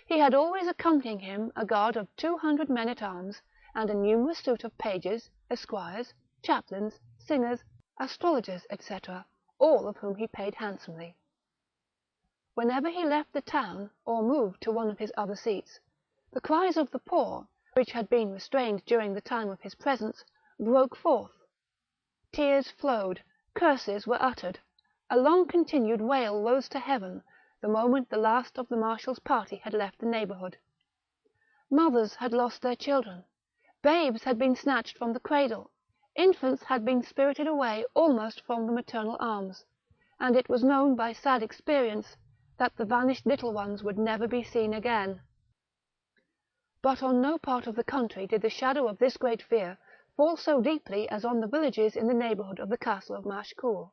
He had always accompanying him a guard of 200 men-at-arms, and a numerous suite of pages, esquires, chaplains, singers, astrologers, etc., all of whom he paid handsomely. Whenever he left the town, or moved to one of his other seats, the cries of the poor, which had been restrained during the time of his presence, broke forth. Tears flowed, curses were uttered, a long-continued wail rose to heaven the moment the last of the marshal's party had left the neighbourhood. Mothers had lost their children, babes had been snatched from the cradle, infants had been spirited away almost from the maternal arms, and it was known by sad experience that the vanished little ones would never be seen again. But on no part of the country did the shadow of this great fear fall so deeply as on the villages in the neighbourhood of the castle of Machecoul,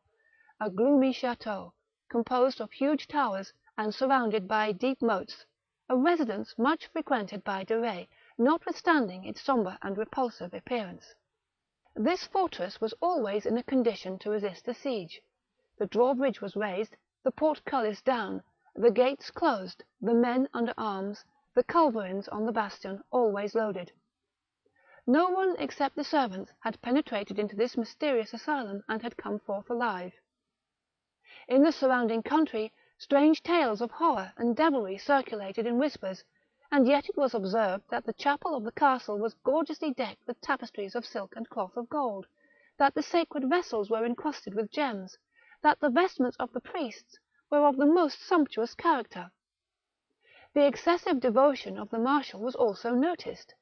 a gloomy chateau, composed of huge towers and surrounded by deep moats, a residence much frequented by De Retz, notwithstanding its sombre and repulsive appearance. This fortress was always in a condition to resist a siege. The drawbridge was raised, the portcullis down, the gates closed, the men under arms, the culverins on the bastion always loaded. No one except the servants had penetrated into this mysterious asylum and had come forth alive. In the surrounding country, strange tales of horror and devilry circulated in whispers, and yet it was observed that the chapel of the castle was gorgeously decked with tapestries of silk and cloth of gold, that the sacred vessels were encrusted with gems, that the vestments of the priests were of the most sumptuous character. The excessive devotion of the marshal was also noticed.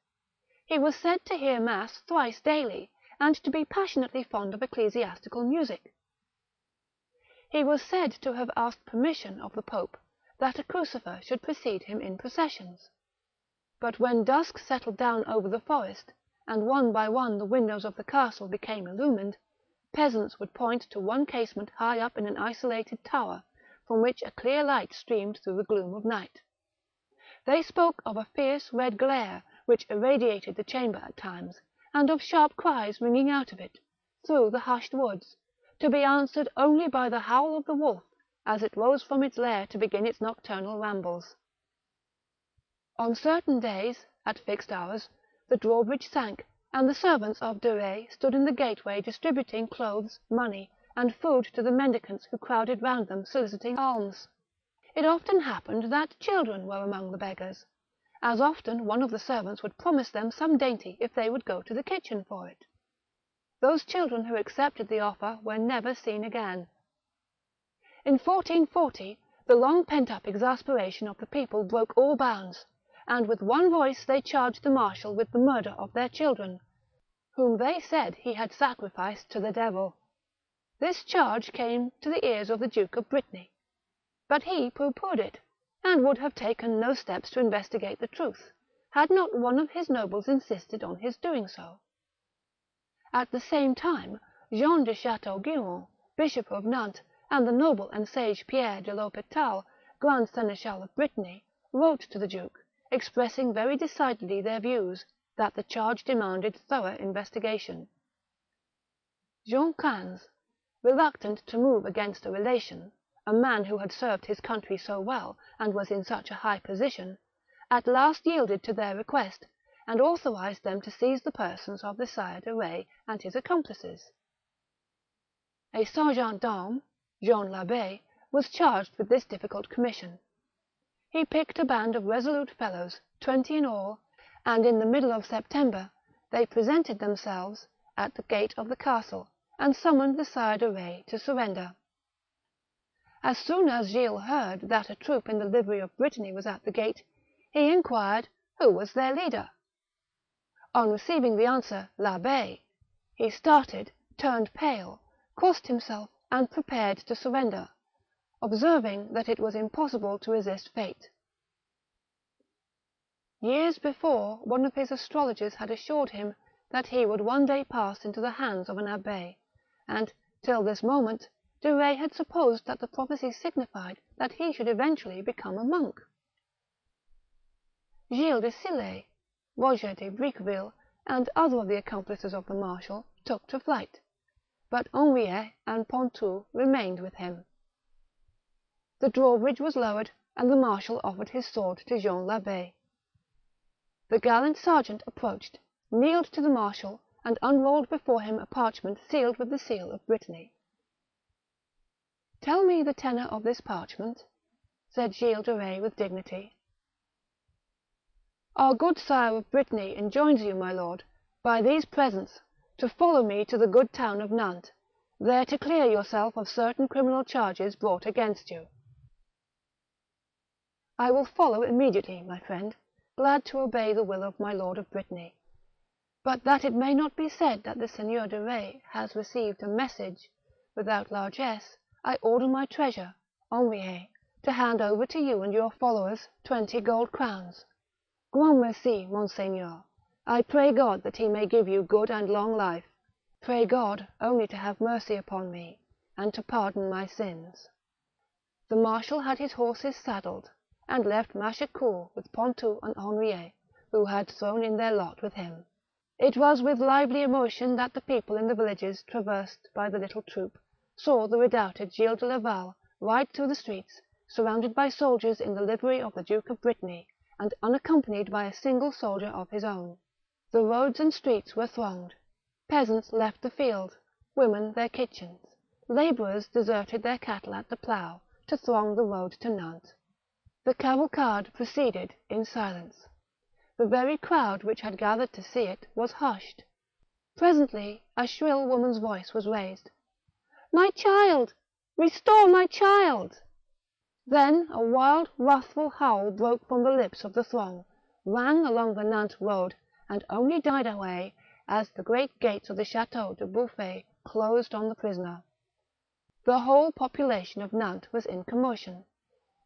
He was said to hear mass thrice daily, and to be passionately fond of ecclesiastical music. he was said to have asked permission of the Pope that a crucifer should precede him in processions. But when dusk settled down over the forest, and one by one the windows of the castle became illumined, peasants would point to one casement high up in an isolated tower, from which a clear light streamed through the gloom of night. They spoke of a fierce red glare which irradiated the chamber at times, and of sharp cries ringing out of it, through the hushed woods, to be answered only by the howl of the wolf as it rose from its lair to begin its nocturnal rambles. On certain days, at fixed hours, the drawbridge sank, and the servants of De Retz stood in the gateway distributing clothes, money, and food to the mendicants who crowded round them soliciting alms. It often happened that children were among the beggars. As often one of the servants would promise them some dainty if they would go to the kitchen for it. Those children who accepted the offer were never seen again. In 1440, the long pent-up exasperation of the people broke all bounds, and with one voice they charged the marshal with the murder of their children, whom they said he had sacrificed to the devil. This charge came to the ears of the Duke of Brittany, but he pooh-poohed it, and would have taken no steps to investigate the truth, had not one of his nobles insisted on his doing so. At the same time, Jean de Chateauguyon, Bishop of Nantes, and the noble and sage Pierre de l'Hopital, Grand Seneschal of Brittany, wrote to the Duke, expressing very decidedly their views, that the charge demanded thorough investigation. Jean Crains, reluctant to move against a relation, a man who had served his country so well and was in such a high position, at last yielded to their request, and authorized them to seize the persons of the Sire de Retz and his accomplices. A sergeant d'armes, Jean l'Abbé, was charged with this difficult commission. He picked a band of resolute fellows, 20 in all, and in the middle of September they presented themselves at the gate of the castle, and summoned the Sire de Retz to surrender. As soon as Gilles heard that a troop in the livery of Brittany was at the gate, he inquired who was their leader. On receiving the answer, l'Abbé, he started, turned pale, crossed himself, and prepared to surrender, observing that it was impossible to resist fate. Years before, one of his astrologers had assured him that he would one day pass into the hands of an abbé, and, till this moment, De Retz had supposed that the prophecy signified that he should eventually become a monk. Gilles de Sillé, Roger de Briqueville, and other of the accomplices of the marshal took to flight, but Henriet and Pontou remained with him. The drawbridge was lowered, and the marshal offered his sword to Jean l'Abbé. The gallant sergeant approached, kneeled to the marshal, and unrolled before him a parchment sealed with the seal of Brittany. "Tell me the tenor of this parchment," said Gilles de Retz with dignity. "Our good Sire of Brittany enjoins you, my lord, by these presents, to follow me to the good town of Nantes, there to clear yourself of certain criminal charges brought against you." "I will follow immediately, my friend, glad to obey the will of my lord of Brittany. But that it may not be said that the Seigneur de Retz has received a message without largesse, I order my treasure, Henriet, to hand over to you and your followers 20 gold crowns. Grand merci, monseigneur. I pray God that he may give you good and long life. Pray God only to have mercy upon me, and to pardon my sins." The marshal had his horses saddled, and left Machecoul with Pontou and Henriet, who had thrown in their lot with him. It was with lively emotion that the people in the villages traversed by the little troop saw the redoubted Gilles de Laval ride through the streets, surrounded by soldiers in the livery of the Duke of Brittany, and unaccompanied by a single soldier of his own. The roads and streets were thronged. Peasants left the fields, women their kitchens, labourers deserted their cattle at the plough, to throng the road to Nantes. The cavalcade proceeded in silence. The very crowd which had gathered to see it was hushed. Presently a shrill woman's voice was raised. "My child! Restore my child!" Then a wild, wrathful howl broke from the lips of the throng, rang along the Nantes road, and only died away as the great gates of the Chateau de Bouffay closed on the prisoner. The whole population of Nantes was in commotion,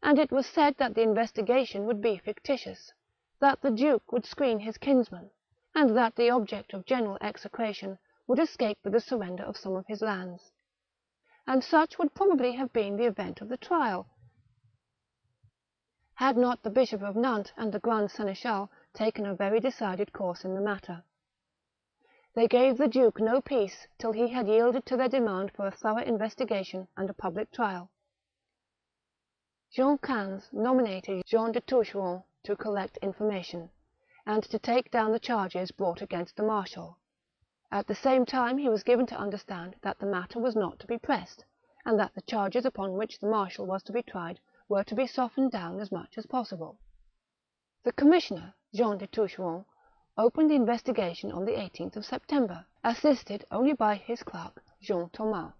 and it was said that the investigation would be fictitious, that the duke would screen his kinsman, and that the object of general execration would escape with the surrender of some of his lands. And such would probably have been the event of the trial, had not the Bishop of Nantes and the Grand Seneschal taken a very decided course in the matter. They gave the duke no peace till he had yielded to their demand for a thorough investigation and a public trial. Jean Quinze nominated Jean de Toucheronde to collect information, and to take down the charges brought against the marshal. At the same time he was given to understand that the matter was not to be pressed, and that the charges upon which the marshal was to be tried were to be softened down as much as possible. The commissioner, Jean de Toucheronde, opened the investigation on the 18th of September, assisted only by his clerk, Jean Thomas.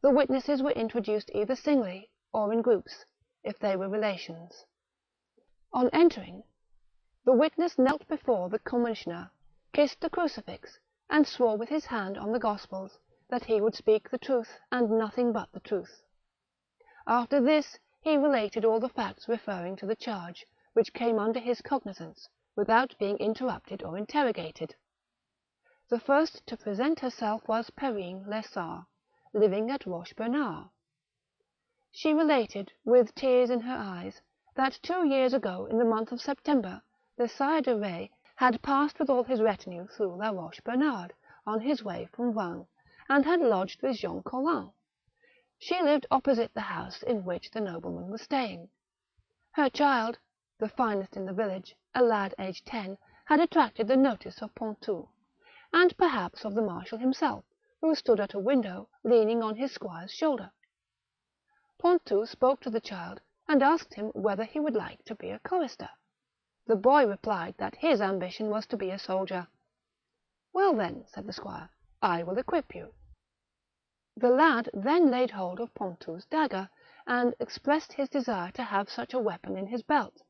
The witnesses were introduced either singly or in groups, if they were relations. On entering, the witness knelt before the commissioner, kissed the crucifix, and swore with his hand on the Gospels that he would speak the truth and nothing but the truth. After this, he related all the facts referring to the charge, which came under his cognizance, without being interrupted or interrogated. The first to present herself was Perrine Lessard, living at Roche-Bernard. She related, with tears in her eyes, that 2 years ago, in the month of September, the Sire de Retz had passed with all his retinue through La Roche-Bernard, on his way from Vannes, and had lodged with Jean Collin. She lived opposite the house in which the nobleman was staying. Her child, the finest in the village, a lad aged 10, had attracted the notice of Pontou, and perhaps of the marshal himself, who stood at a window, leaning on his squire's shoulder. Pontou spoke to the child, and asked him whether he would like to be a chorister. The boy replied that his ambition was to be a soldier. "Well then," said the squire, "I will equip you." The lad then laid hold of Pontou's dagger, and expressed his desire to have such a weapon in his belt.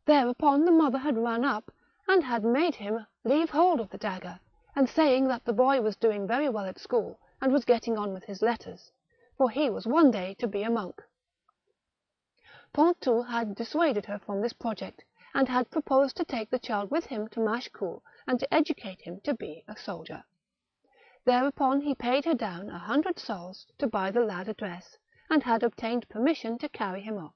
Thereupon the mother had run up, and had made him leave hold of the dagger, and saying that the boy was doing very well at school, and was getting on with his letters, for he was one day to be a monk. Pontou had dissuaded her from this project, and had proposed to take the child with him to Machecoul, and to educate him to be a soldier. Thereupon he paid her down 100 sols to buy the lad a dress, and had obtained permission to carry him off.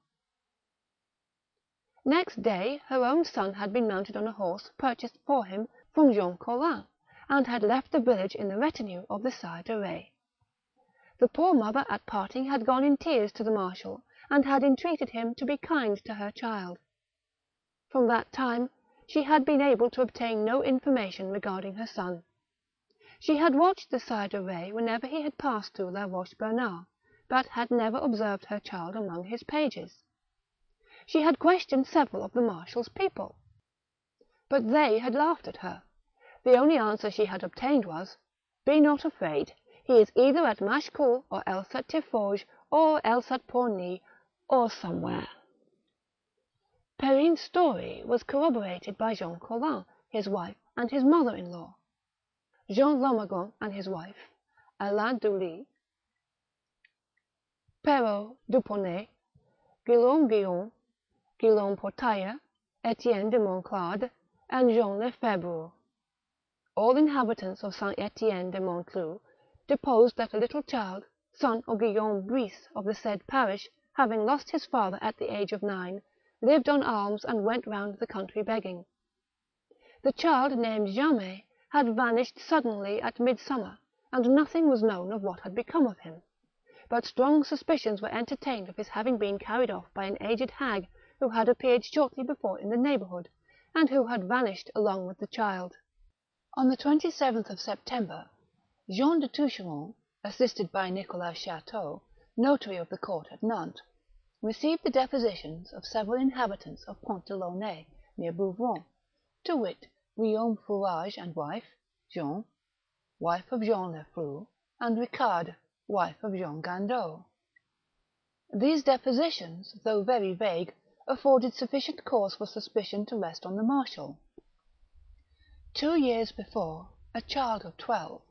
Next day her own son had been mounted on a horse purchased for him from Jean Collin, and had left the village in the retinue of the Sire de Retz. The poor mother at parting had gone in tears to the marshal, and had entreated him to be kind to her child. From that time she had been able to obtain no information regarding her son. She had watched the Sire de Retz whenever he had passed through La Roche-Bernard, but had never observed her child among his pages. She had questioned several of the marshal's people, but they had laughed at her. The only answer she had obtained was, "Be not afraid, he is either at Machecoul, or else at Tiffauges, or else at Porny, or somewhere." Perrine's story was corroborated by Jean Collin, his wife, and his mother-in-law. Jean Lomagon and his wife, Alain Douly, Perrault Duponnet, Guillaume Guillon, Guillaume Portaille, Etienne de Monclarde, and Jean Lefebvre, all inhabitants of Saint-Etienne de Montclou, deposed that a little child, son of Guillaume Brice of the said parish, having lost his father at the age of 9, lived on alms and went round the country begging. The child, named Jamet, had vanished suddenly at midsummer, and nothing was known of what had become of him, but strong suspicions were entertained of his having been carried off by an aged hag who had appeared shortly before in the neighbourhood, and who had vanished along with the child. On the 27th of September, Jean de Toucheronde, assisted by Nicolas Chateau, notary of the court at Nantes, received the depositions of several inhabitants of Pont de Launay, near Bouvron, to wit, Guillaume Fourage and wife, Jean, wife of Jean Leflou, and Ricard, wife of Jean Gandeau. These depositions, though very vague, afforded sufficient cause for suspicion to rest on the marshal. 2 years before, a child of 12,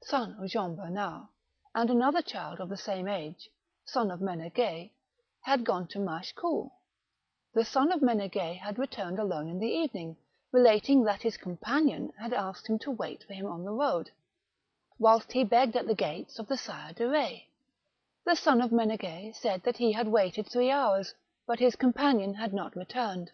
son of Jean Bernard, and another child of the same age, son of Menegay, had gone to Machecoul. The son of Menegay had returned alone in the evening, relating that his companion had asked him to wait for him on the road, whilst he begged at the gates of the Sire de Retz. The son of Menegay said that he had waited 3 hours, but his companion had not returned.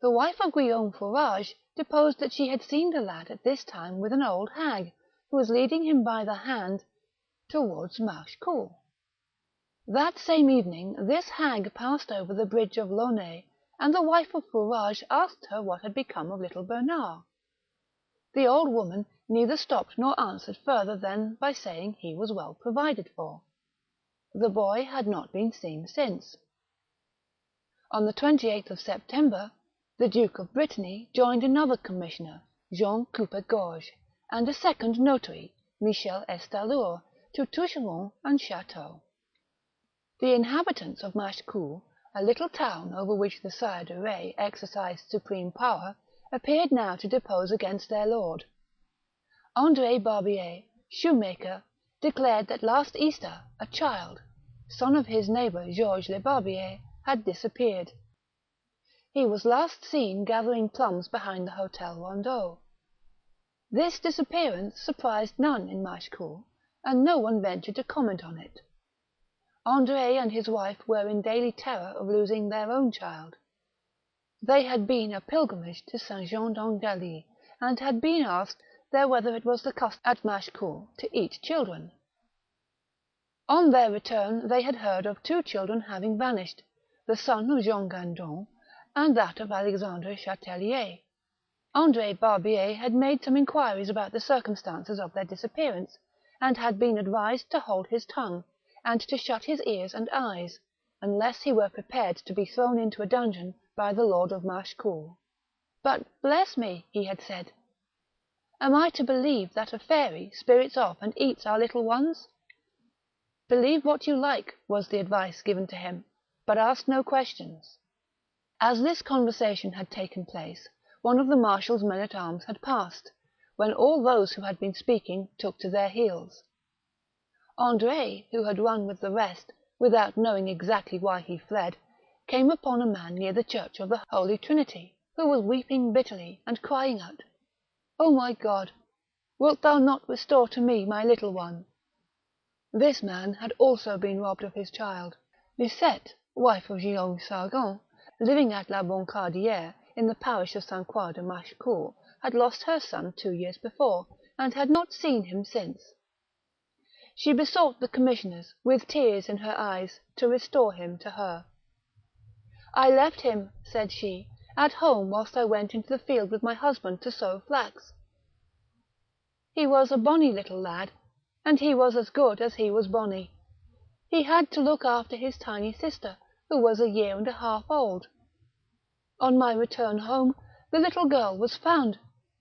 The wife of Guillaume Fourage deposed that she had seen the lad at this time with an old hag, who was leading him by the hand towards Machecoul. That same evening this hag passed over the bridge of Launay, and the wife of Fourage asked her what had become of little Bernard. The old woman neither stopped nor answered further than by saying he was well provided for. The boy had not been seen since. On the 28th of September, the Duke of Brittany joined another commissioner, Jean Coupe-Gorge, and a second notary, Michel Estallure, to Toucheron and Chateau. The inhabitants of Machecoul, a little town over which the Sire de Retz exercised supreme power, appeared now to depose against their lord. André Barbier, shoemaker, declared that last Easter a child, son of his neighbour Georges Le Barbier, had disappeared. He was last seen gathering plums behind the Hotel Rondeau. This disappearance surprised none in Machecoul, and no one ventured to comment on it. André and his wife were in daily terror of losing their own child. They had been a pilgrimage to Saint Jean d'Angely, and had been asked there whether it was the custom at Machecoul to eat children. On their return they had heard of 2 children having vanished, the son of Jean Gendron and that of Alexandre Chatellier. André Barbier had made some inquiries about the circumstances of their disappearance, and had been advised to hold his tongue, and to shut his ears and eyes, unless he were prepared to be thrown into a dungeon by the lord of Machecoul. But, bless me, he had said, am I to believe that a fairy spirits off and eats our little ones? Believe what you like, was the advice given to him, but ask no questions. As this conversation had taken place, one of the marshal's men-at-arms had passed, when all those who had been speaking took to their heels. André, who had run with the rest, without knowing exactly why he fled, came upon a man near the church of the Holy Trinity, who was weeping bitterly, and crying out, "O my God, wilt thou not restore to me my little one?" This man had also been robbed of his child. Lisette, wife of Guillaume Sargon, living at La Boncardière, in the parish of St. Croix de Machecoul, had lost her son 2 years before, and had not seen him since. She besought the commissioners, with tears in her eyes, to restore him to her. "I left him," said she, "at home whilst I went into the field with my husband to sow flax. He was a bonny little lad, and he was as good as he was bonny. He had to look after his tiny sister, who was 1.5 years old. On my return home, the little girl was found,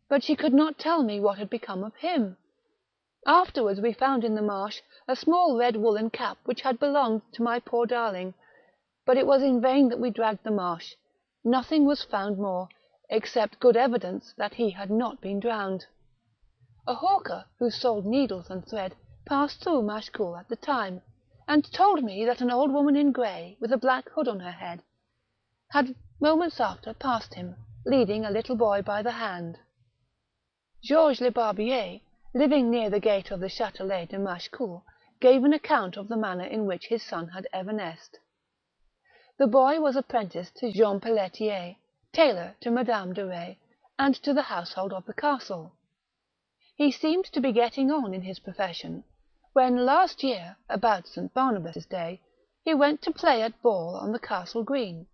but she could not tell me what had become of him. Afterwards we found in the marsh a small red woollen cap which had belonged to my poor darling, but it was in vain that we dragged the marsh. Nothing was found more, except good evidence that he had not been drowned. A hawker, who sold needles and thread, passed through Machecoul at the time, and told me that an old woman in grey, with a black hood on her head, had moments after passed him, leading a little boy by the hand. Georges Le Barbier, living near the gate of the Châtelet de Machecoul, gave an account of the manner in which his son had evanesced. The boy was apprenticed to Jean Pelletier, tailor to Madame de Retz, and to the household of the castle. He seemed to be getting on in his profession, when last year, about St. Barnabas' Day, he went to play at ball on the castle green.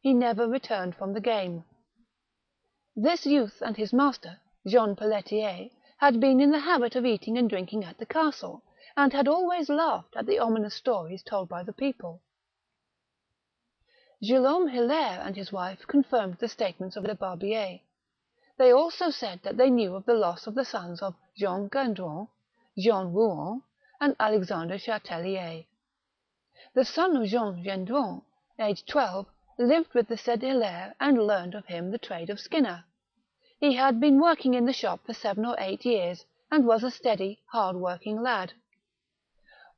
He never returned from the game. This youth and his master, Jean Pelletier, had been in the habit of eating and drinking at the castle, and had always laughed at the ominous stories told by the people. Guillaume Hilaire and his wife confirmed the statements of Le Barbier. They also said that they knew of the loss of the sons of Jean Gendron, Jean Rouan, and Alexandre Chatellier. The son of Jean Gendron, aged 12, lived with the said Hilaire and learned of him the trade of skinner. He had been working in the shop for 7 or 8 years, and was a steady, hard-working lad.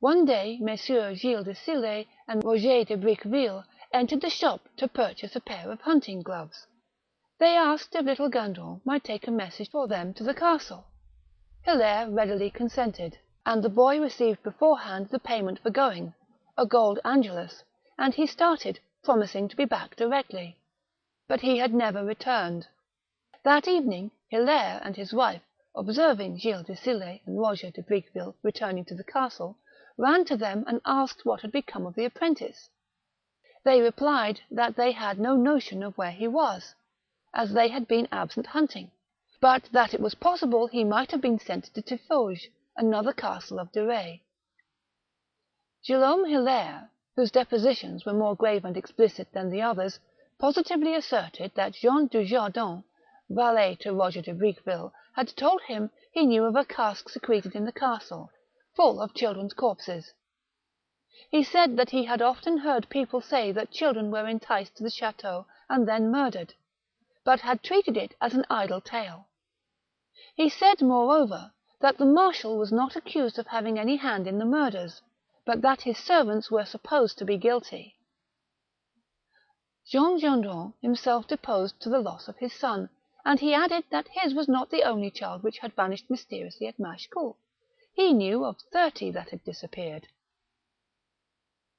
One day Messieurs Gilles de Sillé and Roger de Briqueville entered the shop to purchase a pair of hunting gloves. They asked if little Gandon might take a message for them to the castle. Hilaire readily consented, and the boy received beforehand the payment for going, a gold angelus, and he started, promising to be back directly. But he had never returned. That evening Hilaire and his wife, observing Gilles de Sillé and Roger de Briqueville returning to the castle, ran to them and asked what had become of the apprentice. They replied that they had no notion of where he was, as they had been absent hunting, but that it was possible he might have been sent to Tiffauges, another castle of De Retz. Guillaume Hilaire, whose depositions were more grave and explicit than the others, positively asserted that Jean Dujardin, valet to Roger de Briqueville, had told him he knew of a cask secreted in the castle, full of children's corpses. He said that he had often heard people say that children were enticed to the chateau and then murdered, but had treated it as an idle tale. He said, moreover, that the marshal was not accused of having any hand in the murders, but that his servants were supposed to be guilty. Jean Gendron himself deposed to the loss of his son, and he added that his was not the only child which had vanished mysteriously at Machecoul. He knew of 30 that had disappeared.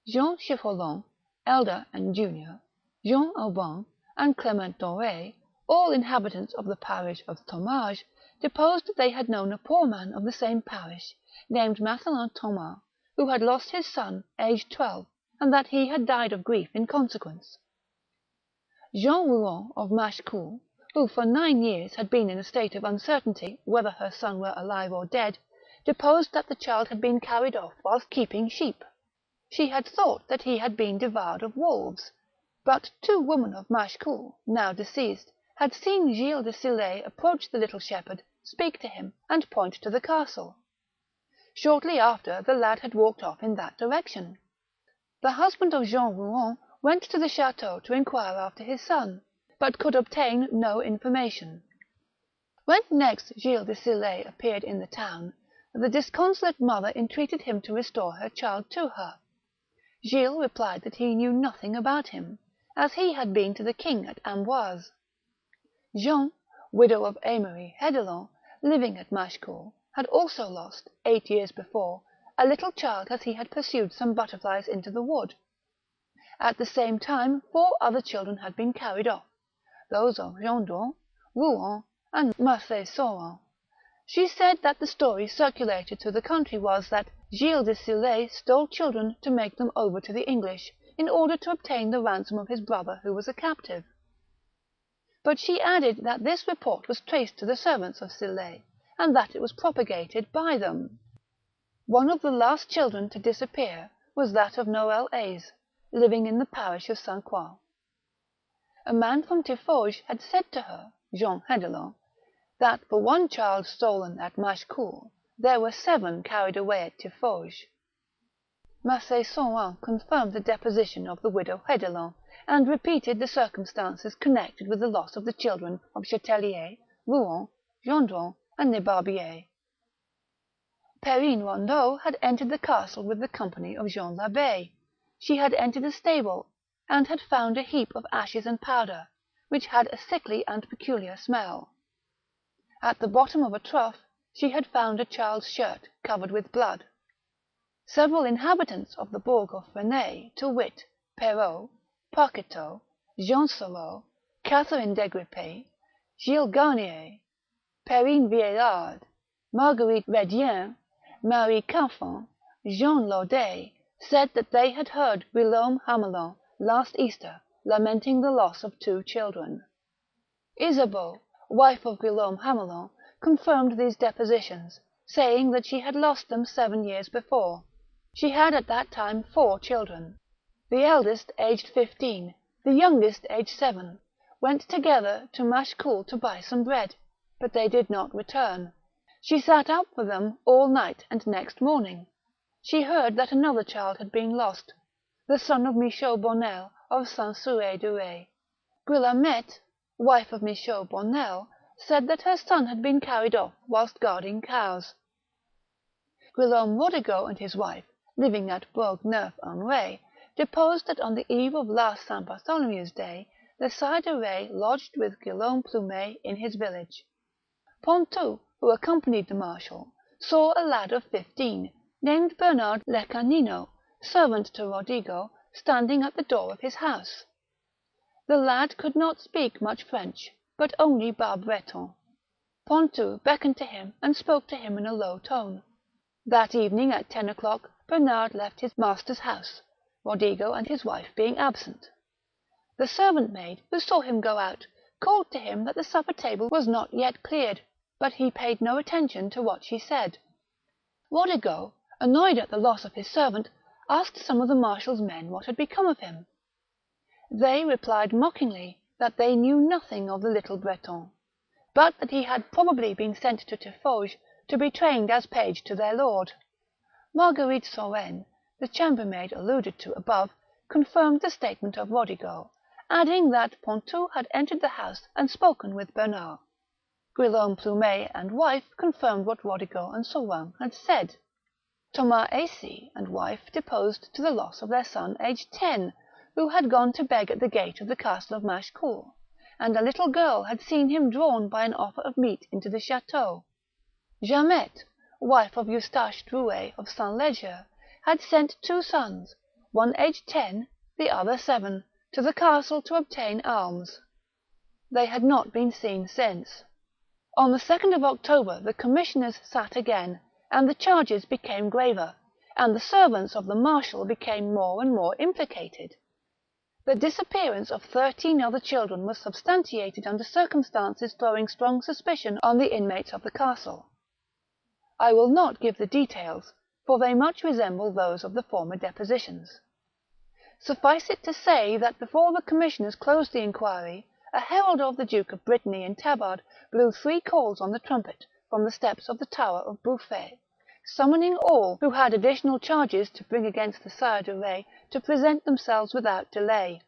Jean Chiffolon, elder and junior, Jean Aubin, and Clement Doré, all inhabitants of the parish of Thomage, deposed that they had known a poor man of the same parish, named Mathelin Thomas, who had lost his son, aged 12, and that he had died of grief in consequence. Jean Rouan of Machecoul, who for 9 years had been in a state of uncertainty whether her son were alive or dead, deposed that the child had been carried off whilst keeping sheep. She had thought that he had been devoured of wolves, but 2 women of Machecoul, now deceased, had seen Gilles de Sillé approach the little shepherd, speak to him, and point to the castle. Shortly after, the lad had walked off in that direction. The husband of Jean Rouan went to the chateau to inquire after his son, but could obtain no information. When next Gilles de Sillé appeared in the town, the disconsolate mother entreated him to restore her child to her. Gilles replied that he knew nothing about him, as he had been to the king at Amboise. Jean, widow of Aymery Hedelin, living at Machecoul, had also lost, 8 years before, a little child as he had pursued some butterflies into the wood. At the same time 4 other children had been carried off, those of Gendron, Rouen, and Marseille-Saurin. She said that the story circulated through the country was that Gilles de Sillé stole children to make them over to the English, in order to obtain the ransom of his brother who was a captive. But she added that this report was traced to the servants of Sillé, and that it was propagated by them. One of the last children to disappear was that of Noël Aise, living in the parish of Saint-Croix. A man from Tiffauges had said to her, Jean Hedelin, that for 1 child stolen at Machecoul, there were 7 carried away at Tiffauges. Marseille-Saurin confirmed the deposition of the widow Hedelin, and repeated the circumstances connected with the loss of the children of Chatelier, Rouen, Gendron, and Nebarbier. Perrine Rondeau had entered the castle with the company of Jean Labbé. She had entered a stable, and had found a heap of ashes and powder, which had a sickly and peculiar smell. At the bottom of a trough she had found a child's shirt covered with blood. Several inhabitants of the Bourg of Fresnay, to wit, Perrault, Parqueteau, Jean Sorot, Catherine Degripé, Gilles Garnier, Perrine Vieillard, Marguerite Redien, Marie Carfin, Jean Laudet, said that they had heard Guillaume Hamelin last Easter lamenting the loss of 2 children. Isabeau, wife of Guillaume Hamelin, confirmed these depositions, saying that she had lost them 7 years before. She had at that time 4 children. The eldest, aged 15, the youngest, aged 7, went together to Machecoul to buy some bread, but they did not return. She sat up for them all night, and next morning she heard that another child had been lost, the son of Michaud Bonnel of Saint-Sué-de-Ré. Guillemette, wife of Michaud Bonnel, said that her son had been carried off whilst guarding cows. Guillaume Rodigo and his wife, living at Bourg-Neuf-en-Retz, deposed that on the eve of last St. Bartholomew's Day, the Sire de Retz lodged with Guillaume Plumet in his village. Pontou, who accompanied the marshal, saw a lad of 15, named Bernard Lecanino, servant to Rodigo, standing at the door of his house. The lad could not speak much French, but only Bas Breton. Pontou beckoned to him and spoke to him in a low tone. That evening at 10 o'clock Bernard left his master's house, Rodigo and his wife being absent. The servant maid, who saw him go out, called to him that the supper table was not yet cleared, but he paid no attention to what she said. Rodigo, annoyed at the loss of his servant, asked some of the marshal's men what had become of him. They replied mockingly that they knew nothing of the little Breton, but that he had probably been sent to Tiffauges to be trained as page to their lord. Marguerite Soren, the chambermaid alluded to above, confirmed the statement of Rodigo, adding that Pontou had entered the house and spoken with Bernard. Guillaume Plumet and wife confirmed what Rodigo and Sorin had said. Thomas Acy and wife deposed to the loss of their son aged 10, who had gone to beg at the gate of the castle of Machecoul, and a little girl had seen him drawn by an offer of meat into the chateau. Jamette, wife of Eustache Drouet of Saint-Leger, had sent 2 sons, one aged 10, the other 7, to the castle to obtain alms. They had not been seen since. On the 2nd of October the commissioners sat again, and the charges became graver, and the servants of the marshal became more and more implicated. The disappearance of 13 other children was substantiated under circumstances throwing strong suspicion on the inmates of the castle. I will not give the details, for they much resemble those of the former depositions. Suffice it to say that before the commissioners closed the inquiry, a herald of the Duke of Brittany in tabard blew 3 calls on the trumpet from the steps of the tower of Bouffay, summoning all who had additional charges to bring against the Sire de Retz to present themselves without delay.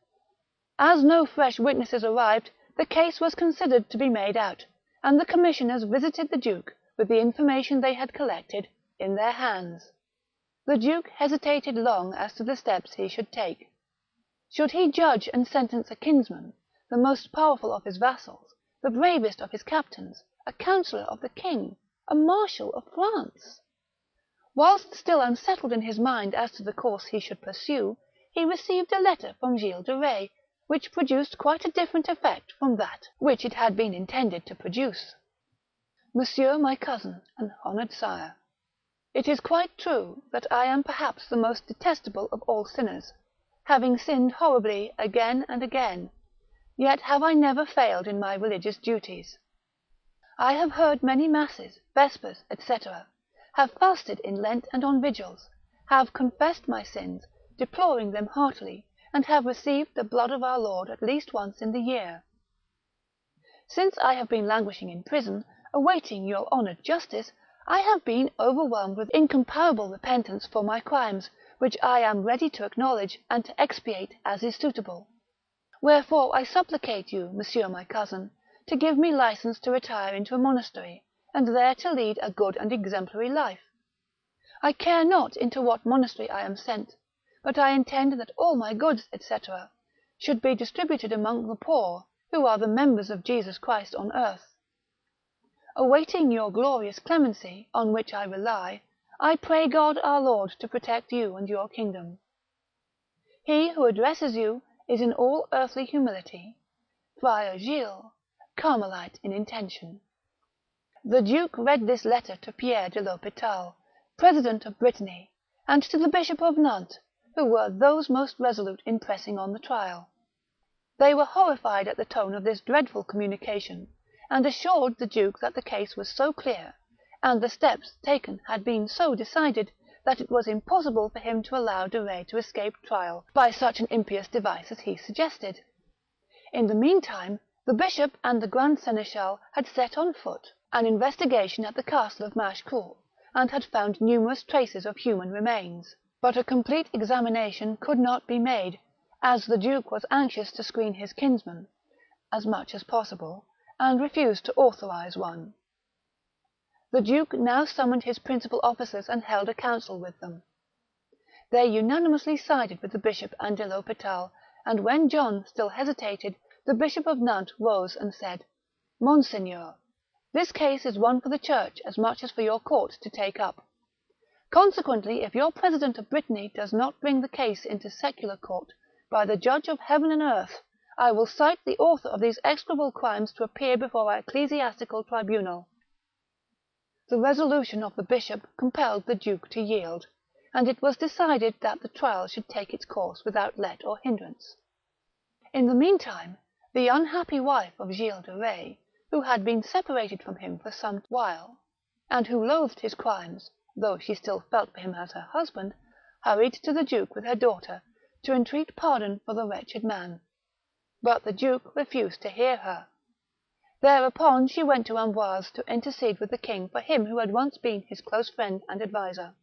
As no fresh witnesses arrived, the case was considered to be made out, and the commissioners visited the duke with the information they had collected in their hands. The duke hesitated long as to the steps he should take. Should he judge and sentence a kinsman, the most powerful of his vassals, the bravest of his captains, a counsellor of the king, a marshal of France? Whilst still unsettled in his mind as to the course he should pursue, he received a letter from Gilles de Retz, which produced quite a different effect from that which it had been intended to produce. Monsieur, my cousin and honoured sire, it is quite true that I am perhaps the most detestable of all sinners, having sinned horribly again and again, yet have I never failed in my religious duties. I have heard many masses, vespers, etc., have fasted in Lent and on vigils, have confessed my sins, deploring them heartily, and have received the blood of our Lord at least once in the year. Since I have been languishing in prison, awaiting your honoured justice, I have been overwhelmed with incomparable repentance for my crimes, which I am ready to acknowledge and to expiate as is suitable. Wherefore I supplicate you, monsieur my cousin, to give me license to retire into a monastery, and there to lead a good and exemplary life. I care not into what monastery I am sent, but I intend that all my goods, etc., should be distributed among the poor, who are the members of Jesus Christ on earth. Awaiting your glorious clemency, on which I rely, I pray God our Lord to protect you and your kingdom. He who addresses you is in all earthly humility, Friar Gilles, Carmelite in intention. The duke read this letter to Pierre de l'Hopital, president of Brittany, and to the Bishop of Nantes, who were those most resolute in pressing on the trial. They were horrified at the tone of this dreadful communication, and assured the duke that the case was so clear, and the steps taken had been so decided, that it was impossible for him to allow De Retz to escape trial by such an impious device as he suggested. In the meantime, the bishop and the grand seneschal had set on foot an investigation at the castle of Machecoul, and had found numerous traces of human remains, but a complete examination could not be made, as the duke was anxious to screen his kinsman, as much as possible, and refused to authorize one. The duke now summoned his principal officers and held a council with them. They unanimously sided with the bishop and de l'Hopital, and when John still hesitated, the Bishop of Nantes rose and said, Monseigneur, this case is one for the Church as much as for your court to take up. Consequently, if your President of Brittany does not bring the case into secular court, by the Judge of heaven and earth, I will cite the author of these execrable crimes to appear before our ecclesiastical tribunal." The resolution of the bishop compelled the duke to yield, and it was decided that the trial should take its course without let or hindrance. In the meantime, the unhappy wife of Gilles de Retz, who had been separated from him for some while, and who loathed his crimes, though she still felt for him as her husband, hurried to the duke with her daughter, to entreat pardon for the wretched man. But the duke refused to hear her. Thereupon she went to Amboise to intercede with the king for him who had once been his close friend and adviser.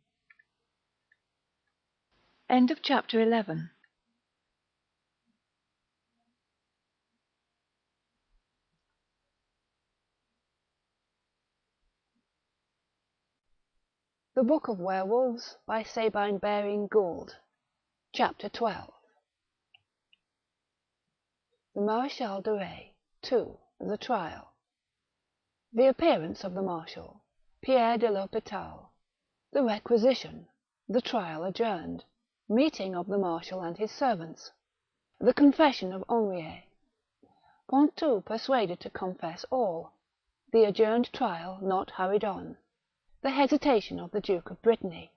Chapter 11. The Book of Werewolves by Sabine Baring-Gould. Chapter 12. The Marechal de Retz. 2. The Trial. The appearance of the Marshal. Pierre de l'Hopital. The requisition. The trial adjourned. Meeting of the Marshal and his servants. The confession of Henriet. Pontou persuaded to confess all. The adjourned trial not hurried on. The hesitation of the Duke of Brittany.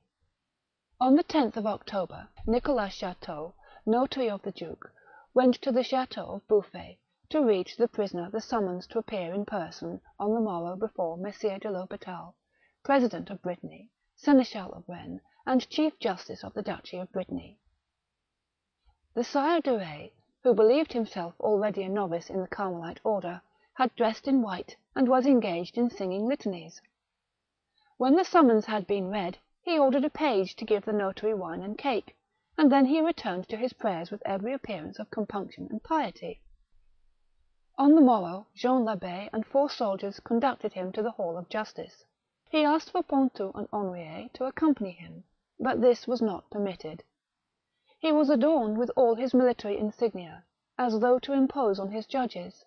On the 10th of October, Nicolas Chateau, notary of the Duke, went to the Chateau of Bouffay to read to the prisoner the summons to appear in person on the morrow before Messire de l'Hopital, President of Brittany, Seneschal of Rennes, and Chief Justice of the Duchy of Brittany. The Sire de Retz, who believed himself already a novice in the Carmelite order, had dressed in white, and was engaged in singing litanies. When the summons had been read, he ordered a page to give the notary wine and cake, and then he returned to his prayers with every appearance of compunction and piety. On the morrow, Jean l'Abbé and 4 soldiers conducted him to the Hall of Justice. He asked for Pontou and Henriet to accompany him, but this was not permitted. He was adorned with all his military insignia, as though to impose on his judges.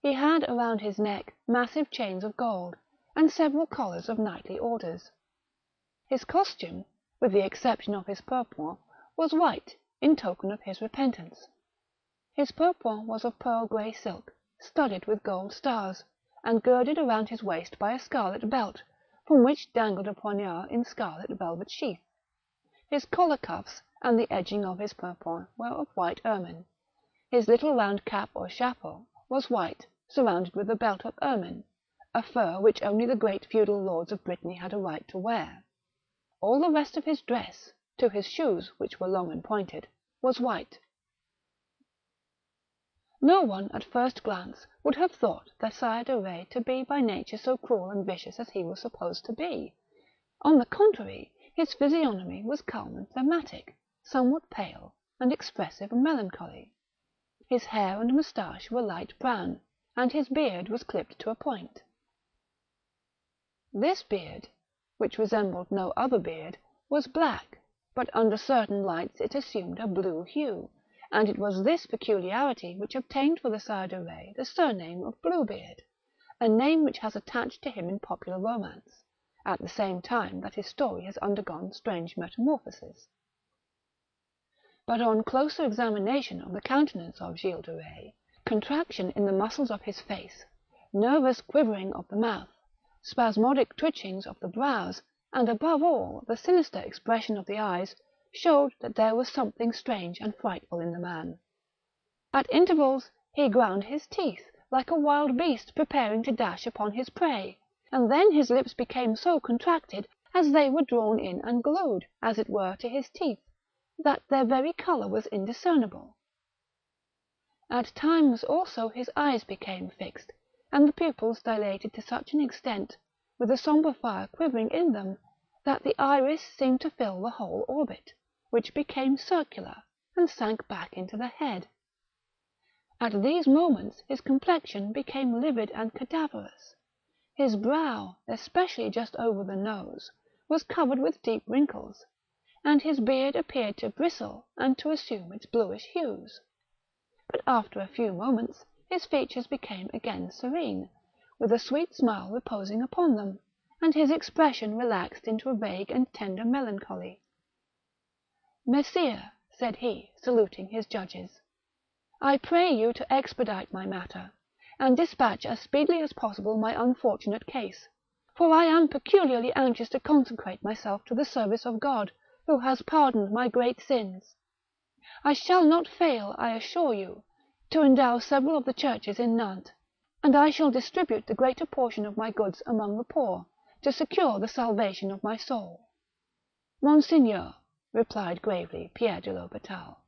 He had around his neck massive chains of gold, and several collars of knightly orders. His costume, with the exception of his purpoint, was white, in token of his repentance. His purpoint was of pearl grey silk, studded with gold stars, and girded around his waist by a scarlet belt, from which dangled a poignard in scarlet velvet sheath. His collar cuffs and the edging of his purpoint were of white ermine. His little round cap or chapeau was white, surrounded with a belt of ermine, a fur which only the great feudal lords of Brittany had a right to wear. All the rest of his dress, to his shoes, which were long and pointed, was white. No one at first glance would have thought the Sire de Retz to be by nature so cruel and vicious as he was supposed to be. On the contrary, his physiognomy was calm and phlegmatic, somewhat pale, and expressive of melancholy. His hair and moustache were light brown, and his beard was clipped to a point. This beard, which resembled no other beard, was black, but under certain lights it assumed a blue hue, and it was this peculiarity which obtained for the Sire de Retz the surname of Bluebeard, a name which has attached to him in popular romance, at the same time that his story has undergone strange metamorphoses. But on closer examination of the countenance of Gilles de Retz, contraction in the muscles of his face, nervous quivering of the mouth, spasmodic twitchings of the brows, and above all the sinister expression of the eyes, showed that there was something strange and frightful in the man. At intervals he ground his teeth like a wild beast preparing to dash upon his prey, and then his lips became so contracted as they were drawn in and glued, as it were, to his teeth, that their very colour was indiscernible. At times also his eyes became fixed, and the pupils dilated to such an extent, with a sombre fire quivering in them, that the iris seemed to fill the whole orbit, which became circular, and sank back into the head. At these moments his complexion became livid and cadaverous. His brow, especially just over the nose, was covered with deep wrinkles, and his beard appeared to bristle and to assume its bluish hues. But after a few moments his features became again serene, with a sweet smile reposing upon them, and his expression relaxed into a vague and tender melancholy. "Messire," said he, saluting his judges, "I pray you to expedite my matter, and dispatch as speedily as possible my unfortunate case, for I am peculiarly anxious to consecrate myself to the service of God, who has pardoned my great sins. I shall not fail, I assure you, to endow several of the churches in Nantes, and I shall distribute the greater portion of my goods among the poor, to secure the salvation of my soul." "Monseigneur," replied gravely Pierre de l'Hospital,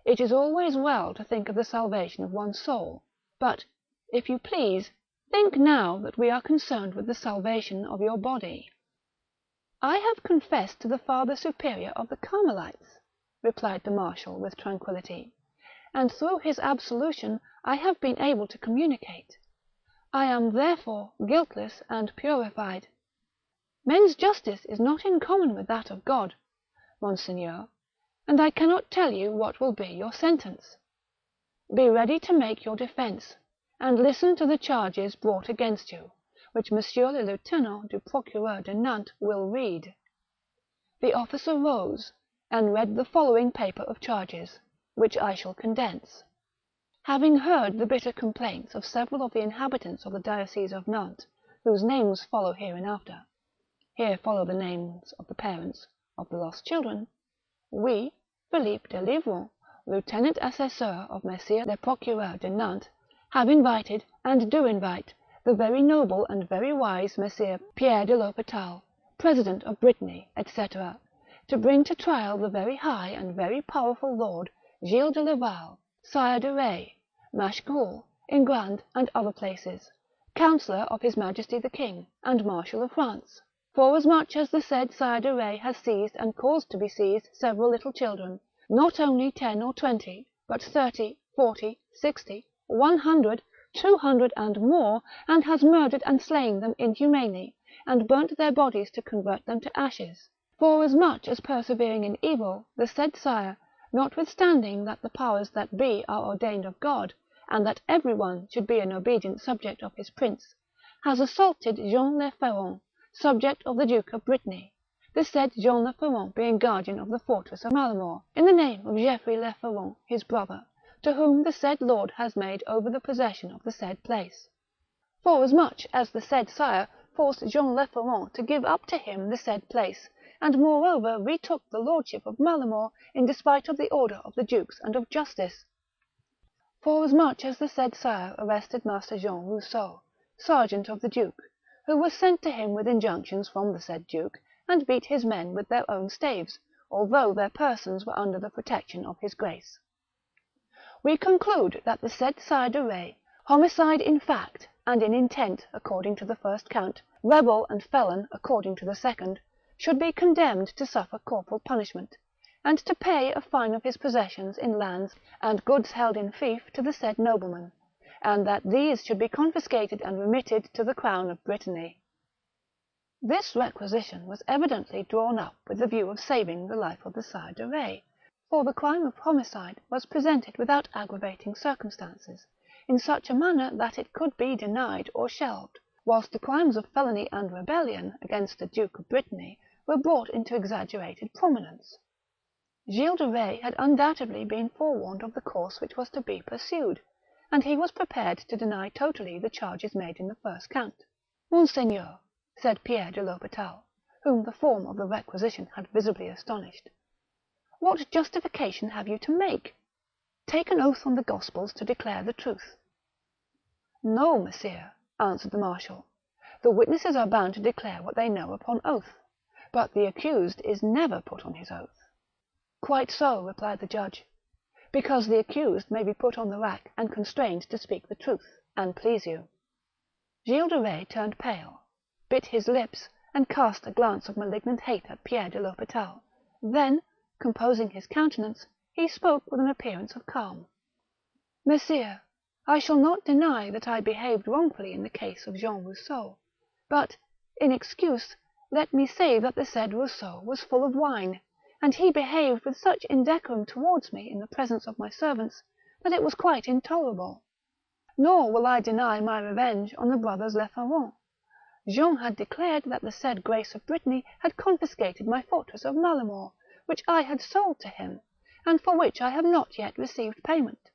"it is always well to think of the salvation of one's soul, but, if you please, think now that we are concerned with the salvation of your body." "I have confessed to the Father Superior of the Carmelites," replied the marshal with tranquillity, "and through his absolution I have been able to communicate. I am therefore guiltless and purified. Men's justice is not in common with that of God, monseigneur, and I cannot tell you what will be your sentence. Be ready to make your defence, and listen to the charges brought against you, which Monsieur le Lieutenant du Procureur de Nantes will read." The officer rose, and read the following paper of charges, which I shall condense. Having heard the bitter complaints of several of the inhabitants of the diocese of Nantes, whose names follow hereinafter, here follow the names of the parents of the lost children, we, Philippe de Livron, lieutenant assesseur of Messire le Procureur de Nantes, have invited, and do invite, the very noble and very wise Messire Pierre de l'Hospital, President of Brittany, etc., to bring to trial the very high and very powerful Lord Gilles de Laval, Sire de Retz, Machecoul, Ingrand, and other places, counsellor of His Majesty the King, and Marshal of France, forasmuch as the said Sire de Retz has seized and caused to be seized several little children, not only 10 or 20, but 30, 40, 60, 100, 200 and more, and has murdered and slain them inhumanely, and burnt their bodies to convert them to ashes. Forasmuch as persevering in evil, the said Sire, notwithstanding that the powers that be are ordained of God, and that every one should be an obedient subject of his prince, has assaulted Jean le Ferron, subject of the Duke of Brittany, the said Jean le Ferron being guardian of the fortress of Malemort, in the name of Geoffrey le Ferron, his brother, to whom the said lord has made over the possession of the said place. Forasmuch as the said Sire forced Jean le Ferron to give up to him the said place, and moreover retook the lordship of Malemort in despite of the order of the dukes and of justice. Forasmuch as the said Sire arrested Master Jean Rousseau, sergeant of the duke, who was sent to him with injunctions from the said duke, and beat his men with their own staves, although their persons were under the protection of his grace. We conclude that the said Sire de Retz, homicide in fact and in intent according to the first count, rebel and felon according to the second, should be condemned to suffer corporal punishment, and to pay a fine of his possessions in lands and goods held in fief to the said nobleman, and that these should be confiscated and remitted to the crown of Brittany. This requisition was evidently drawn up with the view of saving the life of the Sire de Retz, for the crime of homicide was presented without aggravating circumstances, in such a manner that it could be denied or shelved, whilst the crimes of felony and rebellion against the Duke of Brittany were brought into exaggerated prominence. Gilles de Retz had undoubtedly been forewarned of the course which was to be pursued, and he was prepared to deny totally the charges made in the first count. "Monseigneur," said Pierre de l'Hospital, whom the form of the requisition had visibly astonished, "what justification have you to make? Take an oath on the Gospels to declare the truth." "No, messire," answered the marshal, "the witnesses are bound to declare what they know upon oath, but the accused is never put on his oath." "Quite so," replied the judge, "because the accused may be put on the rack and constrained to speak the truth, and please you." Gilles de Retz turned pale, bit his lips, and cast a glance of malignant hate at Pierre de l'Hospital. Then, composing his countenance, he spoke with an appearance of calm. "Messire, I shall not deny that I behaved wrongfully in the case of Jean Rousseau, but, in excuse, let me say that the said Rousseau was full of wine, and he behaved with such indecorum towards me in the presence of my servants, that it was quite intolerable. Nor will I deny my revenge on the brothers Leferron. Jean had declared that the said Grace of Brittany had confiscated my fortress of Malemort, which I had sold to him, and for which I have not yet received payment.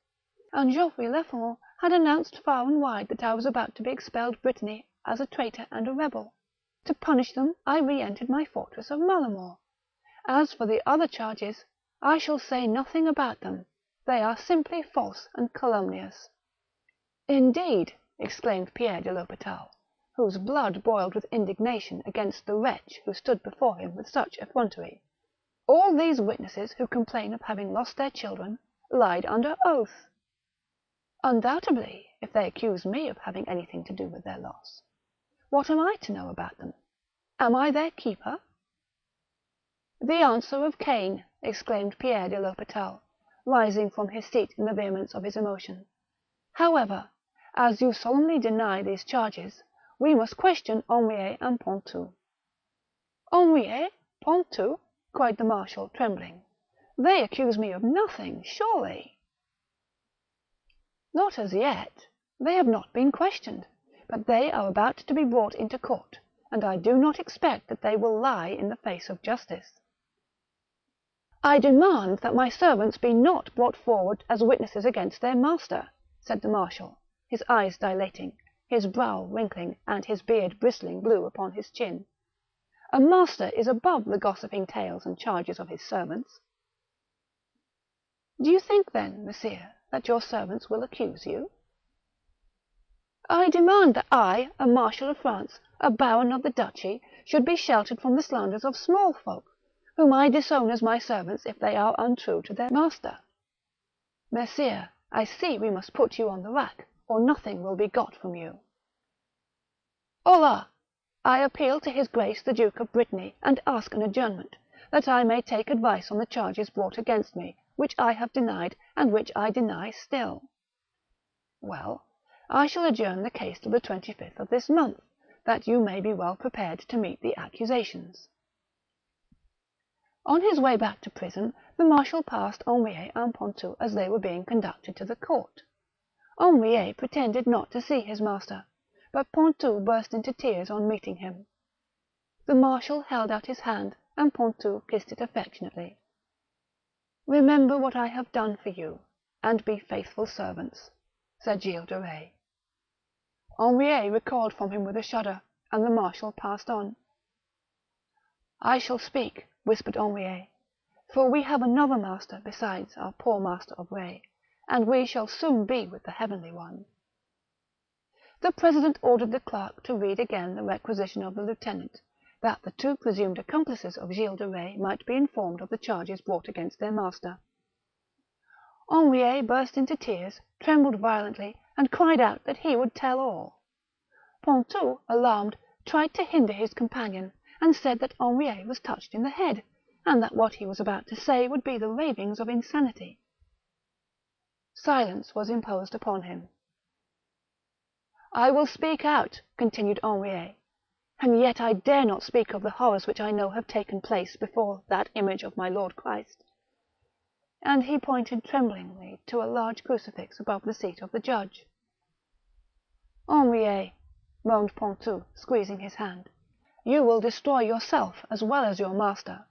And Geoffrey Leferron had announced far and wide that I was about to be expelled Brittany as a traitor and a rebel. To punish them, I re-entered my fortress of Malemort. As for the other charges, I shall say nothing about them. They are simply false and calumnious." "Indeed!" exclaimed Pierre de l'Hospital, whose blood boiled with indignation against the wretch who stood before him with such effrontery. "All these witnesses who complain of having lost their children lied under oath." "Undoubtedly, if they accuse me of having anything to do with their loss. What am I to know about them? Am I their keeper?" "The answer of Cain!" exclaimed Pierre de l'Hospital, rising from his seat in the vehemence of his emotion. "However, as you solemnly deny these charges, we must question Henriet and Pontou." "Henriet? Pontou?" cried the marshal, trembling. "They accuse me of nothing, surely?" "Not as yet. They have not been questioned, but they are about to be brought into court, and I do not expect that they will lie in the face of justice." "I demand that my servants be not brought forward as witnesses against their master," said the marshal, his eyes dilating, his brow wrinkling, and his beard bristling blue upon his chin. "A master is above the gossiping tales and charges of his servants." "Do you think, then, messire, that your servants will accuse you?" "I demand that I, a marshal of France, a baron of the duchy, should be sheltered from the slanders of small folk, whom I disown as my servants if they are untrue to their master." "Messire, I see we must put you on the rack, or nothing will be got from you." "Hola! I appeal to his grace the Duke of Brittany, and ask an adjournment, that I may take advice on the charges brought against me, which I have denied, and which I deny still." "Well, I shall adjourn the case till the 25th of this month, that you may be well prepared to meet the accusations." On his way back to prison, the marshal passed Henriet and Pontou as they were being conducted to the court. Henriet pretended not to see his master, but Pontou burst into tears on meeting him. The marshal held out his hand, and Pontou kissed it affectionately. "Remember what I have done for you, and be faithful servants," said Gilles de Retz. Henriet recoiled from him with a shudder, and the marshal passed on. "I shall speak," whispered Henriet, "for we have another master besides our poor master of Retz, and we shall soon be with the heavenly one." The president ordered the clerk to read again the requisition of the lieutenant, that the two presumed accomplices of Gilles de Retz might be informed of the charges brought against their master. Henriet burst into tears, trembled violently, and cried out that he would tell all. Pontou, alarmed, tried to hinder his companion, and said that Henriet was touched in the head, and that what he was about to say would be the ravings of insanity. Silence was imposed upon him. "I will speak out," continued Henriet, "and yet I dare not speak of the horrors which I know have taken place before that image of my Lord Christ." And he pointed tremblingly to a large crucifix above the seat of the judge. "Henriet," moaned Pontou, squeezing his hand, "you will destroy yourself as well as your master."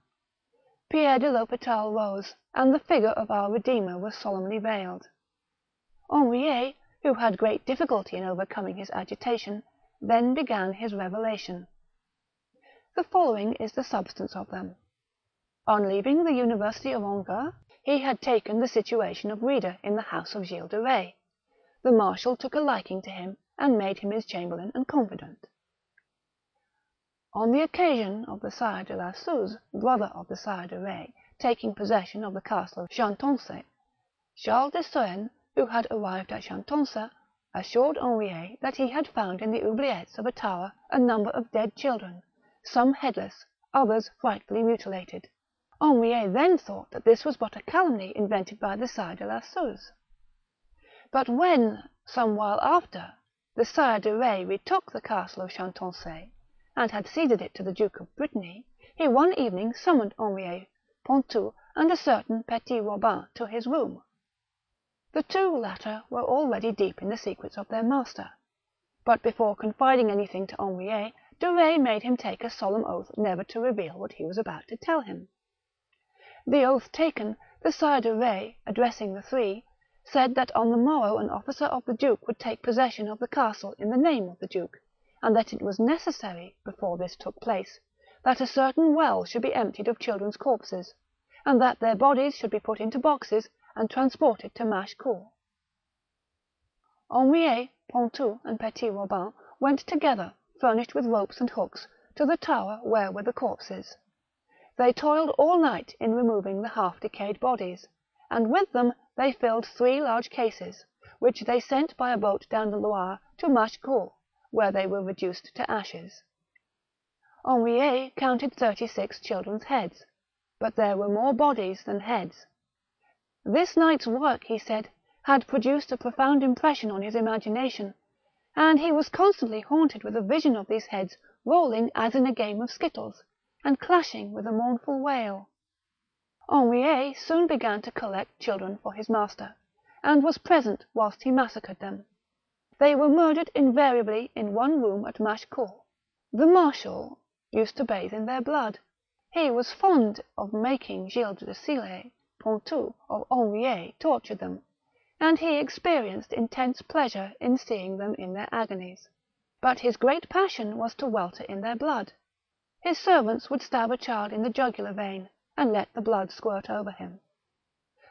Pierre de l'Hospital rose, and the figure of our Redeemer was solemnly veiled. Henriet, who had great difficulty in overcoming his agitation, then began his revelation. The following is the substance of them. On leaving the University of Angers, he had taken the situation of reader in the house of Gilles de Retz. The marshal took a liking to him, and made him his chamberlain and confidant. On the occasion of the Sire de la Suze, brother of the Sire de Retz, taking possession of the castle of Chantonce, Charles de Soenne, who had arrived at Chantonce, assured Henriet that he had found in the oubliettes of a tower a number of dead children, some headless, others frightfully mutilated. Henriet then thought that this was but a calumny invented by the Sire de la Suze. But when, some while after, the Sire de Retz retook the castle of Chantonce, and had ceded it to the Duke of Brittany, he one evening summoned Henriet Pontou, and a certain Petit Robin to his room. The two latter were already deep in the secrets of their master, but before confiding anything to Henriet, De Retz made him take a solemn oath never to reveal what he was about to tell him. The oath taken, the Sire de Retz, addressing the three, said that on the morrow an officer of the duke would take possession of the castle in the name of the duke, and that it was necessary, before this took place, that a certain well should be emptied of children's corpses, and that their bodies should be put into boxes and transported to Machecoul. Henriet, Pontou, and Petit Robin went together, furnished with ropes and hooks, to the tower where were the corpses. They toiled all night in removing the half-decayed bodies, and with them they filled 3 large cases, which they sent by a boat down the Loire to Machecoul, where they were reduced to ashes. Henriet counted 36 children's heads, but there were more bodies than heads. This night's work, he said, had produced a profound impression on his imagination, and he was constantly haunted with a vision of these heads rolling as in a game of skittles, and clashing with a mournful wail. Henriet soon began to collect children for his master, and was present whilst he massacred them. They were murdered invariably in one room at Machecoul. The marshal used to bathe in their blood. He was fond of making Gilles de Sill, Pontou, or Henriet torture them, and he experienced intense pleasure in seeing them in their agonies. But his great passion was to welter in their blood. His servants would stab a child in the jugular vein, and let the blood squirt over him.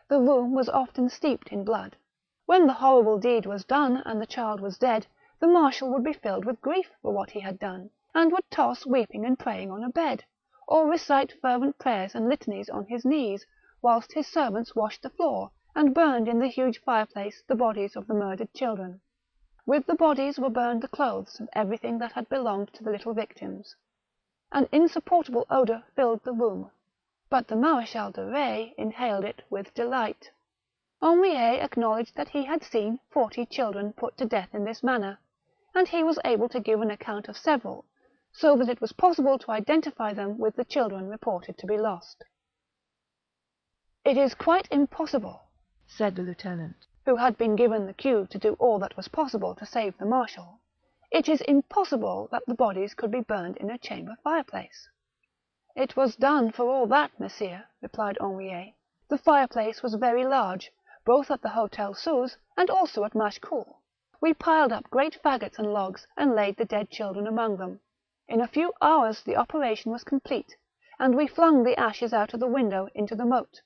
The room was often steeped in blood. When the horrible deed was done and the child was dead, the marshal would be filled with grief for what he had done, and would toss weeping and praying on a bed, or recite fervent prayers and litanies on his knees, whilst his servants washed the floor, and burned in the huge fireplace the bodies of the murdered children. With the bodies were burned the clothes and everything that had belonged to the little victims. An insupportable odour filled the room, but the Marechal de Retz inhaled it with delight. Henriet acknowledged that he had seen 40 children put to death in this manner, and he was able to give an account of several, so that it was possible to identify them with the children reported to be lost. "It is quite impossible," said the lieutenant, who had been given the cue to do all that was possible to save the marshal, "it is impossible that the bodies could be burned in a chamber fireplace." "It was done for all that, monsieur," replied Henriet. "The fireplace was very large, both at the Hotel Suze and also at Machecoul. We piled up great faggots and logs, and laid the dead children among them. In a few hours the operation was complete, and we flung the ashes out of the window into the moat."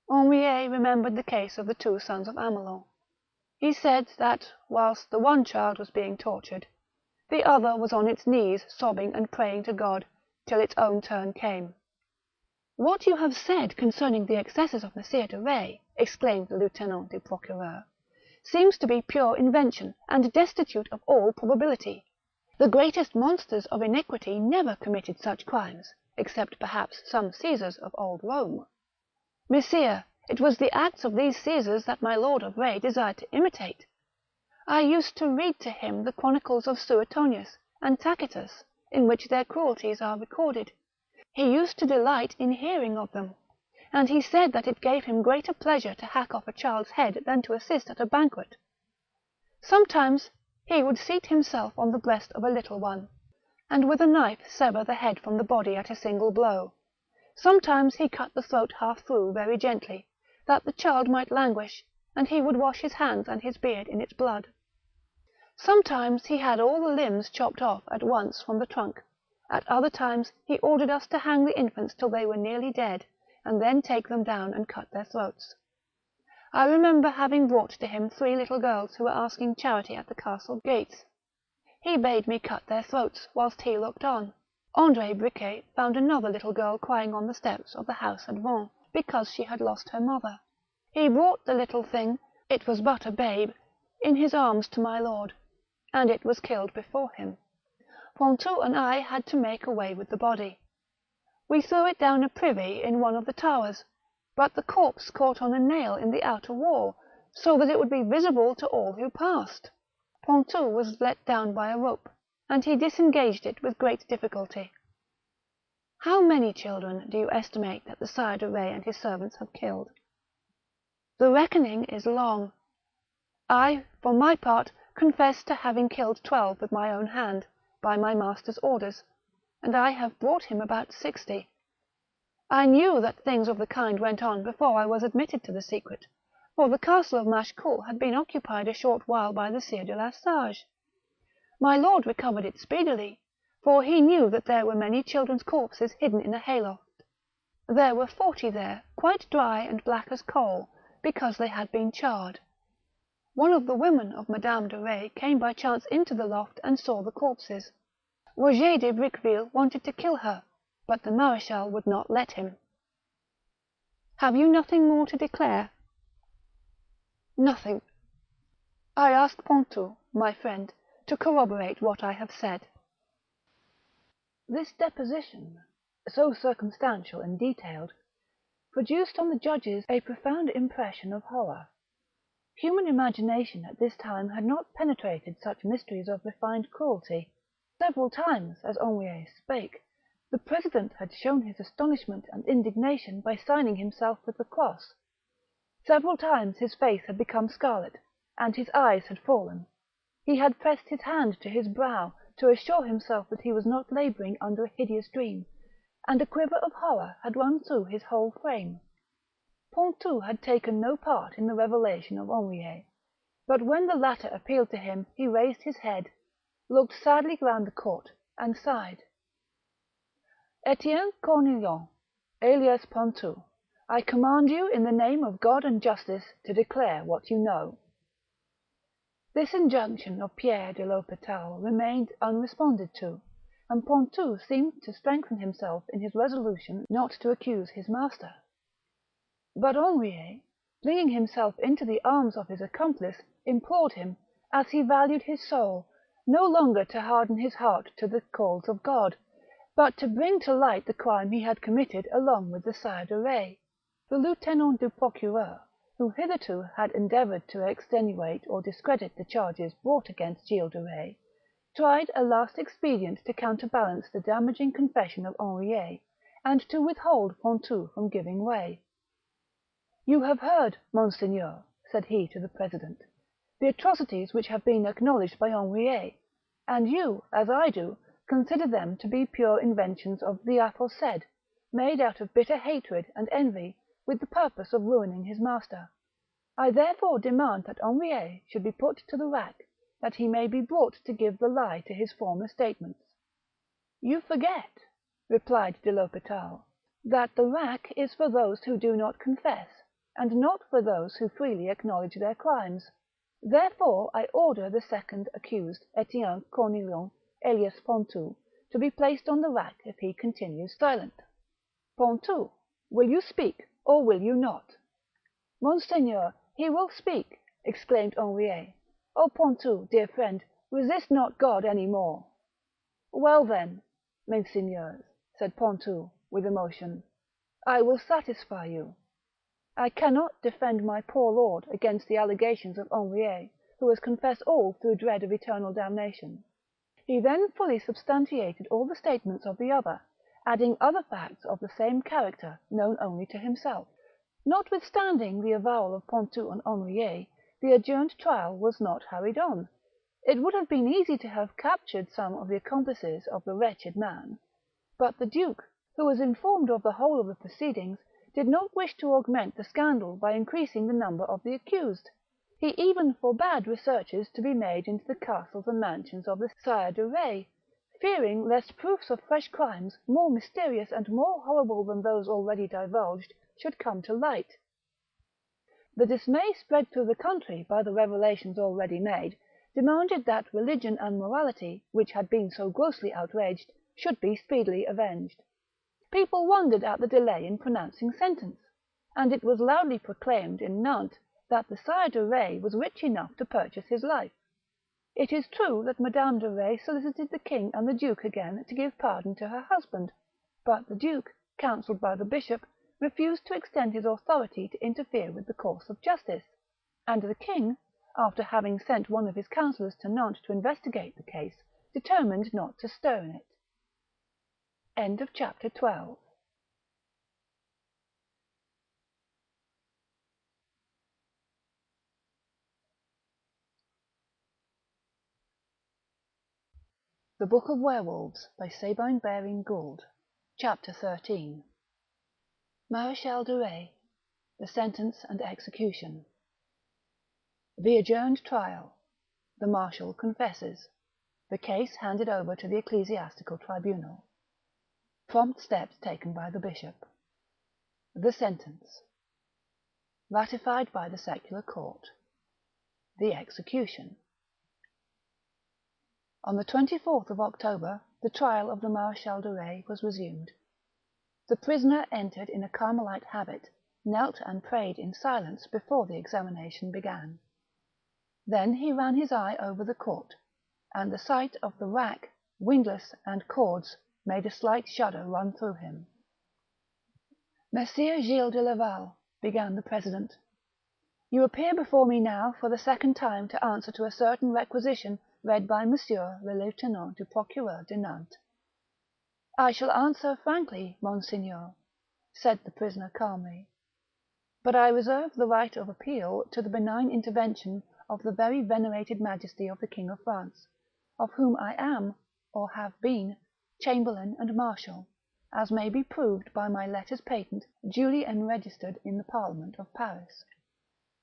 Henriet remembered the case of the 2 sons of Amelot. He said that, whilst the one child was being tortured, the other was on its knees sobbing and praying to God till its own turn came. "What you have said concerning the excesses of M. de Retz," exclaimed the lieutenant du procureur, "seems to be pure invention, and destitute of all probability. The greatest monsters of iniquity never committed such crimes, except perhaps some Caesars of old Rome." "Messire, it was the acts of these Caesars that my Lord of Retz desired to imitate. I used to read to him the chronicles of Suetonius and Tacitus, in which their cruelties are recorded. He used to delight in hearing of them, and he said that it gave him greater pleasure to hack off a child's head than to assist at a banquet. Sometimes he would seat himself on the breast of a little one, and with a knife sever the head from the body at a single blow. Sometimes he cut the throat half through very gently, that the child might languish, and he would wash his hands and his beard in its blood. Sometimes he had all the limbs chopped off at once from the trunk. At other times he ordered us to hang the infants till they were nearly dead, and then take them down and cut their throats. I remember having brought to him 3 little girls who were asking charity at the castle gates. He bade me cut their throats, whilst he looked on. André Briquet found another little girl crying on the steps of the house at Vannes, because she had lost her mother. He brought the little thing, it was but a babe, in his arms to my lord, and it was killed before him. Pontou and I had to make away with the body. We threw it down a privy in one of the towers, but the corpse caught on a nail in the outer wall, so that it would be visible to all who passed. Pontou was let down by a rope, and he disengaged it with great difficulty. How many children do you estimate that the Sire de Retz and his servants have killed? The reckoning is long. I, for my part, confess to having killed 12 with my own hand, by my master's orders, and I have brought him about 60. I knew that things of the kind went on before I was admitted to the secret, for the castle of Machecoul had been occupied a short while by the Sire de la Sage. My lord recovered it speedily, for he knew that there were many children's corpses hidden in a hayloft. There were 40 there, quite dry and black as coal, because they had been charred. One of the women of Madame de Retz came by chance into the loft and saw the corpses. Roger de Briqueville wanted to kill her, but the Marechal would not let him. Have you nothing more to declare? Nothing. I ask Pontou, my friend, to corroborate what I have said. This deposition, so circumstantial and detailed, produced on the judges a profound impression of horror. Human imagination at this time had not penetrated such mysteries of refined cruelty. Several times, as Henriet spake, the president had shown his astonishment and indignation by signing himself with the cross. Several times his face had become scarlet, and his eyes had fallen. He had pressed his hand to his brow to assure himself that he was not labouring under a hideous dream, and a quiver of horror had run through his whole frame. Pontou had taken no part in the revelation of Henriet, but when the latter appealed to him, he raised his head, looked sadly round the court, and sighed. Etienne Cornillon, alias Pontou, I command you in the name of God and justice to declare what you know. This injunction of Pierre de l'Hospital remained unresponded to, and Pontou seemed to strengthen himself in his resolution not to accuse his master. But Henriet, flinging himself into the arms of his accomplice, implored him, as he valued his soul, no longer to harden his heart to the calls of God, but to bring to light the crime he had committed along with the Sire de Retz. The lieutenant du procureur, who hitherto had endeavoured to extenuate or discredit the charges brought against Gilles de Retz, tried a last expedient to counterbalance the damaging confession of Henriet, and to withhold Pontou from giving way. You have heard, monseigneur, said he to the president, the atrocities which have been acknowledged by Henriet, and you, as I do, consider them to be pure inventions of the aforesaid, made out of bitter hatred and envy, with the purpose of ruining his master. I therefore demand that Henriet should be put to the rack, that he may be brought to give the lie to his former statements. You forget, replied de l'Hospital, that the rack is for those who do not confess, and not for those who freely acknowledge their crimes. Therefore I order the second accused, Etienne Cornillon, alias Pontou, to be placed on the rack if he continues silent. Pontou, will you speak, or will you not? Monseigneur, he will speak, exclaimed Henriet. O Pontou, dear friend, resist not God any more. Well then, messieurs, said Pontou, with emotion, I will satisfy you. I cannot defend my poor lord against the allegations of Henriet, who has confessed all through dread of eternal damnation. He then fully substantiated all the statements of the other, adding other facts of the same character known only to himself. Notwithstanding the avowal of Pontou and Henriet, the adjourned trial was not hurried on. It would have been easy to have captured some of the accomplices of the wretched man, but the duke, who was informed of the whole of the proceedings, did not wish to augment the scandal by increasing the number of the accused. He even forbade researches to be made into the castles and mansions of the Sire de Retz, fearing lest proofs of fresh crimes, more mysterious and more horrible than those already divulged, should come to light. The dismay spread through the country by the revelations already made demanded that religion and morality, which had been so grossly outraged, should be speedily avenged. People wondered at the delay in pronouncing sentence, and it was loudly proclaimed in Nantes that the Sire de Retz was rich enough to purchase his life. It is true that Madame de Retz solicited the king and the duke again to give pardon to her husband, but the duke, counselled by the bishop, refused to extend his authority to interfere with the course of justice, and the king, after having sent one of his counsellors to Nantes to investigate the case, determined not to stir in it. End of chapter 12. The Book of Werewolves by Sabine Baring-Gould. Chapter 13. Maréchal de Retz, the Sentence and Execution. The adjourned trial. The Marshal confesses. The case handed over to the ecclesiastical tribunal. Prompt steps taken by the bishop. The sentence. Ratified by the secular court. The execution. On the 24th of October, the trial of the Maréchal de Retz was resumed. The prisoner entered in a Carmelite habit, knelt and prayed in silence before the examination began. Then he ran his eye over the court, and the sight of the rack, windlass, and cords made a slight shudder run through him. Messire Gilles de Laval, began the president, you appear before me now for the second time to answer to a certain requisition read by Monsieur le Lieutenant du Procureur de Nantes. I shall answer frankly, Monseigneur, said the prisoner calmly, but I reserve the right of appeal to the benign intervention of the very venerated Majesty of the King of France, of whom I am, or have been, Chamberlain and Marshal, as may be proved by my letters patent duly enregistered in the Parliament of Paris.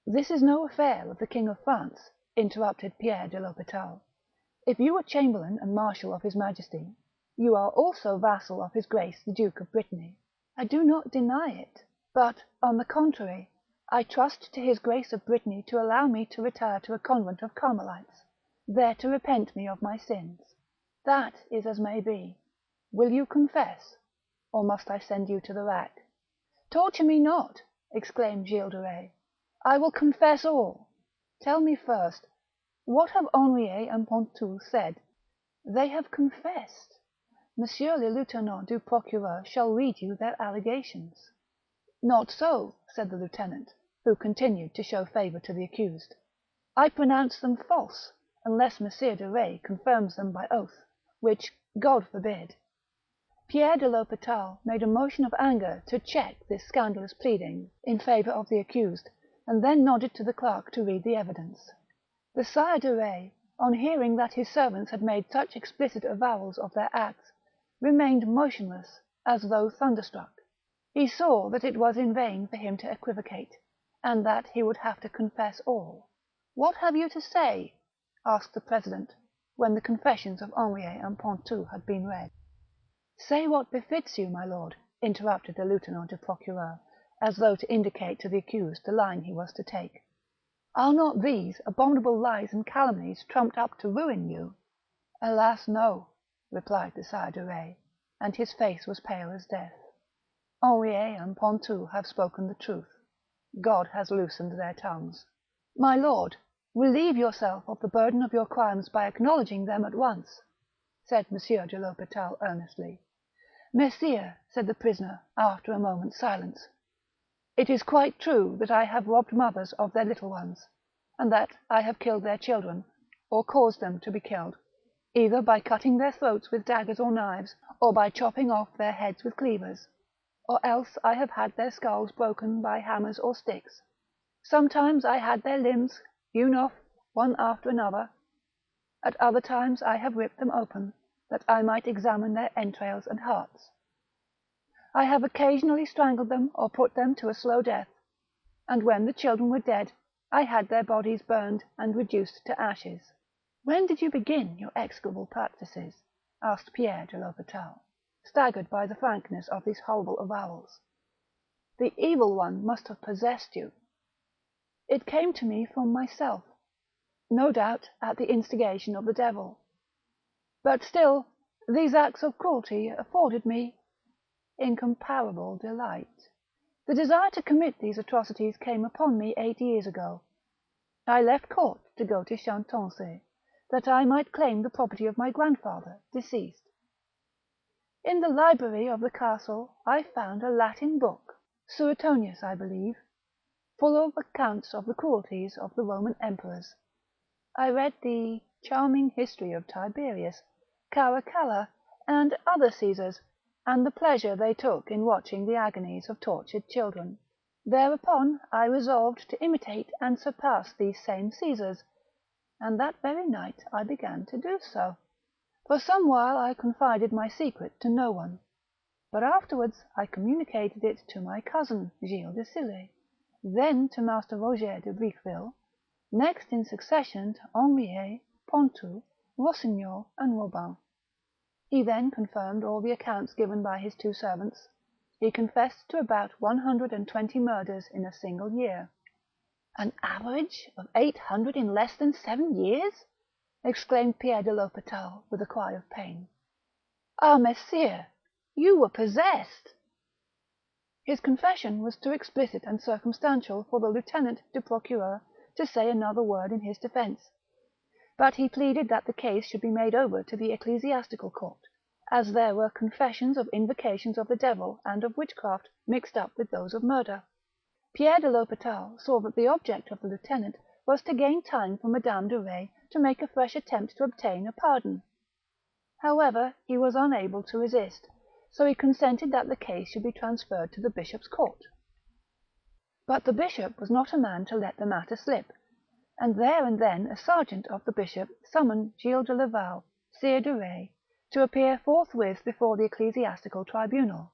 This is no affair of the King of France, interrupted Pierre de l'Hôpital. If you are Chamberlain and Marshal of His Majesty, you are also vassal of His Grace the Duke of Brittany. I do not deny it, but, on the contrary, I trust to His Grace of Brittany to allow me to retire to a convent of Carmelites, there to repent me of my sins. That is as may be. Will you confess, or must I send you to the rack? Torture me not, exclaimed Gilles de Retz. I will confess all. Tell me first, what have Henriet and Pontou said? They have confessed. Monsieur le Lieutenant du Procureur shall read you their allegations. Not so, said the lieutenant, who continued to show favour to the accused. I pronounce them false, unless Monsieur de Retz confirms them by oath, which God forbid. Pierre de l'Hôpital made a motion of anger to check this scandalous pleading in favour of the accused, and then nodded to the clerk to read the evidence. The Sire de Retz, on hearing that his servants had made such explicit avowals of their acts, remained motionless, as though thunderstruck. He saw that it was in vain for him to equivocate, and that he would have to confess all. What have you to say? Asked the president, when the confessions of Henriet and Pontou had been read. Say what befits you, my lord, interrupted the lieutenant du procureur, as though to indicate to the accused the line he was to take. Are not these abominable lies and calumnies trumped up to ruin you? Alas, no, replied the Sire de Retz, and his face was pale as death. Henriet and Pontou have spoken the truth. God has loosened their tongues. My lord, relieve yourself of the burden of your crimes by acknowledging them at once, said Monsieur de l'Hôpital earnestly. Messire, said the prisoner, after a moment's silence, it is quite true that I have robbed mothers of their little ones, and that I have killed their children, or caused them to be killed, either by cutting their throats with daggers or knives, or by chopping off their heads with cleavers, or else I have had their skulls broken by hammers or sticks. Sometimes I had their limbs hewn off one after another. At other times I have ripped them open, that I might examine their entrails and hearts. I have occasionally strangled them or put them to a slow death, and when the children were dead, I had their bodies burned and reduced to ashes. When did you begin your execrable practices? Asked Pierre de l'Hôpital, staggered by the frankness of these horrible avowals. The evil one must have possessed you. It came to me from myself, no doubt at the instigation of the devil. But still, these acts of cruelty afforded me incomparable delight. The desire to commit these atrocities came upon me 8 years ago. I left court to go to Chantonce, that I might claim the property of my grandfather, deceased. In the library of the castle I found a Latin book, Suetonius I believe, full of accounts of the cruelties of the Roman emperors. I read the charming history of Tiberius, Caracalla, and other Caesars, and the pleasure they took in watching the agonies of tortured children. Thereupon I resolved to imitate and surpass these same Caesars, and that very night I began to do so. For some while I confided my secret to no one, but afterwards I communicated it to my cousin Gilles de Sille, then to Master Roger de Briqueville, next in succession to Henriet, Pontou, Rossignol, and Robin. He then confirmed all the accounts given by his 2 servants. He confessed to about 120 murders in a single year. "An average of 800 in less than 7 years?" exclaimed Pierre de l'Hospital with a cry of pain. "Ah, messire, you were possessed!" His confession was too explicit and circumstantial for the lieutenant du procureur to say another word in his defence, but he pleaded that the case should be made over to the ecclesiastical court, as there were confessions of invocations of the devil and of witchcraft mixed up with those of murder. Pierre de l'Hospital saw that the object of the lieutenant was to gain time for Madame de Retz to make a fresh attempt to obtain a pardon. However, he was unable to resist, so he consented that the case should be transferred to the bishop's court. But the bishop was not a man to let the matter slip, and there and then a sergeant of the bishop summoned Gilles de Laval, Sire de Retz, to appear forthwith before the ecclesiastical tribunal.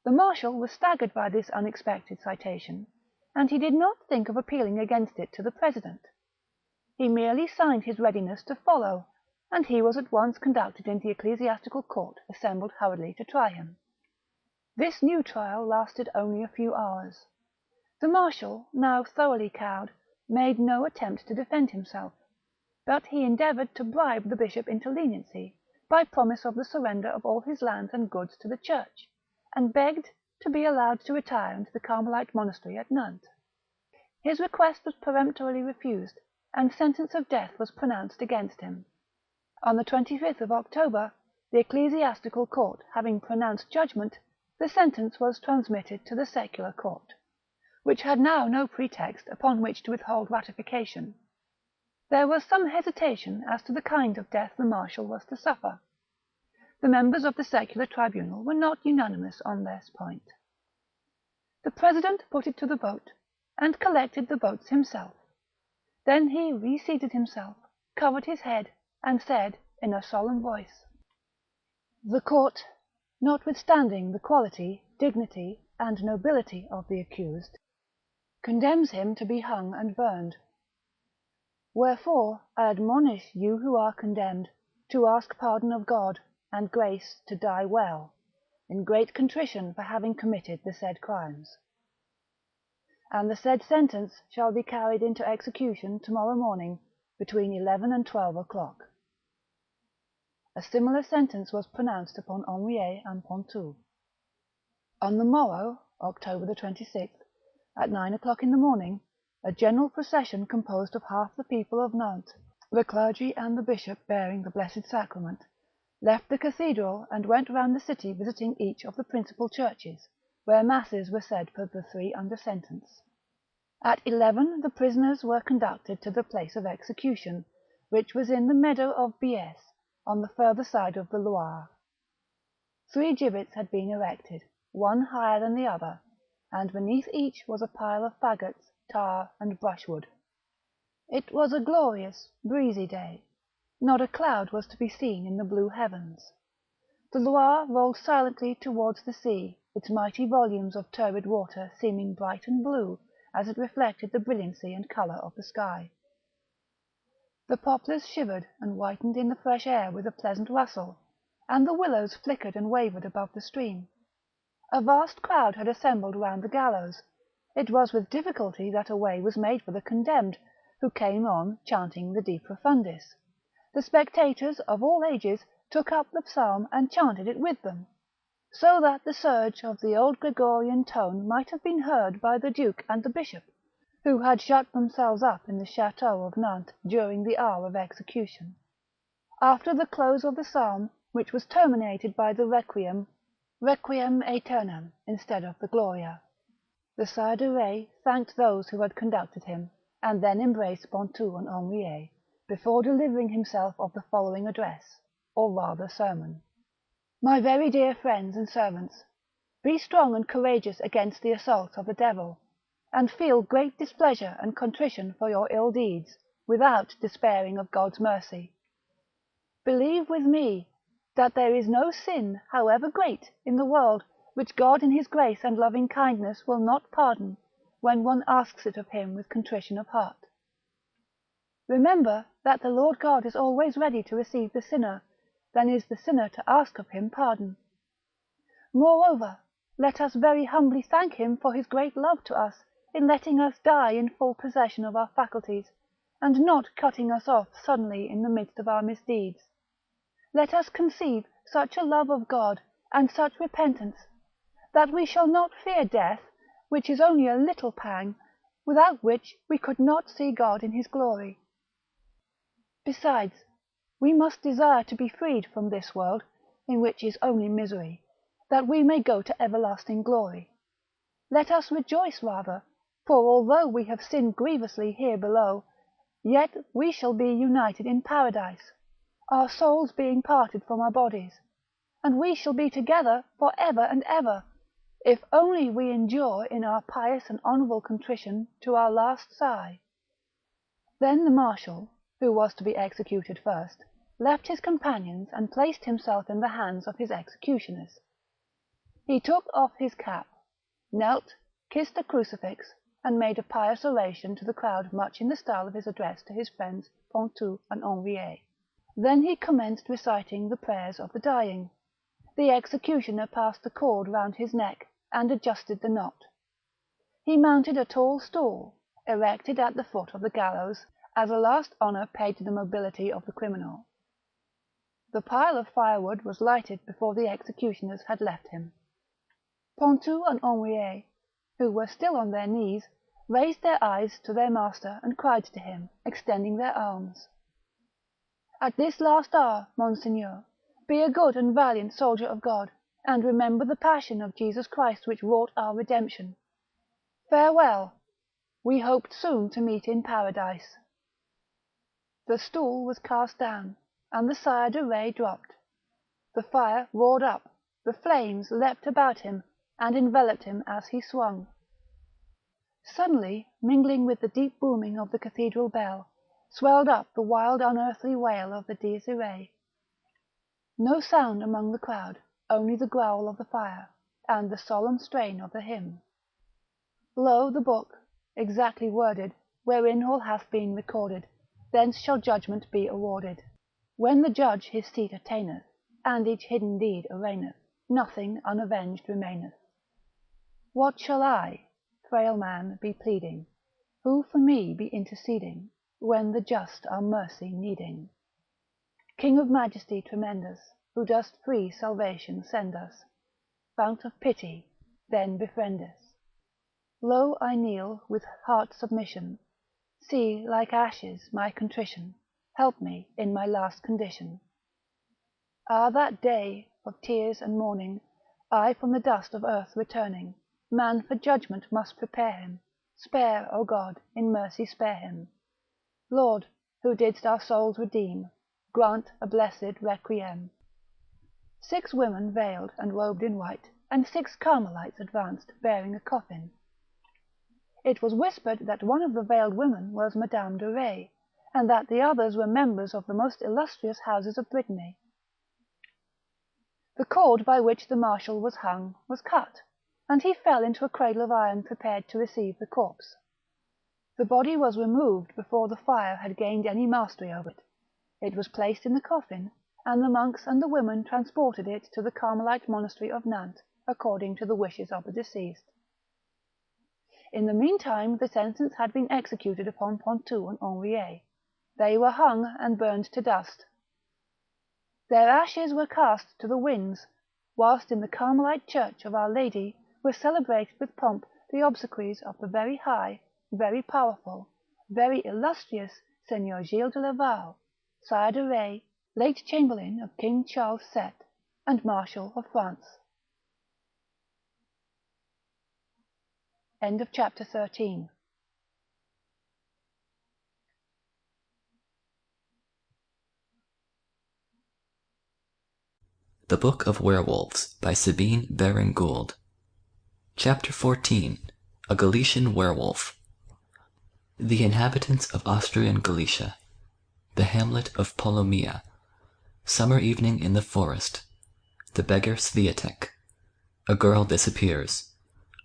The marshal was staggered by this unexpected citation, and he did not think of appealing against it to the president. He merely signed his readiness to follow, and he was at once conducted into the ecclesiastical court assembled hurriedly to try him. This new trial lasted only a few hours. The marshal, now thoroughly cowed, made no attempt to defend himself, but he endeavoured to bribe the bishop into leniency by promise of the surrender of all his lands and goods to the church, and begged to be allowed to retire into the Carmelite monastery at Nantes. His request was peremptorily refused, and sentence of death was pronounced against him. On the 25th of October, the ecclesiastical court having pronounced judgment, the sentence was transmitted to the secular court, which had now no pretext upon which to withhold ratification. There was some hesitation as to the kind of death the marshal was to suffer. The members of the secular tribunal were not unanimous on this point. The president put it to the vote, and collected the votes himself. Then he reseated himself, covered his head, and said, in a solemn voice: "The court, notwithstanding the quality, dignity, and nobility of the accused, condemns him to be hung and burned. Wherefore I admonish you who are condemned to ask pardon of God, and grace to die well, in great contrition for having committed the said crimes. And the said sentence shall be carried into execution tomorrow morning between 11 and 12 o'clock." A similar sentence was pronounced upon Henriet and Pontou. On the morrow, October the 26th, at 9 o'clock in the morning, a general procession composed of half the people of Nantes, the clergy and the bishop bearing the Blessed Sacrament, left the cathedral and went round the city visiting each of the principal churches, where masses were said for the 3 under sentence. At 11 the prisoners were conducted to the place of execution, which was in the meadow of Biesse, on the further side of the Loire. 3 gibbets had been erected, one higher than the other, and beneath each was a pile of faggots, tar, and brushwood. It was a glorious, breezy day. Not a cloud was to be seen in the blue heavens. The Loire rolled silently towards the sea, its mighty volumes of turbid water seeming bright and blue as it reflected the brilliancy and colour of the sky. The poplars shivered and whitened in the fresh air with a pleasant rustle, and the willows flickered and wavered above the stream. A vast crowd had assembled round the gallows. It was with difficulty that a way was made for the condemned, who came on chanting the De Profundis. The spectators of all ages took up the psalm and chanted it with them, so that the surge of the old Gregorian tone might have been heard by the duke and the bishop, who had shut themselves up in the chateau of Nantes during the hour of execution. After the close of the psalm, which was terminated by the Requiem aeternam instead of the Gloria, the Sire de Retz thanked those who had conducted him, and then embraced Pontou and Henriet, before delivering himself of the following address, or rather sermon. My very dear friends and servants, be strong and courageous against the assaults of the devil, and feel great displeasure and contrition for your ill deeds, without despairing of God's mercy. Believe with me, that there is no sin, however great, in the world, which God in his grace and loving kindness will not pardon, when one asks it of him with contrition of heart. Remember that the Lord God is always ready to receive the sinner, than is the sinner to ask of him pardon. Moreover, let us very humbly thank him for his great love to us, in letting us die in full possession of our faculties, and not cutting us off suddenly in the midst of our misdeeds. Let us conceive such a love of God, and such repentance, that we shall not fear death, which is only a little pang, without which we could not see God in his glory. Besides, we must desire to be freed from this world, in which is only misery, that we may go to everlasting glory. Let us rejoice rather, for although we have sinned grievously here below, yet we shall be united in paradise, our souls being parted from our bodies, and we shall be together for ever and ever, if only we endure in our pious and honourable contrition to our last sigh. Then the marshal, who was to be executed first, left his companions and placed himself in the hands of his executioners. He took off his cap, knelt, kissed a crucifix, and made a pious oration to the crowd much in the style of his address to his friends Pontou and Henriet. Then he commenced reciting the prayers of the dying. The executioner passed the cord round his neck, and adjusted the knot. He mounted a tall stool, erected at the foot of the gallows, as a last honour paid to the mobility of the criminal. The pile of firewood was lighted before the executioners had left him. Pontou and Henriet, who were still on their knees, raised their eyes to their master and cried to him, extending their arms: "At this last hour, Monseigneur, be a good and valiant soldier of God, and remember the passion of Jesus Christ which wrought our redemption. Farewell! We hoped soon to meet in paradise." The stool was cast down, and the Sire de Retz dropped. The fire roared up, the flames leapt about him, and enveloped him as he swung. Suddenly, mingling with the deep booming of the cathedral bell, swelled up the wild unearthly wail of the Dies Irae. No sound among the crowd, only the growl of the fire, and the solemn strain of the hymn. Lo, the book, exactly worded, wherein all hath been recorded, thence shall judgment be awarded. When the judge his seat attaineth, and each hidden deed arraigneth, nothing unavenged remaineth. What shall I, frail man, be pleading? Who for me be interceding, when the just are mercy needing? King of majesty tremendous, who dost free salvation send us, fount of pity, then befriend us. Lo, I kneel with heart submission, see like ashes my contrition, help me in my last condition. Ah, that day of tears and mourning, I from the dust of earth returning, man for judgment must prepare him, spare, O God, in mercy spare him. Lord, who didst our souls redeem, grant a blessed requiem. 6 women veiled and robed in white, and 6 Carmelites advanced, bearing a coffin. It was whispered that one of the veiled women was Madame de Retz, and that the others were members of the most illustrious houses of Brittany. The cord by which the marshal was hung was cut, and he fell into a cradle of iron prepared to receive the corpse. The body was removed before the fire had gained any mastery over it. It was placed in the coffin, and the monks and the women transported it to the Carmelite monastery of Nantes, according to the wishes of the deceased. In the meantime the sentence had been executed upon Pontou and Henriet. They were hung and burned to dust. Their ashes were cast to the winds, whilst in the Carmelite church of Our Lady were celebrated with pomp the obsequies of the very high, very powerful, very illustrious Seigneur Gilles de Laval, Sire de Retz, late Chamberlain of King Charles VII, and Marshal of France. End of chapter 13. The Book of Werewolves by Sabine Baring-Gould. Chapter 14. A Galician Werewolf. The inhabitants of Austrian Galicia. The hamlet of Polomia. Summer evening in the forest. The beggar Swiatek. A girl disappears.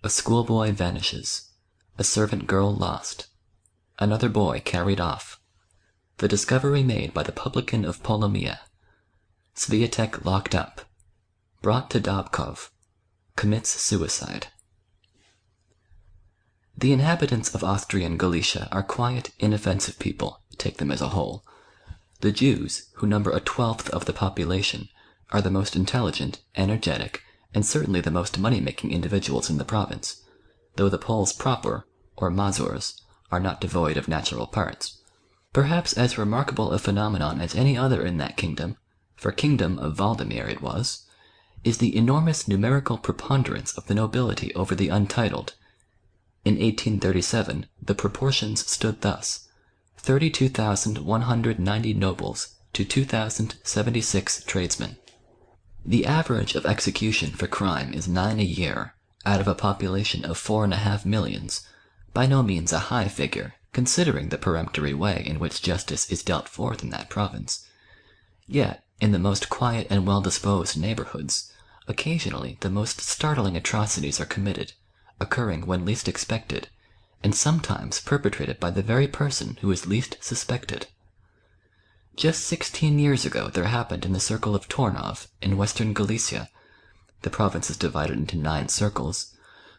A schoolboy vanishes. A servant girl lost. Another boy carried off. The discovery made by the publican of Polomia. Swiatek locked up. Brought to Dobkov. Commits suicide. The inhabitants of Austrian Galicia are quiet, inoffensive people, take them as a whole. The Jews, who number a twelfth of the population, are the most intelligent, energetic, and certainly the most money-making individuals in the province, though the Poles proper, or Mazurs, are not devoid of natural parts. Perhaps as remarkable a phenomenon as any other in that kingdom, for kingdom of Waldemir it was, is the enormous numerical preponderance of the nobility over the untitled. In 1837 the proportions stood thus: 32,190 nobles to 2,076 tradesmen. The average of execution for crime is 9 a year, out of a population of 4.5 millions, by no means a high figure, considering the peremptory way in which justice is dealt forth in that province. Yet, in the most quiet and well-disposed neighbourhoods, occasionally the most startling atrocities are committed, occurring when least expected, and sometimes perpetrated by the very person who is least suspected. Just 16 years ago there happened in the circle of Tornov, in western Galicia, the province is divided into 9 circles,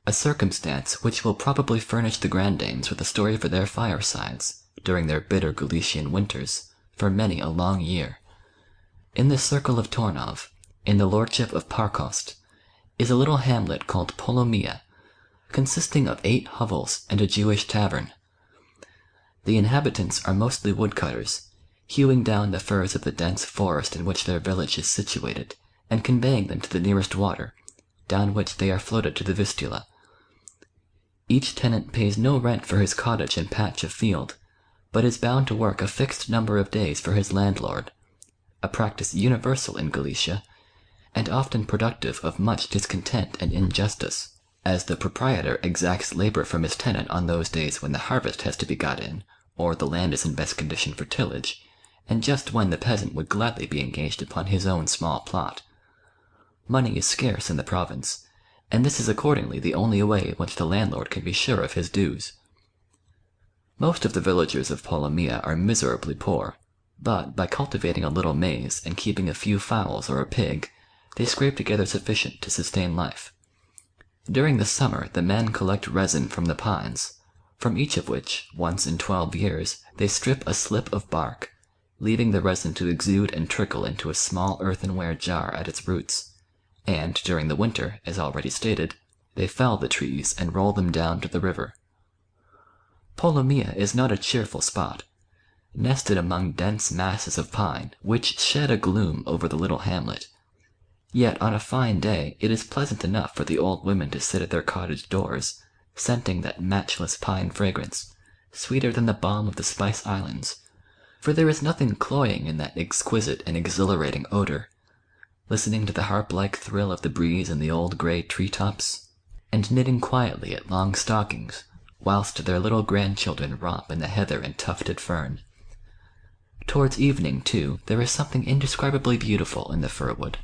a circumstance which will probably furnish the grandames with a story for their firesides, during their bitter Galician winters, for many a long year. In this circle of Tornov, in the lordship of Parkost, is a little hamlet called Polomia, consisting of 8 hovels and a Jewish tavern. The inhabitants are mostly woodcutters, hewing down the firs of the dense forest in which their village is situated, and conveying them to the nearest water, down which they are floated to the Vistula. Each tenant pays no rent for his cottage and patch of field, but is bound to work a fixed number of days for his landlord, a practice universal in Galicia, and often productive of much discontent and injustice, as the proprietor exacts labour from his tenant on those days when the harvest has to be got in, or the land is in best condition for tillage, and just when the peasant would gladly be engaged upon his own small plot. Money is scarce in the province, and this is accordingly the only way in which the landlord can be sure of his dues. Most of the villagers of Polomia are miserably poor, but by cultivating a little maize and keeping a few fowls or a pig, they scrape together sufficient to sustain life. During the summer the men collect resin from the pines, from each of which, once in 12 years, they strip a slip of bark, leaving the resin to exude and trickle into a small earthenware jar at its roots, and during the winter, as already stated, they fell the trees and roll them down to the river. Polomia is not a cheerful spot. Nested among dense masses of pine, which shed a gloom over the little hamlet, yet on a fine day it is pleasant enough for the old women to sit at their cottage doors, scenting that matchless pine fragrance, sweeter than the balm of the Spice Islands, for there is nothing cloying in that exquisite and exhilarating odour, listening to the harp-like thrill of the breeze in the old grey tree-tops, and knitting quietly at long stockings, whilst their little grandchildren romp in the heather and tufted fern. Towards evening, too, there is something indescribably beautiful in the fir-wood.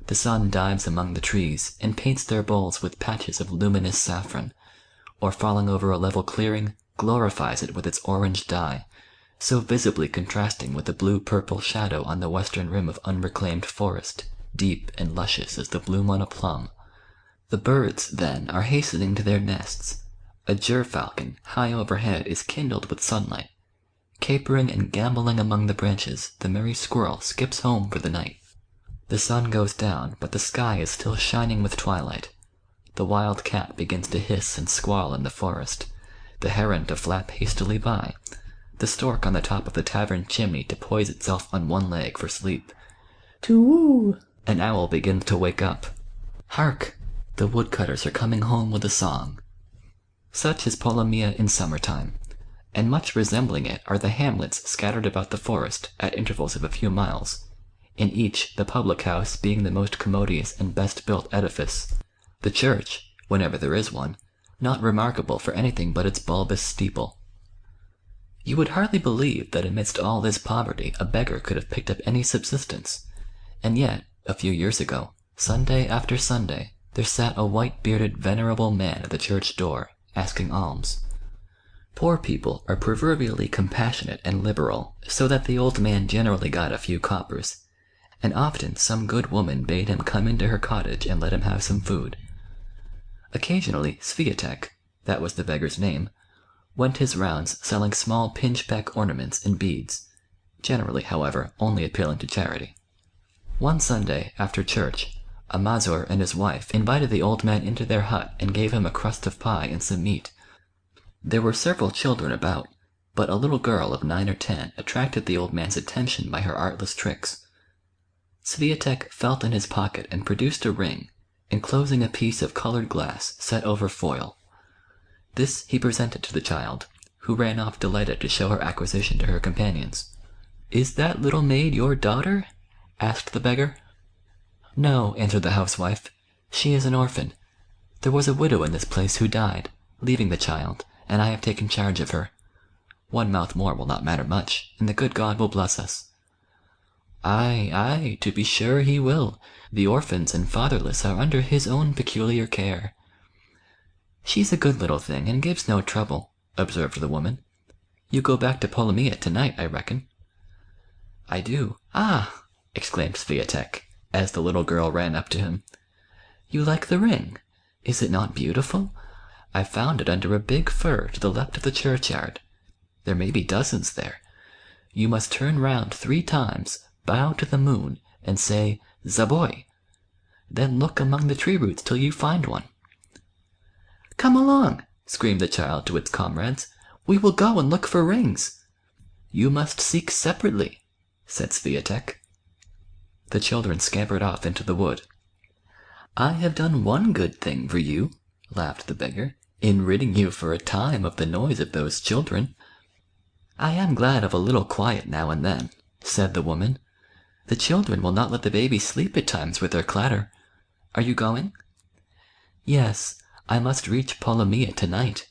The sun dives among the trees, and paints their boles with patches of luminous saffron, or falling over a level clearing, glorifies it with its orange dye, so visibly contrasting with the blue-purple shadow on the western rim of unreclaimed forest, deep and luscious as the bloom on a plum. The birds, then, are hastening to their nests. A gerfalcon, high overhead, is kindled with sunlight. Capering and gambolling among the branches, the merry squirrel skips home for the night. The sun goes down, but the sky is still shining with twilight. The wild cat begins to hiss and squall in the forest, the heron to flap hastily by, the stork on the top of the tavern chimney to poise itself on one leg for sleep. To-woo! An owl begins to wake up. Hark! The woodcutters are coming home with a song. Such is Polomia in summer-time, and much resembling it are the hamlets scattered about the forest, at intervals of a few miles, in each the public house being the most commodious and best built edifice, the church, whenever there is one, not remarkable for anything but its bulbous steeple. You would hardly believe that amidst all this poverty a beggar could have picked up any subsistence, and yet, a few years ago, Sunday after Sunday, there sat a white-bearded, venerable man at the church door, asking alms. Poor people are proverbially compassionate and liberal, so that the old man generally got a few coppers, and often some good woman bade him come into her cottage and let him have some food. Occasionally Swiatek, that was the beggar's name, went his rounds selling small pinchbeck ornaments and beads, generally, however, only appealing to charity. One Sunday, after church, a Mazur and his wife invited the old man into their hut and gave him a crust of pie and some meat. There were several children about, but a little girl of 9 or 10 attracted the old man's attention by her artless tricks. Swiatek felt in his pocket and produced a ring, enclosing a piece of coloured glass set over foil. This he presented to the child, who ran off delighted to show her acquisition to her companions. "Is that little maid your daughter?" asked the beggar. "No," answered the housewife. "She is an orphan. There was a widow in this place who died, leaving the child, and I have taken charge of her. One mouth more will not matter much, and the good God will bless us." "Ay, ay, to be sure he will. The orphans and fatherless are under his own peculiar care." "She's a good little thing, and gives no trouble," observed the woman. "You go back to Polomyja to-night, I reckon?" "I do. Ah!" exclaimed Swiatek, as the little girl ran up to him. "You like the ring? Is it not beautiful? I found it under a big fir to the left of the churchyard. There may be dozens there. You must turn round 3 times, bow to the moon, and say, 'Zaboi!' Then look among the tree roots till you find one." "Come along!" screamed the child to its comrades. "We will go and look for rings." "You must seek separately," said Swiatek. The children scampered off into the wood. "I have done one good thing for you," laughed the beggar, "in ridding you for a time of the noise of those children." "I am glad of a little quiet now and then," said the woman. "The children will not let the baby sleep at times with their clatter. Are you going?" "Yes, I must reach Polomyja to-night.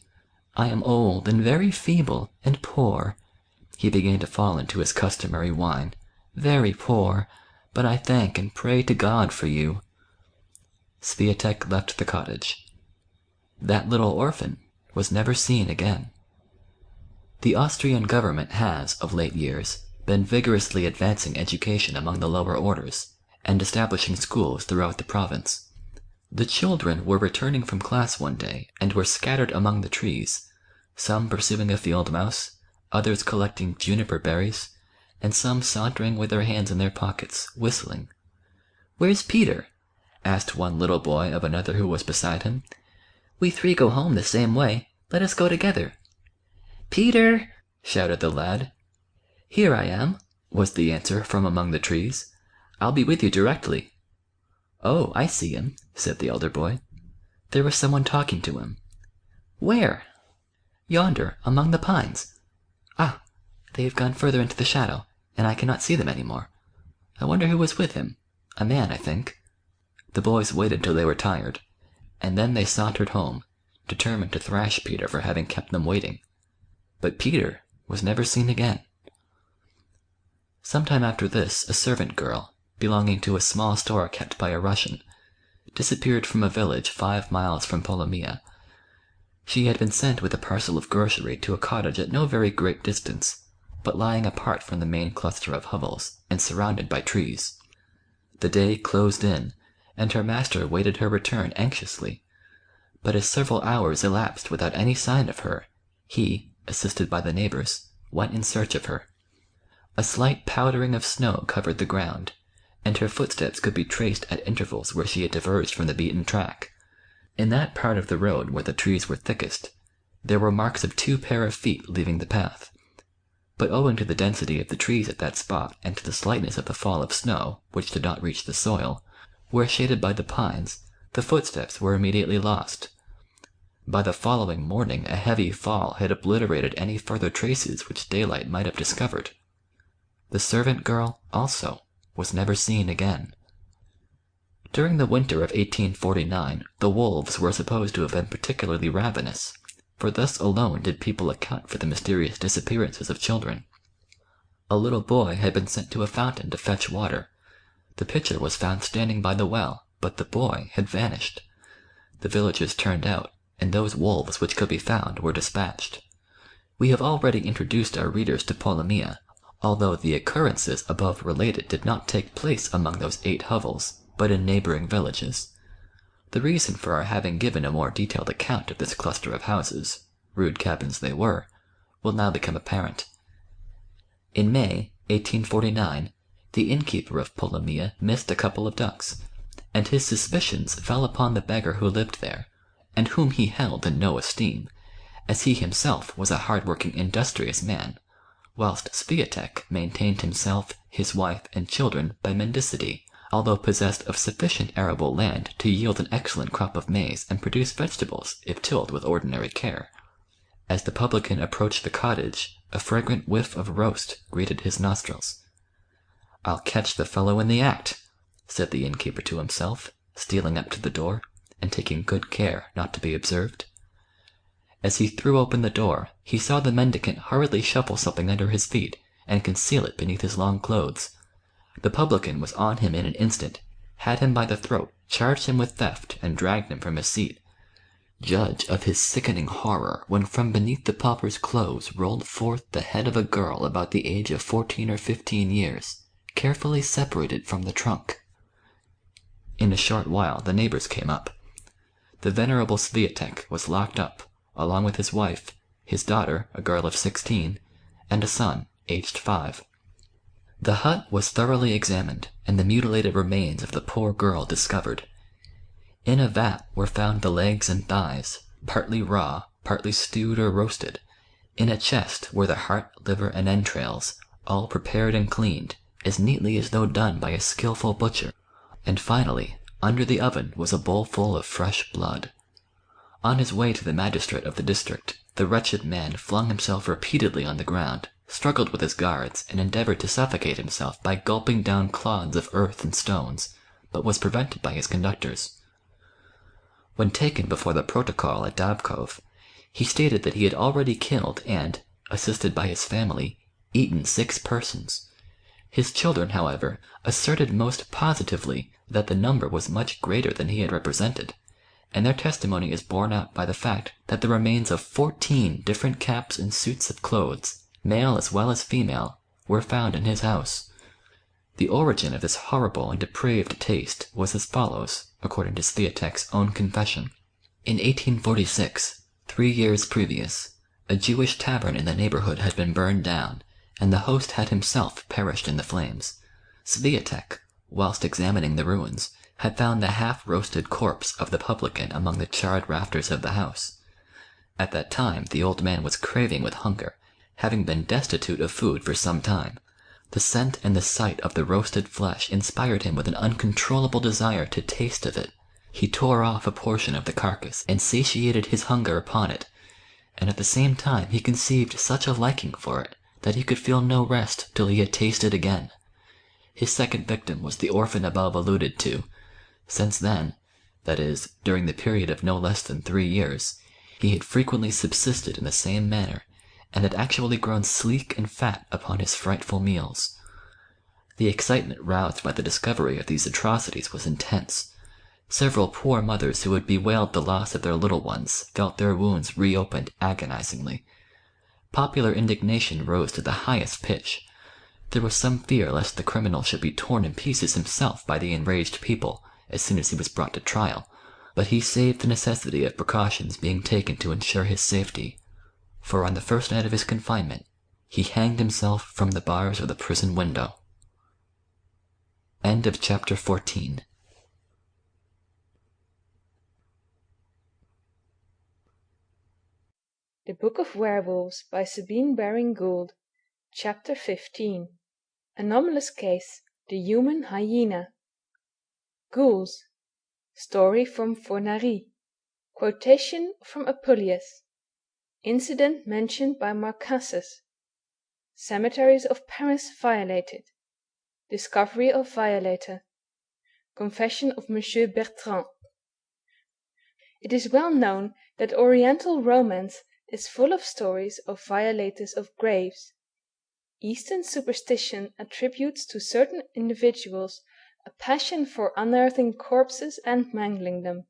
I am old and very feeble and poor." He began to fall into his customary whine. "Very poor, but I thank and pray to God for you." Swiatek left the cottage. That little orphan was never seen again. The Austrian government has, of late years, been vigorously advancing education among the lower orders, and establishing schools throughout the province. The children were returning from class one day, and were scattered among the trees, some pursuing a field mouse, others collecting juniper berries, and some sauntering with their hands in their pockets, whistling. "Where's Peter?" asked one little boy of another who was beside him. "We 3 go home the same way. Let us go together." "Peter!" shouted the lad. "Here I am," was the answer from among the trees. "I'll be with you directly." "Oh, I see him," said the elder boy. "There was someone talking to him." "Where?" "Yonder, among the pines. Ah, they have gone further into the shadow, and I cannot see them any more. I wonder who was with him. A man, I think." The boys waited till they were tired, and then they sauntered home, determined to thrash Peter for having kept them waiting. But Peter was never seen again. Some time after this, a servant girl, belonging to a small store kept by a Russian, disappeared from a village 5 miles from Polomyja. She had been sent with a parcel of grocery to a cottage at no very great distance, but lying apart from the main cluster of hovels, and surrounded by trees. The day closed in, and her master waited her return anxiously, but as several hours elapsed without any sign of her, he, assisted by the neighbours, went in search of her. A slight powdering of snow covered the ground, and her footsteps could be traced at intervals where she had diverged from the beaten track. In that part of the road where the trees were thickest, there were marks of 2 pair of feet leaving the path, but owing to the density of the trees at that spot and to the slightness of the fall of snow, which did not reach the soil, where shaded by the pines, the footsteps were immediately lost. By the following morning a heavy fall had obliterated any further traces which daylight might have discovered. The servant girl also was never seen again. During the winter of 1849 the wolves were supposed to have been particularly ravenous, for thus alone did people account for the mysterious disappearances of children. A little boy had been sent to a fountain to fetch water. The pitcher was found standing by the well, but the boy had vanished. The villagers turned out, and those wolves which could be found were dispatched. We have already introduced our readers to Polomyja, although the occurrences above related did not take place among those 8 hovels, but in neighbouring villages. The reason for our having given a more detailed account of this cluster of houses, rude cabins they were, will now become apparent. In May, 1849, the innkeeper of Polomyja missed a couple of ducks, and his suspicions fell upon the beggar who lived there, and whom he held in no esteem, as he himself was a hard-working, industrious man, whilst Swiatek maintained himself, his wife, and children by mendicity, although possessed of sufficient arable land to yield an excellent crop of maize and produce vegetables if tilled with ordinary care. As the publican approached the cottage, a fragrant whiff of roast greeted his nostrils. "I'll catch the fellow in the act," said the innkeeper to himself, stealing up to the door, and taking good care not to be observed. As he threw open the door, he saw the mendicant hurriedly shuffle something under his feet, and conceal it beneath his long clothes. The publican was on him in an instant, had him by the throat, charged him with theft, and dragged him from his seat. Judge of his sickening horror when from beneath the pauper's clothes rolled forth the head of a girl about the age of 14 or 15 years, carefully separated from the trunk. In a short while the neighbours came up. The venerable Swiatek was locked up, along with his wife, his daughter, a girl of 16, and a son, aged 5. The hut was thoroughly examined, and the mutilated remains of the poor girl discovered. In a vat were found the legs and thighs, partly raw, partly stewed or roasted. In a chest were the heart, liver, and entrails, all prepared and cleaned, as neatly as though done by a skilful butcher. And finally, under the oven was a bowl full of fresh blood. On his way to the magistrate of the district, the wretched man flung himself repeatedly on the ground, struggled with his guards, and endeavoured to suffocate himself by gulping down clods of earth and stones, but was prevented by his conductors. When taken before the protocol at Dabkov, he stated that he had already killed and, assisted by his family, eaten 6 persons. His children, however, asserted most positively that the number was much greater than he had represented, and their testimony is borne out by the fact that the remains of 14 different caps and suits of clothes, male as well as female, were found in his house. The origin of this horrible and depraved taste was as follows, according to Swiatek's own confession. In 1846, 3 years previous, a Jewish tavern in the neighbourhood had been burned down, and the host had himself perished in the flames. Swiatek, whilst examining the ruins, had found the half-roasted corpse of the publican among the charred rafters of the house. At that time the old man was craving with hunger, having been destitute of food for some time. The scent and the sight of the roasted flesh inspired him with an uncontrollable desire to taste of it. He tore off a portion of the carcass, and satiated his hunger upon it, and at the same time he conceived such a liking for it, that he could feel no rest till he had tasted again. His second victim was the orphan above alluded to. Since then, that is, during the period of no less than 3 years, he had frequently subsisted in the same manner, and had actually grown sleek and fat upon his frightful meals. The excitement roused by the discovery of these atrocities was intense. Several poor mothers who had bewailed the loss of their little ones felt their wounds reopened agonizingly. Popular indignation rose to the highest pitch. There was some fear lest the criminal should be torn in pieces himself by the enraged people as soon as he was brought to trial, but he saved the necessity of precautions being taken to ensure his safety, for on the first night of his confinement he hanged himself from the bars of the prison window. End of chapter 14. The Book of Werewolves by Sabine Baring-Gould. Chapter 15. Anomalous Case, the Human Hyena. Ghouls. Story from Fornari. Quotation from Apuleius. Incident mentioned by Marcassus. Cemeteries of Paris violated. Discovery of Violator. Confession of Monsieur Bertrand. It is well known that Oriental romance is full of stories of violators of graves. Eastern superstition attributes to certain individuals a passion for unearthing corpses and mangling them.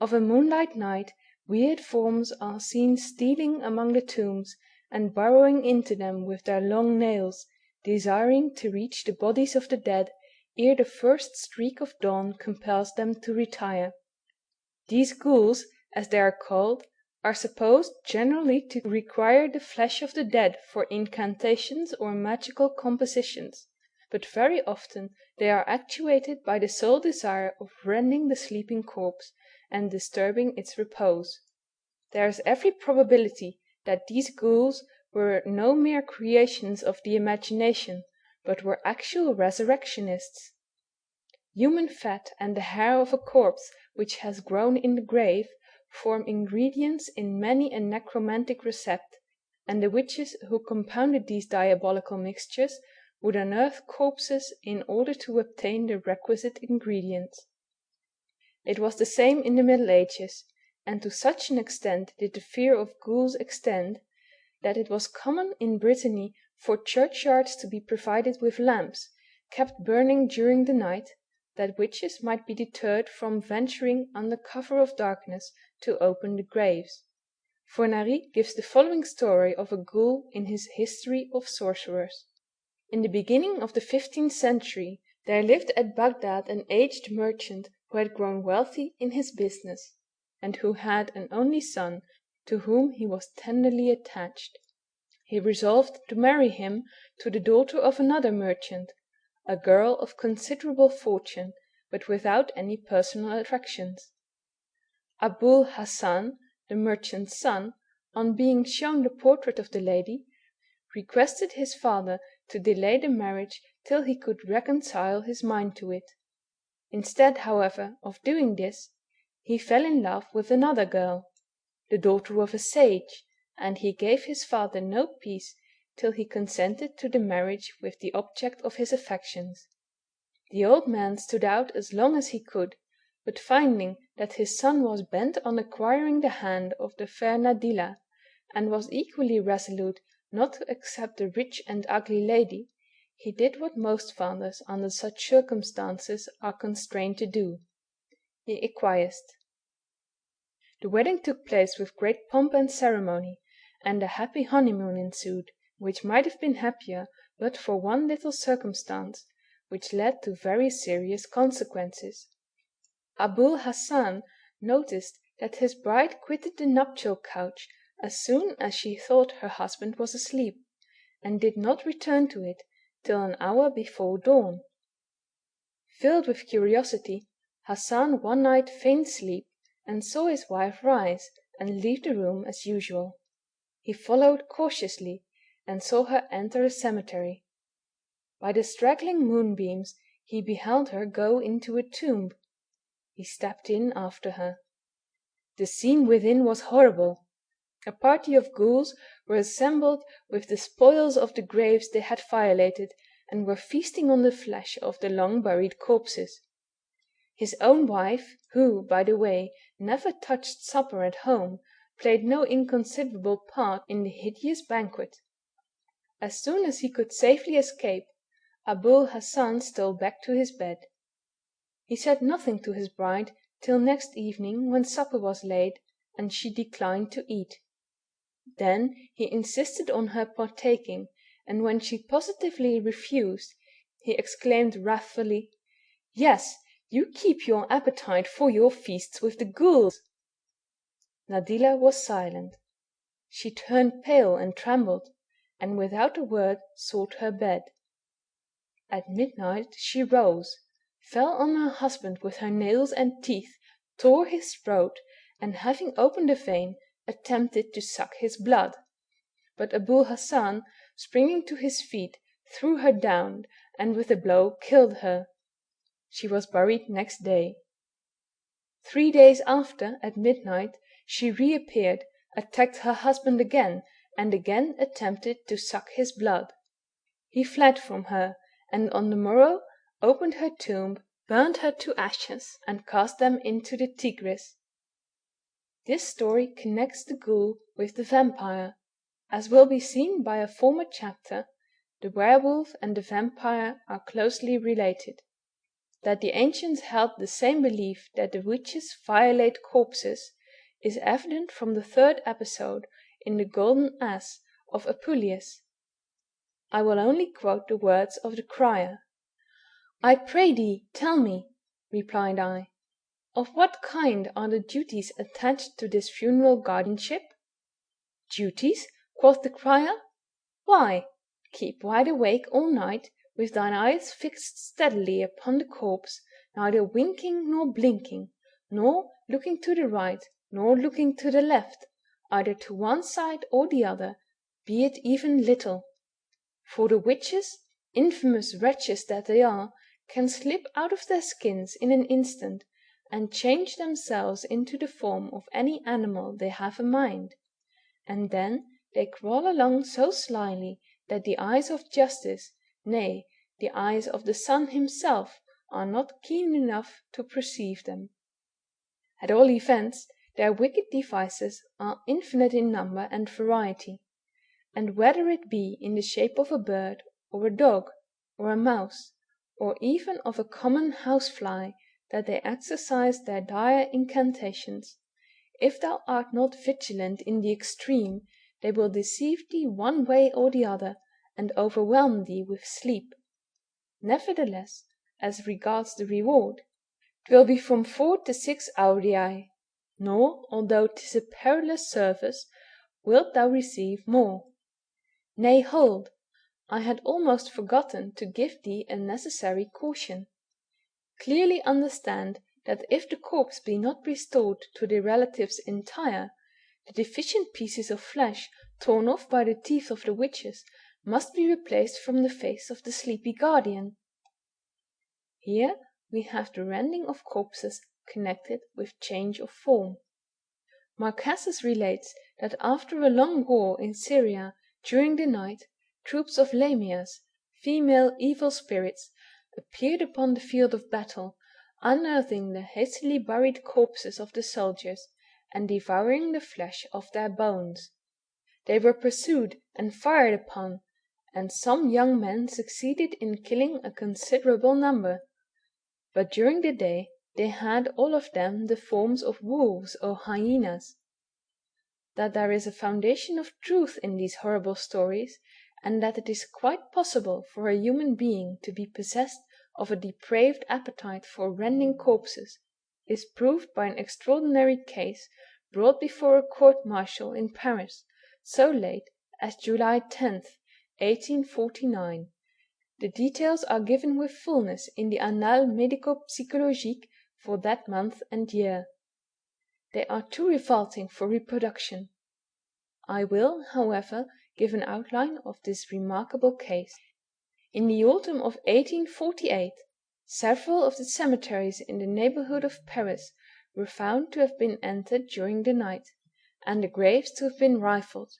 Of a moonlight night weird forms are seen stealing among the tombs and burrowing into them with their long nails, desiring to reach the bodies of the dead ere the first streak of dawn compels them to retire. These ghouls, as they are called, are supposed generally to require the flesh of the dead for incantations or magical compositions, but very often they are actuated by the sole desire of rending the sleeping corpse and disturbing its repose. There is every probability that these ghouls were no mere creations of the imagination, but were actual resurrectionists. Human fat and the hair of a corpse which has grown in the grave form ingredients in many a necromantic recept, and the witches who compounded these diabolical mixtures would unearth corpses in order to obtain the requisite ingredients. It was the same in the Middle Ages, and to such an extent did the fear of ghouls extend, that it was common in Brittany for churchyards to be provided with lamps, kept burning during the night, that witches might be deterred from venturing under cover of darkness to open the graves. Fornari gives the following story of a ghoul in his History of Sorcerers. In the beginning of the 15th century there lived at Bagdad an aged merchant who had grown wealthy in his business, and who had an only son to whom he was tenderly attached. He resolved to marry him to the daughter of another merchant, a girl of considerable fortune, but without any personal attractions. Abul Hassan, the merchant's son, on being shown the portrait of the lady, requested his father to delay the marriage till he could reconcile his mind to it. Instead, however, of doing this, he fell in love with another girl, the daughter of a sage, and he gave his father no peace till he consented to the marriage with the object of his affections. The old man stood out as long as he could, but finding that his son was bent on acquiring the hand of the fair Nadilla, and was equally resolute not to accept the rich and ugly lady, he did what most fathers under such circumstances are constrained to do. He acquiesced. The wedding took place with great pomp and ceremony, and a happy honeymoon ensued, which might have been happier but for one little circumstance, which led to very serious consequences. Abul Hassan noticed that his bride quitted the nuptial couch as soon as she thought her husband was asleep, and did not return to it till an hour before dawn. Filled with curiosity, Hassan one night feigned sleep, and saw his wife rise and leave the room as usual. He followed cautiously, and saw her enter a cemetery. By the straggling moonbeams he beheld her go into a tomb. He stepped in after her. The scene within was horrible. A party of ghouls were assembled with the spoils of the graves they had violated, and were feasting on the flesh of the long buried corpses. His own wife, who, by the way, never touched supper at home, played no inconsiderable part in the hideous banquet. As soon as he could safely escape, Abul Hassan stole back to his bed. He said nothing to his bride till next evening, when supper was laid, and she declined to eat. Then he insisted on her partaking, and when she positively refused, he exclaimed wrathfully, "Yes, you keep your appetite for your feasts with the ghouls." Nadilla was silent. She turned pale and trembled, and without a word sought her bed. At midnight she rose, fell on her husband with her nails and teeth, tore his throat, and having opened a vein, attempted to suck his blood. But Abul Hassan, springing to his feet, threw her down, and with a blow killed her. She was buried next day. 3 days after, at midnight, she reappeared, attacked her husband again, and again attempted to suck his blood. He fled from her, and on the morrow opened her tomb, burned her to ashes, and cast them into the Tigris. This story connects the ghoul with the vampire. As will be seen by a former chapter, the werewolf and the vampire are closely related. That the ancients held the same belief that the witches violate corpses is evident from the third episode in the Golden Ass of Apuleius. I will only quote the words of the crier. "I pray thee, tell me," replied I, "of what kind are the duties attached to this funeral guardianship?" "Duties?" quoth the crier, "why, keep wide awake all night, with thine eyes fixed steadily upon the corpse, neither winking nor blinking, nor looking to the right nor looking to the left, either to one side or the other, be it even little. For the witches, infamous wretches that they are, can slip out of their skins in an instant, and change themselves into the form of any animal they have a mind, and then they crawl along so slyly that the eyes of justice, nay, the eyes of the sun himself, are not keen enough to perceive them. At all events, their wicked devices are infinite in number and variety, and whether it be in the shape of a bird, or a dog, or a mouse, or even of a common house-fly, that they exercise their dire incantations, if thou art not vigilant in the extreme, they will deceive thee one way or the other, and overwhelm thee with sleep. Nevertheless, as regards the reward, 'twill be from 4 to 6 aurei, nor, although 'tis a perilous service, wilt thou receive more. Nay, hold, I had almost forgotten to give thee a necessary caution. Clearly understand that if the corpse be not restored to the relatives entire, the deficient pieces of flesh torn off by the teeth of the witches must be replaced from the face of the sleepy guardian. Here we have the rending of corpses connected with change of form. Marquesas relates that after a long war in Syria, during the night, troops of Lamias, female evil spirits, appeared upon the field of battle, unearthing the hastily buried corpses of the soldiers, and devouring the flesh of their bones. They were pursued and fired upon, and some young men succeeded in killing a considerable number, but during the day they had all of them the forms of wolves or hyenas. That there is a foundation of truth in these horrible stories, and that it is quite possible for a human being to be possessed of a depraved appetite for rending corpses, is proved by an extraordinary case brought before a court-martial in Paris, so late as July 10th, 1849. The details are given with fullness in the Annales médico-psychologiques for that month and year. They are too revolting for reproduction. I will, however, give an outline of this remarkable case. In the autumn of 1848, several of the cemeteries in the neighborhood of Paris were found to have been entered during the night, and the graves to have been rifled.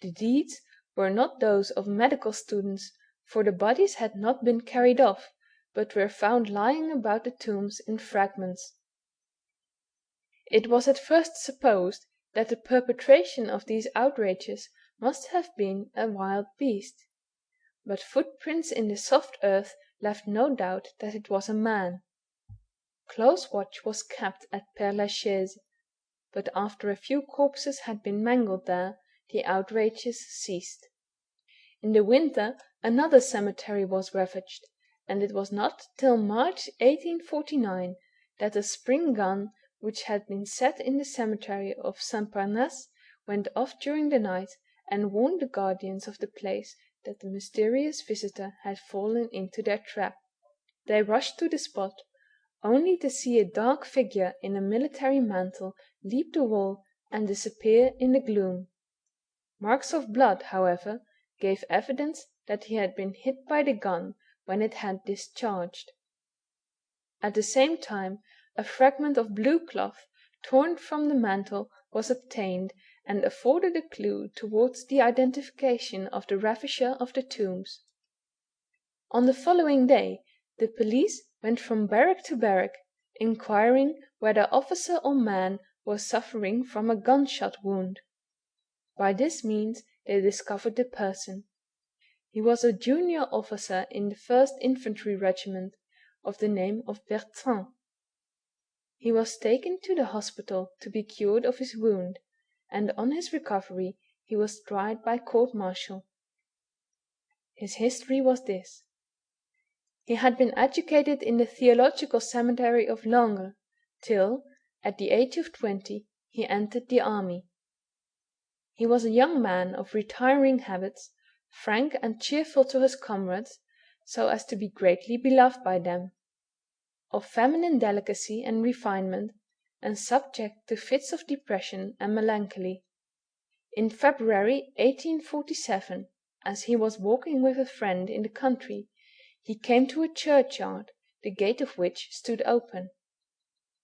The deeds were not those of medical students, for the bodies had not been carried off, but were found lying about the tombs in fragments. It was at first supposed that the perpetration of these outrages must have been a wild beast, but footprints in the soft earth left no doubt that it was a man. Close watch was kept at Père Lachaise, but after a few corpses had been mangled there, the outrages ceased. In the winter another cemetery was ravaged, and it was not till March 1849 that a spring gun which had been set in the cemetery of Saint Parnasse went off during the night, and warned the guardians of the place that the mysterious visitor had fallen into their trap. They rushed to the spot, only to see a dark figure in a military mantle leap the wall and disappear in the gloom. Marks of blood, however, gave evidence that he had been hit by the gun when it had discharged. At the same time a fragment of blue cloth torn from the mantle was obtained, and afforded a clue towards the identification of the ravager of the tombs. On the following day the police went from barrack to barrack, inquiring whether officer or man was suffering from a gunshot wound. By this means they discovered the person. He was a junior officer in the 1st Infantry Regiment, of the name of Bertrand. He was taken to the hospital to be cured of his wound, and on his recovery he was tried by court-martial. His history was this. He had been educated in the theological seminary of Langres, till, at the age of 20, he entered the army. He was a young man of retiring habits, frank and cheerful to his comrades, so as to be greatly beloved by them, of feminine delicacy and refinement, and subject to fits of depression and melancholy. In February 1847, as he was walking with a friend in the country, he came to a churchyard, the gate of which stood open.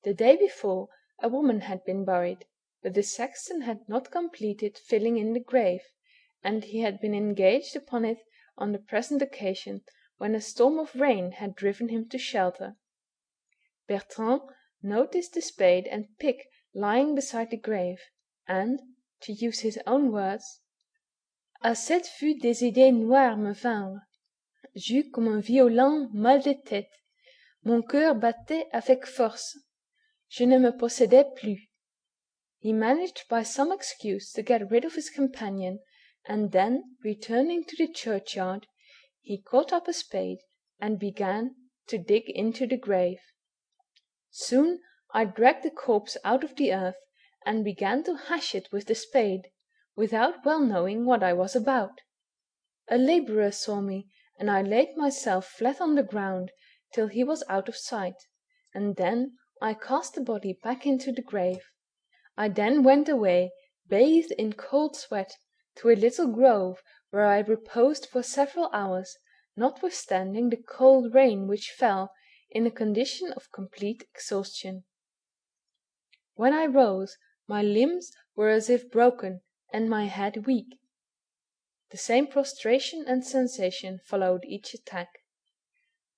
The day before a woman had been buried, but the sexton had not completed filling in the grave, and he had been engaged upon it on the present occasion, when a storm of rain had driven him to shelter. Bertrand noticed the spade and pick lying beside the grave, and, to use his own words, "À cette vue des idées noires me vinrent. J'eus comme un violent mal de tête. Mon cœur battait avec force. Je ne me possédais plus." He managed by some excuse to get rid of his companion, and then, returning to the churchyard, he caught up a spade and began to dig into the grave. Soon I dragged the corpse out of the earth, and began to hash it with the spade, without well knowing what I was about. A labourer saw me, and I laid myself flat on the ground till he was out of sight, and then I cast the body back into the grave. I then went away, bathed in cold sweat, to a little grove, where I reposed for several hours, notwithstanding the cold rain which fell, in a condition of complete exhaustion. When I rose, my limbs were as if broken, and my head weak. The same prostration and sensation followed each attack.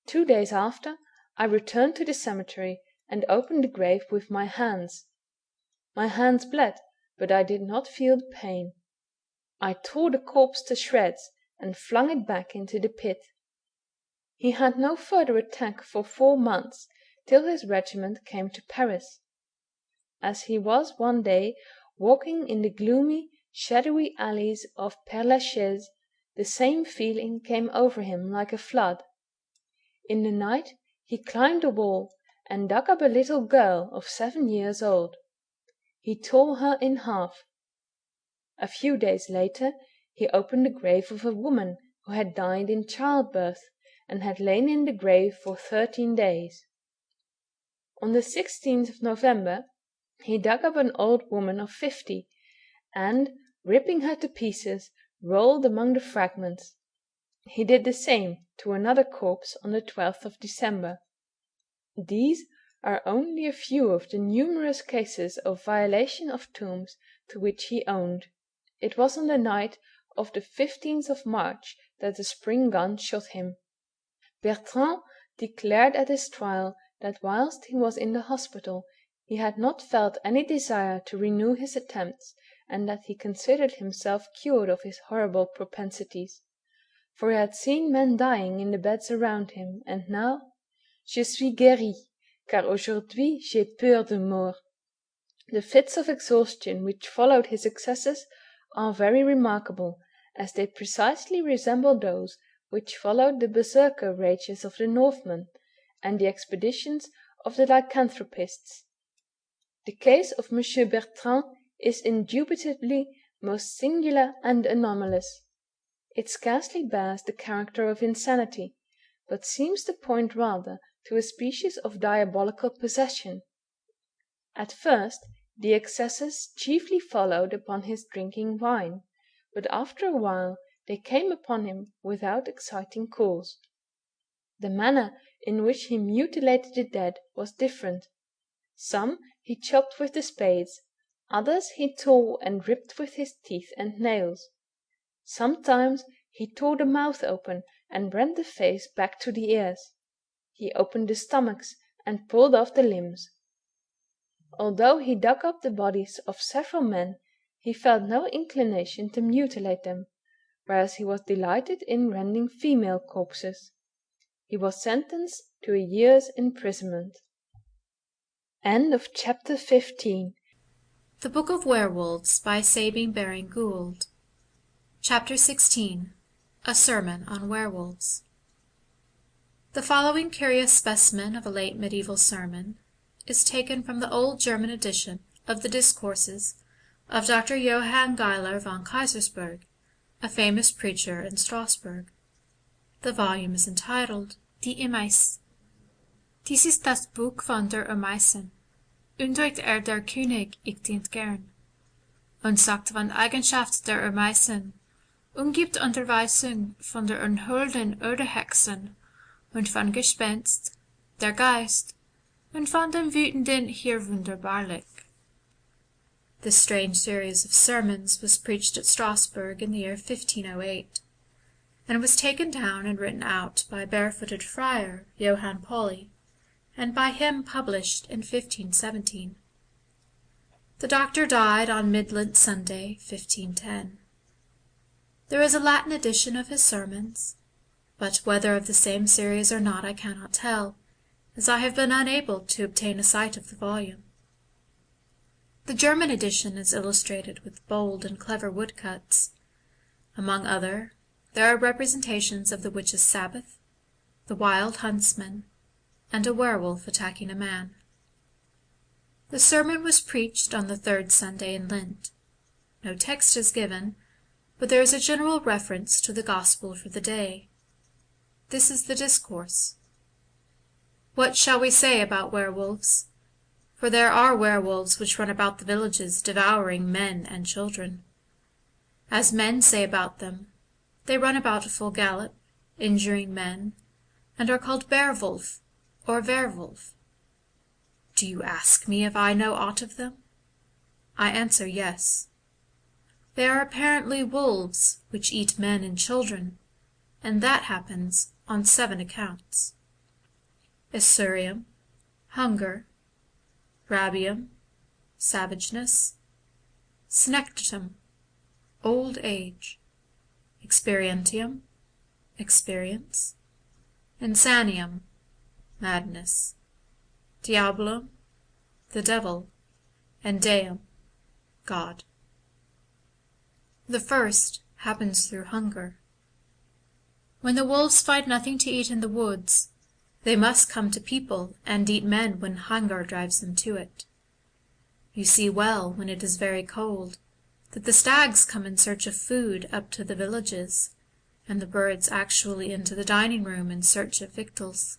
2 days after, I returned to the cemetery, and opened the grave with my hands. My hands bled, but I did not feel the pain. I tore the corpse to shreds, and flung it back into the pit. He had no further attack for 4 months, till his regiment came to Paris. As he was one day walking in the gloomy, shadowy alleys of Père Lachaise, the same feeling came over him like a flood. In the night he climbed a wall, and dug up a little girl of 7 years old. He tore her in half. A few days later he opened the grave of a woman who had died in childbirth, and had lain in the grave for 13 days. On the 16th of November he dug up an old woman of 50, and, ripping her to pieces, rolled among the fragments. He did the same to another corpse on the 12th of December. These are only a few of the numerous cases of violation of tombs to which he owned. It was on the night of the 15th of March that the spring gun shot him. Bertrand declared at his trial that whilst he was in the hospital he had not felt any desire to renew his attempts, and that he considered himself cured of his horrible propensities, for he had seen men dying in the beds around him, and now, je suis guéri, car aujourd'hui j'ai peur de mort. The fits of exhaustion which followed his excesses are very remarkable, as they precisely resemble those which followed the berserker rages of the Northmen, and the expeditions of the lycanthropists. The case of M. Bertrand is indubitably most singular and anomalous. It scarcely bears the character of insanity, but seems to point rather to a species of diabolical possession. At first the excesses chiefly followed upon his drinking wine, but after a while they came upon him without exciting cause. The manner in which he mutilated the dead was different. Some he chopped with the spades, others he tore and ripped with his teeth and nails. Sometimes He tore the mouth open and rent the face back to the ears. He opened the stomachs and pulled off the limbs. Although he dug up the bodies of several men, he felt no inclination to mutilate them, whereas he was delighted in rending female corpses. He was sentenced to a year's imprisonment. End of chapter 15. The Book of Werewolves by Sabine Baring-Gould. Chapter 16. A Sermon on Werewolves. The following curious specimen of a late medieval sermon is taken from the old German edition of the Discourses of Dr. Johann Geiler von Kaisersberg, a famous preacher in Strasbourg. The volume is entitled Die Imais. Dies ist das Buch von der Ameisen. Undeugt der König, ich dient gern. Und sagt von Eigenschaft der Ameisen, und gibt Unterweisung von der unholden Ödehexen, und von Gespenst, der Geist, und von dem Wütenden hier wunderbarlich. This strange series of sermons was preached at Strasbourg in the year 1508, and was taken down and written out by a barefooted friar, Johann Pauli, and by him published in 1517. The doctor died on Midland Sunday, 1510. There is a Latin edition of his sermons, but whether of the same series or not I cannot tell, as I have been unable to obtain a sight of the volume. The German edition is illustrated with bold and clever woodcuts. Among other, there are representations of the witch's Sabbath, the wild huntsman, and a werewolf attacking a man. The sermon was preached on the third Sunday in Lent. No text is given, but there is a general reference to the gospel for the day. This is the discourse. What shall we say about werewolves? For there are werewolves which run about the villages devouring men and children. As men say about them, they run about at full gallop, injuring men, and are called werewolf or werewolf. Do you ask me if I know aught of them? I answer yes. They are apparently wolves which eat men and children, and that happens on 7 accounts: Isurium, hunger; rabium, savageness; senectutem, old age; experientium, experience; insanium, madness; diabolum, the devil; and deum, God. The first happens through hunger. When the wolves find nothing to eat in the woods, they must come to people and eat men when hunger drives them to it. You see well, when it is very cold, that the stags come in search of food up to the villages, and the birds actually into the dining room in search of victuals.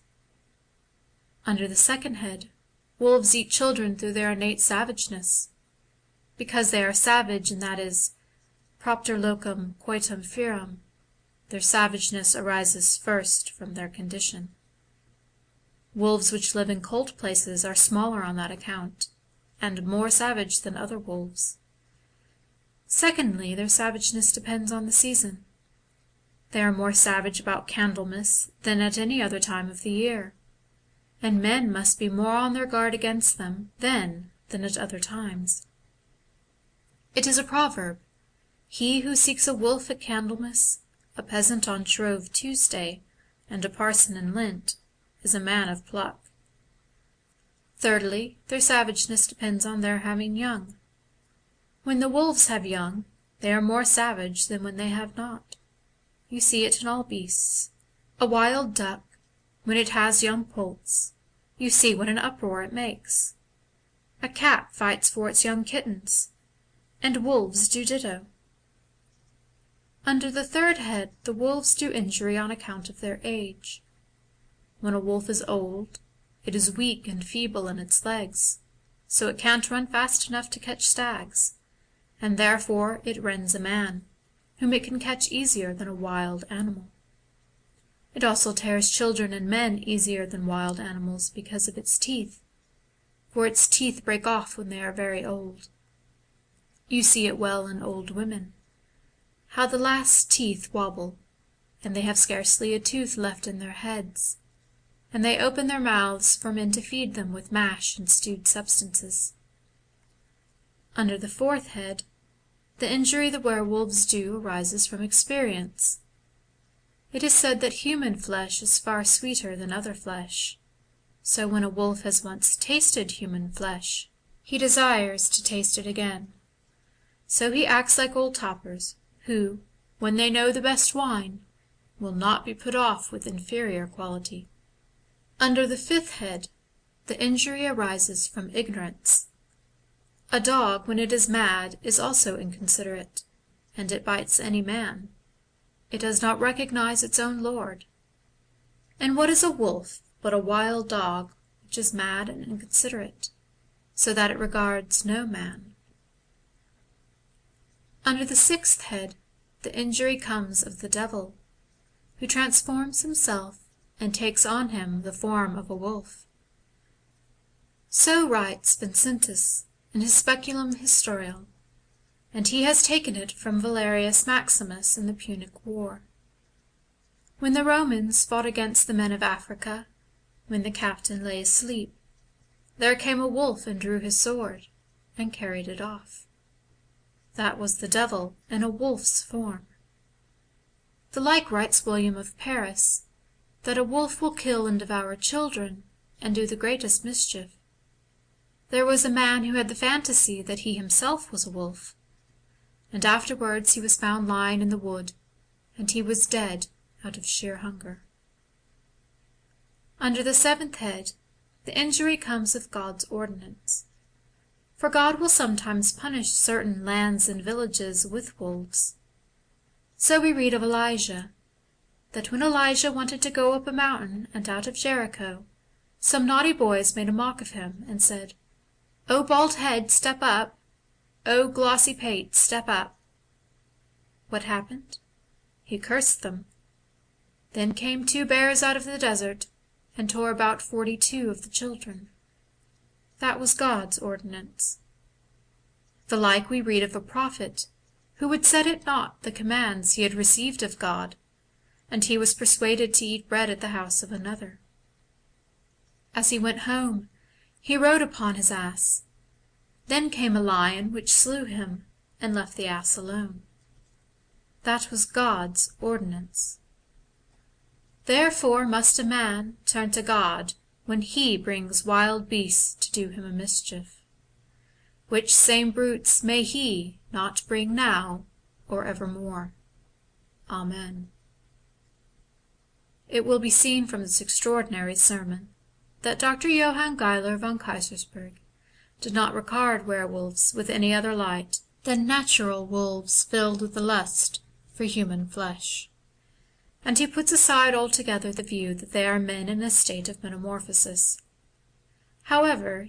Under the second head, wolves eat children through their innate savageness, because they are savage, and that is, propter locum coitum ferum. Their savageness arises first from their condition. Wolves which live in cold places are smaller on that account, and more savage than other wolves. Secondly, their savageness depends on the season. They are more savage about Candlemas than at any other time of the year, and men must be more on their guard against them then than at other times. It is a proverb, "He who seeks a wolf at Candlemas, a peasant on Shrove Tuesday, and a parson in Lent, is a man of pluck." Thirdly, their savageness depends on their having young. When the wolves have young, they are more savage than when they have not. You see it in all beasts. A wild duck, when it has young poults, you see what an uproar it makes. A cat fights for its young kittens, and wolves do ditto. Under the third head the wolves do injury on account of their age. When a wolf is old, it is weak and feeble in its legs, so it can't run fast enough to catch stags, and therefore it rends a man, whom it can catch easier than a wild animal. It also tears children and men easier than wild animals because of its teeth, for its teeth break off when they are very old. You see it well in old women, how the last teeth wobble and they have scarcely a tooth left in their heads, and they open their mouths for men to feed them with mash and stewed substances. Under the fourth head, the injury the werewolves do arises from experience. It is said that human flesh is far sweeter than other flesh, so when a wolf has once tasted human flesh, he desires to taste it again. So he acts like old topers, who, when they know the best wine, will not be put off with inferior quality. Under the fifth head, the injury arises from ignorance. A dog, when it is mad, is also inconsiderate, and it bites any man. It does not recognize its own lord. And what is a wolf but a wild dog, which is mad and inconsiderate, so that it regards no man? Under the sixth head, the injury comes of the devil, who transforms himself and takes on him the form of a wolf. So writes Vincentus in his Speculum Historiale, and he has taken it from Valerius Maximus in the Punic War. When the Romans fought against the men of Africa, when the captain lay asleep, there came a wolf and drew his sword, and carried it off. That was the devil in a wolf's form. The like writes William of Paris, that a wolf will kill and devour children, and do the greatest mischief. There was a man who had the fantasy that he himself was a wolf, and afterwards he was found lying in the wood, and he was dead out of sheer hunger. Under the seventh head, the injury comes of God's ordinance. For God will sometimes punish certain lands and villages with wolves. So we read of Elijah, that when Elijah wanted to go up a mountain and out of Jericho, some naughty boys made a mock of him, and said, "O bald head, step up! O glossy pate, step up!" What happened? He cursed them. Then came 2 bears out of the desert, and tore about 42 of the children. That was God's ordinance. The like we read of a prophet, who would set at naught the commands he had received of God, and he was persuaded to eat bread at the house of another. As he went home, he rode upon his ass. Then came a lion which slew him, and left the ass alone. That was God's ordinance. Therefore must a man turn to God when he brings wild beasts to do him a mischief, which same brutes may he not bring now or evermore. Amen. It will be seen from this extraordinary sermon that Dr. Johann Geiler von Keysersperg did not regard werewolves with any other light than natural wolves filled with the lust for human flesh, and he puts aside altogether the view that they are men in a state of metamorphosis. However,